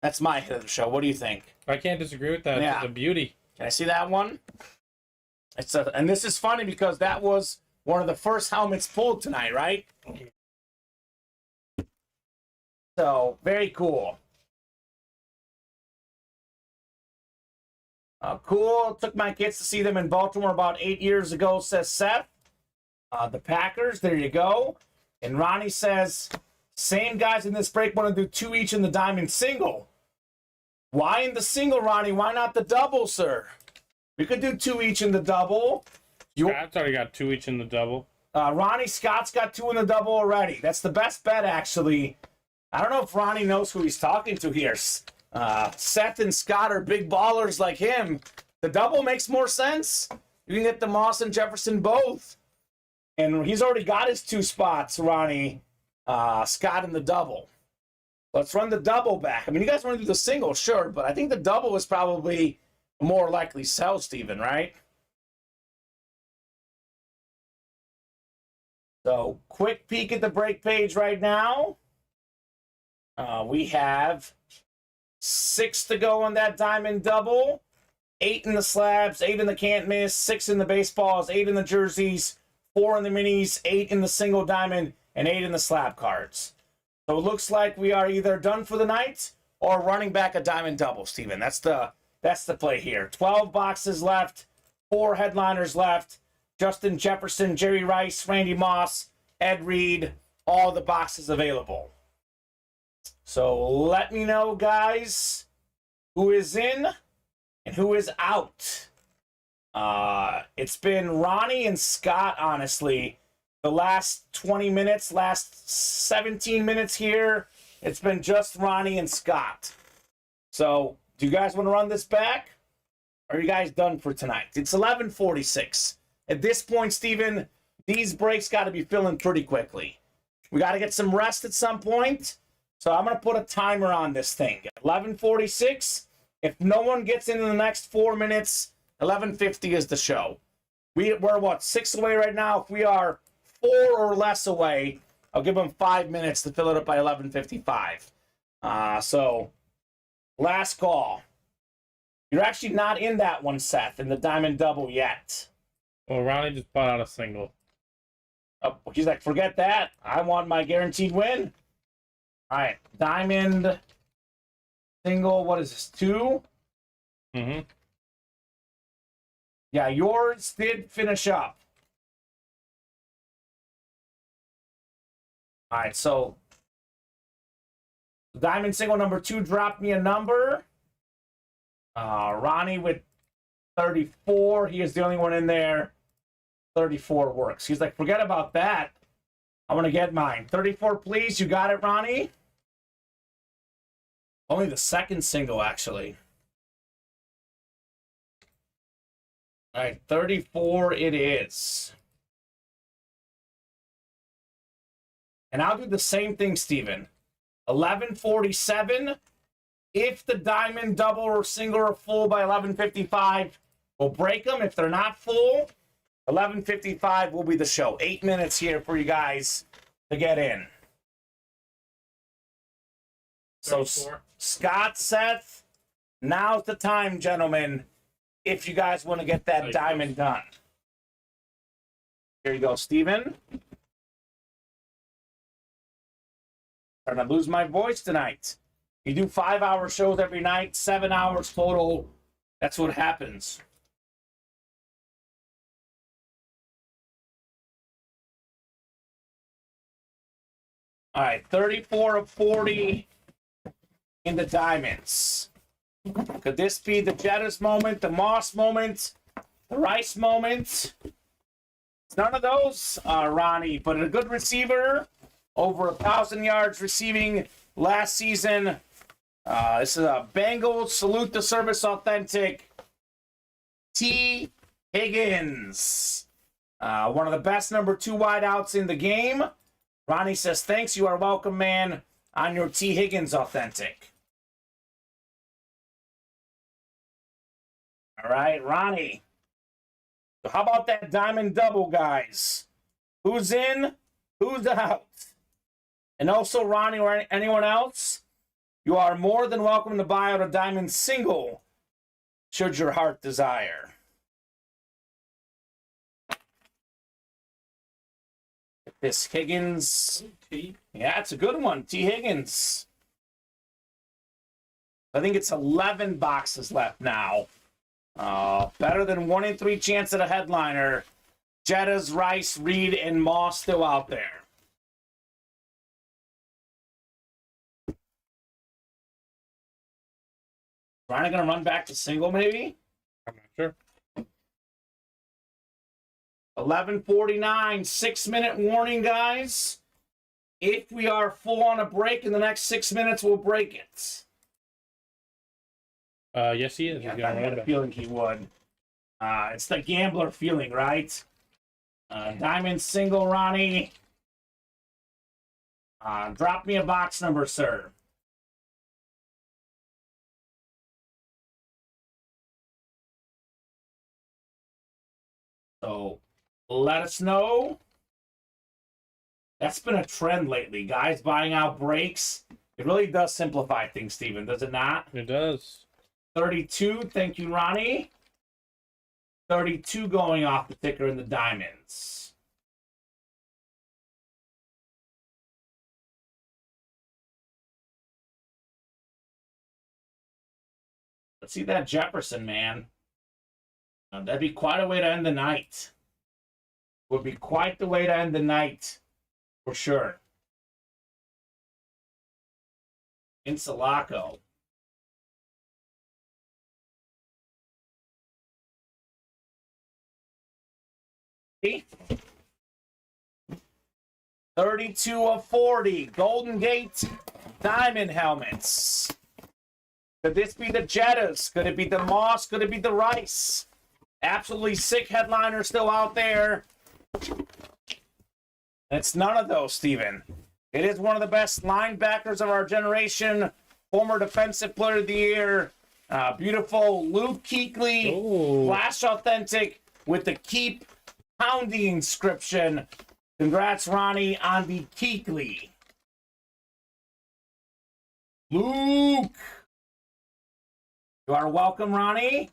that's my hit of the show. What do you think? I can't disagree with that. Yeah. It's a beauty. Can I see that one? And this is funny because that was one of the first helmets pulled tonight, right? So, very cool. Cool. Took my kids to see them in Baltimore about 8 years ago, says Seth. The Packers, there you go. And Ronnie says, same guys in this break want to do 2 each in the diamond single. Why in the single, Ronnie? Why not the double, sir? We could do 2 each in the double. Scott's already got 2 each in the double. Ronnie Scott's got 2 in the double already. That's the best bet, actually. I don't know if Ronnie knows who he's talking to here. Seth and Scott are big ballers like him. The double makes more sense. You can get the Moss and Jefferson both. And he's already got his 2 spots, Ronnie. Scott in the double. Let's run the double back. I mean, you guys want to do the single, sure, but I think the double is probably a more likely sell, Steven, right? So, quick peek at the break page right now. We have 6 to go on that diamond double. 8 in the slabs, 8 in the can't miss, 6 in the baseballs, 8 in the jerseys, 4 in the minis, 8 in the single diamond, and 8 in the slab cards. So it looks like we are either done for the night or running back a diamond double, Steven. That's the play here. 12 boxes left, 4 headliners left. Justin Jefferson, Jerry Rice, Randy Moss, Ed Reed, all the boxes available. So let me know, guys, who is in and who is out. It's been Ronnie and Scott, honestly. The last 20 minutes, last 17 minutes here, it's been just Ronnie and Scott. So do you guys want to run this back? Or are you guys done for tonight? It's 11:46. At this point, Steven, these breaks got to be filling pretty quickly. We got to get some rest at some point. So I'm going to put a timer on this thing. 11:46. If no one gets in the next 4 minutes, 11:50 is the show. We're what, 6 away right now? If we are 4 or less away, I'll give them 5 minutes to fill it up by 11:55. So last call. You're actually not in that one, Seth, in the diamond double yet. Well, Ronnie just bought out a single. Oh, he's like, forget that. I want my guaranteed win. All right, diamond single. What is this? 2? Mm-hmm. Yeah, yours did finish up. All right, so diamond single number 2 dropped me a number. Ronnie with 34. He is the only one in there. 34 works. He's like, forget about that. I want to get mine. 34, please. You got it, Ronnie? Only the second single, actually. All right, 34 it is. And I'll do the same thing, Steven. 11:47. If the diamond double or single are full by 11:55, we'll break them. If they're not full, 11:55 will be the show. 8 minutes here for you guys to get in. So, Scott, Seth, now's the time, gentlemen, if you guys want to get that diamond done. Here you go, Steven. Starting to lose my voice tonight. You do 5-hour shows every night, 7 hours total. That's what happens. All right, 34 of 40 in the diamonds. Could this be the Jettas moment, the Moss moment, the Rice moment? It's none of those, Ronnie, but a good receiver. Over 1,000 yards receiving last season. This is a Bengals Salute the Service Authentic. T. Higgins. One of the best number 2 wideouts in the game. Ronnie says, thanks, you are welcome, man, on your T. Higgins Authentic. All right, Ronnie. So how about that diamond double, guys? Who's in? Who's out? And also, Ronnie or anyone else, you are more than welcome to buy out a diamond single, should your heart desire. This Higgins. Yeah, it's a good one. T. Higgins. I think it's 11 boxes left now. Better than 1 in 3 chance at a headliner. Jettas, Rice, Reed, and Moss still out there. Ryan gonna run back to single, maybe? I'm not sure. 11:49, 6-minute warning, guys. If we are full on a break in the next 6 minutes, we'll break it. Yes, he is. Yeah, He's I gonna had run a back. feeling he would. It's the gambler feeling, right? Diamond single, Ronnie. Drop me a box number, sir. So let us know. That's been a trend lately, guys, buying out breaks. It really does simplify things, Steven, does it not? It does. 32, thank you, Ronnie. 32 going off the ticker in the diamonds. Let's see that Jefferson, man. That'd be quite a way to end the night. Would be quite the way to end the night, for sure. Insulaco. See? 32 of 40. Golden Gate diamond helmets. Could this be the Jettas? Could it be the Moss? Could it be the Rice? Absolutely sick headliner still out there. It's none of those, Steven. It is one of the best linebackers of our generation. Former Defensive Player of the Year. Beautiful Luke Kuechly. Ooh. Flash Authentic with the Keep Pounding inscription. Congrats, Ronnie, on the Kuechly. Luke. You are welcome, Ronnie.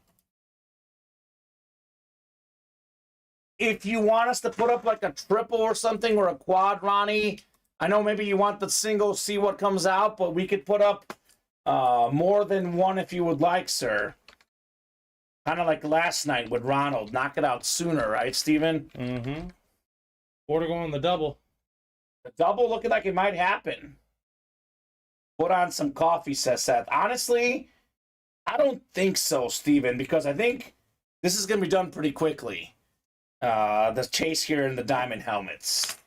If you want us to put up like a triple or something or a quad, Ronnie, I know maybe you want the single, see what comes out, but we could put up more than one if you would like, sir. Kind of like last night with Ronald. Knock it out sooner, right, Steven? Mm-hmm. Or to go on the double. The double looking like it might happen. Put on some coffee, says Seth. Honestly, I don't think so, Steven, because I think this is going to be done pretty quickly. The chase here in the diamond helmets.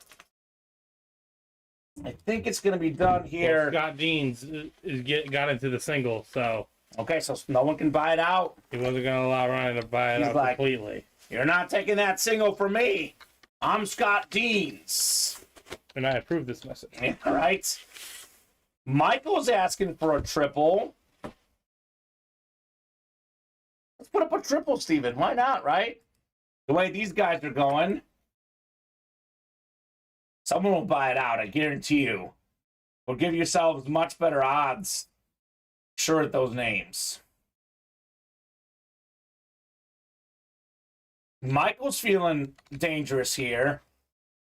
I think it's going to be done here. Well, Scott Deans got into the single, so Okay, so no one can buy it out. he wasn't going to allow Ryan to buy it He's out like- completely. You're not taking that single from me. I'm Scott Deans. And I approve this message. All right. Michael's asking for a triple. Let's put up a triple, Steven. Why not, right? The way these guys are going. Someone will buy it out, I guarantee you. Will give yourselves much better odds. Sure at those names. Michael's feeling dangerous here.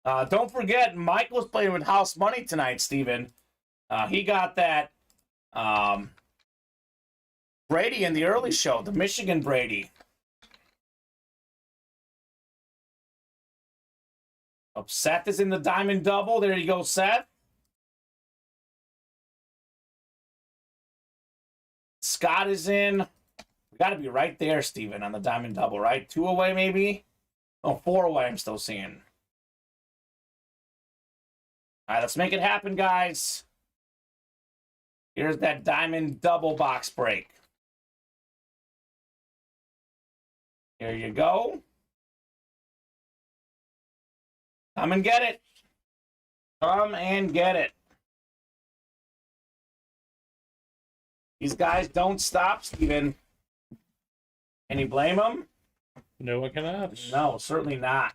Don't forget, Michael's playing with house money tonight, Steven. He got that Brady in the early show, the Michigan Brady. Oh, Seth is in the diamond double. There you go, Seth. Scott is in. We got to be right there, Steven, on the diamond double, right? 2 away, maybe? Oh, 4 away, I'm still seeing. All right, let's make it happen, guys. Here's that diamond double box break. Here you go. Come and get it. Come and get it. These guys don't stop, Steven. Can you blame them? No one cannot. No, certainly not.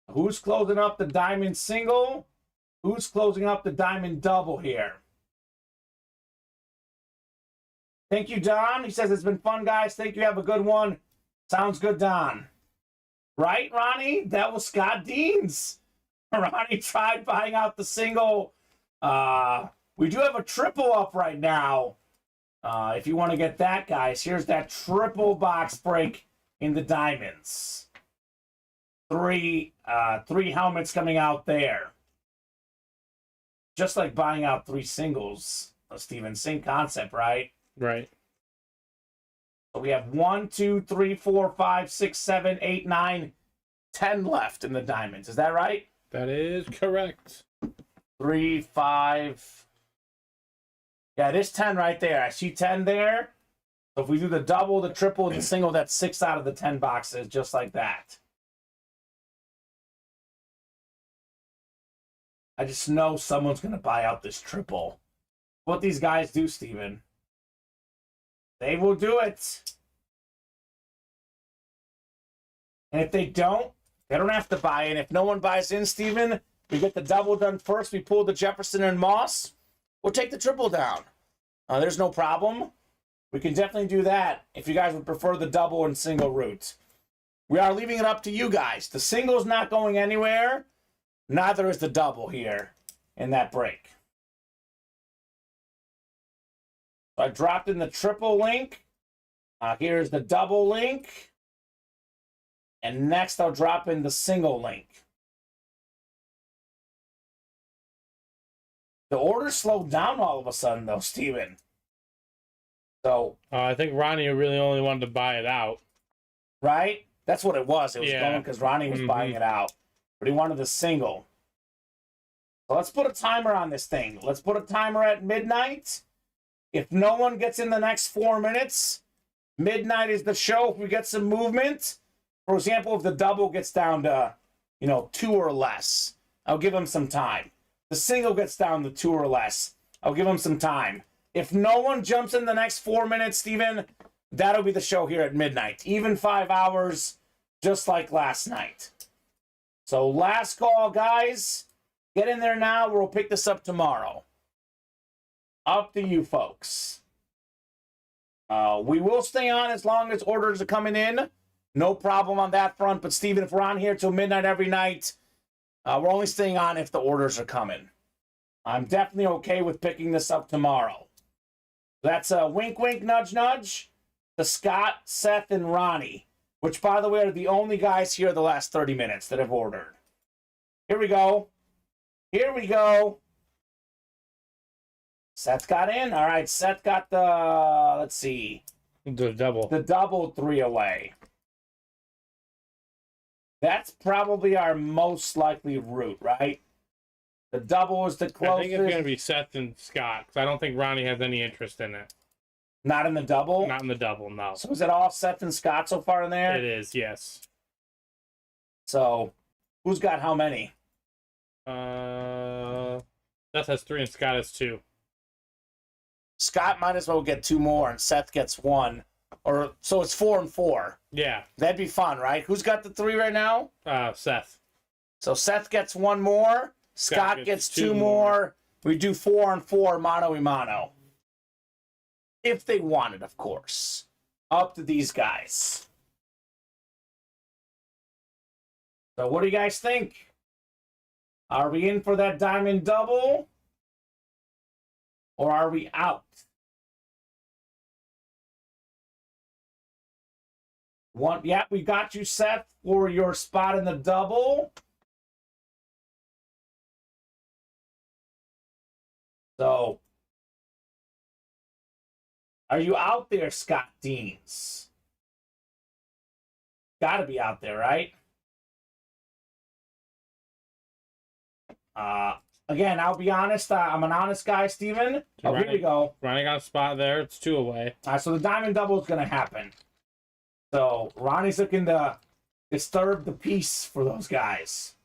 Who's closing up the diamond single? Who's closing up the diamond double here? Thank you, Don. He says it's been fun, guys. Thank you. Have a good one. Sounds good, Don. Right, Ronnie? That was Scott Deans. Ronnie tried buying out the single. We do have a triple up right now. If you want to get that, guys, here's that triple box break in the diamonds. Three helmets coming out there. Just like buying out 3 singles, Steven. Same concept, right? Right. So we have 1, 2, 3, 4, 5, 6, 7, 8, 9, 10 left in the diamonds. Is that right? That is correct. 3, 5. Yeah, it is 10 right there. I see 10 there. So if we do the double, the triple, and the single, that's 6 out of the 10 boxes, just like that. I just know someone's going to buy out this triple. What these guys do, Steven. They will do it. And if they don't have to buy in. If no one buys in, Steven, we get the double done first. We pull the Jefferson and Moss. We'll take the triple down. There's no problem. We can definitely do that if you guys would prefer the double and single route. We are leaving it up to you guys. The single's not going anywhere. Neither is the double here in that break. So I dropped in the triple link. Here's the double link. And next I'll drop in the single link. The order slowed down all of a sudden, though, Steven. So I think Ronnie really only wanted to buy it out. Right? That's what it was. It was going because Ronnie was buying it out. But he wanted the single. So let's put a timer on this thing. Let's put a timer at midnight. If no one gets in the next 4 minutes, midnight is the show. If we get some movement, for example, if the double gets down to, 2 or less, I'll give him some time. The single gets down to 2 or less, I'll give him some time. If no one jumps in the next 4 minutes, Steven, that'll be the show here at midnight. Even 5 hours, just like last night. So last call, guys. Get in there now. We'll pick this up tomorrow. Up to you, folks. We will stay on as long as orders are coming in. No problem on that front. But, Steven, if we're on here till midnight every night, we're only staying on if the orders are coming. I'm definitely okay with picking this up tomorrow. That's a wink, wink, nudge, nudge to Scott, Seth, and Ronnie, which, by the way, are the only guys here the last 30 minutes that have ordered. Here we go. Here we go. Seth got in. All right, Seth got the, let's see. The double. The double 3 away. That's probably our most likely route, right? The double is the closest. I think it's going to be Seth and Scott, because I don't think Ronnie has any interest in it. Not in the double? Not in the double, no. So is it all Seth and Scott so far in there? It is, yes. So, who's got how many? Seth has 3 and Scott has 2. Scott might as well get 2 more, and Seth gets 1. Or so it's 4 and 4. Yeah. That'd be fun, right? Who's got the 3 right now? Seth. So Seth gets 1 more. Scott gets 2 more. We do 4 and 4, mano a mano. If they want it, of course. Up to these guys. So what do you guys think? Are we in for that diamond double? Or are we out? Yeah, we got you, Seth, for your spot in the double. So, are you out there, Scott Deans? Gotta be out there, right? Again, I'll be honest. I'm an honest guy, Steven. Oh, here we go. Ronnie got a spot there. It's 2 away. So the diamond double is going to happen. So Ronnie's looking to disturb the peace for those guys.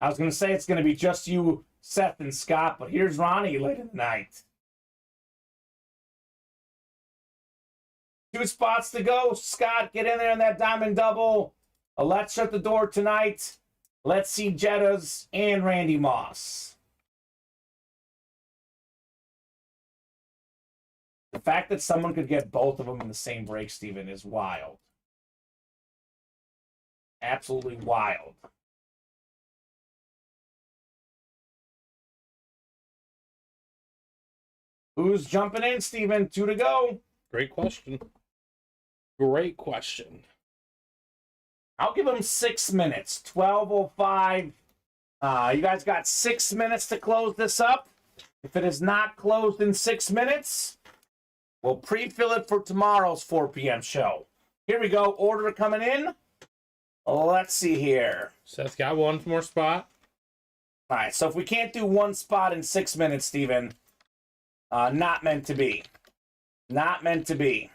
I was going to say it's going to be just you, Seth, and Scott, but here's Ronnie late in the night. 2 spots to go. Scott, get in there in that diamond double. Let's shut the door tonight. Let's see Jettas and Randy Moss. The fact that someone could get both of them in the same break, Steven, is wild. Absolutely wild. Who's jumping in, Steven? 2 to go. Great question. Great question. I'll give him 6 minutes. 12:05. You guys got 6 minutes to close this up. If it is not closed in 6 minutes, we'll pre-fill it for tomorrow's 4 p.m. show. Here we go. Order coming in. Let's see here. Seth's got one more spot. All right, so if we can't do one spot in 6 minutes, Steven, not meant to be. Not meant to be.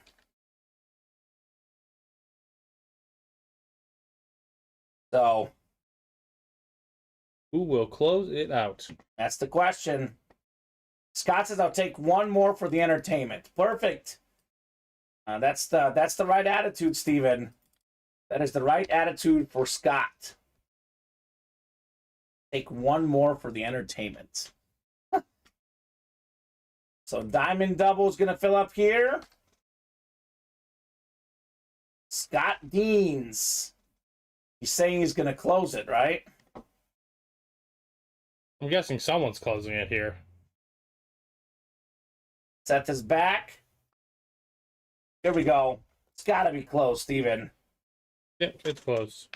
So, Who will close it out? that's the question. Scott says, I'll take one more for the entertainment. Perfect. That's the right attitude, Steven. That is the right attitude for Scott. Take one more for the entertainment. So Diamond Double is going to fill up here. Scott Deans. He's saying he's going to close it, right? I'm guessing someone's closing it here. Seth is back. Here we go. It's got to be closed, Steven. Yep, it's closed.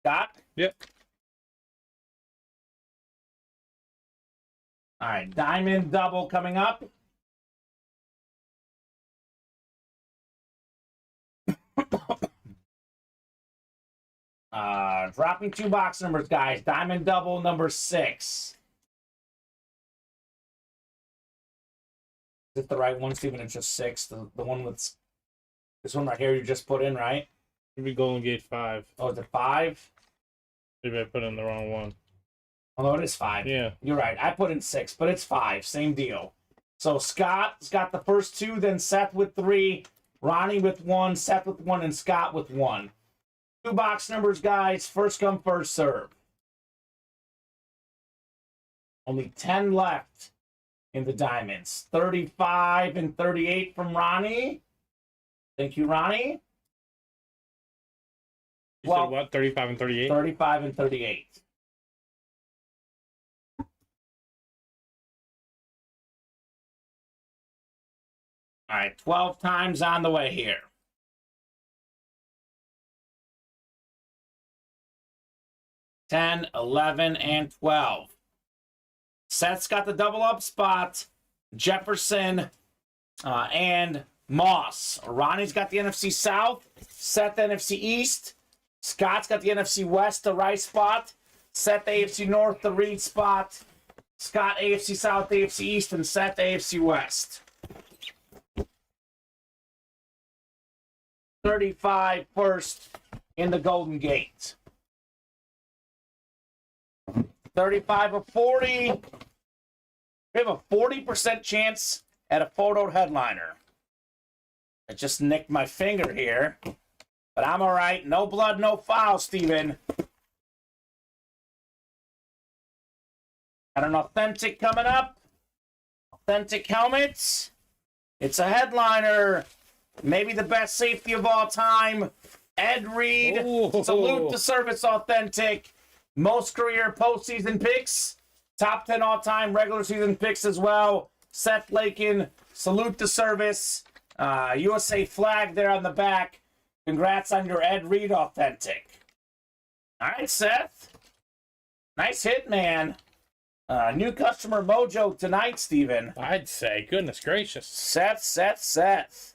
Scott? Yep. All right, Diamond Double coming up. Dropping 2 box numbers, guys. Diamond Double number 6. Is it the right one, Steven? It's just 6. The one with this one right here you just put in, right? Should be Golden Gate 5. Oh, is it 5? Maybe I put in the wrong one. Oh, no, it is 5. Yeah. You're right. I put in 6, but it's 5. Same deal. So Scott's got the first 2, then Seth with 3, Ronnie with 1, Seth with 1, and Scott with 1. 2 box numbers, guys. First come, first serve. Only 10 left in the diamonds. 35 and 38 from Ronnie. Thank you, Ronnie. You said what? 35 and 38? 35 and 38. All right, 12 times on the way here. 10, 11, and 12. Seth's got the double up spot. Jefferson and Moss. Ronnie's got the NFC South. Seth, the NFC East. Scott's got the NFC West, the right spot. Seth, the AFC North, the read spot. Scott, AFC South, AFC East, and Seth, AFC West. 35 first in the Golden Gate. 35 of 40. We have a 40% chance at a photo headliner. I just nicked my finger here, but I'm all right. No blood, no foul, Steven. Got an authentic coming up. Authentic helmets. It's a headliner. Maybe the best safety of all time. Ed Reed. Ooh. Salute to Service Authentic. Most career postseason picks. Top 10 all-time regular season picks as well. Seth Lakin. Salute to Service. USA flag there on the back. Congrats on your Ed Reed Authentic. All right, Seth. Nice hit, man. New customer mojo tonight, Steven. I'd say. Goodness gracious. Seth.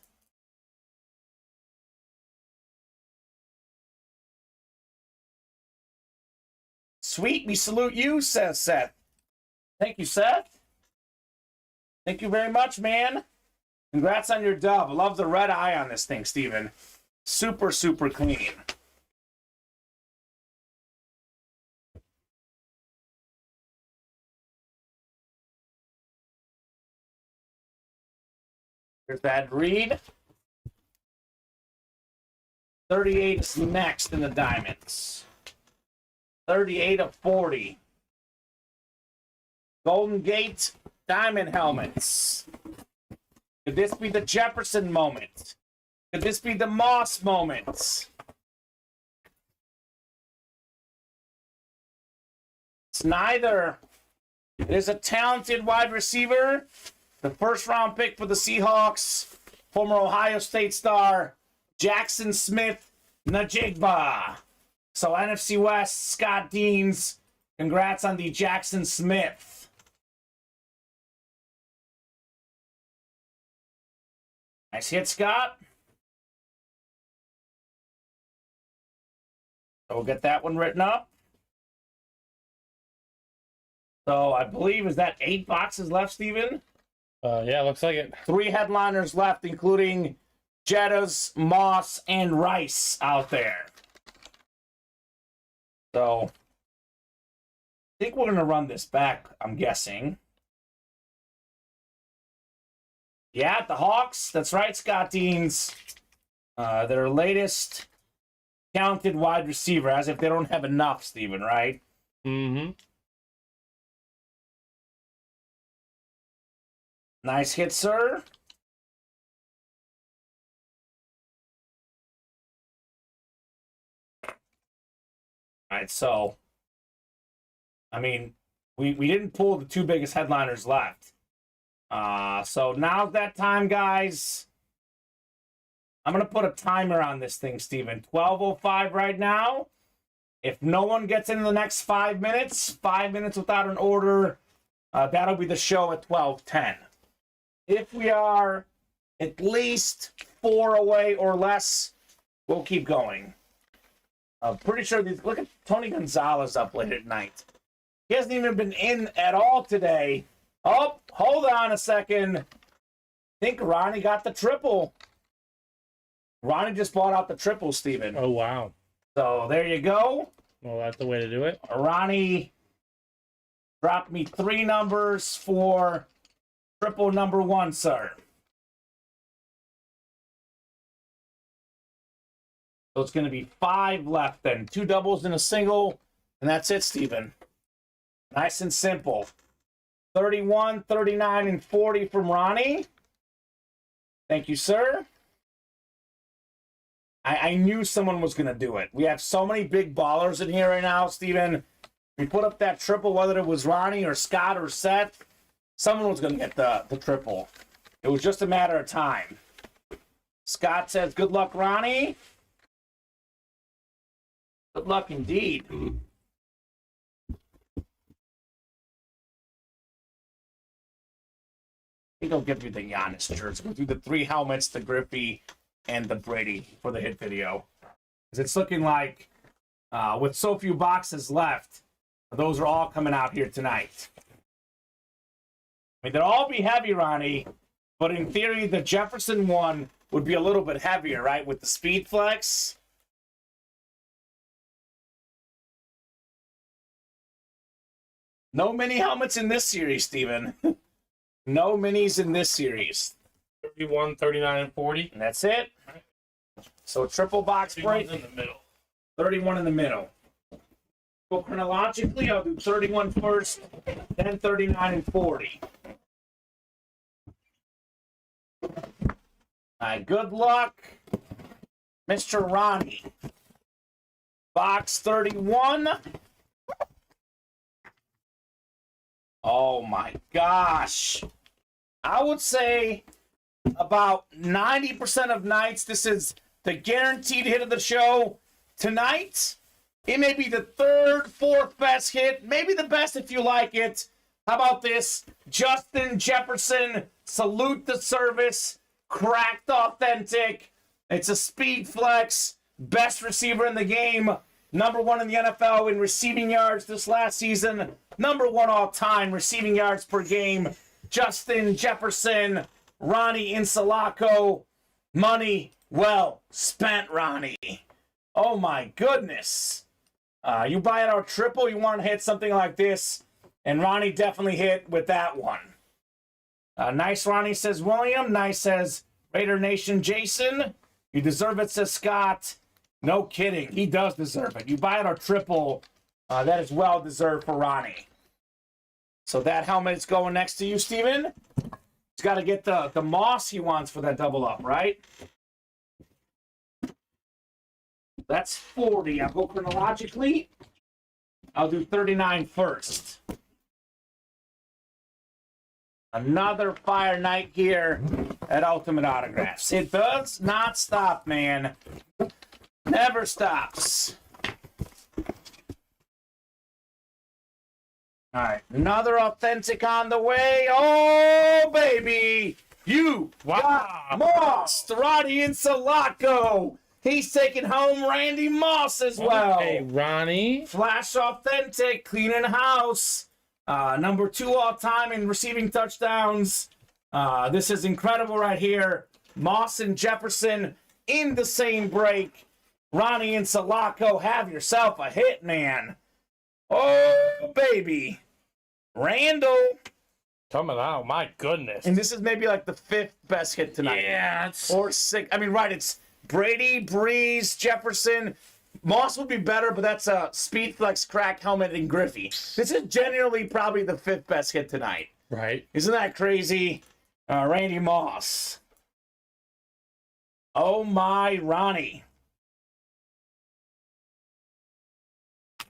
Sweet, we salute you, says Seth. Thank you, Seth. Thank you very much, man. Congrats on your dub. I love the red eye on this thing, Steven. Super, super clean. Here's that read. 38 is next in the diamonds. 38 of 40. Golden Gate diamond helmets. Could this be the Jefferson moment? Could this be the Moss moment? It's neither. It is a talented wide receiver the first round pick for the Seahawks, former Ohio State star, Jackson Smith Najigba. So NFC West, Scott Deans, congrats on the Jackson Smith. Nice hit, Scott. So we'll get that one written up. So I believe, is that 8 boxes left, Steven? Yeah, looks like it. 3 headliners left, including Jettas, Moss, and Rice out there. So I think we're going to run this back, I'm guessing. Yeah, the Hawks. That's right, Scott Deans. Their latest counted wide receiver, as if they don't have enough, Steven, right? Mm-hmm. Nice hit, sir. All right, so, I mean, we didn't pull the 2 biggest headliners left. So now's that time, guys. I'm going to put a timer on this thing, Steven. 12:05 right now. If no one gets in the next 5 minutes, 5 minutes without an order, that'll be the show at 12:10. If we are at least 4 away or less, we'll keep going. I'm pretty sure these. Look at Tony Gonzalez up late at night. He hasn't even been in at all today. Oh, hold on a second. I think Ronnie got the triple. Ronnie just bought out the triple, Steven. Oh, wow. So there you go. Well, that's the way to do it. Ronnie dropped me 3 numbers for triple number 1, sir. So it's going to be 5 left then. 2 doubles and a single. And that's it, Steven. Nice and simple. 31, 39, and 40 from Ronnie. Thank you, sir. I knew someone was going to do it. We have so many big ballers in here right now, Steven. We put up that triple, whether it was Ronnie or Scott or Seth. Someone was going to get the triple. It was just a matter of time. Scott says, good luck, Ronnie. Good luck indeed. I think I'll give you the Giannis jersey. We'll do the 3 helmets, the Griffey, and the Brady for the hit video. Because it's looking like, with so few boxes left, those are all coming out here tonight. I mean, they'll all be heavy, Ronnie, but in theory, the Jefferson one would be a little bit heavier, right, with the Speed Flex. No mini helmets in this series, Steven. No minis in this series. 31, 39, and 40. And that's it. So triple box break. In the middle. 31 in the middle. So chronologically, I'll do 31 first, then 39 and 40. All right, good luck, Mr. Ronnie. Box 31. Oh my gosh. I would say about 90% of nights, this is the guaranteed hit of the show. Tonight, it may be the 3rd, 4th best hit, maybe the best if you like it. How about this? Justin Jefferson, salute the service, cracked authentic. It's a speed flex, best receiver in the game, number 1 in the NFL in receiving yards this last season, number 1 all time receiving yards per game. Justin Jefferson, Ronnie Insalaco, money well spent, Ronnie. Oh my goodness. You buy our triple, you want to hit something like this, and Ronnie definitely hit with that one. Nice, Ronnie, says William. Nice, says Raider Nation Jason. You deserve it, says Scott. No kidding, he does deserve it. You buy our triple, that is well deserved for Ronnie. So that helmet's going next to you, Steven. He's got to get the moss he wants for that double up, right? That's 40. I'll go chronologically. I'll do 39 first. Another fire night here at Ultimate Autographs. It does not stop, man. Never stops. All right, another authentic on the way. Oh, baby. You got Moss, Ronnie and Sulaco. He's taking home Randy Moss as well. Hey, Ronnie. Flash authentic, cleaning house. Number 2 all time in receiving touchdowns. This is incredible right here. Moss and Jefferson in the same break. Ronnie and Sulaco, have yourself a hit, man. Oh, baby. Randall. Coming out, my goodness. And this is maybe like the 5th best hit tonight. Yeah, it's... Or 6th. I mean, right, it's Brady, Breeze, Jefferson. Moss would be better, but that's a Speed Flex, Crack, Helmet, and Griffey. This is genuinely probably the 5th best hit tonight. Right. Isn't that crazy? Randy Moss. Oh, my Ronnie.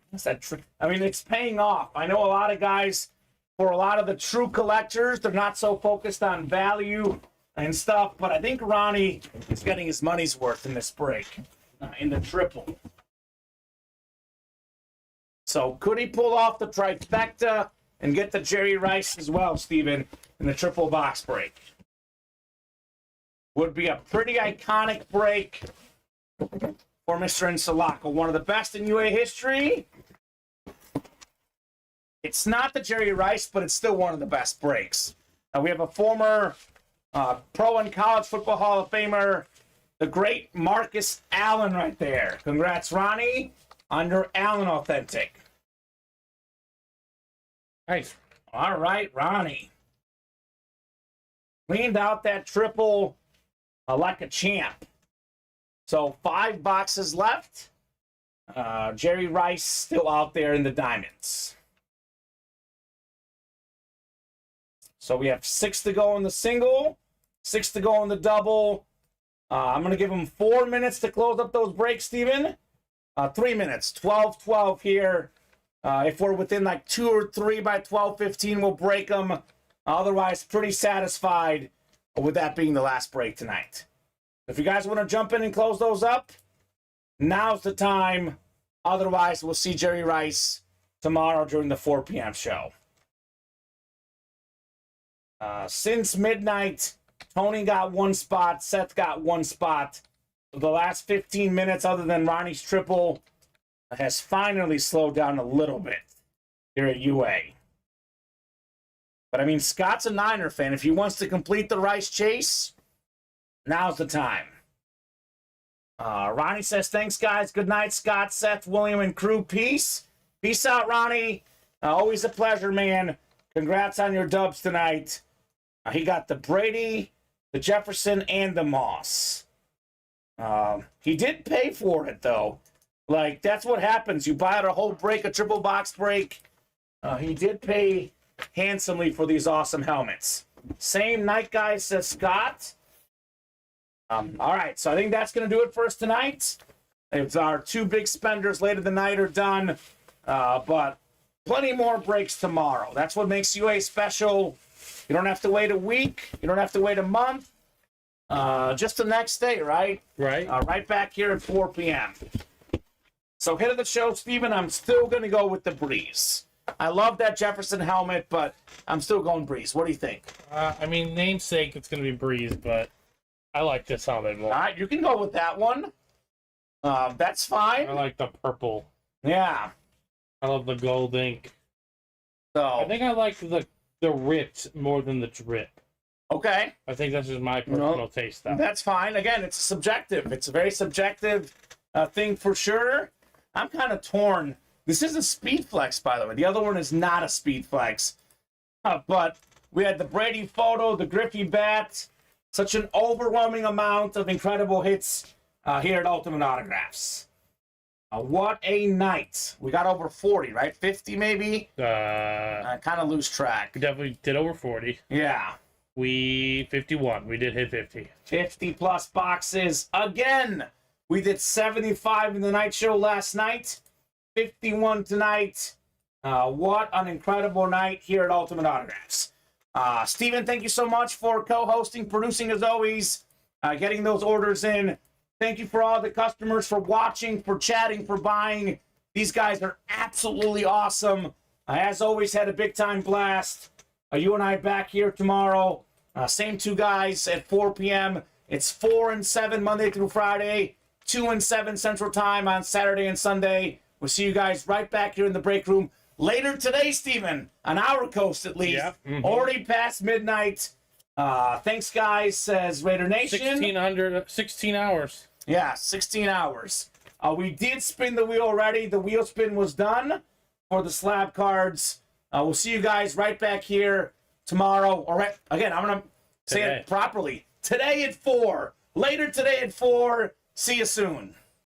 What's that trick? I mean, it's paying off. I know a lot of guys, for a lot of the true collectors, they're not so focused on value and stuff, but I think Ronnie is getting his money's worth in this break, in the triple. So could he pull off the trifecta and get the Jerry Rice as well, Steven, in the triple box break? Would be a pretty iconic break for Mr. Insulaco. One of the best in UA history. It's not the Jerry Rice, but it's still one of the best breaks. We have a former pro and college football Hall of Famer, the great Marcus Allen right there. Congrats, Ronnie, on your Allen Authentic. Nice. All right, Ronnie. Cleaned out that triple like a champ. So 5 boxes left. Jerry Rice still out there in the diamonds. So we have 6 to go in the single, 6 to go in the double. I'm going to give him 4 minutes to close up those breaks, Steven. 3 minutes, 12-12 here. If we're within like 2 or 3 by 12-15, we'll break them. Otherwise, pretty satisfied with that being the last break tonight. If you guys want to jump in and close those up, now's the time. Otherwise, we'll see Jerry Rice tomorrow during the 4 p.m. show. Since midnight, Tony got 1 spot, Seth got 1 spot. The last 15 minutes, other than Ronnie's triple, has finally slowed down a little bit here at UA. But I mean, Scott's a Niner fan. If he wants to complete the Rice chase, now's the time. Ronnie says, thanks, guys. Good night, Scott, Seth, William, and crew. Peace. Peace out, Ronnie. Always a pleasure, man. Congrats on your dubs tonight. He got the Brady, the Jefferson, and the Moss. He did pay for it, though. Like, that's what happens. You buy out a whole break, a triple box break. He did pay handsomely for these awesome helmets. Same night, guys, says Scott. All right, so I think that's going to do it for us tonight. It's our 2 big spenders late of the night are done. But plenty more breaks tomorrow. That's what makes UA special. You don't have to wait a week. You don't have to wait a month. Just the next day, right? Right. Right back here at 4 p.m. So hit of the show, Steven, I'm still going to go with the Breeze. I love that Jefferson helmet, but I'm still going Breeze. What do you think? I mean, namesake, it's going to be Breeze, but I like this helmet more. All right, you can go with that one. That's fine. I like the purple. Yeah. I love the gold ink. So I think I like the writ more than the drip. okay. I think that's just my personal taste, though. That's fine. Again, it's subjective. It's a very subjective thing for sure. I'm kind of torn. This is a Speed Flex, by the way. The other one is not a Speed Flex. But we had the Brady photo, the Griffey bat. Such an overwhelming amount of incredible hits here at Ultimate Autographs. What a night. We got over 40, right? 50 maybe? I kind of lose track. We definitely did over 40. Yeah. 51. We did hit 50. 50 plus boxes again. We did 75 in the night show last night. 51 tonight. What an incredible night here at Ultimate Autographs. Steven, thank you so much for co-hosting, producing as always, getting those orders in. Thank you for all the customers for watching, for chatting, for buying. These guys are absolutely awesome. As always, had a big time blast. You and I back here tomorrow. Same two guys at 4 p.m. It's 4 and 7 Monday through Friday, 2 and 7 Central Time on Saturday and Sunday. We'll see you guys right back here in the break room later today, Steven, on our coast at least. Yep. Mm-hmm. Already past midnight. Thanks, guys, says Raider Nation. 16 hours. Yeah, 16 hours. We did spin the wheel already. The wheel spin was done for the slab cards. We'll see you guys right back here tomorrow. All right, again, I'm going to say it properly. Today at 4. Later today at 4. See you soon.